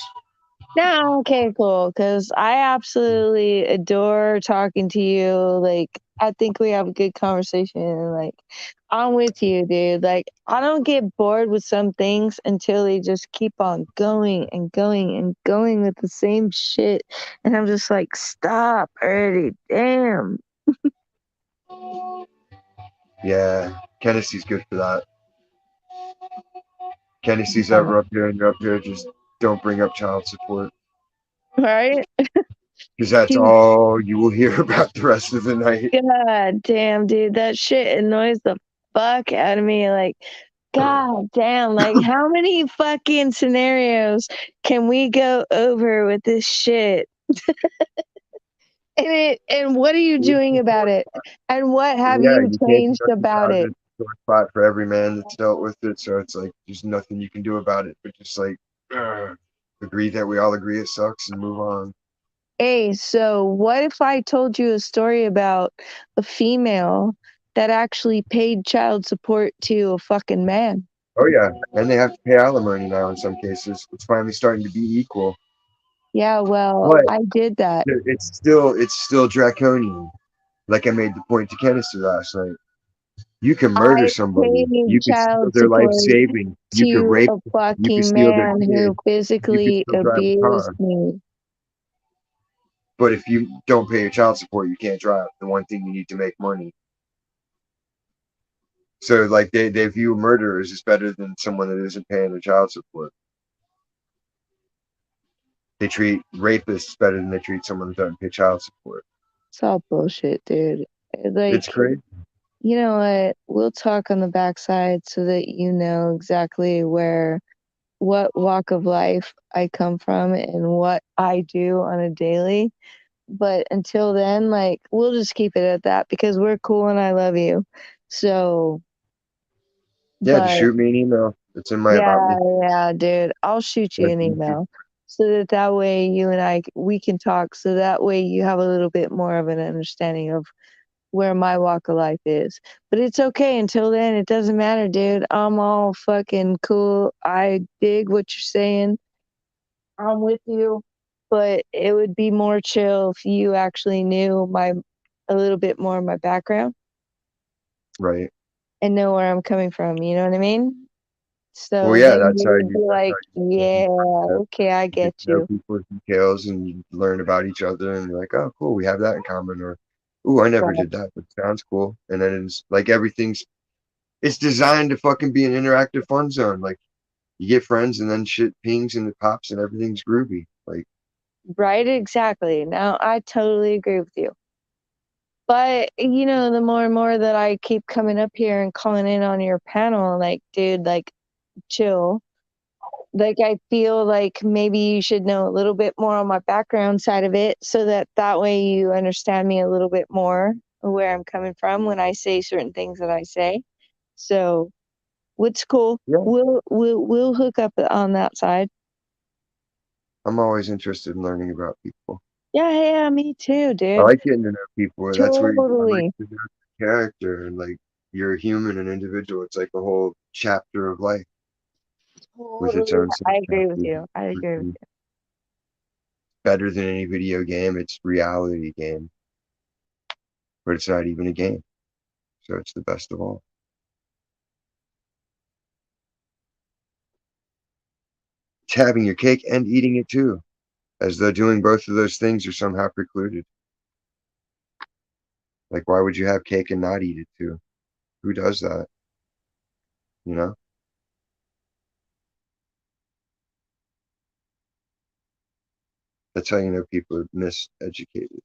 No, okay, cool. Because I absolutely adore talking to you. Like, I think we have a good conversation. And, like, I'm with you, dude. Like, I don't get bored with some things until they just keep on going and going and going with the same shit. And I'm just like, stop already. Damn. Yeah, Kennessy's good for that. Kennessy's Yeah. ever up here and you're up here, just don't bring up child support, Right? because that's Dude, all you will hear about the rest of the night. God damn, dude. That shit annoys the fuck out of me. Like, God damn, like how many fucking scenarios can we go over with this shit? And what are you doing about it? And what have Yeah, you you can't do changed nothing about about it? it. It's a sore spot for every man that's dealt with it. So it's like there's nothing you can do about it, but just like agree that we all agree it sucks and move on. Hey, so what if I told you a story about a female that actually paid child support to a fucking man? Oh yeah, and they have to pay alimony now in some cases. It's finally starting to be equal, Yeah, well, but I did that. it's still draconian. Like I made the point to Kennedy last night. You can murder I somebody. paid You could steal child their life support saving. You could to rape. a You could fucking steal their man kid. who You could physically still drive a abused car. me. But if you don't pay your child support, you can't drive. The one thing you need to make money. So like they view murderers as better than someone that isn't paying their child support. They treat rapists better than they treat someone that doesn't pay child support. It's all bullshit, dude. It's Like, crazy. you know what? We'll talk on the backside so that you know exactly what walk of life I come from and what I do on a daily. But until then, like, we'll just keep it at that because we're cool and I love you. So, Yeah, just but shoot me an email. It's in my yeah, about me. yeah, dude, I'll shoot you Nice an to meet you. email so that that way you and we can talk. So that way you have a little bit more of an understanding of where my walk of life is. But it's okay until then. It doesn't matter, dude. I'm all fucking cool. I dig what you're saying. I'm with you. But it would be more chill if you actually knew a little bit more of my background Right. and know where I'm coming from. You know what I mean? Well, So yeah, then you would be like, yeah, okay, I you get get to know you. people's details and you learn about each other and you're like, oh, cool, we have that in common. Or, ooh, I never Right. did that, but sounds cool. And then it's like it's designed to fucking be an interactive fun zone. Like you get friends and then shit pings and it pops and everything's groovy. Like, Right, exactly. Now I totally agree with you. But you know, the more and more that I keep coming up here and calling in on your panel, like, dude, like, chill. Like, I feel like maybe you should know a little bit more on my background side of it, so that that way you understand me a little bit more, where I'm coming from when I say certain things that I say. So, what's cool? yeah, We'll hook up on that side. I'm always interested in learning about people. Yeah, yeah, me too, I dude. like getting to know people. That's where I like Totally, to know the character and like you're a human and individual. It's like a whole chapter of life with its totally. own set I of agree with chapters. you. I agree with Freaking better than any video game. It's reality game, but it's not even a game. So it's the best of all. It's having your cake and eating it too, as though doing both of those things are somehow precluded. Like, why would you have cake and not eat it too? Who does that? You know? That's how you know people are miseducated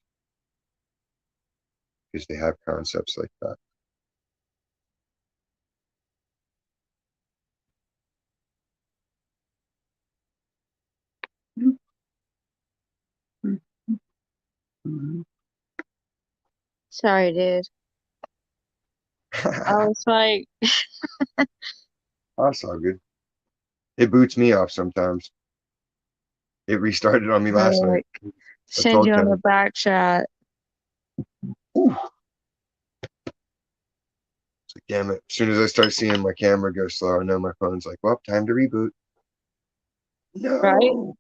because they have concepts like that. Sorry, dude. I was like, That's all good. It boots me off sometimes. It restarted on me last night. like I send told you on the Ken. back chat. Ooh. It's like, damn it. As soon as I start seeing my camera go slow, I know my phone's like, well, time to reboot. Right? No.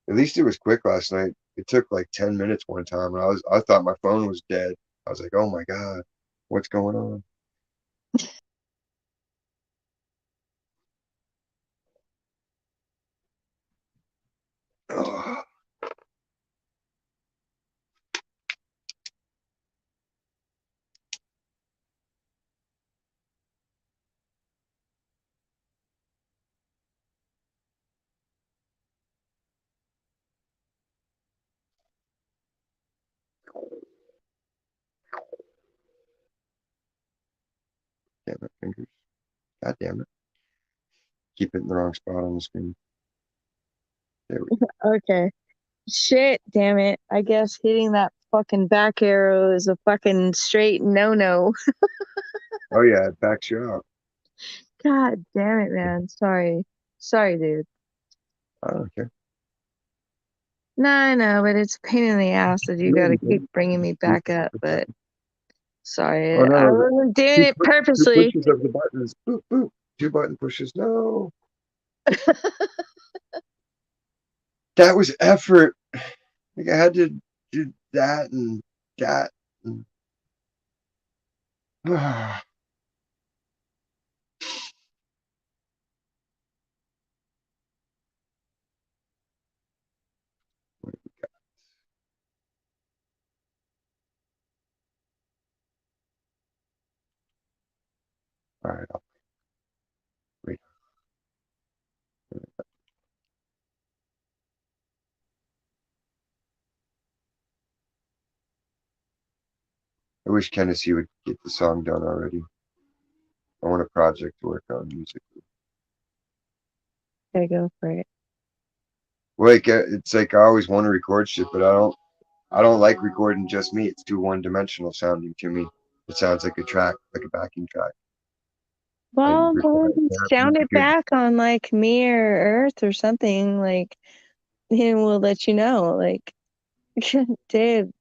At least it was quick last night. It took like 10 minutes one time, and I thought my phone was dead. I was like, oh my God, what's going on? Oh, damn it, fingers. God damn it. Keep it in the wrong spot on the screen. There we go. Okay. Shit, damn it. I guess hitting that fucking back arrow is a fucking straight no no. Oh yeah, it backs you out. God damn it, man. Sorry. Sorry, dude. I don't care. No, I know, but it's a pain in the ass that you No, gotta you keep don't. bringing me You back up, push but buttons. Oh sorry. I no, wasn't doing two, it two purposely. pushes of the buttons. Boop, boop. Two button pushes. No, that was effort. Like I had to do that and that. And All right, I'll wait. I wish Tennessee would get the song done already. I want a project to work on music. Okay, go for it. Like it's like I always want to record shit, but I don't. I don't like recording just me. It's too one-dimensional sounding to me. It sounds like a track, like a backing track. I Well, require then to have sound really it good. back on like Me or Earth or something. Like, and we'll let you know. Like, dude,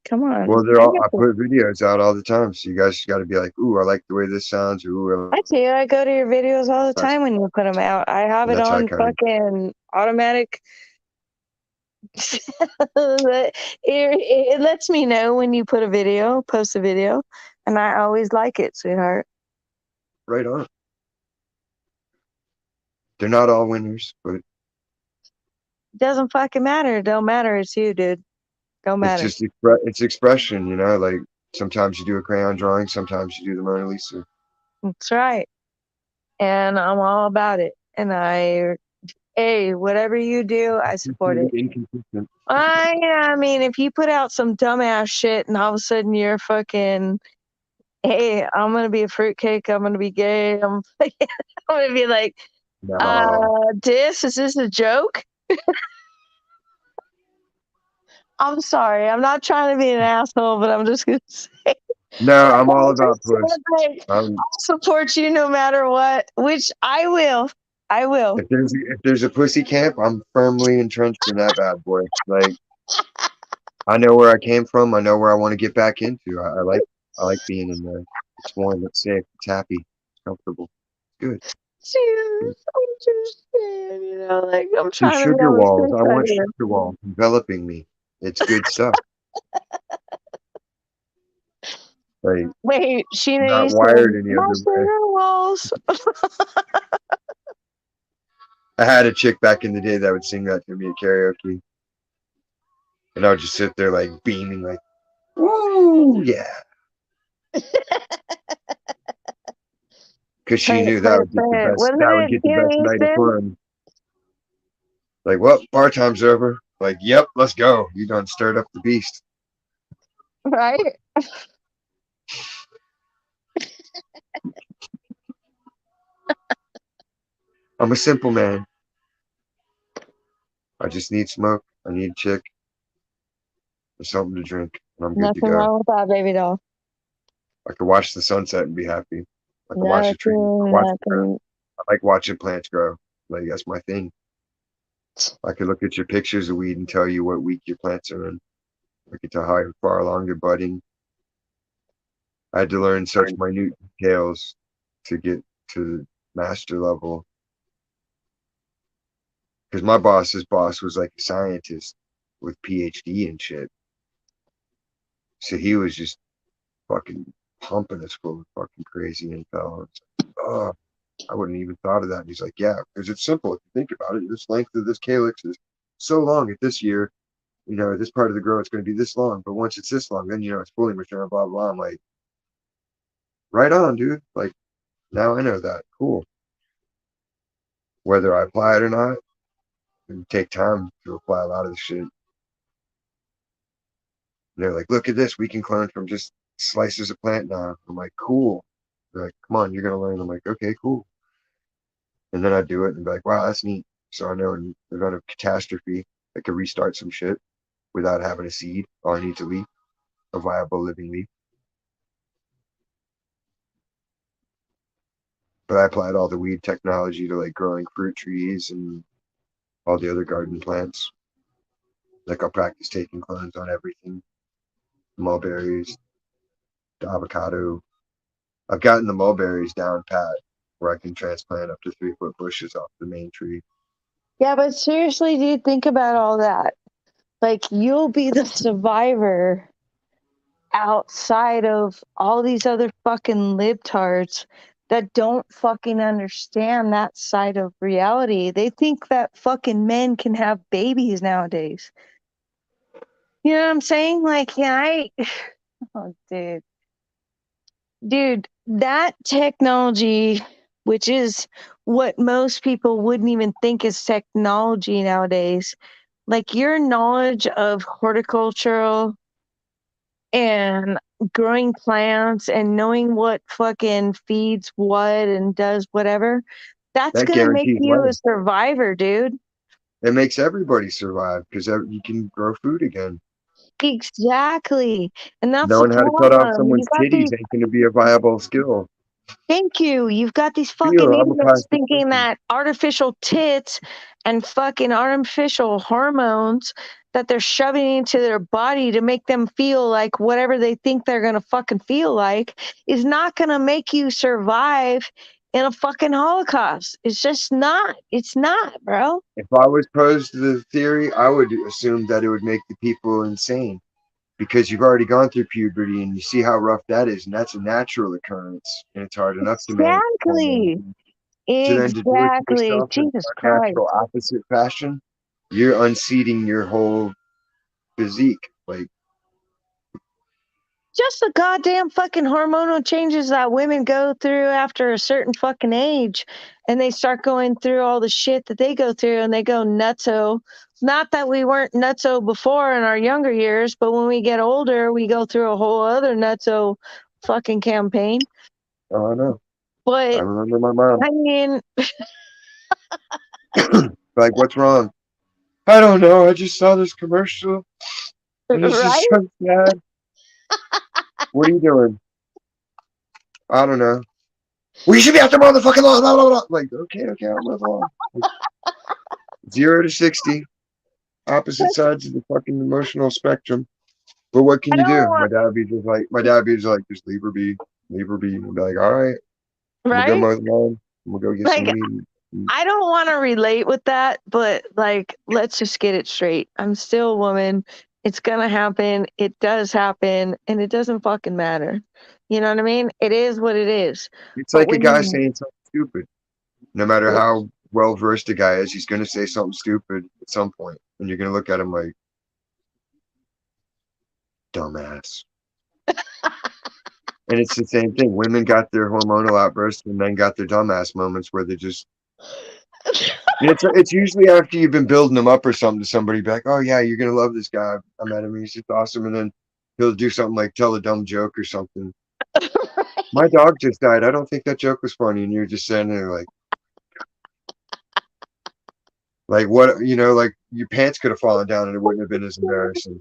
come on. Well, they're I all. get I it. put videos out all the time, so you guys got to be like, "Ooh, I like the way this sounds," or "Ooh, I do. I go to your videos all the that's time when you put them out. I have it that's how I on kind of fucking automatic. It lets me know when you put a video, post a video, and I always like it, sweetheart. right on. They're not all winners, but Doesn't fucking matter. Don't matter. It's you, dude. Don't it's matter. just it's expression, you know. Like sometimes you do a crayon drawing, sometimes you do the Mona Lisa. That's right. And I'm all about it. And hey, whatever you do, I support it. Inconsistent. I mean, if you put out some dumbass shit and all of a sudden you're fucking, hey, I'm gonna be a fruitcake. I'm gonna be gay. I'm gonna be like, No, is this a joke? I'm sorry. I'm not trying to be an asshole, but I'm just gonna say, no, I'm all I about just puss. said, like, Um, I'll support you no matter what, which I will. I will. if there's a pussy camp, I'm firmly entrenched in that bad boy. Like I know where I came from. I know where I want to get back into. I like being in there. It's warm. It's safe. It's happy. It's comfortable. It's good. Jesus, I'm just saying, like I'm The trying to be sugar on the walls. safe I side want here. sugar walls enveloping me. It's good stuff. Like Wait, Sheena, you not said wired any my other way. sugar walls. I had a chick back in the day that would sing that to me at karaoke, and I would just sit there like beaming, like, "Woo, yeah," because she Play it, knew play that it, would get the play it. best. Wasn't That would it get the best Sheena night of Easton? fun. Like, well, bar time's over. Like, yep, let's go. You done stirred up the beast. Right? I'm a simple man. I just need smoke. I need a chick and something to drink, and I'm good to Nothing go. wrong with that, baby doll. I could watch the sunset and be happy. I could watch the trees. I Nothing, watch the grass. nothing. I like watching plants grow. Like that's my thing. I could look at your pictures of weed and tell you what week your plants are in. I could tell how far along they're budding. I had to learn such minute details to get to the master level. Because my boss's boss was like a scientist with PhD and shit. So he was just fucking pumping us full of fucking crazy intel. It's like, oh, I wouldn't even thought of that. And he's like, yeah, because it's simple if you think about it. This length of this calyx is so long at this year. This part of the grow it's going to be this long, but once it's this long, then it's fully mature. Blah blah. I'm like, right on, dude. Like now I know that. Cool. Whether I apply it or not, it take time to apply a lot of the shit. And they're like, look at this. We can clone from just slices of plant now. I'm like, cool. They're like, come on, you're gonna learn. I'm like, okay, cool. And then I do it and be like, wow, that's neat. So I know in the event of catastrophe, I could restart some shit without having a seed. All I need to leaf, a viable living leaf. But I applied all the weed technology to like growing fruit trees and all the other garden plants. Like I'll practice taking clones on everything. Mulberries, the avocado. I've gotten the mulberries down pat where I can transplant up to 3 foot bushes off the main tree. Yeah, but seriously, dude, think about all that. Like, you'll be the survivor outside of all these other fucking libtards that don't fucking understand that side of reality. They think that fucking men can have babies nowadays. You know what I'm saying? Like, yeah, oh, dude, that technology, which is what most people wouldn't even think is technology nowadays, like your knowledge of horticultural and growing plants and knowing what fucking feeds what and does whatever, that's That gonna make guarantees you a life. survivor, dude. It makes everybody survive because you can grow food again. Exactly. And that's the Knowing how to cut off problem. You someone's got titties these ain't going to be a viable skill. Thank you. You've got these Feel, fucking I'm a idiots plastic thinking person. that artificial tits and fucking artificial hormones that they're shoving into their body to make them feel like whatever they think they're gonna fucking feel like is not gonna make you survive in a fucking Holocaust. It's just not. It's not, bro. If I was posed to the theory, I would assume that it would make the people insane because you've already gone through puberty and you see how rough that is, and that's a natural occurrence, and it's hard enough to manage hormones. Exactly. So then to do it to Exactly. yourself in an Jesus Christ. unnatural opposite fashion, you're unseating your whole physique. Like, Just the goddamn fucking hormonal changes that women go through after a certain fucking age, and they start going through all the shit that they go through, and they go nutso. Not that we weren't nutso before in our younger years, but when we get older, we go through a whole other nutso fucking campaign. oh no, I But remember my mom. I mean, Like, what's wrong? I don't know. I just saw this commercial, and it's just right? so sad. What are you doing? I don't know. Well, you should be out there mowing the fucking lawn. Blah, blah, blah. Like, okay, I'll mow the lawn. Like, 0 to 60, opposite sides of the fucking emotional spectrum. But what can I you don't do? want, My dad would be just like, just leave her be. And be like, all right, I'm gonna go right? mow the lawn. I'm gonna go get some Like, weed. I don't want to relate with that, but like, let's just get it straight. I'm still a woman. It's gonna happen. It does happen, and it doesn't fucking matter. You know what I mean? It is what it is. It's But like a when guy you, saying something stupid. No matter how well versed a guy is, he's gonna say something stupid at some point, and you're gonna look at him like, dumbass. And it's the same thing. Women got their hormonal outbursts, and men got their dumbass moments where they just. And it's usually after you've been building them up or something to somebody, be like, oh yeah, you're gonna love this guy. I met him. He's just awesome. And then he'll do something like tell a dumb joke or something. My dog just died. I don't think that joke was funny, and you're just sitting there like what like your pants could have fallen down and it wouldn't have been as embarrassing.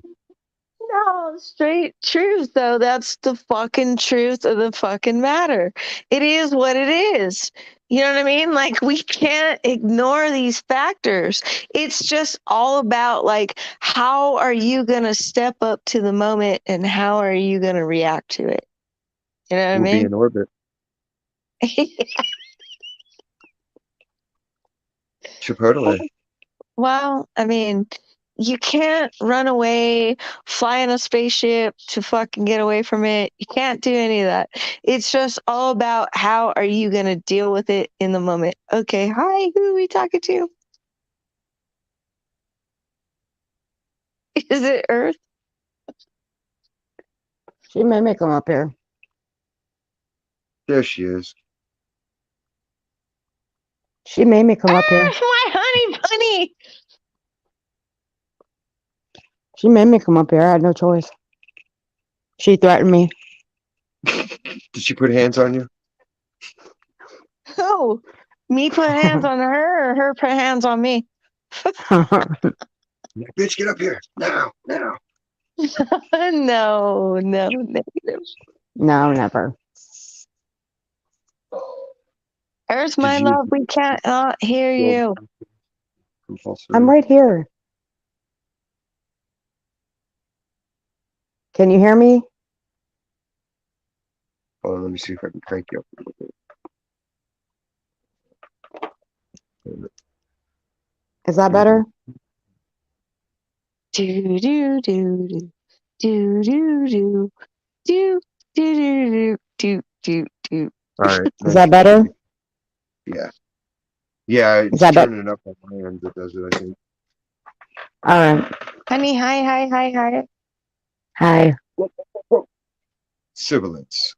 no, straight truth though. That's the fucking truth of the fucking matter. It is what it is. You know what I mean? Like, we can't ignore these factors. It's just all about, like, how are you going to step up to the moment and how are you going to react to it? You know what I We'll be mean? in orbit. Chipotle. Well, I mean, you can't run away, fly in a spaceship to fucking get away from it. You can't do any of that. It's just all about how are you going to deal with it in the moment. Okay, hi, who are we talking to? Is it Earth? She made me come up here. There she is. She made me come up here. Earth, my honey bunny. She made me come up here. I had no choice. She threatened me. Did she put hands on you? Oh, me put hands on her or her put hands on me? Like, bitch, get up here now. No, negative. No, never. Earth, Did my you love, we can't not hear feel you. compulsory? I'm right here. Can you hear me? Hold on, let me see if I can crank you up a little bit. Is that better? Do do do do do do do. Do do do do do do. All right, Is nice. that better? Yeah, yeah. Is It's that better? turning it up on my end that does it. I think. All right. Honey, hi. Hi. Whoa, whoa, whoa. Sibilance.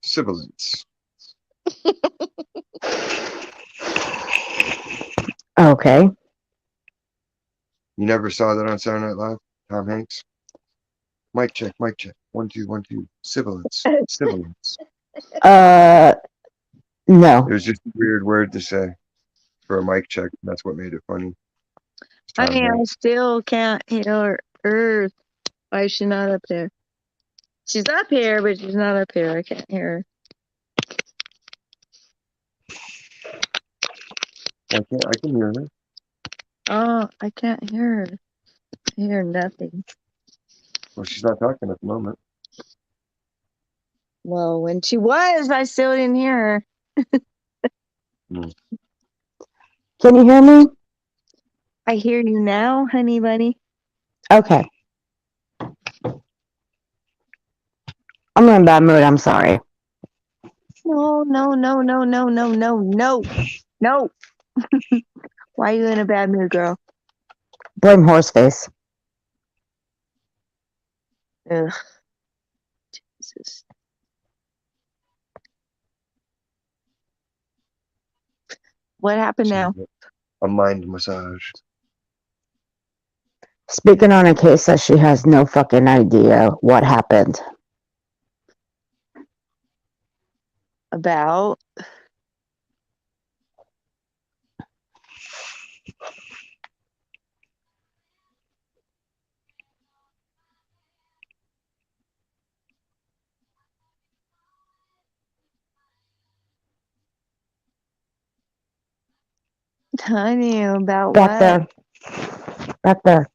Okay. You never saw that on Saturday Night Live? Tom Hanks. Mic check. 1 2 1 2. Sibilance. Uh, It no. was just a weird word to say for a mic check. That's what made it funny. It's Tom Honey, I Hanks. still can't hear Earth. Why is she not up there? She's up here, but she's not up here. I can't hear her. I can hear her. Oh, I can't hear her. I hear nothing. Well, she's not talking at the moment. Well, when she was, I still didn't hear her. Can you hear me? I hear you now, honey bunny. Okay. I'm in a bad mood. I'm sorry. No. Why are you in a bad mood, girl? Blame Horseface. Ugh. Jesus. What happened now? A mind massage. Speaking on a case that she has no fucking idea what happened. About? Honey, about Back what? there. Back there.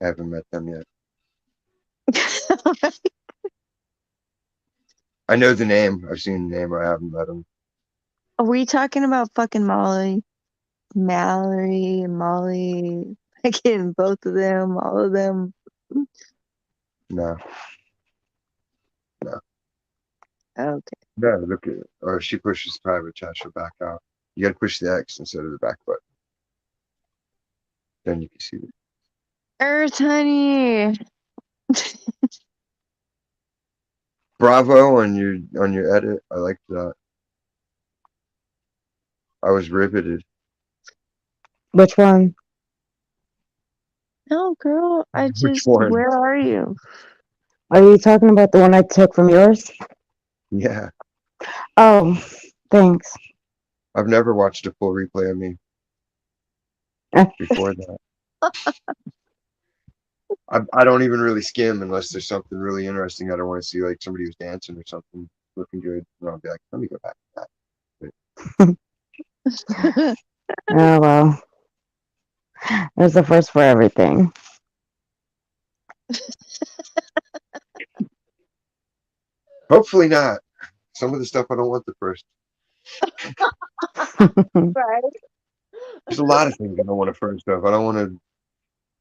I haven't met them yet. I know the name. I've seen the name. I haven't met them. Are we talking about fucking Molly? Mallory and Molly? Again, both of them, all of them. No. Okay. No, look at it. Or she pushes private chat, she'll back out. You gotta push the X instead of the back button. Then you can see it. Earth, honey. Bravo on your edit. I liked that. I was riveted. Which one? No, girl. I Which just. one? Where are you? Are you talking about the one I took from yours? Yeah. Oh, thanks. I've never watched a full replay of me before that. I don't even really skim unless there's something really interesting. I don't want to see like somebody who's dancing or something looking good. And I'll be like, let me go back to that. Oh, well. There's the first for everything. Hopefully not. Some of the stuff I don't want the first. Right. There's a lot of things I don't want a first of. I don't want to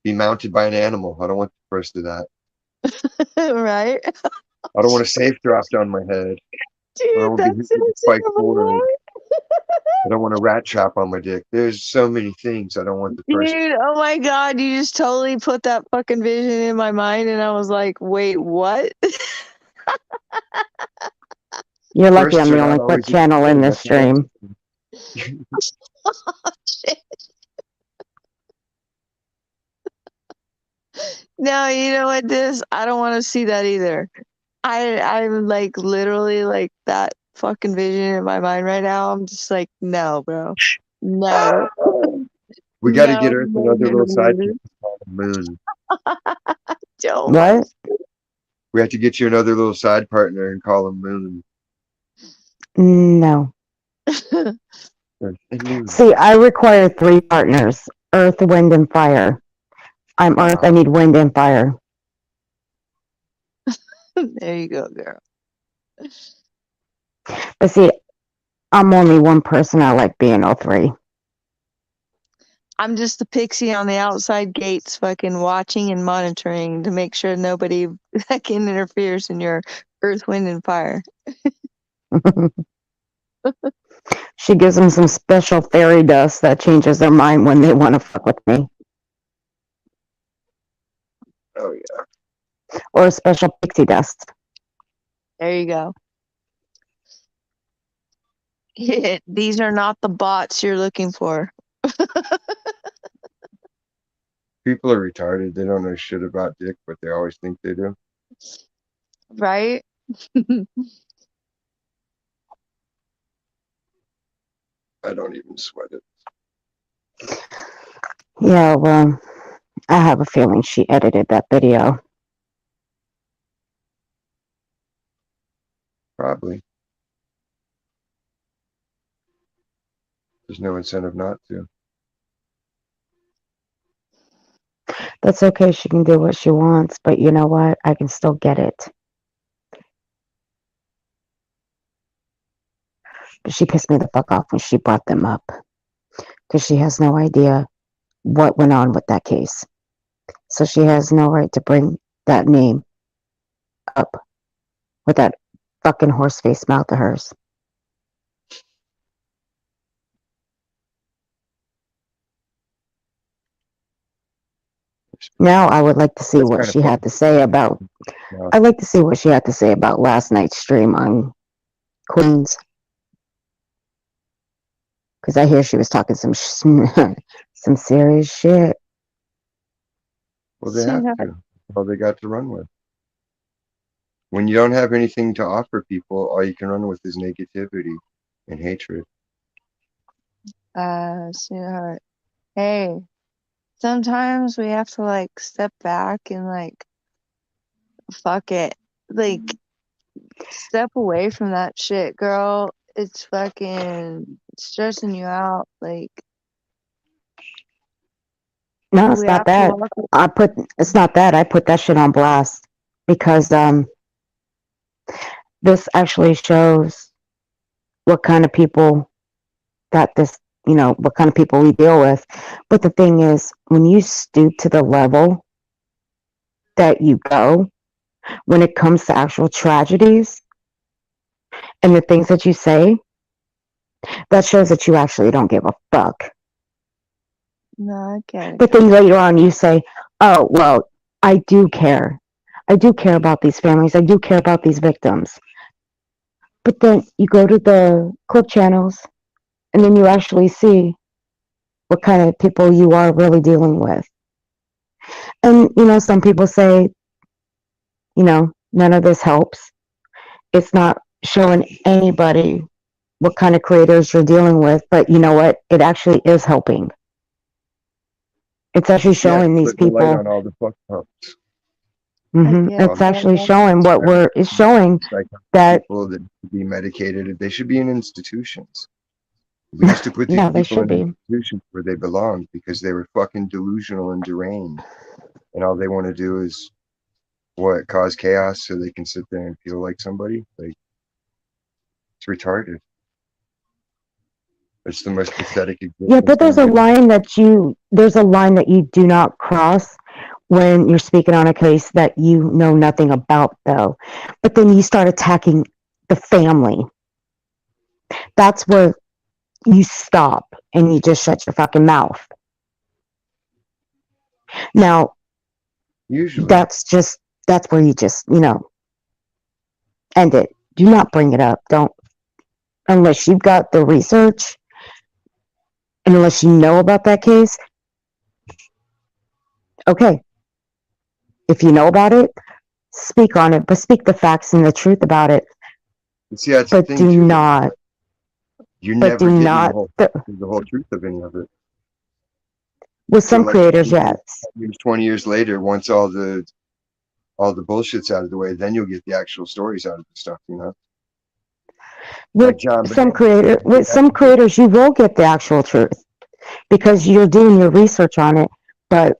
be mounted by an animal. I don't want the first of that. Right. I don't want a safe dropped on my head. I don't Dude, want to be hit that's with a so spiked terrible. board. I don't want a rat trap on my dick. There's so many things I don't want the first. Dude, oh my God, you just totally put that fucking vision in my mind, and I was like, wait, what? You're lucky Firsts I'm are the not only always quick a good channel in thing. this That's all I'm stream. saying. Shit. No, you know what, I don't want to see that either. I'm like literally like that fucking vision in my mind right now. I'm just like, no, bro. No. We got to No, get Earth no, another little sidekick no, called the Moon. don't want What? We have to get you another little side partner and call him Moon. No. to. Earth and Moon. See, I require 3 partners. Earth, wind, and fire. I'm Earth. I need wind and fire. There you go, girl. But see, I'm only one person. I like being all three. I'm just the pixie on the outside gates, fucking watching and monitoring to make sure nobody fucking interferes in your earth, wind, and fire. She gives them some special fairy dust that changes their mind when they want to fuck with me, Oh yeah. or a special pixie dust. There you go. These are not the bots you're looking for. People are retarded. They don't know shit about dick, but they always think they do. Right? I don't even sweat it. Yeah, well, I have a feeling she edited that video. Probably. There's no incentive not to. That's okay. She can do what she wants, but you know what? I can still get it. But she pissed me the fuck off when she brought them up because she has no idea what went on with that case. So she has no right to bring that name up with that fucking horse face mouth of hers. Now I would like to see That's what kind of she had fucked to say about. up. I'd like to see what she had to say about last night's stream on Queens, because I hear she was talking some some serious shit. Well, they have to. All they got to run with. When you don't have anything to offer people, all you can run with is negativity and hatred. Sweetheart. Hey, sometimes we have to like step back and like fuck it. Like step away from that shit, girl. It's fucking stressing you out. Like No, it's we not have to that. walk. It's not that. I put that shit on blast because this actually shows what kind of people that this, what kind of people we deal with. But the thing is, when you stoop to the level that you go, when it comes to actual tragedies and the things that you say, that shows that you actually don't give a fuck. No, I get it. But then later on you say, oh, well, I do care. I do care about these families. I do care about these victims. But then you go to the clip channels and then you actually see what kind of people you are really dealing with. And, some people say, none of this helps. It's not showing anybody what kind of creators you're dealing with, but you know what? It actually is helping. It's actually Yeah, showing these put the light people. on all the fuck ups. get It's that. actually showing it's showing that, people that should be medicated, they should be in institutions. We used to put these yeah, they people should in be. institutions where they belonged because they were fucking delusional and deranged. And all they want to do is cause chaos so they can sit there and feel like somebody. Like, it's retarded. It's the most pathetic existence. Yeah, but there's a line that you do not cross when you're speaking on a case that you know nothing about, though. But then you start attacking the family. That's where you stop and you just shut your fucking mouth. Now, Usually, that's where you just, end it. Do not bring it up. Don't, unless you've got the research and unless you know about that case. Okay. If you know about it, speak on it, but speak the facts and the truth about it. see, that's but the thing do too. not. You're But never do getting not. the whole truth of any of it. With So, some like, creators, yes. 20 years later, once all the bullshit's out of the way, then you'll get the actual stories out of the stuff, With Like John some Bonet. creators, you will get the actual truth because you're doing your research on it. But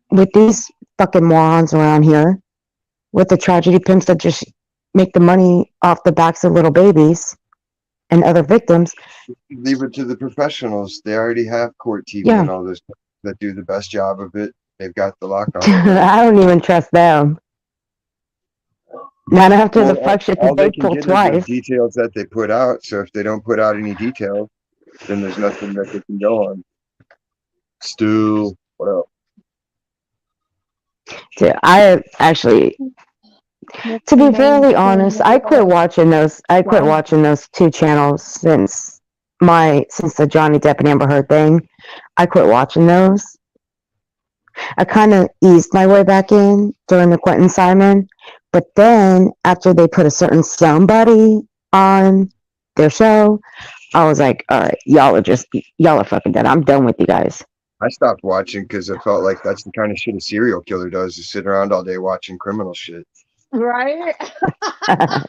with these fucking morons around here, with the tragedy pimps that just make the money off the backs of little babies and other victims. Leave it to the professionals. They already have court TV Yeah, and all this that do the best job of it. They've got the lock on it, right? I don't even trust them. Not after Well, the fuck shit all that they they can pulled get are the twice. details that they put out. So if they don't put out any details, then there's nothing that they can go on. Still, what else? Dude, I actually, to be fairly honest, I quit watching those. I quit Wow. watching those two channels since the Johnny Depp and Amber Heard thing. I quit watching those. I kind of eased my way back in during the Quentin Simon, but then after they put a certain somebody on their show, I was like, all right, y'all are fucking dead. I'm done with you guys. I stopped watching because I felt like that's the kind of shit a serial killer does, is sit around all day watching criminal shit. Right?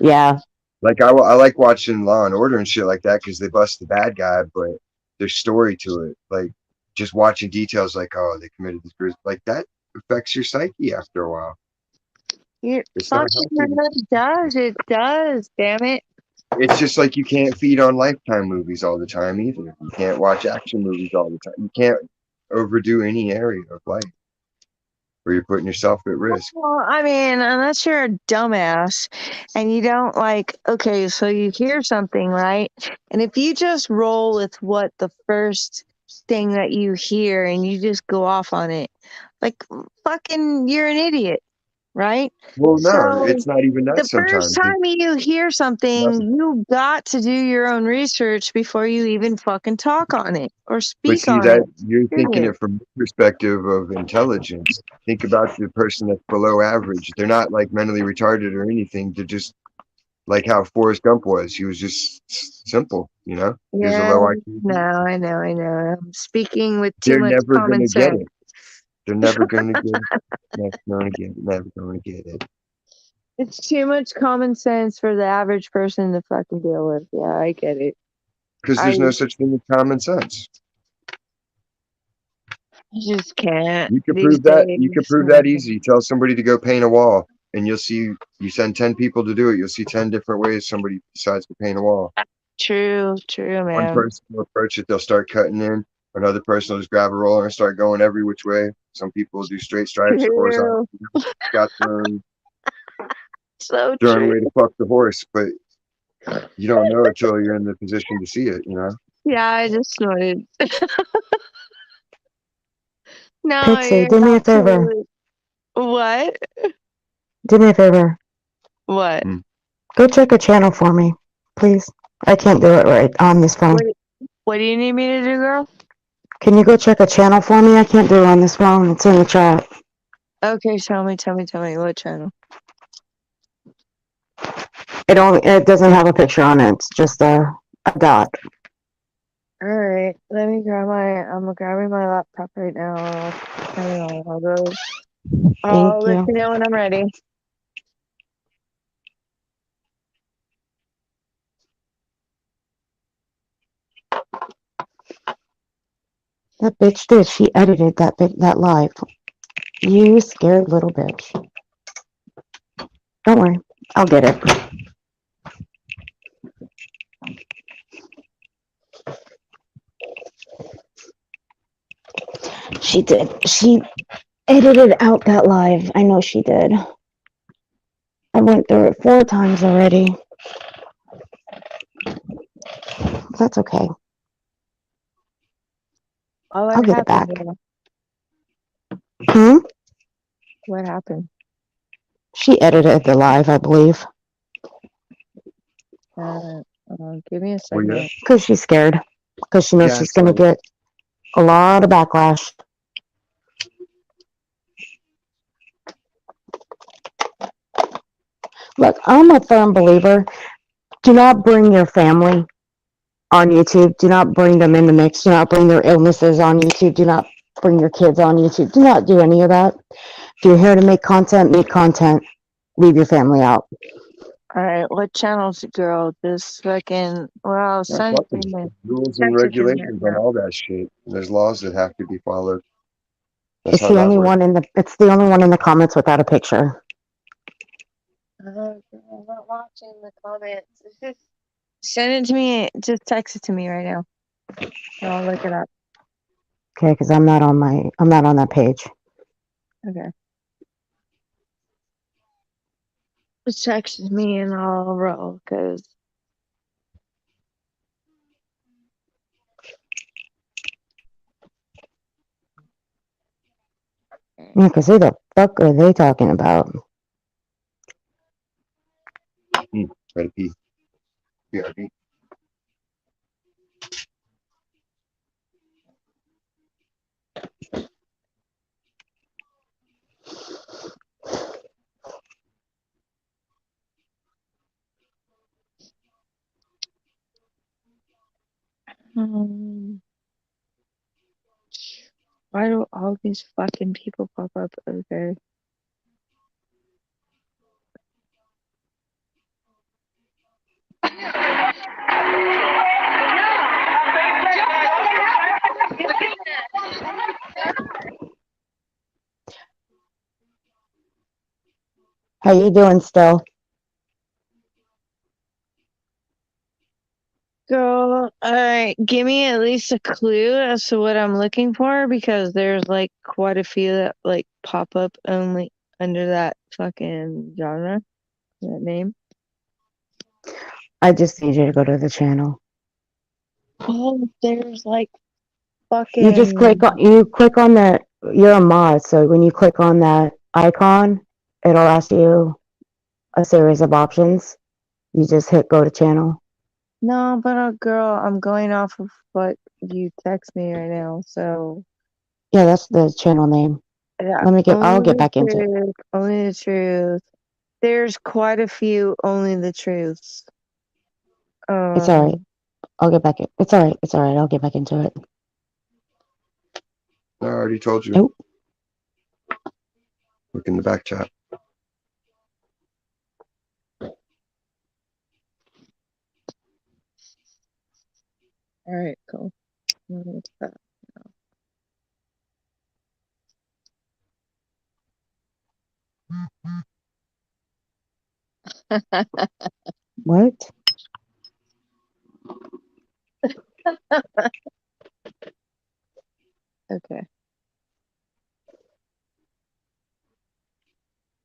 Yeah. Like I like watching Law and Order and shit like that because they bust the bad guy, but there's story to it. Like just watching details like, oh, they committed this bruise, like that affects your psyche after a while. It It's not fucking healthy. does. It does. Damn it. It's just like you can't feed on Lifetime movies all the time either. You can't watch action movies all the time. You can't overdo any area of life where you're putting yourself at risk. Well, I mean, unless you're a dumbass and you don't like, okay, so you hear something, right? And if you just roll with what the first thing that you hear and you just go off on it, like, fucking, you're an idiot, right? Well, no, So it's not even that the first sometimes. time you hear something, Nothing. you got to do your own research before you even fucking talk on it or But speak see on it. that you're thinking Period. it from the perspective of intelligence. Think about the person that's below average. They're not like mentally retarded or anything. They're just like how Forrest Gump was. He was just simple, you know? He was a Yeah, low IQ. no, I know. I'm speaking with too They're much never common gonna get sense. it. They're never gonna get it. Never gonna get it. Never gonna get it. It's too much common sense for the average person to fucking deal with. Yeah, I get it. Because I there's no such thing as common sense. just can't You could these prove that. You days. could prove that easy. You tell somebody to go paint a wall, and you'll see. You send 10 people to do it. You'll see 10 different ways somebody decides to paint a wall. True, One man. person will approach it. They'll start cutting in. Another person will just grab a roller and start going every which way. Some people will do straight stripes or horizontal. True. Got So their own true. way to fuck the horse, but you don't know until you're in the position to see it. You know. Yeah, I just snorted. No, Pixie, you're do me a favor. absolutely. What? Do me a favor. What? Hmm. Go check a channel for me, please. I can't do it right on this phone. What do you need me to do, girl? Can you go check a channel for me? I can't do it on this phone. It's in the chat. Okay, tell me what channel? It doesn't have a picture on it. It's just a dot. All right, I'm grabbing my laptop right now. Hang on, I'll go. I'll Thank let you. you know when I'm ready. That bitch did. She edited that live. You scared little bitch. Don't worry. I'll get it. She did. She edited out that live. I know she did. I went through it 4 times already. That's okay. Oh, what I'll get it back. happened? Hmm? What happened? She edited the live, I believe. Give me a Well, yeah. second. Because she's scared. Because she knows she's going to Gaslight. get a lot of backlash. Look, I'm a firm believer. Do not bring your family on YouTube. Do not bring them in the mix. Do not bring their illnesses on YouTube. Do not bring your kids on YouTube. Do not do any of that. If you're here to make content, make content. Leave your family out. All right, what channels, girl? This fucking. Well, Yeah, send it fucking to me. rules and Text it to me right regulations on now. all that shit. There's laws that have to be followed. That's It's how the that only works. one in the. It's the only one in the comments without a picture. Girl, not watching the comments. Send it to me. Just text it to me right now. And I'll look it up. Okay, because I'm not on that page. Okay. Just text me and I'll roll. Cause Yeah, because who the fuck are they talking about? Try to pee. BRB. why do all these fucking people pop up? Okay. How you doing still? Girl, alright, give me at least a clue as to what I'm looking for because there's like quite a few that like pop up only under that fucking genre, that name. I just need you to go to the channel. Oh, there's like You just fucking click on the, you're a mod, so when you click on that icon, it'll ask you a series of options. You just hit go to channel. no, but girl, I'm going off of what you text me right now, so Yeah, that's the channel name. yeah, I'll only get the back into it. truth, only the truth. There's quite a few only the truths. It's alright. Um, I'll get back in. It's alright. It's alright. I'll get back into it. I already told you. Nope. Look in the back chat. all right, cool. What's that? What? Okay,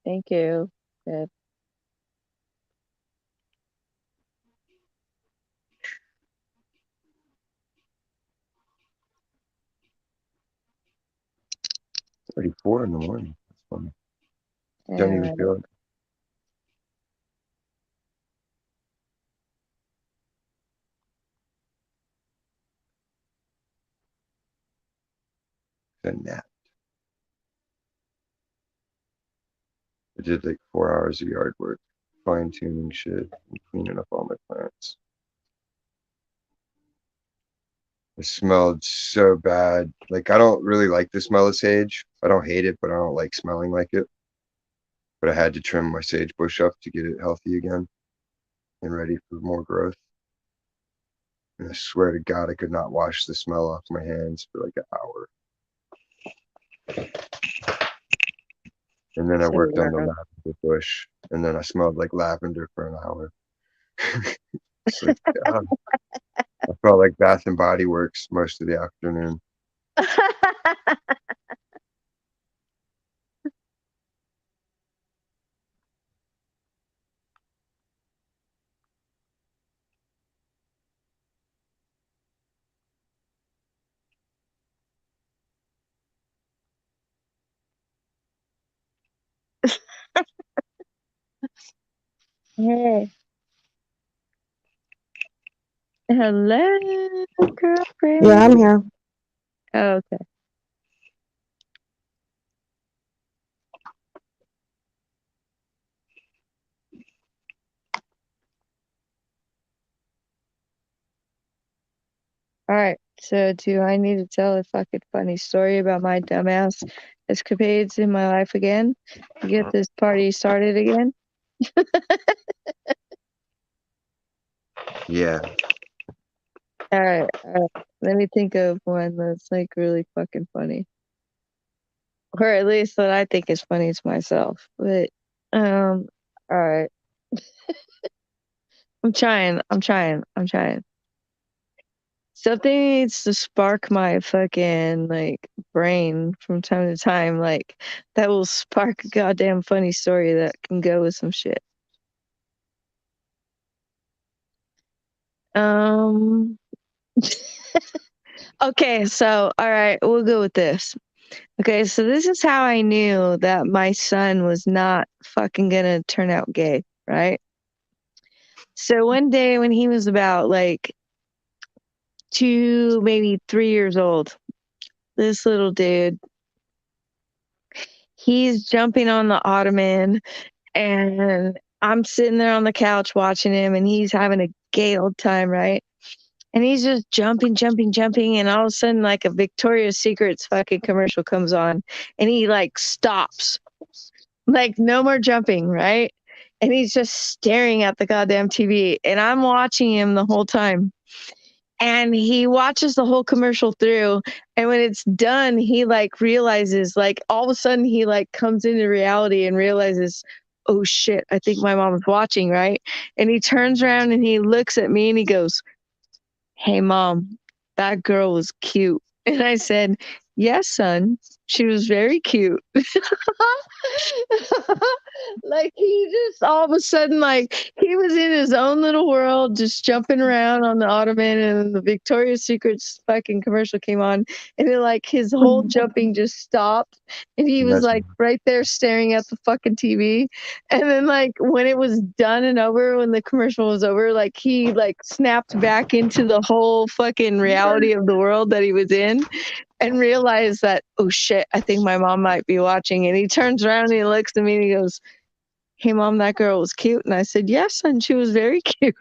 thank you. Good. It's already 4 in the morning. That's funny. Don't even And feel it. A nap. I did like 4 hours of yard work, fine tuning shit, and cleaning up all my plants. It smelled so bad. Like I don't really like the smell of sage. I don't hate it, but I don't like smelling like it. But I had to trim my sage bush up to get it healthy again and ready for more growth. And I swear to God, I could not wash the smell off my hands for like an hour. And then I so worked on the gross. lavender bush, and then I smelled like lavender for an hour. It's like, God, I felt like Bath and Body Works most of the afternoon. Hey, hello, Yeah, I'm girlfriend. here. Oh, okay. All right. So, do I need to tell a fucking funny story about my dumbass escapades in my life again to get this party started again? Yeah. All right. Let me think of one that's like really fucking funny, or at least that I think is funny to myself. But, all right. I'm trying. I'm trying. I'm trying. Something needs to spark my fucking like brain from time to time, like that will spark a goddamn funny story that can go with some shit. Um okay, so all right, we'll go with this. Okay, so this is how I knew that my son was not fucking gonna turn out gay, right? So one day when he was about like 2, maybe 3 years old, this little dude, he's jumping on the ottoman and I'm sitting there on the couch watching him and he's having a gay old time, right? And he's just jumping, jumping, jumping, and all of a sudden like a Victoria's Secrets fucking commercial comes on and he like stops. Like no more jumping, right? And he's just staring at the goddamn TV and I'm watching him the whole time. And he watches the whole commercial through and when it's done he like realizes, like all of a sudden he like comes into reality and realizes, oh shit, I think my mom's watching, right? And he turns around and he looks at me and he goes, hey mom, that girl was cute. And I said, yes son, she was very cute. Like he just all of a sudden, like he was in his own little world just jumping around on the ottoman and the Victoria's Secrets fucking commercial came on and then like his whole jumping just stopped and he was That's like right there staring at the fucking TV. And then like when it was done and over, when the commercial was over, like he like snapped back into the whole fucking reality of the world that he was in and realized that, oh shit, I think my mom might be watching. And he turns around and he looks at me and he goes, hey mom, that girl was cute. And I said, yes son, she was very cute.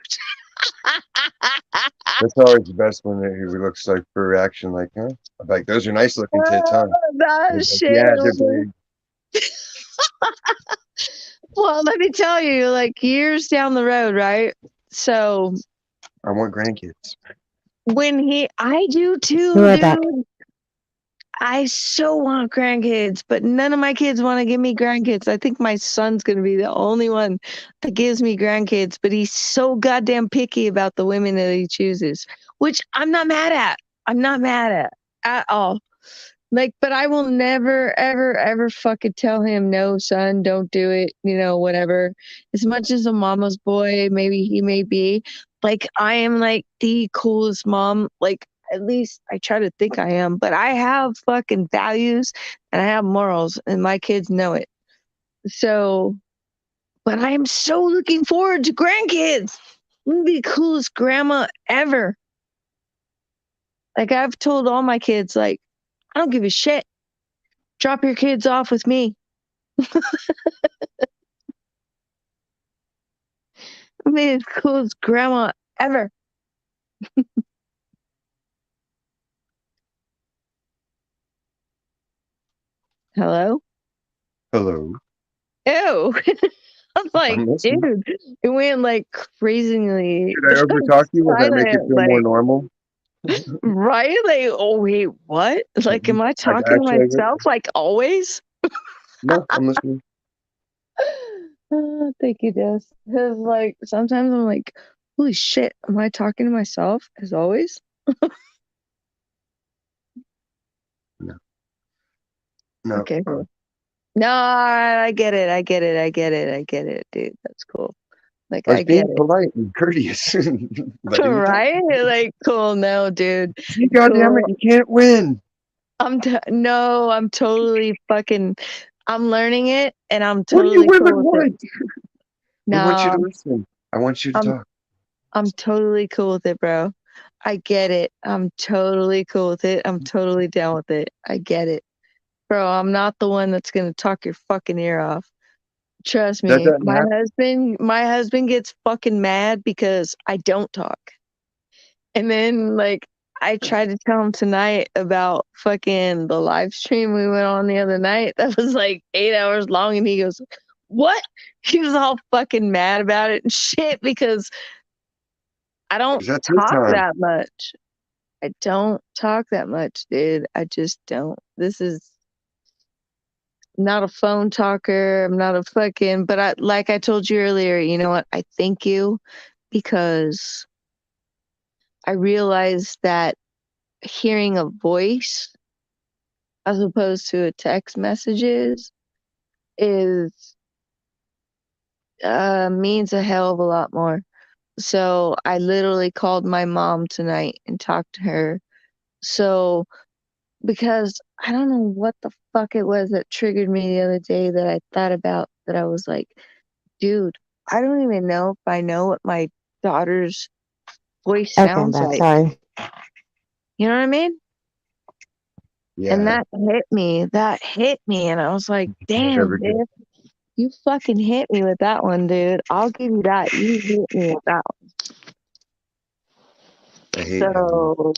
always the best when he looks like for reaction, like, huh? I'm like, those are nice looking tits, huh? That He's like, shit yeah, they're was, big. well, let me tell you, like years down the road, right? So I want grandkids. when I do Be too, right back. dude. I so want grandkids, but none of my kids want to give me grandkids. I think my son's going to be the only one that gives me grandkids, but he's so goddamn picky about the women that he chooses, which I'm not mad at. I'm not mad at all. Like, but I will never, ever, ever fucking tell him, no, son, don't do it, whatever. As much as a mama's boy, maybe he may be, like, I am like the coolest mom. Like, at least I try to think I am, but I have fucking values and I have morals, and my kids know it. So, but I am so looking forward to grandkids. I'm gonna be the coolest grandma ever. Like, I've told all my kids, like, I don't give a shit. Drop your kids off with me. I'm the coolest grandma ever. Hello? Hello. Ew. I was like, I'm listening. dude, it went like crazingly Should I overtalk you? Will that make it silent. feel more Like, normal? right? Like, oh, wait, what? Like, am I Like, talking to actually, myself like always? no, I'm listening. Thank you, Des. Because, like, sometimes I'm like, holy shit, am I talking to myself as always? No, no. Okay, cool. No, I get it. I get it. I get it. I get it, dude. That's cool. Like, I was I get being it. polite and courteous, letting you talk. Right? Like, cool. No, dude. See, goddamn it, Cool. you can't win. No, I'm totally fucking, I'm learning it and I'm What do you totally women cool with it. want? I want you to No, listen. I want you to I'm, talk. I'm totally cool with it, bro. I get it. I'm totally cool with it. I'm totally down with it. I get it. Bro, I'm not the one that's going to talk your fucking ear off. Trust That me. doesn't happen. My husband gets fucking mad because I don't talk. And then like I tried to tell him tonight about fucking the live stream we went on the other night. That was like 8 hours long and he goes, what? He was all fucking mad about it and shit because I don't 'Cause that's his talk time. that much. I don't talk that much, dude. I just don't. This is not a phone talker. I'm not a fucking, but like I told you earlier, you know what? I thank you because I realized that hearing a voice as opposed to a text messages is means a hell of a lot more. So I literally called my mom tonight and talked to her. So because I don't know what the fuck it was that triggered me the other day that I thought about that I was like, dude, I don't even know if I know what my daughter's voice Okay, I'm sounds back. like. Sorry. You know what I mean? And Yeah. that hit me. That hit me. And I was like, damn, Never good. dude, you fucking hit me with that one, dude. I'll give you that. You hit me with that one. I hate having So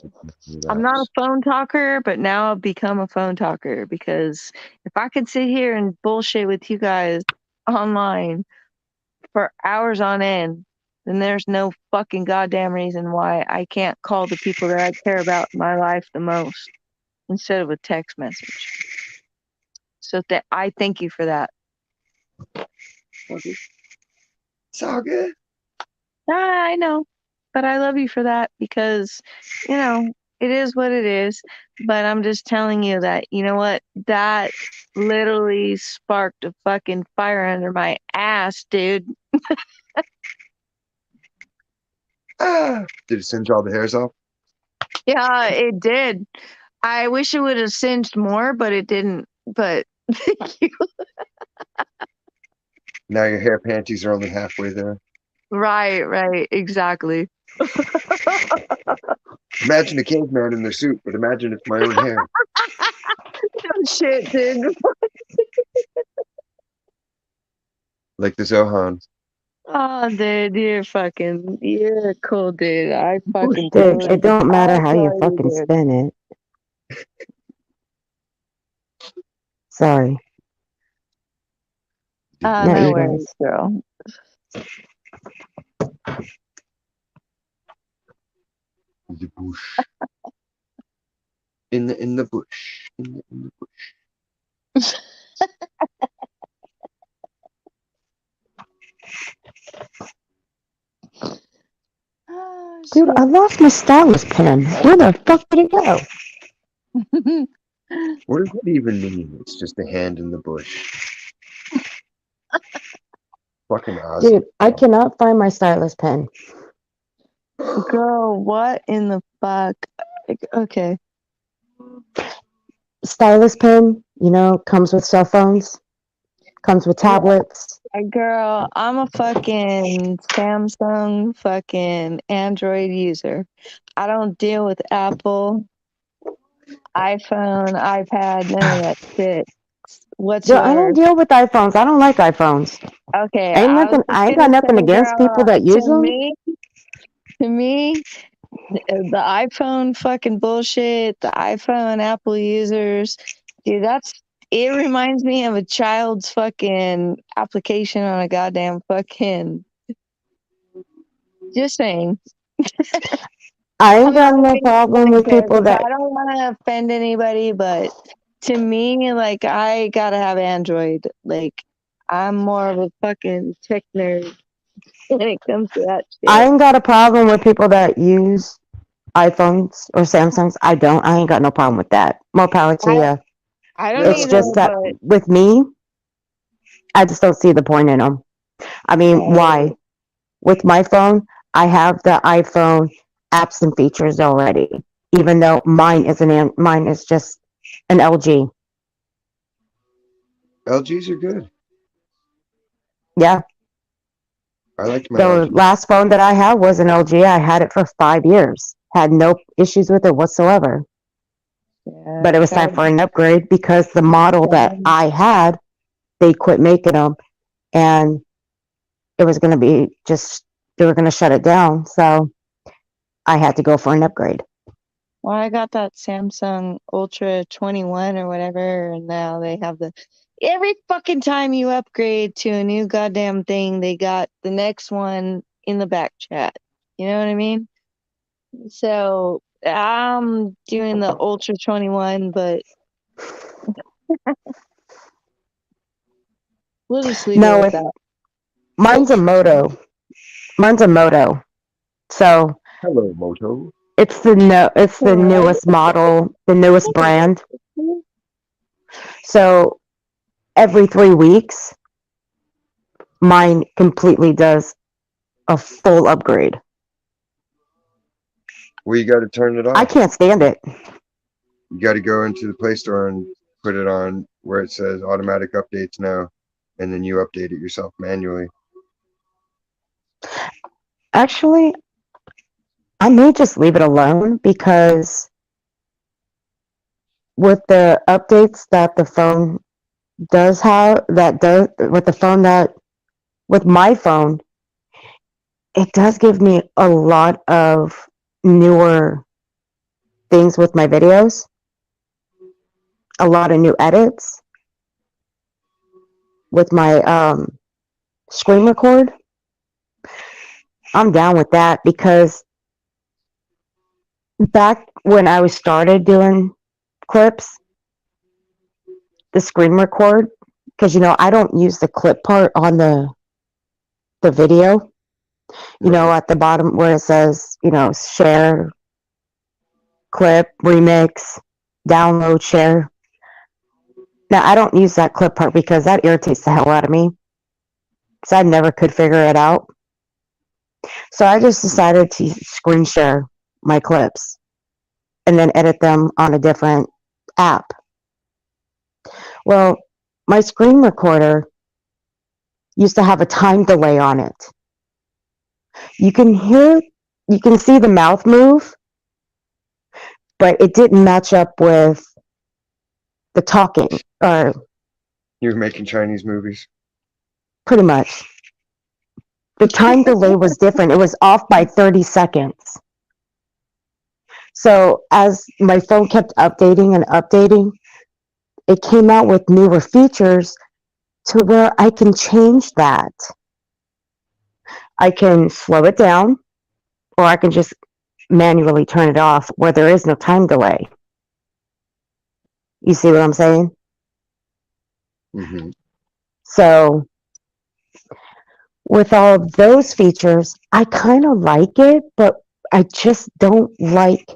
I'm that. not a phone talker, but now I've become a phone talker because if I could sit here and bullshit with you guys online for hours on end, then there's no fucking goddamn reason why I can't call the people that I care about in my life the most instead of a text message. So I thank you for that. It's all good. I know, but I love you for that because, you know, it is what it is. But I'm just telling you that, you know what? That literally sparked a fucking fire under my ass, dude. Ah, did it singe all the hairs off? Yeah, it did. I wish it would have singed more, but it didn't. But thank you. Now your hair panties are only halfway there. Right, exactly. Imagine a caveman in their suit, but imagine it's my own hair. Oh, shit, dude. Like the Zohan. Oh, dude, you're a cool dude. I fucking Dude, it totally, don't I matter how you tell you, fucking dude. spin it. Sorry. The Not No you bush. worries, guys. girl. The bush. In the bush. In the bush. Oh, Dude, I shit. lost my stylus pen. Where the fuck did it go? What does that even mean? It's just a hand in the bush. Fucking Ozzy. Dude, I cannot find my stylus pen. Girl, what in the fuck? Okay. Stylus pen, comes with cell phones, comes with tablets. Girl, I'm a fucking Samsung fucking Android user. I don't deal with Apple, iPhone, iPad, none of that shit Dude, I whatsoever. don't deal with iPhones. I don't like iPhones. Okay, Ain't I was nothing. just I ain't got gonna nothing say, against people girl, that use them. to me, the iPhone fucking bullshit, the iPhone Apple users, dude, it reminds me of a child's fucking application on a goddamn fucking, just saying. I I'm ain't not got no being problem with offensive people because that I don't want to offend anybody, but to me, like, I gotta have Android. Like, I'm more of a fucking tech nerd when it comes to that I shit. ain't got a problem with people that use iPhones or Samsungs. I don't. I ain't got no problem with that. More power to I you. I don't It's either, just that but with me, I just don't see the point in them. I mean, why? With my phone, I have the iPhone apps and features already. Even though mine is just an LG. LGs are good. Yeah, I liked my the LG. last phone that I had was an LG. I had it for 5 years. Had no issues with it whatsoever. But it yeah, was time for an upgrade because the model that God, I had, they quit making them, and it was going to be just they were going to shut it down. So I had to go for an upgrade. well, I got that Samsung Ultra 21 or whatever, and now they have every fucking time you upgrade to a new goddamn thing, they got the next one in the back chat. You know what I mean? So I'm doing the Ultra 21, but We'll just leave it No, at it, that. mine's a Moto. Mine's a Moto. So Hello, Moto. it's the newest model, the newest brand. So every 3 weeks, mine completely does a full upgrade. Well, you got to turn it I off. can't stand it. You got to go into the Play Store and put it on where it says automatic updates now, and then you update it yourself manually. Actually, I may just leave it alone because with the updates that the phone does have, that does with the phone that with my phone, it does give me a lot of newer things with my videos, a lot of new edits with my screen record. I'm down with that because back when I was started doing clips, the screen record, because I don't use the clip part on the video. Right. At the bottom where it says, share, clip, remix, download, share. Now I don't use that clip part because that irritates the hell out of me. So I never could figure it out. So I just decided to screen share my clips and then edit them on a different app. Well, my screen recorder used to have a time delay on it. You can hear, you can see the mouth move, but it didn't match up with the talking, or You're making Chinese movies. pretty much. The time delay was different. It was off by 30 seconds. So as my phone kept updating and updating, it came out with newer features to where I can change that. I can slow it down, or I can just manually turn it off where there is no time delay. You see what I'm saying? Hmm. So with all of those features, I kind of like it, but I just don't like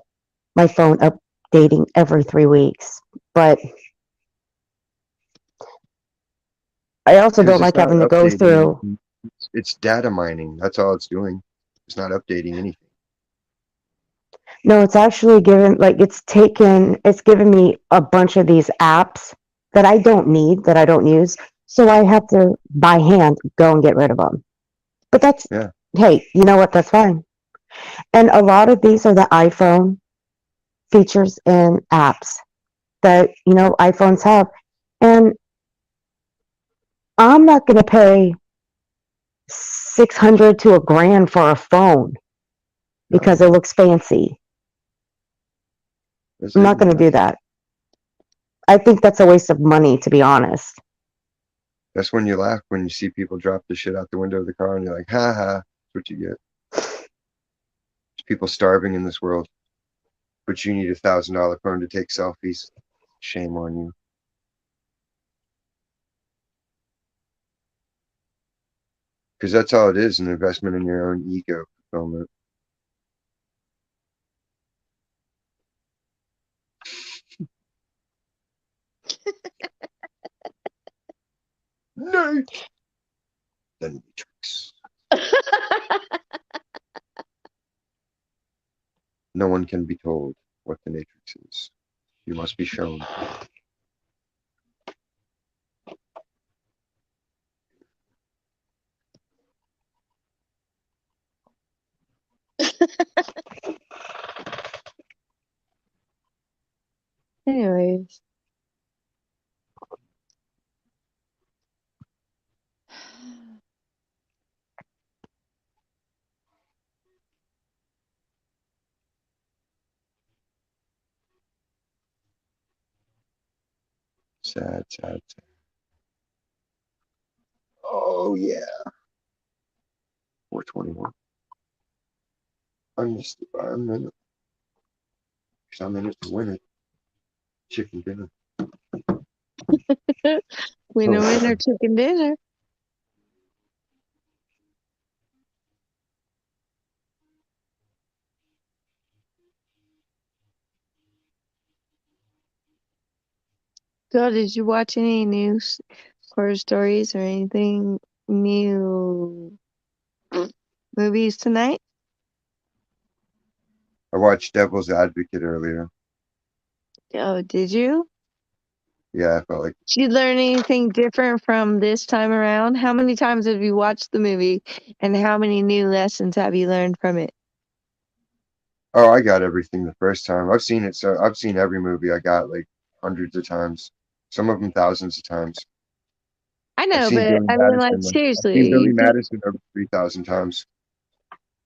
my phone updating every 3 weeks. But I also don't Because it's like not having to go updating through. anything. It's data mining. That's all it's doing. It's not updating anything. No, it's actually given, like, it's given me a bunch of these apps that I don't need, that I don't use. So I have to, by hand, go and get rid of them. But that's, Yeah. hey, you know what? That's fine. And a lot of these are the iPhone features and apps that, iPhones have. And I'm not going to pay 600 to a grand for a phone because No, it looks fancy. that's I'm it. not going to do that. I think that's a waste of money, to be honest. That's when you laugh when you see people drop the shit out the window of the car and you're like, ha ha, that's what you get. There's people starving in this world, but you need $1,000 phone to take selfies. Shame on you. Because that's all it is, an investment in your own ego fulfillment. No. The Matrix. No one can be told what the Matrix is. You must be shown. Anyways. Sad, sad, sad. Oh yeah. 421. I missed it by a minute. Because I'm in it to win it. Chicken dinner. We know in our chicken dinner. So, did you watch any new horror stories or anything new movies tonight? I watched Devil's Advocate earlier. Oh, did you? Yeah, I felt like, Did you learn anything different from this time around? How many times have you watched the movie, and how many new lessons have you learned from it? oh, I got everything the first time. I've seen it, so I've seen every movie I got like hundreds of times, some of them thousands of times. I I've know, seen but Billy I mean, like, Madison. I've seen seriously, Billy you think Madison over 3,000 times.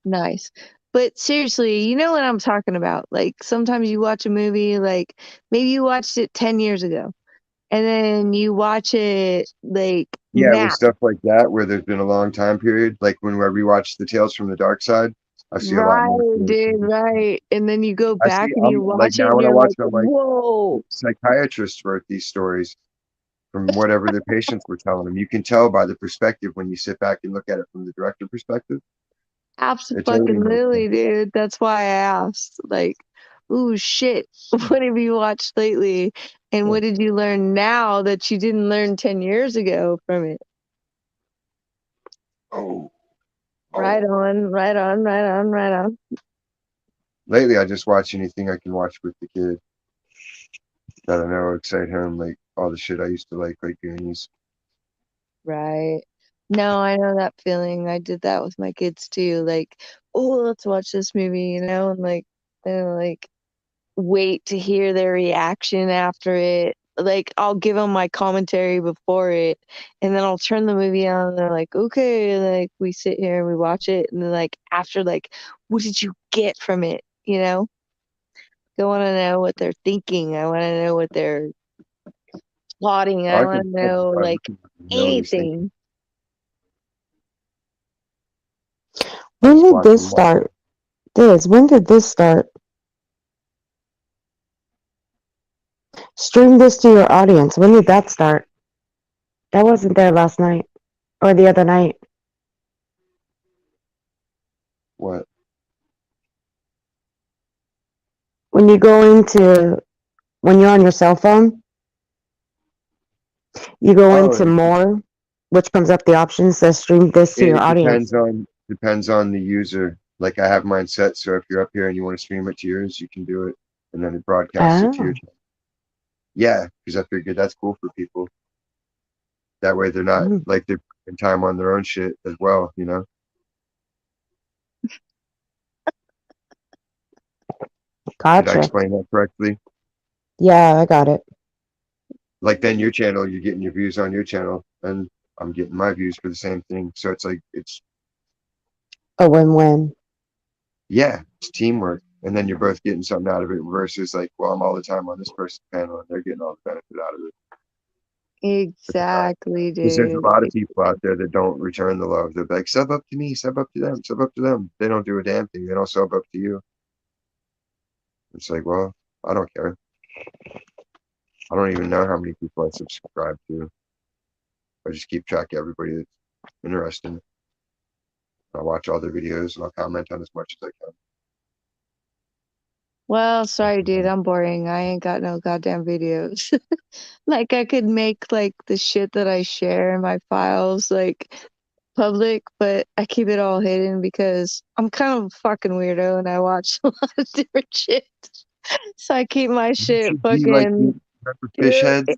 nice. But seriously, you know what I'm talking about. Like, sometimes you watch a movie, like, maybe you watched it 10 years ago, and then you watch it, like, Yeah, with now. stuff like that, where there's been a long time period, like when we rewatched the Tales from the Dark Side, I see a lot more Right, to dude, it. right. And then you go I see. back and you I'm like watch it now and when I you're watch like, it, I'm like, whoa, psychiatrists wrote these stories from whatever their patients were telling them. You can tell by the perspective when you sit back and look at it from the director perspective. It totally makes sense. absolutely, dude. That's why I asked. Like, ooh, shit. What have you watched lately? And Yeah. what did you learn now that you didn't learn 10 years ago from it? Oh, Right oh. on, right on, right on, right on. Lately, I just watch anything I can watch with the kid that I know excite him, like all the shit I used to like Goonies. Right. No, I know that feeling. I did that with my kids too. Like, oh, let's watch this movie, and like wait to hear their reaction after it. Like, I'll give them my commentary before it, and then I'll turn the movie on, and they're like, okay, like we sit here and we watch it, and then like after, like, what did you get from it? I want to know what they're thinking. I want to know what they're plotting. I I want can to tell know by like looking at them, know what he's thinking. anything. When Just did watch this him watch. start? When did this start? Stream this to your audience. When did that start? That wasn't there last night or the other night. What? When you go into, when you're on your cell phone, you go Oh, into more, which comes up the option says stream this to your it audience. depends on the user. Like I have mine set, so if you're up here and you want to stream it to yours, you can do it, and then it broadcasts it to your Oh, channel. Yeah, because I figured that's cool for people. That way they're not mm, like they're spending time on their own shit as well, you know? Did I gotcha. explain that correctly? Yeah, I got it. Like then your channel, you're getting your views on your channel, and I'm getting my views for the same thing. So it's like it's A win-win. yeah, it's teamwork. And then you're both getting something out of it versus like, well, I'm all the time on this person's panel and they're getting all the benefit out of it. Exactly, Because there's a dude. lot of people out there that don't return the love. They're like, sub up to me, sub up to them, sub up to them. They don't do a damn thing. They don't sub up to you. It's like, well, I don't care. I don't even know how many people I subscribe to. I just keep track of everybody that's interesting. I watch all their videos and I'll comment on as much as I Well, sorry, dude, can. I'm boring. I ain't got no goddamn videos. Like, I could make like the shit that I share in my files like public, but I keep it all hidden because I'm kind of a fucking weirdo and I watch a lot of different shit. So I keep my You shit should be like, fucking, you remember fish dude. heads?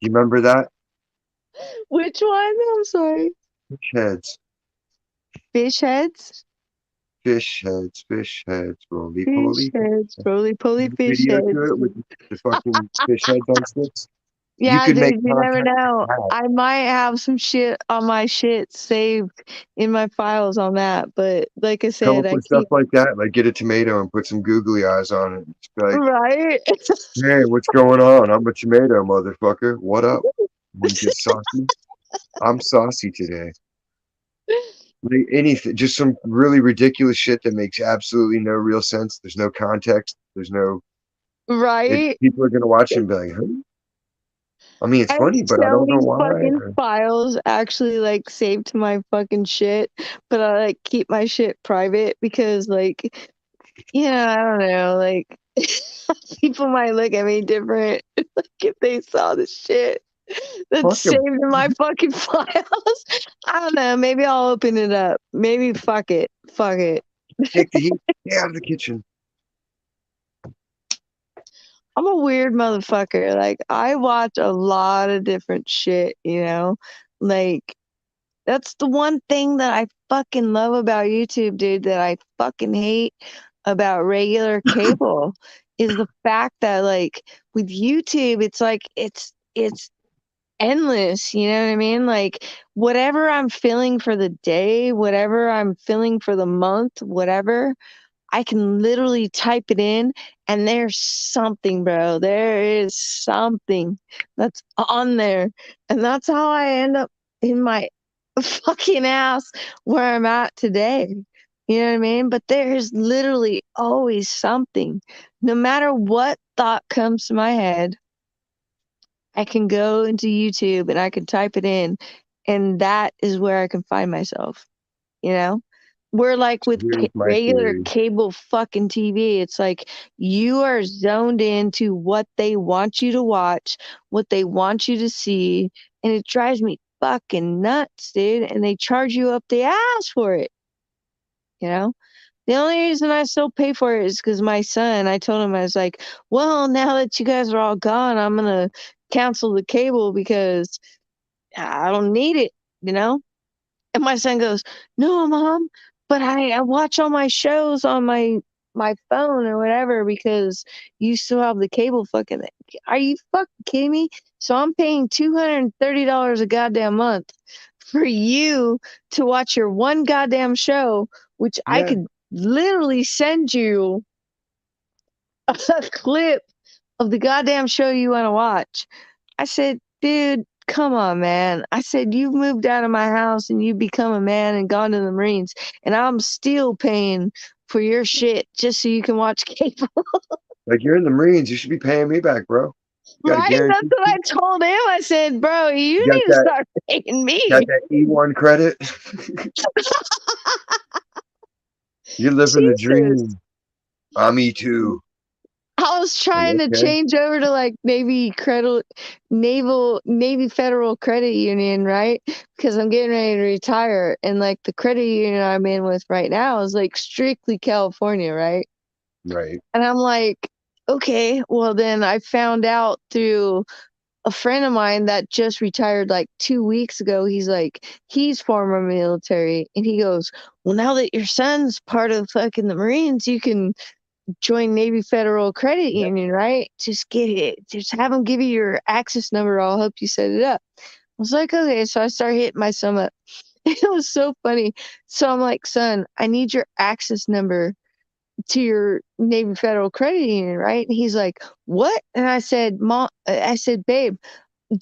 You remember that? Which one? I'm sorry. Fish heads. Fish heads? Fish heads, roly Fish poly. heads, roly poly The fish video to heads. it with the fucking fish heads on sticks. You Yeah, could make dude, you never content like know. that. I might have some shit on my shit saved in my files on that, but like I Come said, up I with stuff keep like that. Like get a tomato and put some googly eyes on it. Just be like, right. hey, what's going on? I'm a tomato, motherfucker. What up? Want to get saucy? I'm saucy today. Like anything, just some really ridiculous shit that makes absolutely no real sense. There's no context. There's no. It. Right? People are gonna watch it and be like, huh? I mean, it's I have funny, but I so don't know many why. fucking files actually like saved to my fucking shit, but I like keep my shit private because like I don't know, like People might look at me different like if they saw the shit that's Fuck saved him. in my fucking files. I don't know. Maybe I'll open it up. Maybe fuck it. Fuck it. Take the heat. Stay out of the kitchen. I'm a weird motherfucker. Like I watch a lot of different shit, you know? Like that's the one thing that I fucking love about YouTube, dude, that I fucking hate about regular cable is the fact that like with YouTube it's like it's endless, you know what I mean? Like whatever I'm feeling for the day, whatever I'm feeling for the month, whatever, I can literally type it in and there's something, bro. There is something that's on there. And that's how I end up in my fucking ass where I'm at today. You know what I mean? But there's literally always something. No matter what thought comes to my head, I can go into YouTube and I can type it in, and that is where I can find myself, you know? We're like with Here's my regular theory. cable fucking TV. It's like you are zoned into what they want you to watch, what they want you to see, and it drives me fucking nuts, dude. And they charge you up the ass for it, you know? The only reason I still pay for it is because my son, I told him, I was like, well, now that you guys are all gone, I'm going to cancel the cable because I don't need it, you know? And my son goes, "No, mom, but I watch all my shows on my phone or whatever because you still have the cable fucking Are you fucking kidding me? So I'm paying $230 a goddamn month for you to watch your one goddamn show, which I Yeah. could literally send you a clip of the goddamn show you want to watch." I said, dude, come on, man. I said, you've moved out of my house and you've become a man and gone to the Marines, and I'm still paying for your shit just so you can watch cable. Like you're in the Marines. You should be paying me back, bro. You got a Right? That's guarantee. what I told him. I said, bro, you You got need to that start paying got me. that E1 credit. You're living the Jesus. dream. I'm E2. I was Like, trying to okay. change over to like Navy Federal Credit Union, right? Because I'm getting ready to retire, and like the credit union I'm in with right now is like strictly California, right? Right. And I'm like, okay, well then I found out through a friend of mine that just retired like 2 weeks ago. He's like, he's former military, and he goes, well, now that your son's part of fucking the Marines, you can join Navy Federal Credit Yep. Union, right? Just get it. Just have them give you your access number. I'll help you set it up. I was like, okay. So I started hitting my son up. It was so funny. So I'm like, son, I need your access number to your Navy Federal Credit Union, right? And he's like, what? And I said, Mom, I said, babe,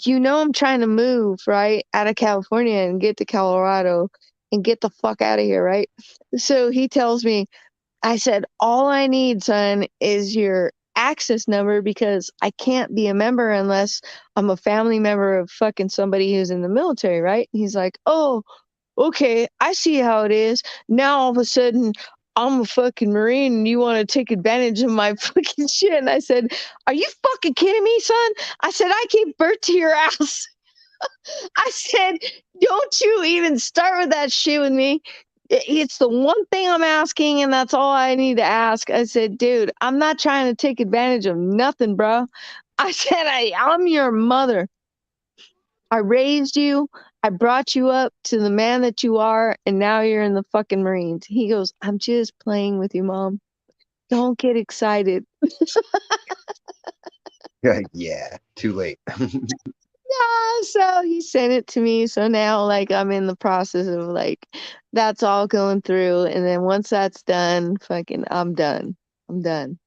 you know I'm trying to move, right, out of California and get to Colorado and get the fuck out of here, right? So he tells me, I said, all I need, son, is your access number because I can't be a member unless I'm a family member of fucking somebody who's in the military, right? He's like, oh, okay, I see how it is. Now all of a sudden, I'm a fucking Marine and you want to take advantage of my fucking shit. And I said, are you fucking kidding me, son? I said, I gave birth to your ass. I said, don't you even start with that shit with me. It's the one thing I'm asking, and that's all I need to ask. I said, dude, I'm not trying to take advantage of nothing, bro. I said, I'm your mother. I raised you. I brought you up to the man that you are, and now you're in the fucking Marines. He goes, I'm just playing with you, mom. Don't get excited. Yeah. Too late. Yeah, so he sent it to me. So now, like, I'm in the process of like, that's all going through. And then once that's done, fucking, I'm done. I'm done.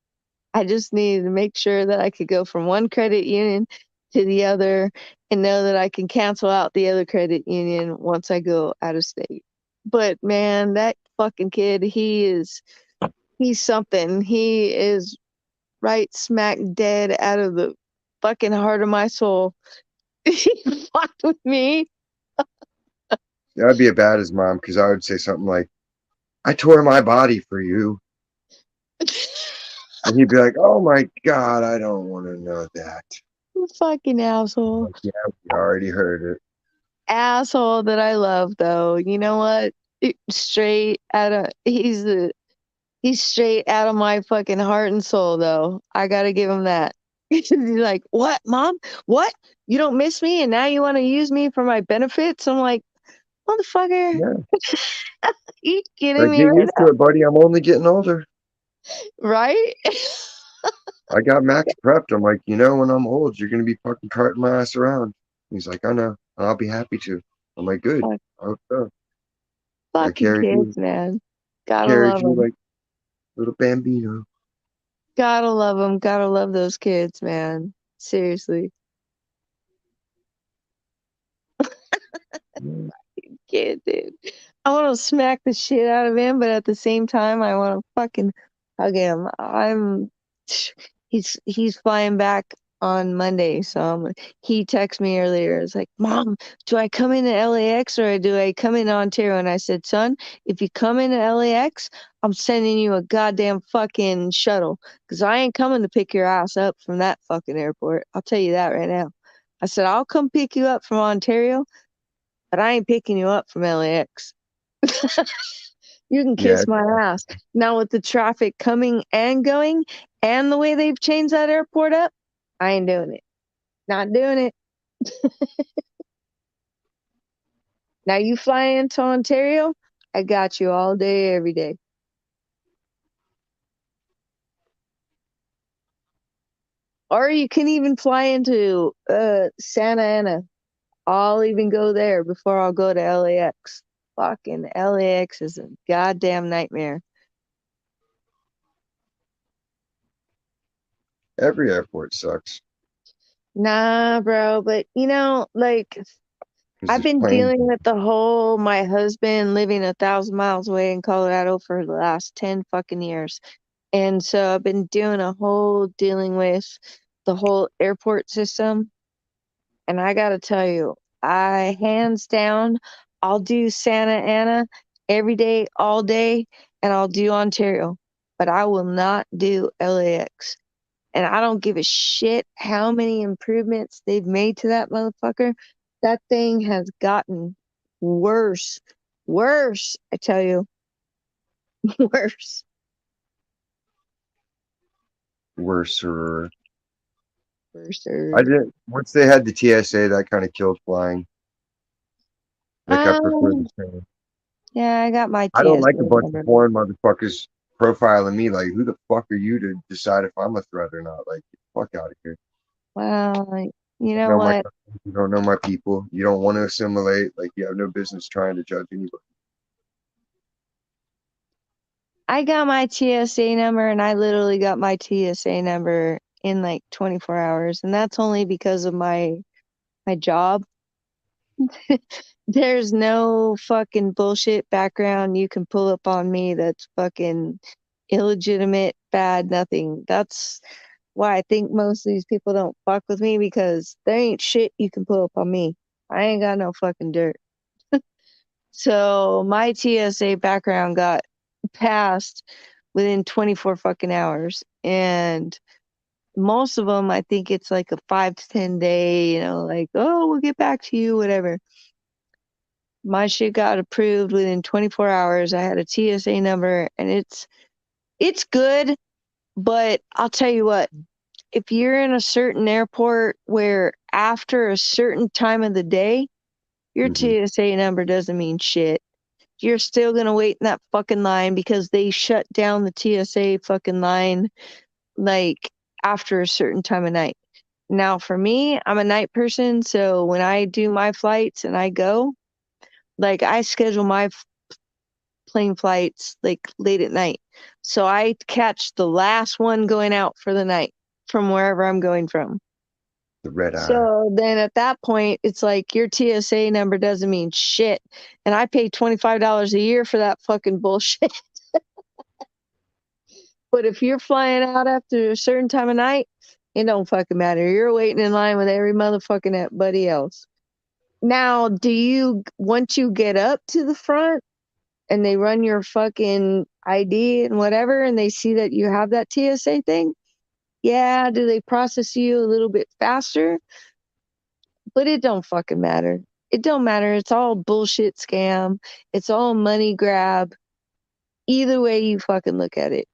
I just needed to make sure that I could go from one credit union to the other and know that I can cancel out the other credit union once I go out of state. But man, that fucking kid, he's something. He is right smack dead out of the fucking heart of my soul. He fucked with me. That'd be a bad as mom because I would say something like, I tore my body for you. And he'd be like, "Oh my God, I don't want to know that." You fucking I'm asshole. like, yeah, we already heard it. Asshole that I love though. You know what? Straight out of he's straight out of my fucking heart and soul though. I gotta give him that. He's like, what, mom? What? You don't miss me and now you want to use me for my benefits? I'm like, motherfucker, Yeah, you kidding like me get right used to it, buddy. I'm only getting older. now? Right? I got Max prepped. I'm like, when I'm old, you're gonna be fucking carting my ass around. He's like, I know. I'll be happy to. I'm like, good. Fuck- I hope so. I Fucking carried kids, you, man. Gotta carried love you them. like little bambino. Gotta love them. Gotta love those kids, man. Seriously. Yeah. Kid, dude. I want to smack the shit out of him, but at the same time, I want to fucking hug him. He's flying back on Monday, so he texted me earlier. It's like, Mom, do I come into LAX or do I come into Ontario? And I said, Son, if you come into LAX, I'm sending you a goddamn fucking shuttle because I ain't coming to pick your ass up from that fucking airport. I'll tell you that right now. I said, I'll come pick you up from Ontario, but I ain't picking you up from LAX. You can Yeah. kiss my ass. Now with the traffic coming and going and the way they've changed that airport up, I ain't doing it. Not doing it. Now you fly into Ontario, I got you all day, every day. Or you can even fly into Santa Ana. I'll even go there before I'll go to LAX. Fucking LAX is a goddamn nightmare. Every airport sucks Nah, bro, but like because I've there's been planes. dealing with the whole my husband living 1,000 miles away in Colorado for the last 10 fucking years. And so I've been doing a whole dealing with the whole airport system. And I gotta tell you, I hands down, I'll do Santa Ana every day, all day, and I'll do Ontario. But I will not do LAX. And I don't give a shit how many improvements they've made to that motherfucker. That thing has gotten worse. Worse, I tell you. Worse. Worse. Worse. I did once they had the TSA, that kind of killed flying. Like I prefer the Um, same. yeah, I got my I don't TSA like a bunch of number. foreign motherfuckers profiling me. Like, who the fuck are you to decide if I'm a threat or not? Like, get the fuck out of here. Well, like, you You know don't know my what? country, you don't know my people. You don't want to assimilate. Like, you have no business trying to judge anybody. I got my TSA number and I literally got my TSA number in like 24 hours. And that's only because of my job. There's no fucking bullshit background you can pull up on me that's fucking illegitimate, bad, nothing. That's why I think most of these people don't fuck with me because there ain't shit you can pull up on me. I ain't got no fucking dirt. So my TSA background got passed within 24 fucking hours. And most of them, I think it's like a 5 to 10 day, like, oh, we'll get back to you, whatever. My shit got approved within 24 hours. I had a TSA number and it's good, but I'll tell you what, if you're in a certain airport where after a certain time of the day, your Hmm. TSA number doesn't mean shit. You're still gonna wait in that fucking line because they shut down the TSA fucking line like after a certain time of night. Now for me, I'm a night person, so when I do my flights and I go, like I schedule my plane flights like late at night. So I catch the last one going out for the night from wherever I'm going from. The red eye. So then at that point, it's like your TSA number doesn't mean shit. And I pay $25 a year for that fucking bullshit. But if you're flying out after a certain time of night, it don't fucking matter. You're waiting in line with every motherfucking buddy else. Now, once you get up to the front and they run your fucking ID and whatever, and they see that you have that TSA thing. Yeah, do they process you a little bit faster? But it don't fucking matter. It don't matter. It's all bullshit scam. It's all money grab. Either way you fucking look at it.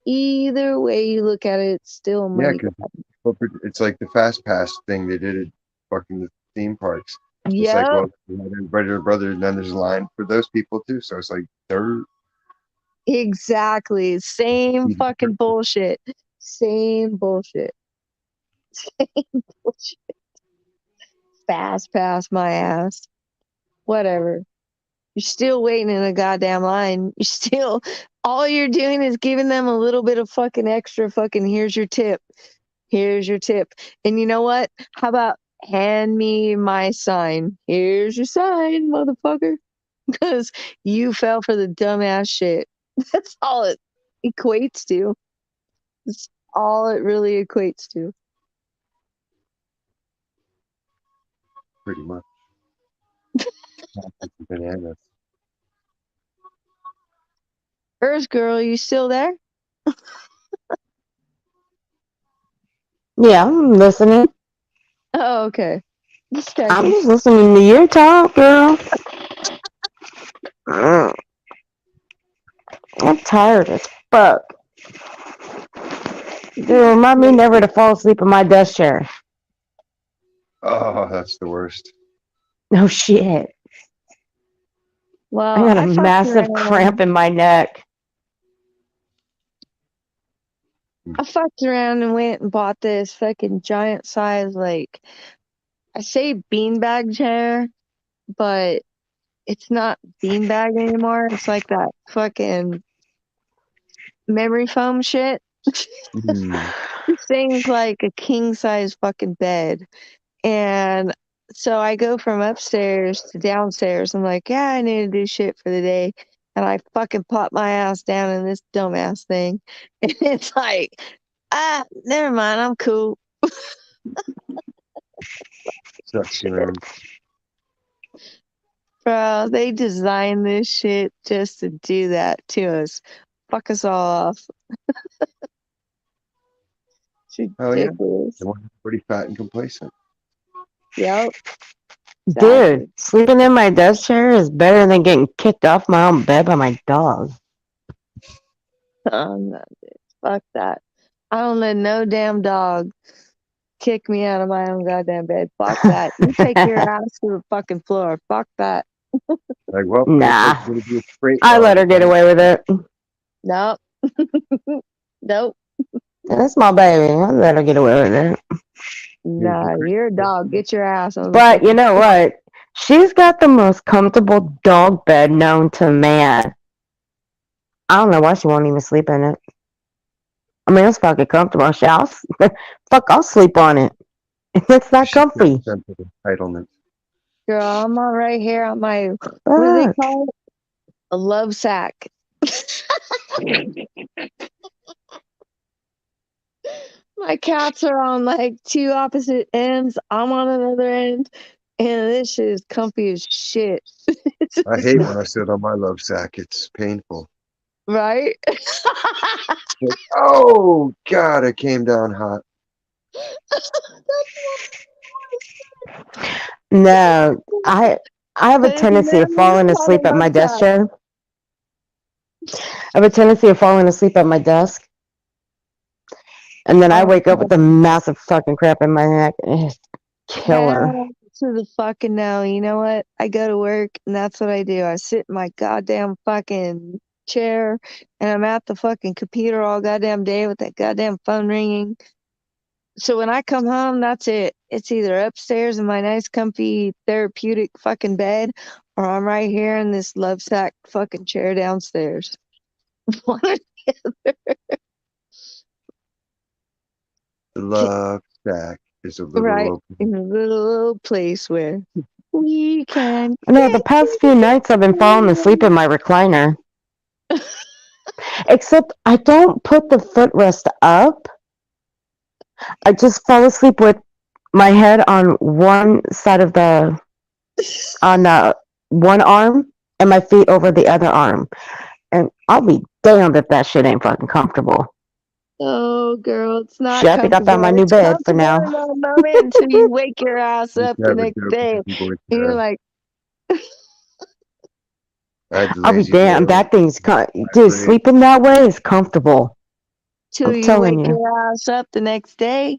Either way you look at it, it's still Yeah, money because grab. it's like the fast pass thing they did at fucking the theme parks. It's like, Yep, well, brother, and then there's a line for those people too. So it's like they're exactly. Same fucking bullshit. Same bullshit. Same bullshit. Fast pass my ass. Whatever. You're still waiting in a goddamn line. You still, all you're doing is giving them a little bit of fucking extra fucking, here's your tip. Here's your tip. And you know what? How about hand me my sign? Here's your sign, motherfucker. Because you fell for the dumbass shit. That's all it equates to. That's all it really equates to. pretty much bananas. Earth girl, you still there? Yeah, I'm listening. Oh, okay. Just I'm checking. just listening to your talk, girl. I'm tired as fuck. Dude, remind me never to fall asleep in my desk chair. Oh, that's the worst. No shit. I Well, got a massive cramp in my neck. I fucked around and went and bought this fucking giant size, like, I say beanbag chair, but it's not beanbag anymore. It's like that fucking memory foam shit. Mm. This thing's like a king size fucking bed. And so I go from upstairs to downstairs. I'm like, yeah, I need to do shit for the day. And I fucking pop my ass down in this dumbass thing. And it's like, never mind, I'm cool. Sucks, man. Bro, they designed this shit just to do that to us. Fuck us all off. It's Hell yeah. ridiculous. The one's pretty fat and complacent. Yep, Dude, exactly. sleeping in my desk chair is better than getting kicked off my own bed by my dog. No, dude. Fuck that. I don't let no damn dog kick me out of my own goddamn bed. Fuck that. You take your ass to the fucking floor. Fuck that. Like, well, looks like Nah, it's gonna be a straight I let line. her get away with it. Nope. Nope. That's my baby. I let her get away with it. Here's your Nah, Christmas you're a dog. present. Get your ass on the But you fucking. know what? She's got the most comfortable dog bed known to man. I don't know why she won't even sleep in it. I mean, it's fucking comfortable. I'll sleep on it. It's that She's got a comfy. sense of entitlement. Girl, I'm on right here on my, what do they Fuck. call it? A love sack. My cats are on like two opposite ends. I'm on another end. And this shit is comfy as shit. It's I just hate when I sit on my love sack. It's painful. right? Like, oh God, I came down hot. No, I have a There's tendency of never falling not a asleep at love my desk sack. chair. I have a tendency of falling asleep at my desk, and then I Oh, wake up with a massive fucking cramp in my neck. It's killer. hell to the fucking no. You know what? I go to work and that's what I do. I sit in my goddamn fucking chair and I'm at the fucking computer all goddamn day with that goddamn phone ringing. So when I come home, that's it. It's either upstairs in my nice, comfy, therapeutic fucking bed, or I'm right here in this love sack fucking chair downstairs. The love sack is a little Right open. in a little place where we can No, the get past few nights I've been falling asleep in my recliner. Except I don't put the footrest up. I just fall asleep with my head on one side of on one arm, and my feet over the other arm. And I'll be damned if that shit ain't fucking comfortable. Oh, girl, it's Shit, not I think I found my comfortable. new It's bed for comfortable now. in that moment until you wake your ass I used up to the have a next joke with day some boys. and you're like, I had the I'll be lazy boy damned. That thing's dude. vibrate. Sleeping that way is comfortable. till I'm you telling wake you. your ass up the next day.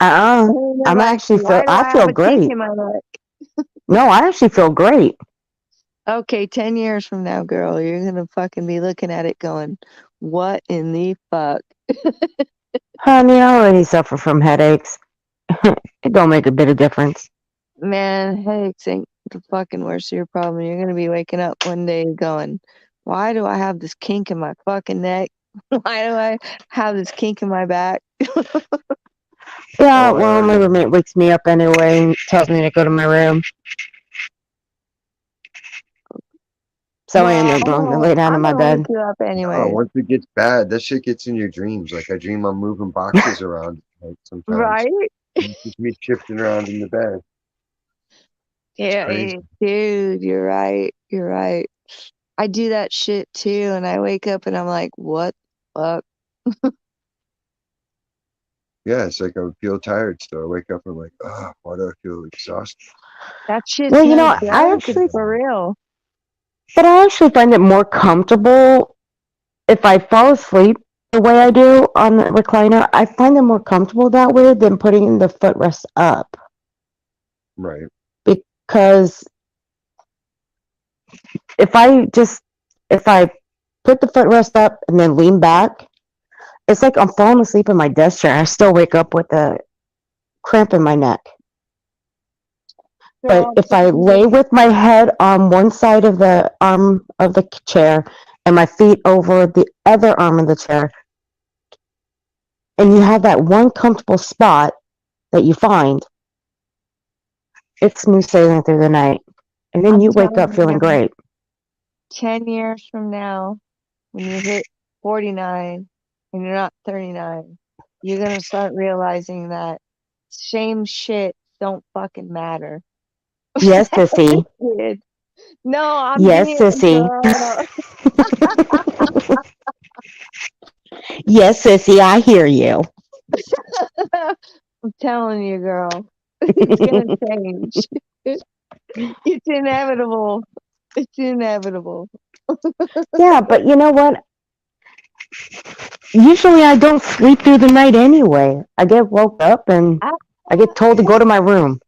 Uh-uh. And you're I'm like, actually feel. why do I I have feel a kink great. in my neck? No, I actually feel great. Okay, 10 years from now, girl, you're gonna fucking be looking at it going, what in the fuck? Honey, I already suffer from headaches. It don't make a bit of difference. Man, headaches ain't the fucking worst of your problem. You're gonna be waking up one day going, why do I have this kink in my fucking neck? Why do I have this kink in my back? Yeah, Oh, I well, my already. roommate wakes me up anyway and tells me to go to my room. So I end Well, up going to lay down in I'm my gonna wake bed. you up No, anyway. once it gets bad, that shit gets in your dreams. Like I dream I'm moving boxes around like sometimes. Right? And it's just me shifting around in the bed. It's Yeah, crazy. dude, you're right. You're right. I do that shit too, and I wake up and I'm like, what the fuck? Yeah, it's like I would feel tired still. I wake up and I'm like, oh, why do I feel exhausted? That shit's Well, you no know, I joke. It's actually, for real. but I actually find it more comfortable if I fall asleep the way I do on the recliner. I find it more comfortable that way than putting the footrest up Right. because if I just if I put the footrest up and then lean back, it's like I'm falling asleep in my desk chair. I still wake up with a cramp in my neck. Girl, But I'm if I telling you. lay with my head on one side of the arm of the chair and my feet over the other arm of the chair, and you have that one comfortable spot that you find, it's smooth sailing through the night. And then I'm you wake up telling feeling you, great. 10 years from now, when you hit 49 and you're not 39, you're gonna start realizing that shame shit don't fucking matter. Yes, sissy. Kid. No, I'm Yes, being sissy. girl. Yes, sissy, I hear you. I'm telling you, girl. It's gonna change. It's inevitable. It's inevitable. Yeah, but you know what? Usually I don't sleep through the night anyway. I get woke up and I, I get told to go to my room.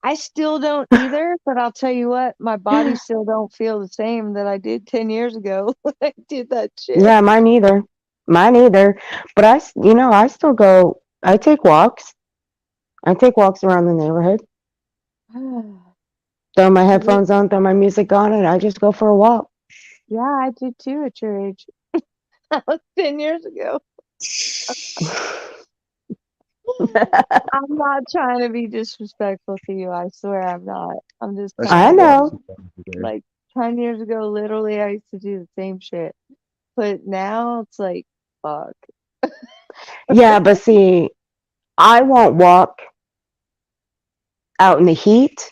I still don't either, but I'll tell you what, my body still don't feel the same that I did 10 years ago when I did that shit. Yeah, mine either. Mine either. But I still go, I take walks. I take walks around the neighborhood, throw my headphones on, throw my music on, and I just go for a walk. Yeah, I did too at your age. That was 10 years ago. I'm not trying to be disrespectful to you. I swear I'm not. I'm just I kind I still of walk know. saying, sometimes a day. like, 10 years ago, literally, I used to do the same shit. But now it's like, fuck. Yeah, but see, I won't walk out in the heat.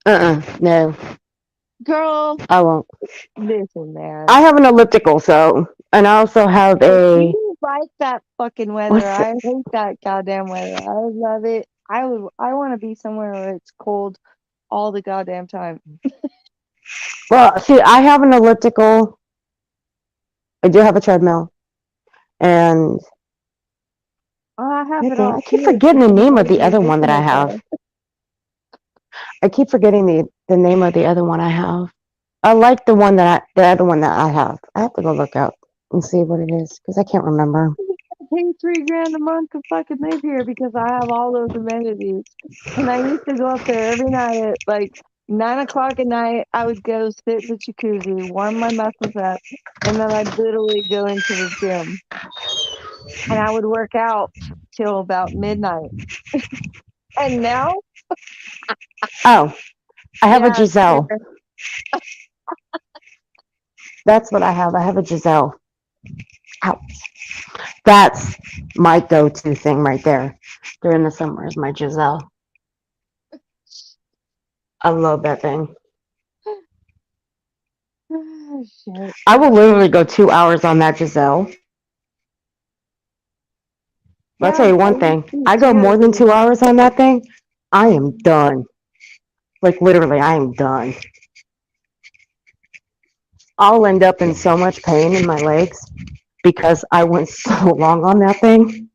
No, Girl, I won't. listen, I man. have an elliptical, so, and I also have If a, you like that fucking weather, what's it? I hate that goddamn weather. I love it. I want to be somewhere where it's cold all the goddamn time. Well, see, I have an elliptical. I do have a treadmill, and Oh, I have it goddamn, all I keep too. It's forgetting just the I'm name of the lazy other one that lifting I it have. there. I keep forgetting the name of the other one I have. I like the other one that I have. I have to go look up and see what it is because I can't remember. I pay 3 grand a month to fucking live here because I have all those amenities. And I used to go up there every night at like 9 o'clock at night. I would go sit in the jacuzzi, warm my muscles up, and then I'd literally go into the gym and I would work out till about midnight. And now, Oh, I have a yeah, Giselle. sure. That's what I have. I have a Giselle. Ow. That's my go-to thing right there during the summer is my Giselle. I love that thing. shit. I will literally go 2 hours on that, Giselle. But I'll tell Yeah, you I one used thing. to I go more than too. 2 hours on that thing, I am done. Like literally, I am done. I'll end up in so much pain in my legs because I went so long on that thing.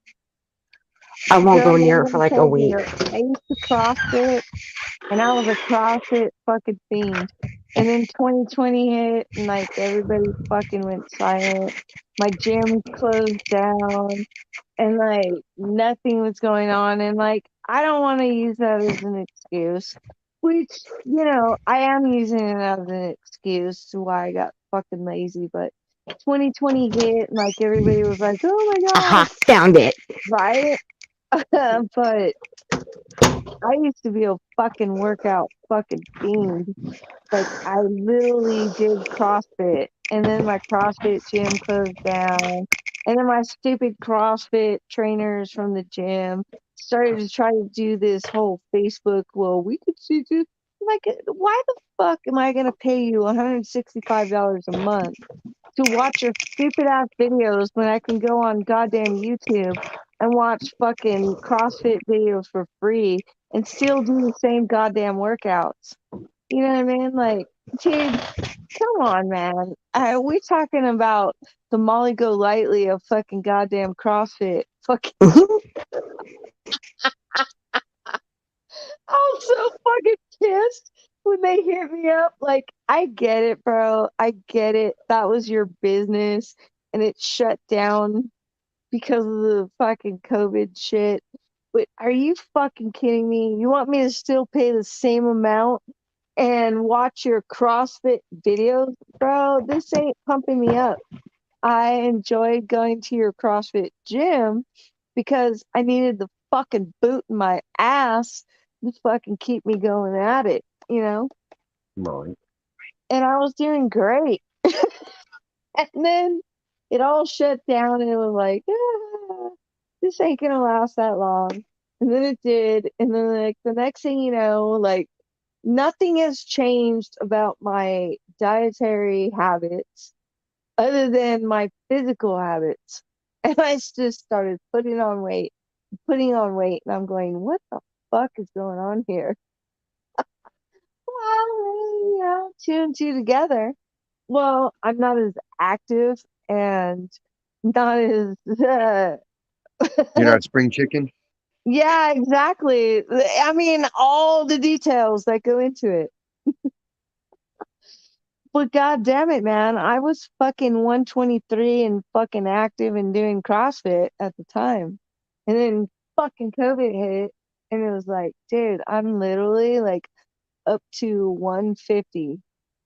I won't Girl, go near it let for me like a tell week. you, I used to CrossFit and I was a CrossFit fucking fiend. And then 2020 hit and like everybody fucking went silent. My gym closed down and like nothing was going on. And like, I don't want to use that as an excuse, which, I am using it as an excuse to why I got fucking lazy. But 2020 hit and like everybody was like, oh my Aha, God, found it. right? But I used to be a fucking workout fucking fiend. Like I literally did CrossFit and then my CrossFit gym closed down. And then my stupid CrossFit trainers from the gym started to try to do this whole Facebook, well, we could see this. Like, why the fuck am I gonna pay you $165 a month to watch your stupid ass videos when I can go on goddamn YouTube and watch fucking CrossFit videos for free and still do the same goddamn workouts? You know what I mean? Like, dude, come on, man. We talking about the Molly Go Lightly of fucking goddamn CrossFit. Fucking, I'm so fucking pissed when they hit me up. Like, I get it, bro. I get it. That was your business and it shut down because of the fucking COVID shit. But are you fucking kidding me? You want me to still pay the same amount and watch your CrossFit videos? Bro, this ain't pumping me up. I enjoyed going to your CrossFit gym because I needed the fucking boot in my ass to fucking keep me going at it, you know? Molly. And I was doing great. And then it all shut down and it was like, this ain't gonna last that long. And then it did. And then like the next thing you know, like nothing has changed about my dietary habits other than my physical habits. And I just started putting on weight, and I'm going, what the fuck is going on here? Well, two and two together. Well, I'm not as active and not as, You're not spring chicken? yeah, exactly. I mean, all the details that go into it. But god damn it, man, I was fucking 123 and fucking active and doing CrossFit at the time. And then fucking COVID hit and it was like, dude, I'm literally like up to 150.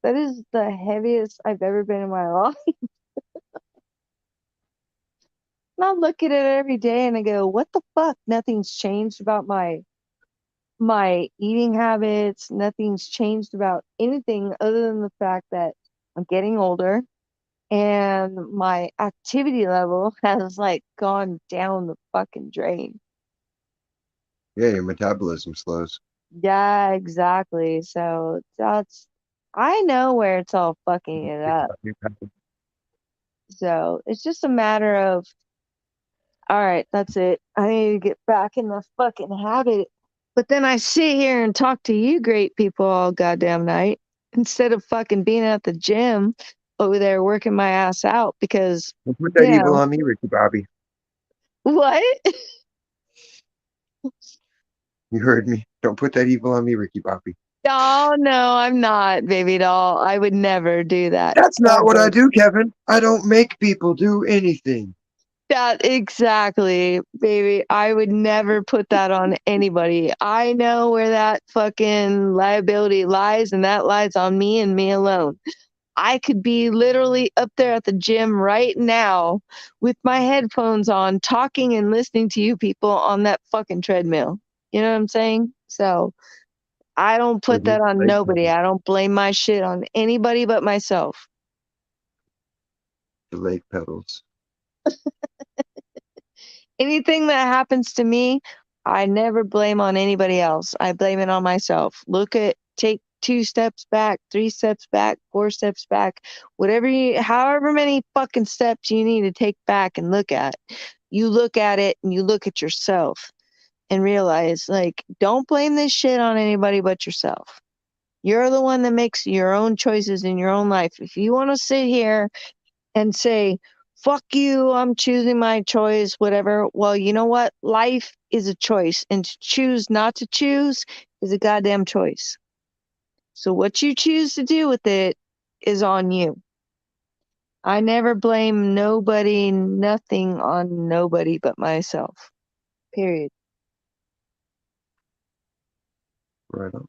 That is the heaviest I've ever been in my life. And I look at it every day and I go, what the fuck? Nothing's changed about my eating habits. Nothing's changed about anything other than the fact that I'm getting older and my activity level has like gone down the fucking drain. Yeah, your metabolism slows. Yeah, exactly. So I know where it's all fucking it up. So it's just a matter of, all right, that's it. I need to get back in the fucking habit. But then I sit here and talk to you great people all goddamn night instead of fucking being at the gym over there working my ass out because, Don't put that you evil know, on me, Ricky Bobby. what? You heard me. Don't put that evil on me, Ricky Bobby. Oh no, I'm not, baby doll. I would never do that. That's not what I Ever. do, Kevin. I don't make people do anything. That exactly, baby. I would never put that on anybody. I know where that fucking liability lies, and that lies on me and me alone. I could be literally up there at the gym right now with my headphones on, talking and listening to you people on that fucking treadmill. You know what I'm saying? So I don't With put his that on leg nobody. pedals. I don't blame my shit on anybody but myself. The leg pedals. Anything that happens to me, I never blame on anybody else. I blame it on myself. Take 2 steps back, 3 steps back, 4 steps back, however many fucking steps you need to take back and look at. You look at it and you look at yourself and realize, like, don't blame this shit on anybody but yourself. You're the one that makes your own choices in your own life. If you want to sit here and say, fuck you, I'm choosing my choice, whatever. Well, you know what? Life is a choice, and to choose not to choose is a goddamn choice. So what you choose to do with it is on you. I never blame nobody, nothing on nobody but myself. Period. Right on.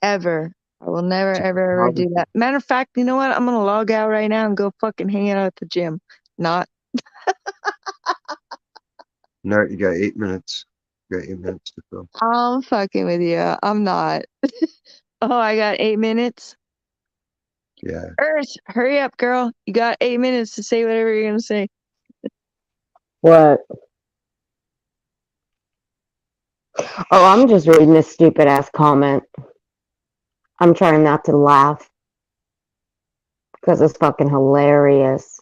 Ever. I will never, It's ever, ever do positive. that. Matter of fact, you know what? I'm gonna log out right now and go fucking hang out at the gym. Not. No, you got 8 minutes. You got 8 minutes to fill. I'm fucking with you. I'm not. Oh, I got 8 minutes. Yeah. Earth, hurry up, girl. You got 8 minutes to say whatever you're gonna say. What? Oh, I'm just reading this stupid ass comment. I'm trying not to laugh because it's fucking hilarious.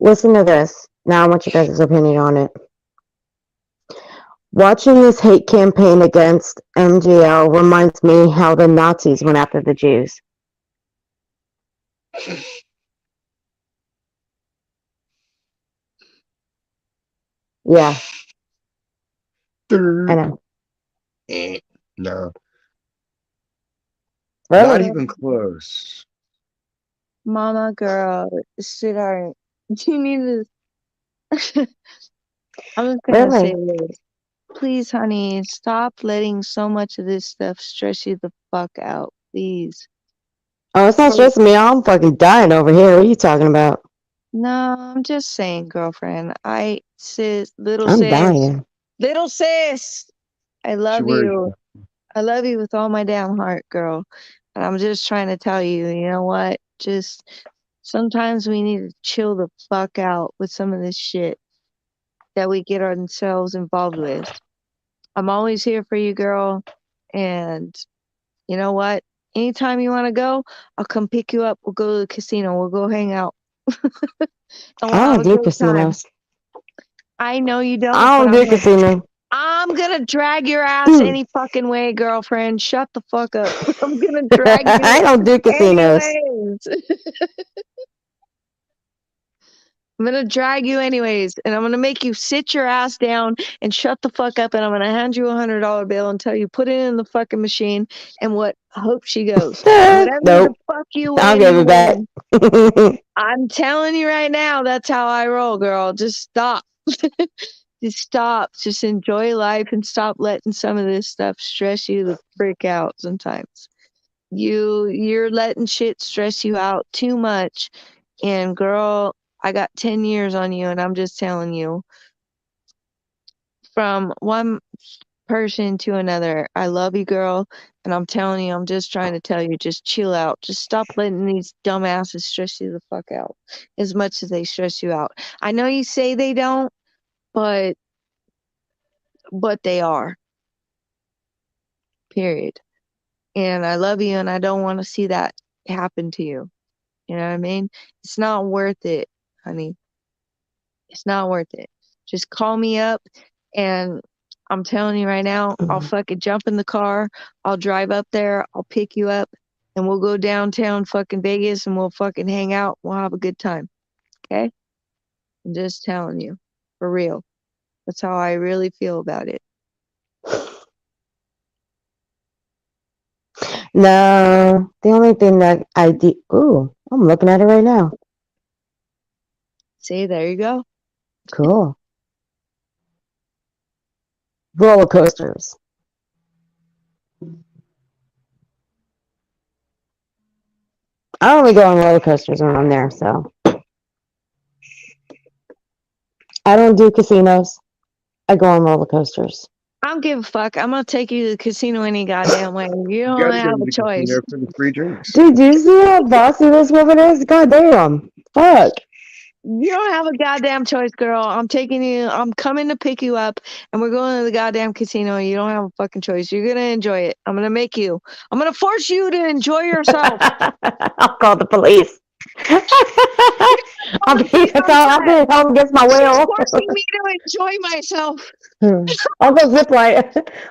Listen to this. Now I want you guys' opinion on it. Watching this hate campaign against MGL reminds me how the Nazis went after the Jews. Yeah, I know. No, not Really? even close. Mama, girl, sweetheart, you need to. I'm just gonna say Really? this. Please, honey, stop letting so much of this stuff stress you the fuck out. Please. Oh, it's not For stressing me out. I'm fucking dying over here. What are you talking about? No, I'm just saying, girlfriend. I'm dying. Little sis, I She love worries. you. I love you with all my damn heart, girl. And I'm just trying to tell you, you know what? Just sometimes we need to chill the fuck out with some of this shit that we get ourselves involved with. I'm always here for you, girl. And you know what? Anytime you want to go, I'll come pick you up. We'll go to the casino. We'll go hang out and we'll I have don't a do great time. casinos. I know you don't, I but don't do casinos. I'm gonna drag your ass any fucking way, girlfriend. Shut the fuck up. I'm gonna drag I you don't do casinos. anyways. I'm gonna drag you anyways, and I'm gonna make you sit your ass down and shut the fuck up, and I'm gonna hand you $100 bill and tell you put it in the fucking machine and what hope she goes. And whatever the Nope. fuck you I'll win, give you it back. win. I'm telling you right now, that's how I roll, girl. Just stop. Just stop. Just enjoy life and stop letting some of this stuff stress you the frick out sometimes. You're letting shit stress you out too much. And girl, I got 10 years on you and I'm just telling you from one person to another. I love you, girl, and I'm telling you, I'm just trying to tell you, just chill out. Just stop letting these dumbasses stress you the fuck out as much as they stress you out. I know you say they don't, but they are. Period. And I love you and I don't want to see that happen to you. You know what I mean? It's not worth it, honey. It's not worth it. Just call me up and I'm telling you right now, I'll fucking jump in the car, I'll drive up there, I'll pick you up, and we'll go downtown fucking Vegas and we'll fucking hang out. We'll have a good time. Okay? I'm just telling you. For real. That's how I really feel about it. No, the only thing that I do. Ooh, I'm looking at it right now. See, there you go. Cool. Roller coasters. I only go on roller coasters when I'm there, so I don't do casinos. I go on roller coasters. I don't give a fuck. I'm gonna take you to the casino any goddamn way. You You don't gotta go have to a the choice. casino for the free drinks. Dude, do you see how bossy this woman is? God damn. Fuck. You don't have a goddamn choice, girl. I'm taking you. I'm coming to pick you up, and we're going to the goddamn casino. You don't have a fucking choice. You're gonna enjoy it. I'm gonna make you. I'm gonna force you to enjoy yourself. I'll call the police. All the police on I'll be set. held against my She's will. forcing me to enjoy myself. I'll go zip line.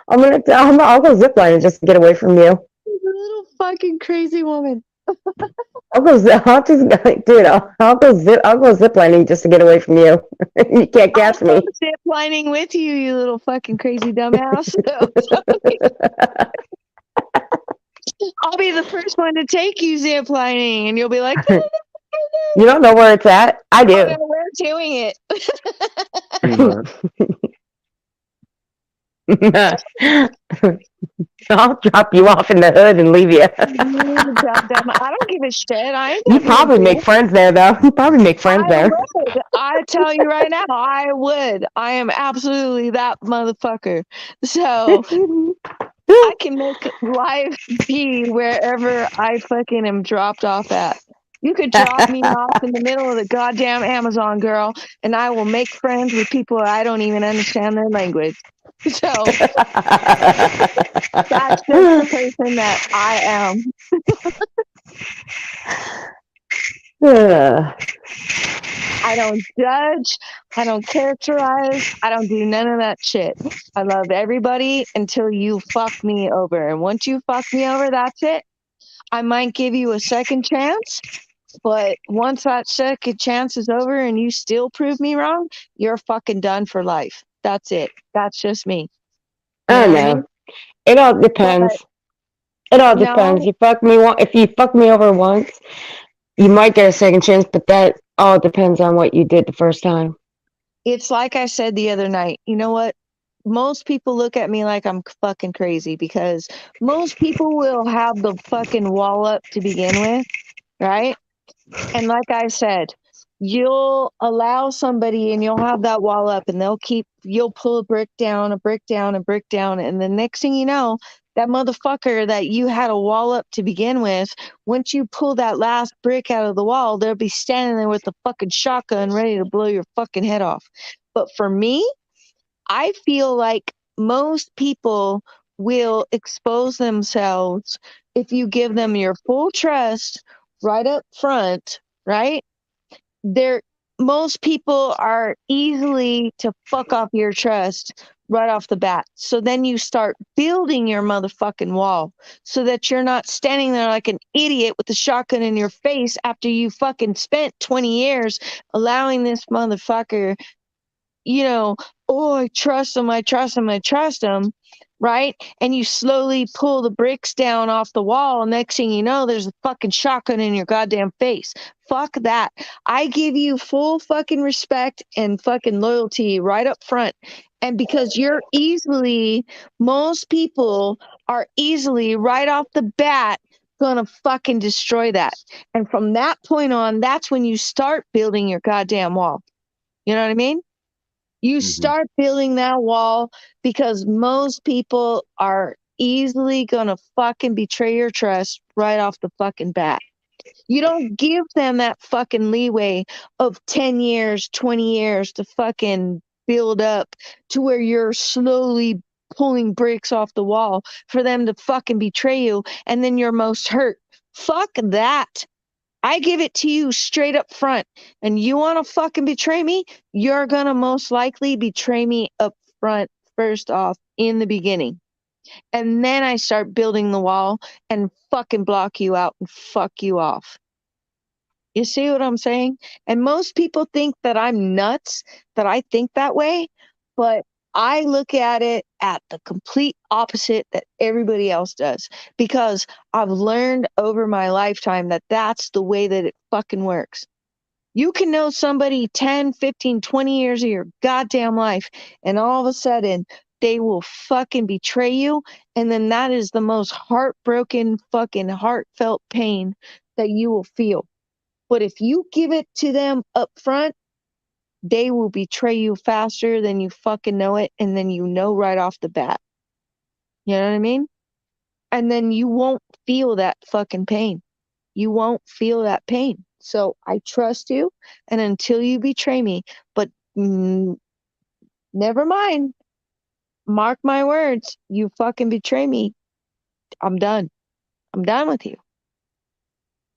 I'll go zip lining just to get away from you. She's a little fucking crazy woman. I'll just, dude, I'll go zip lining just to get away from you. You can't I'll catch go me. zip lining with you, you little fucking crazy dumbass. I'll be the first one to take you zip lining, and you'll be like, You don't know where it's at. I "Oh do. no, we're doing it." I'll drop you off in the hood and leave you. You goddamn, I don't give a shit. I ain't You gonna be a probably make bitch. friends there, though. You probably make friends I there. would. I tell you right now, I would. I am absolutely that motherfucker. So I can make life be wherever I fucking am dropped off at. You could drop me off in the middle of the goddamn Amazon, girl, and I will make friends with people I don't even understand their language. So that's just the person that I am. I don't judge. I don't characterize. I don't do none of that shit. I love everybody until you fuck me over. And once you fuck me over, that's it. I might give you a second chance, but once that second chance is over and you still prove me wrong, you're fucking done for life. That's it. That's just me. You I know what I mean? know. It all But depends. It all depends. no, If you fuck me over once, you might get a second chance, but that all depends on what you did the first time. it's like I said the other night. You know what? Most people look at me like I'm fucking crazy because most people will have the fucking wall up to begin with, right? And like I said, you'll allow somebody and you'll have that wall up and you'll pull a brick down, a brick down, a brick down. And the next thing you know, that motherfucker that you had a wall up to begin with, once you pull that last brick out of the wall, they'll be standing there with a fucking shotgun ready to blow your fucking head off. But for me, I feel like most people will expose themselves if you give them your full trust right up front, right? They're Most people are easily to fuck off your trust right off the bat. So then you start building your motherfucking wall so that you're not standing there like an idiot with a shotgun in your face after you fucking spent 20 years allowing this motherfucker, you know, oh, I trust him, I trust him, I trust him, right? And you slowly pull the bricks down off the wall. And next thing you know, there's a fucking shotgun in your goddamn face. Fuck that. I give you full fucking respect and fucking loyalty right up front. And because most people are easily right off the bat gonna fucking destroy that. And from that point on, that's when you start building your goddamn wall. You know what I mean? You Hmm. start building that wall because most people are easily gonna fucking betray your trust right off the fucking bat. You don't give them that fucking leeway of 10 years, 20 years to fucking build up to where you're slowly pulling bricks off the wall for them to fucking betray you and then you're most hurt. Fuck that. I give it to you straight up front. And you want to fucking betray me? You're going to most likely betray me up front, first off, in the beginning. And then I start building the wall and fucking block you out and fuck you off. You see what I'm saying? And most people think that I'm nuts, that I think that way. But I look at it at the complete opposite that everybody else does because I've learned over my lifetime that that's the way that it fucking works. You can know somebody 10, 15, 20 years of your goddamn life, and all of a sudden they will fucking betray you. And then that is the most heartbroken, fucking heartfelt pain that you will feel. But if you give it to them up front, they will betray you faster than you fucking know it. And then you know right off the bat. You know what I mean? And then you won't feel that fucking pain. You won't feel that pain. So I trust you, and until you betray me, but mm, never mind. Mark my words. You fucking betray me. I'm done. I'm done with you.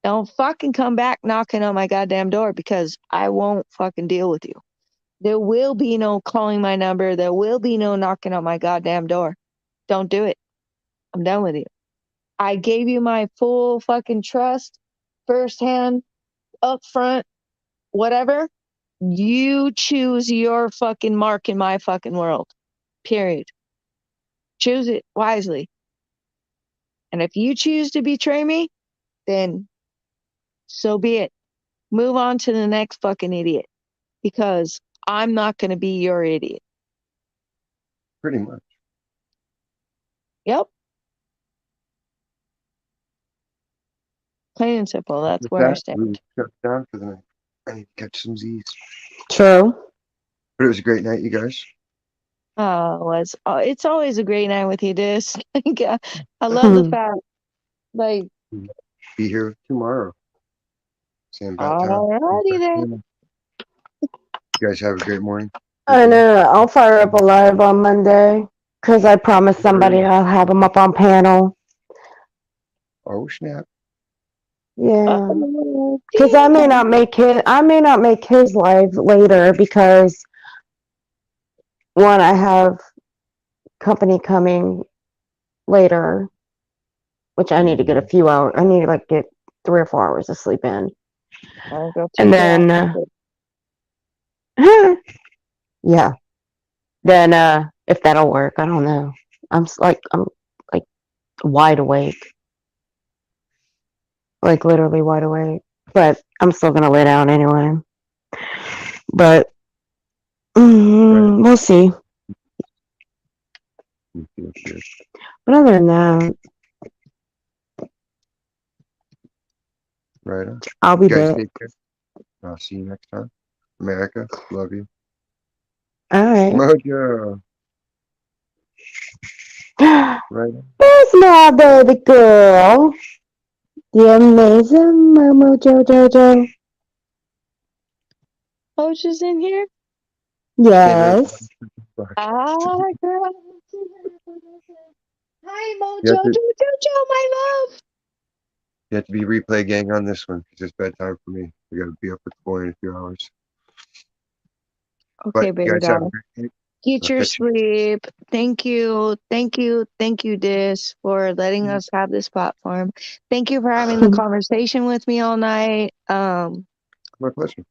Don't fucking come back knocking on my goddamn door because I won't fucking deal with you. There will be no calling my number. There will be no knocking on my goddamn door. Don't do it. I'm done with you. I gave you my full fucking trust, firsthand, upfront, whatever. You choose your fucking mark in my fucking world. Period. Choose it wisely. And if you choose to betray me, then so be it. Move on to the next fucking idiot because I'm not going to be your idiot. Pretty much. Yep. Plain and simple. That's With where I that, we stand. shut down for the night. I need to catch some Z's. True. But it was a great night, you guys. It's always a great night with you, Dis. I love the fact, like, Be here tomorrow. Same bat time. alrighty then. You guys have a great morning. I know. I'll fire up a live on Monday because I promised somebody I'll have them up on panel. Oh snap! Yeah. Uh-oh. Because I may not make his live later because one, I have company coming later, which I need to get a few hours. I need to like get 3 or 4 hours of sleep in, I'll go and check it out. then yeah, then if that'll work, I don't know. I'm like wide awake, like literally wide awake, but I'm still gonna lay down anyway. But Right. we'll see. But other than that, Right on. I'll be You guys back. take care. I'll see you next time. America, love you. All right. Mojo. Right on. There's my baby girl. The amazing Momo Jojo. Coach is in here? Came in. Yes. Ah, girl. Hi, You have Mojo to, Jojo, my love. you have to be replay gang on this one because it's bedtime for me. We got to be up with the boy in a few hours. Okay, But you baby guys have a doll. great night. Get I'll your catch you. sleep. Thank you. Thank you. Thank you, Dis, for letting us have this platform. Thank you for having the conversation with me all night. My pleasure.